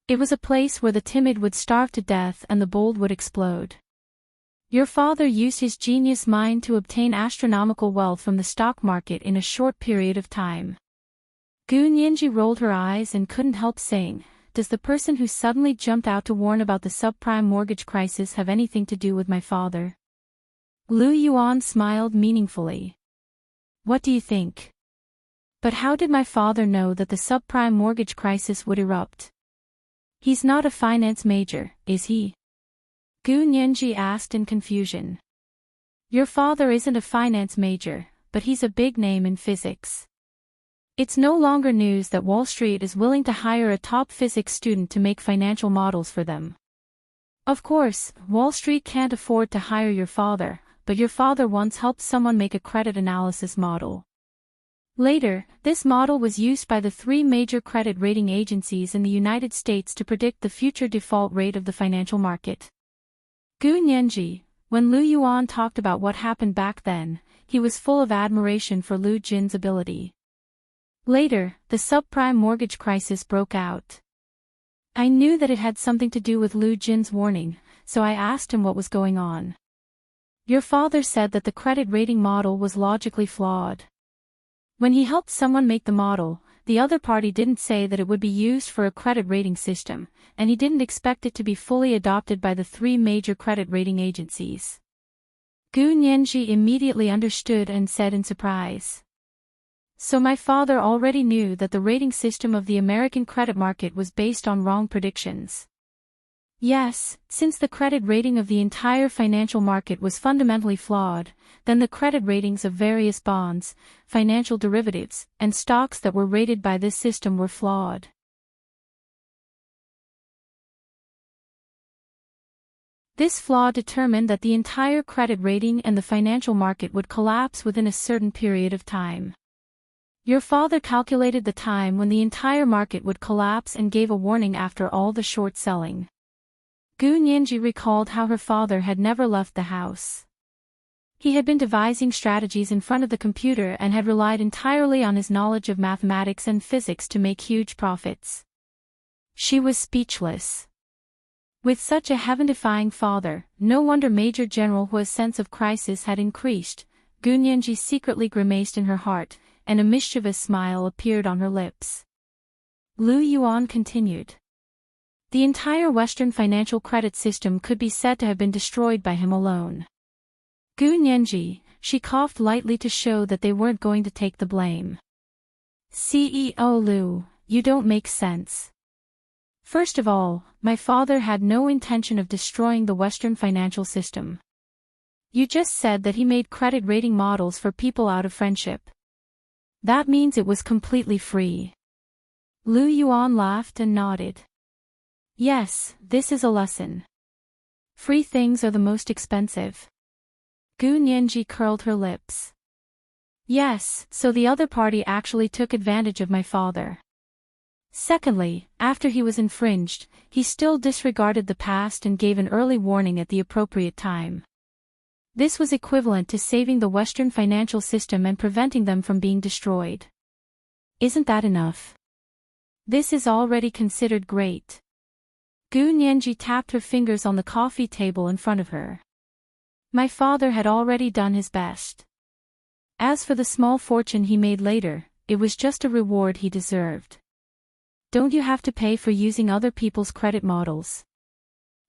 It was a place where the timid would starve to death and the bold would explode. Your father used his genius mind to obtain astronomical wealth from the stock market in a short period of time. Gu Nianji rolled her eyes and couldn't help saying, "Does the person who suddenly jumped out to warn about the subprime mortgage crisis have anything to do with my father?" Lu Yuan smiled meaningfully. "What do you think? But how did my father know that the subprime mortgage crisis would erupt? He's not a finance major, is he?" Gu Nianji asked in confusion. "Your father isn't a finance major, but he's a big name in physics. It's no longer news that Wall Street is willing to hire a top physics student to make financial models for them. Of course, Wall Street can't afford to hire your father, but your father once helped someone make a credit analysis model. Later, this model was used by the 3 major credit rating agencies in the United States to predict the future default rate of the financial market." Gu Nianji, when Lu Yuan talked about what happened back then, he was full of admiration for Lu Jin's ability. Later, the subprime mortgage crisis broke out. I knew that it had something to do with Lu Jin's warning, so I asked him what was going on. Your father said that the credit rating model was logically flawed. When he helped someone make the model, the other party didn't say that it would be used for a credit rating system, and he didn't expect it to be fully adopted by the 3 major credit rating agencies. Gu Nianji immediately understood and said in surprise. "So my father already knew that the rating system of the American credit market was based on wrong predictions." Yes, since the credit rating of the entire financial market was fundamentally flawed, then the credit ratings of various bonds, financial derivatives, and stocks that were rated by this system were flawed. This flaw determined that the entire credit rating and the financial market would collapse within a certain period of time. Your father calculated the time when the entire market would collapse and gave a warning after all the short selling. Gu Nianji recalled how her father had never left the house. He had been devising strategies in front of the computer and had relied entirely on his knowledge of mathematics and physics to make huge profits. She was speechless. With such a heaven-defying father, no wonder Major General Hua's sense of crisis had increased. Gu Nianji secretly grimaced in her heart, and a mischievous smile appeared on her lips. Lu Yuan continued. The entire Western financial credit system could be said to have been destroyed by him alone. Gu Nianji, she coughed lightly to show that they weren't going to take the blame. CEO Lu, you don't make sense. First of all, my father had no intention of destroying the Western financial system. You just said that he made credit rating models for people out of friendship. That means it was completely free. Lu Yuan laughed and nodded. Yes, this is a lesson. Free things are the most expensive. Gu Nianji curled her lips. Yes, so the other party actually took advantage of my father. Secondly, after he was infringed, he still disregarded the past and gave an early warning at the appropriate time. This was equivalent to saving the Western financial system and preventing them from being destroyed. Isn't that enough? This is already considered great. Gu Nianji tapped her fingers on the coffee table in front of her. My father had already done his best. As for the small fortune he made later, it was just a reward he deserved. Don't you have to pay for using other people's credit models?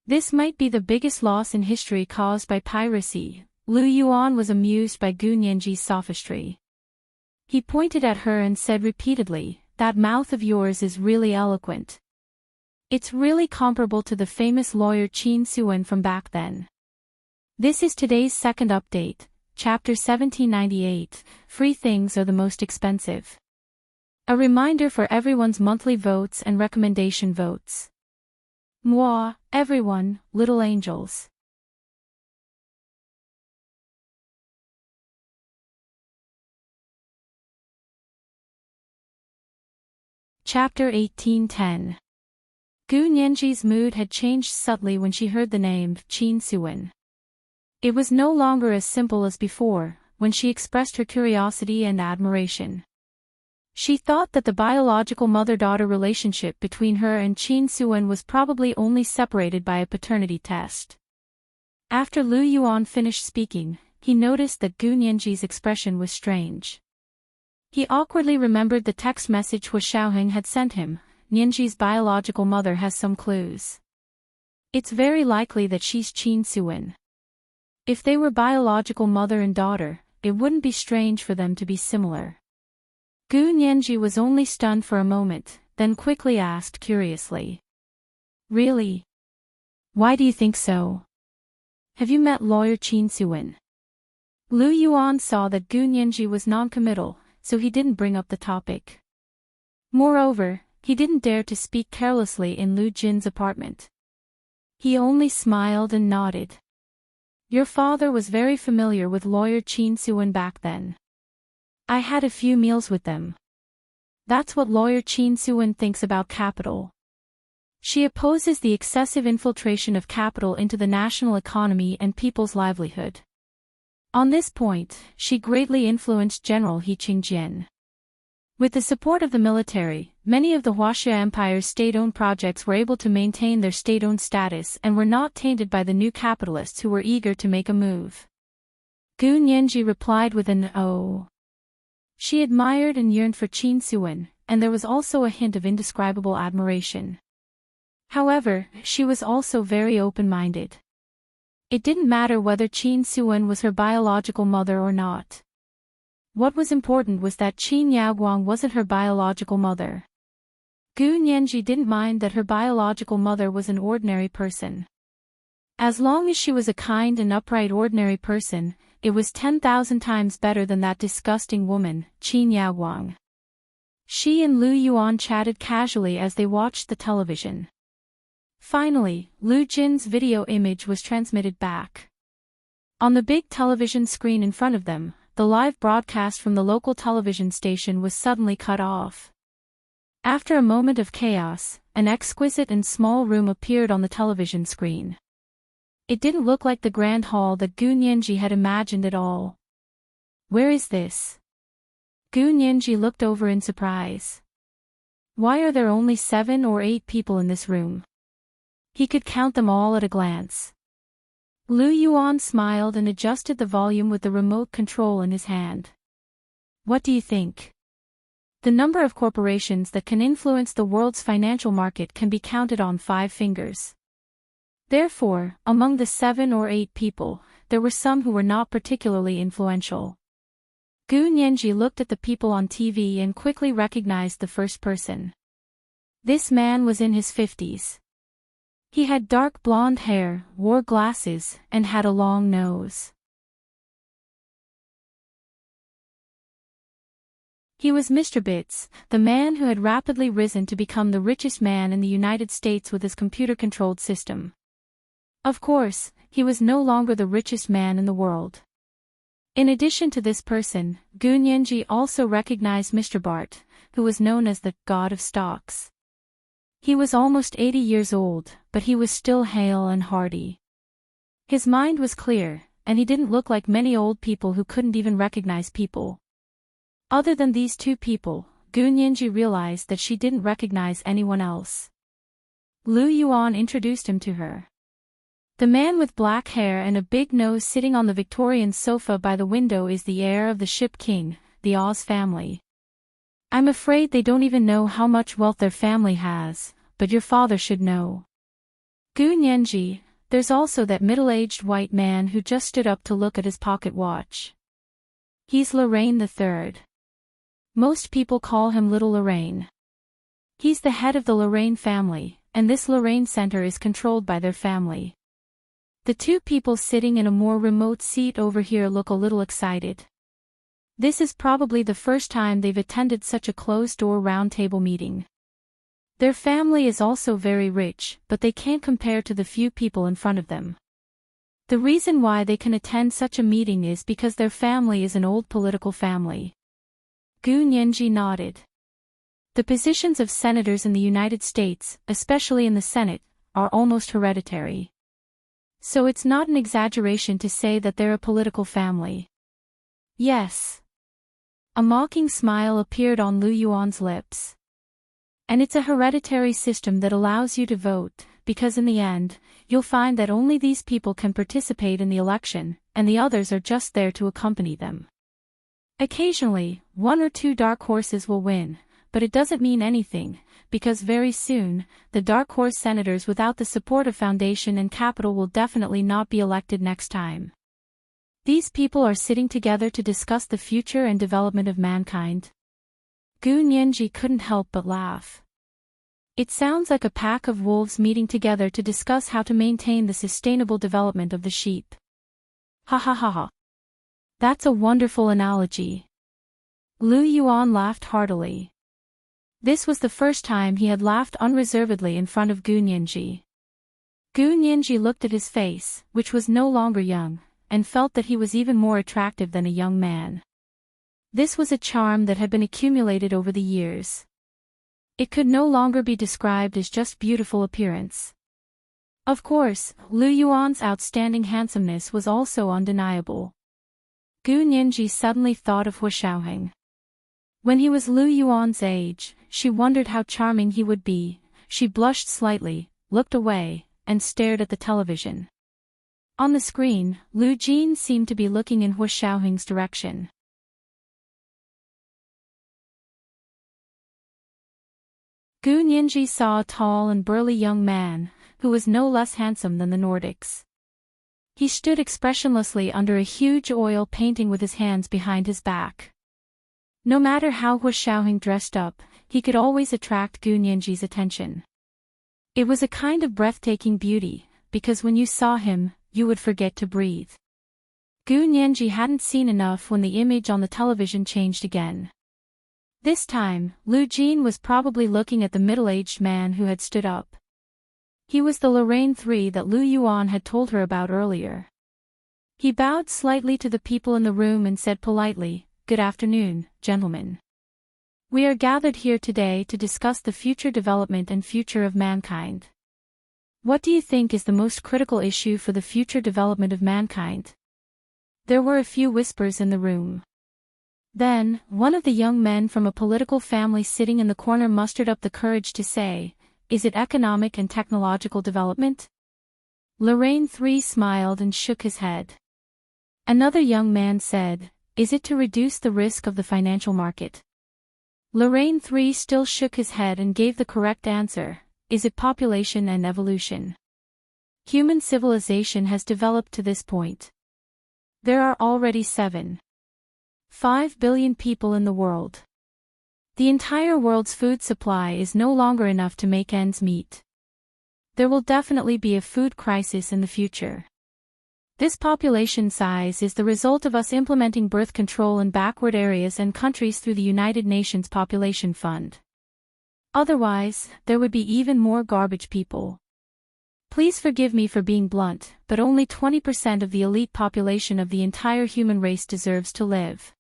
This might be the biggest loss in history caused by piracy. Lu Yuan was amused by Gu Nianji's sophistry. He pointed at her and said repeatedly, "That mouth of yours is really eloquent. It's really comparable to the famous lawyer Qin Suan from back then." This is today's second update, Chapter 1798, Free Things Are the Most Expensive. A reminder for everyone's monthly votes and recommendation votes. Moi, everyone, little angels. Chapter 1810. Gu Nianji's mood had changed subtly when she heard the name Qin Suwen. It was no longer as simple as before, when she expressed her curiosity and admiration. She thought that the biological mother-daughter relationship between her and Qin Suwen was probably only separated by a paternity test. After Lu Yuan finished speaking, he noticed that Gu Nianji's expression was strange. He awkwardly remembered the text message Hua Xiaoheng had sent him. Nianji's biological mother has some clues. It's very likely that she's Qin Suwen. If they were biological mother and daughter, it wouldn't be strange for them to be similar. Gu Nianji was only stunned for a moment, then quickly asked curiously. Really? Why do you think so? Have you met lawyer Qin Suwen? Lu Yuan saw that Gu Nianji was non-committal, so he didn't bring up the topic. Moreover, he didn't dare to speak carelessly in Lu Jin's apartment. He only smiled and nodded. Your father was very familiar with lawyer Qin Suwen back then. I had a few meals with them. That's what lawyer Qin Suwen thinks about capital. She opposes the excessive infiltration of capital into the national economy and people's livelihood. On this point, she greatly influenced General He Qingjian. With the support of the military, many of the Huaxia Empire's state-owned projects were able to maintain their state-owned status and were not tainted by the new capitalists who were eager to make a move. Gu Nianji replied with an "oh." She admired and yearned for Qin Suwen, and there was also a hint of indescribable admiration. However, she was also very open-minded. It didn't matter whether Qin Suwen was her biological mother or not. What was important was that Qin Yaoguang wasn't her biological mother. Gu Nianji didn't mind that her biological mother was an ordinary person. As long as she was a kind and upright ordinary person, it was 10,000 times better than that disgusting woman, Qin Yaoguang. She and Lu Yuan chatted casually as they watched the television. Finally, Lu Jin's video image was transmitted back. On the big television screen in front of them, the live broadcast from the local television station was suddenly cut off. After a moment of chaos, an exquisite and small room appeared on the television screen. It didn't look like the grand hall that Gu Nianji had imagined at all. Where is this? Gu Nianji looked over in surprise. Why are there only 7 or 8 people in this room? He could count them all at a glance. Lu Yuan smiled and adjusted the volume with the remote control in his hand. What do you think? The number of corporations that can influence the world's financial market can be counted on 5 fingers. Therefore, among the 7 or 8 people, there were some who were not particularly influential. Gu Nianji looked at the people on TV and quickly recognized the first person. This man was in his 50s. He had dark blonde hair, wore glasses, and had a long nose. He was Mr. Bitz, the man who had rapidly risen to become the richest man in the United States with his computer-controlled system. Of course, he was no longer the richest man in the world. In addition to this person, Gu Nianji also recognized Mr. Bart, who was known as the God of Stocks. He was almost 80 years old, but he was still hale and hearty. His mind was clear, and he didn't look like many old people who couldn't even recognize people. Other than these 2 people, Gu Nianji realized that she didn't recognize anyone else. Lu Yuan introduced him to her. The man with black hair and a big nose sitting on the Victorian sofa by the window is the heir of the Ship King, the Oz family. I'm afraid they don't even know how much wealth their family has, but your father should know. Gu Nianji, there's also that middle-aged white man who just stood up to look at his pocket watch. He's Lorraine III. Most people call him Little Lorraine. He's the head of the Lorraine family, and this Lorraine Center is controlled by their family. The 2 people sitting in a more remote seat over here look a little excited. This is probably the first time they've attended such a closed-door roundtable meeting. Their family is also very rich, but they can't compare to the few people in front of them. The reason why they can attend such a meeting is because their family is an old political family. Gu Nianji nodded. The positions of senators in the United States, especially in the Senate, are almost hereditary. So it's not an exaggeration to say that they're a political family. Yes. A mocking smile appeared on Lu Yuan's lips. And it's a hereditary system that allows you to vote, because in the end, you'll find that only these people can participate in the election, and the others are just there to accompany them. Occasionally, one or two dark horses will win, but it doesn't mean anything, because very soon, the dark horse senators without the support of foundation and capital will definitely not be elected next time. These people are sitting together to discuss the future and development of mankind. Gu Nianji couldn't help but laugh. It sounds like a pack of wolves meeting together to discuss how to maintain the sustainable development of the sheep. Ha ha ha ha. That's a wonderful analogy. Lu Yuan laughed heartily. This was the first time he had laughed unreservedly in front of Gu Nianji. Gu Nianji looked at his face, which was no longer young, and felt that he was even more attractive than a young man. This was a charm that had been accumulated over the years. It could no longer be described as just beautiful appearance. Of course, Lu Yuan's outstanding handsomeness was also undeniable. Gu Nianji suddenly thought of Hu Xiaoheng. When he was Lu Yuan's age, she wondered how charming he would be. She blushed slightly, looked away, and stared at the television. On the screen, Lu Jin seemed to be looking in Hu Xiaoheng's direction. Gu Nianji saw a tall and burly young man, who was no less handsome than the Nordics. He stood expressionlessly under a huge oil painting with his hands behind his back. No matter how Hu Xiaoheng dressed up, he could always attract Gu Nianji's attention. It was a kind of breathtaking beauty, because when you saw him, you would forget to breathe. Gu Nianji hadn't seen enough when the image on the television changed again. This time, Lu Jin was probably looking at the middle-aged man who had stood up. He was the Lorraine III that Lu Yuan had told her about earlier. He bowed slightly to the people in the room and said politely, "Good afternoon, gentlemen. We are gathered here today to discuss the future development and future of mankind. What do you think is the most critical issue for the future development of mankind?" There were a few whispers in the room. Then, one of the young men from a political family sitting in the corner mustered up the courage to say, "Is it economic and technological development?" Lorraine III smiled and shook his head. Another young man said, "Is it to reduce the risk of the financial market?" Lorraine III still shook his head and gave the correct answer, "Is it population and evolution?" Human civilization has developed to this point. There are already 7.5 billion people in the world. The entire world's food supply is no longer enough to make ends meet. There will definitely be a food crisis in the future. This population size is the result of us implementing birth control in backward areas and countries through the United Nations Population Fund. Otherwise, there would be even more garbage people. Please forgive me for being blunt, but only 20% of the elite population of the entire human race deserves to live.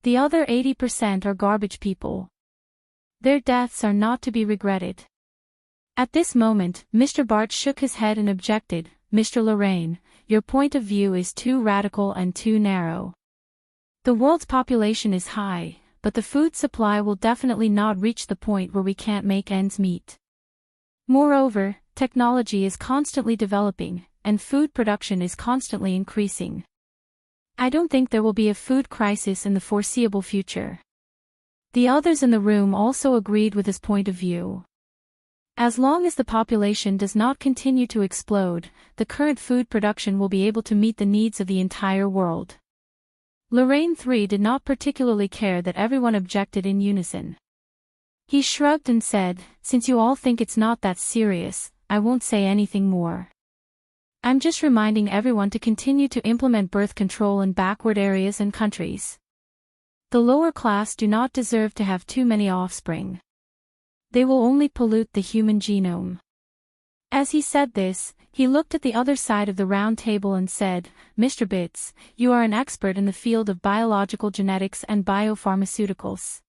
The other 80% are garbage people. Their deaths are not to be regretted. At this moment, Mr. Bart shook his head and objected, "Mr. Lorraine, your point of view is too radical and too narrow. The world's population is high, but the food supply will definitely not reach the point where we can't make ends meet. Moreover, technology is constantly developing, and food production is constantly increasing. I don't think there will be a food crisis in the foreseeable future." The others in the room also agreed with his point of view. As long as the population does not continue to explode, the current food production will be able to meet the needs of the entire world. Lorraine III did not particularly care that everyone objected in unison. He shrugged and said, "Since you all think it's not that serious, I won't say anything more. I'm just reminding everyone to continue to implement birth control in backward areas and countries. The lower class do not deserve to have too many offspring. They will only pollute the human genome. As he said this, he looked at the other side of the round table and said, Mr. Bitts, you are an expert in the field of biological genetics and biopharmaceuticals.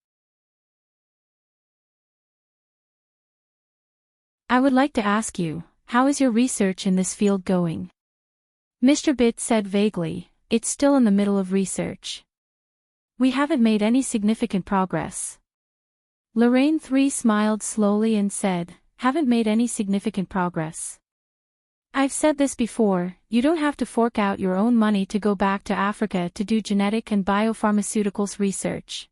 I would like to ask you, how is your research in this field going? Mr. Bitts said vaguely, it's still in the middle of research. We haven't made any significant progress. Lorraine 3 smiled slowly and said, haven't made any significant progress. I've said this before, you don't have to fork out your own money to go back to Africa to do genetic and biopharmaceuticals research.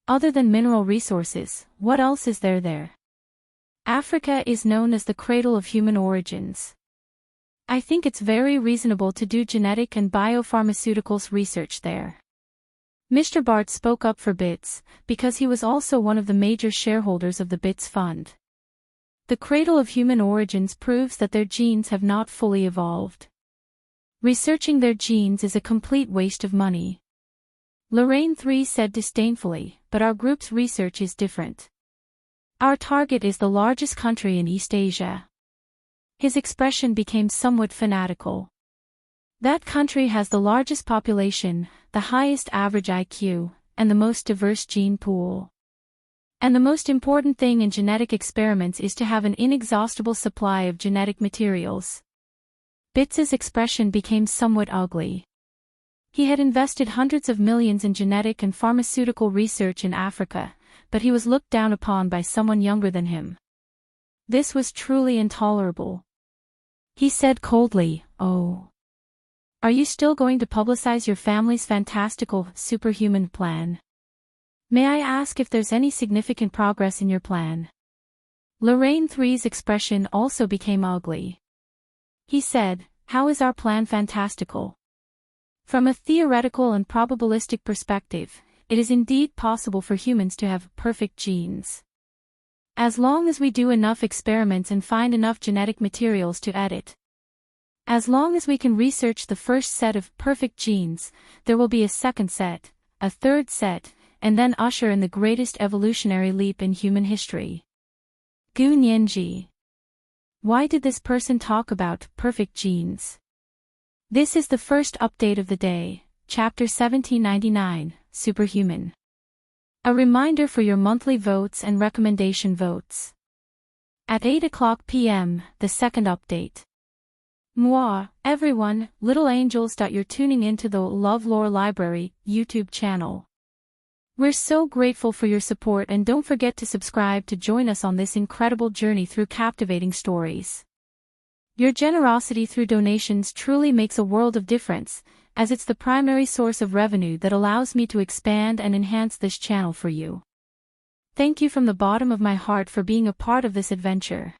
Other than mineral resources, what else is there? Africa is known as the cradle of human origins. I think it's very reasonable to do genetic and biopharmaceuticals research there. Mr. Bart spoke up for Bitts, because he was also one of the major shareholders of the Bitts Fund. The cradle of human origins proves that their genes have not fully evolved. Researching their genes is a complete waste of money. Lorraine 3 said disdainfully, but our group's research is different. Our target is the largest country in East Asia. His expression became somewhat fanatical. That country has the largest population, the highest average IQ, and the most diverse gene pool. And the most important thing in genetic experiments is to have an inexhaustible supply of genetic materials. Bitts's expression became somewhat ugly. He had invested hundreds of millions in genetic and pharmaceutical research in Africa, but he was looked down upon by someone younger than him. This was truly intolerable. He said coldly, "Oh. Are you still going to publicize your family's fantastical, superhuman plan? May I ask if there's any significant progress in your plan?" Lorraine 3's expression also became ugly. He said, "How is our plan fantastical? From a theoretical and probabilistic perspective, it is indeed possible for humans to have perfect genes. As long as we do enough experiments and find enough genetic materials to edit. As long as we can research the first set of perfect genes, there will be a second set, a third set, and then usher in the greatest evolutionary leap in human history." Gu Nianji. Why did this person talk about perfect genes? This is the first update of the day, Chapter 1799, Superhuman. A reminder for your monthly votes and recommendation votes. At 8:00 p.m., the second update. Mwah, everyone, little angels. You're tuning into the LoveLore Library YouTube channel. We're so grateful for your support, and don't forget to subscribe to join us on this incredible journey through captivating stories. Your generosity through donations truly makes a world of difference, as it's the primary source of revenue that allows me to expand and enhance this channel for you. Thank you from the bottom of my heart for being a part of this adventure.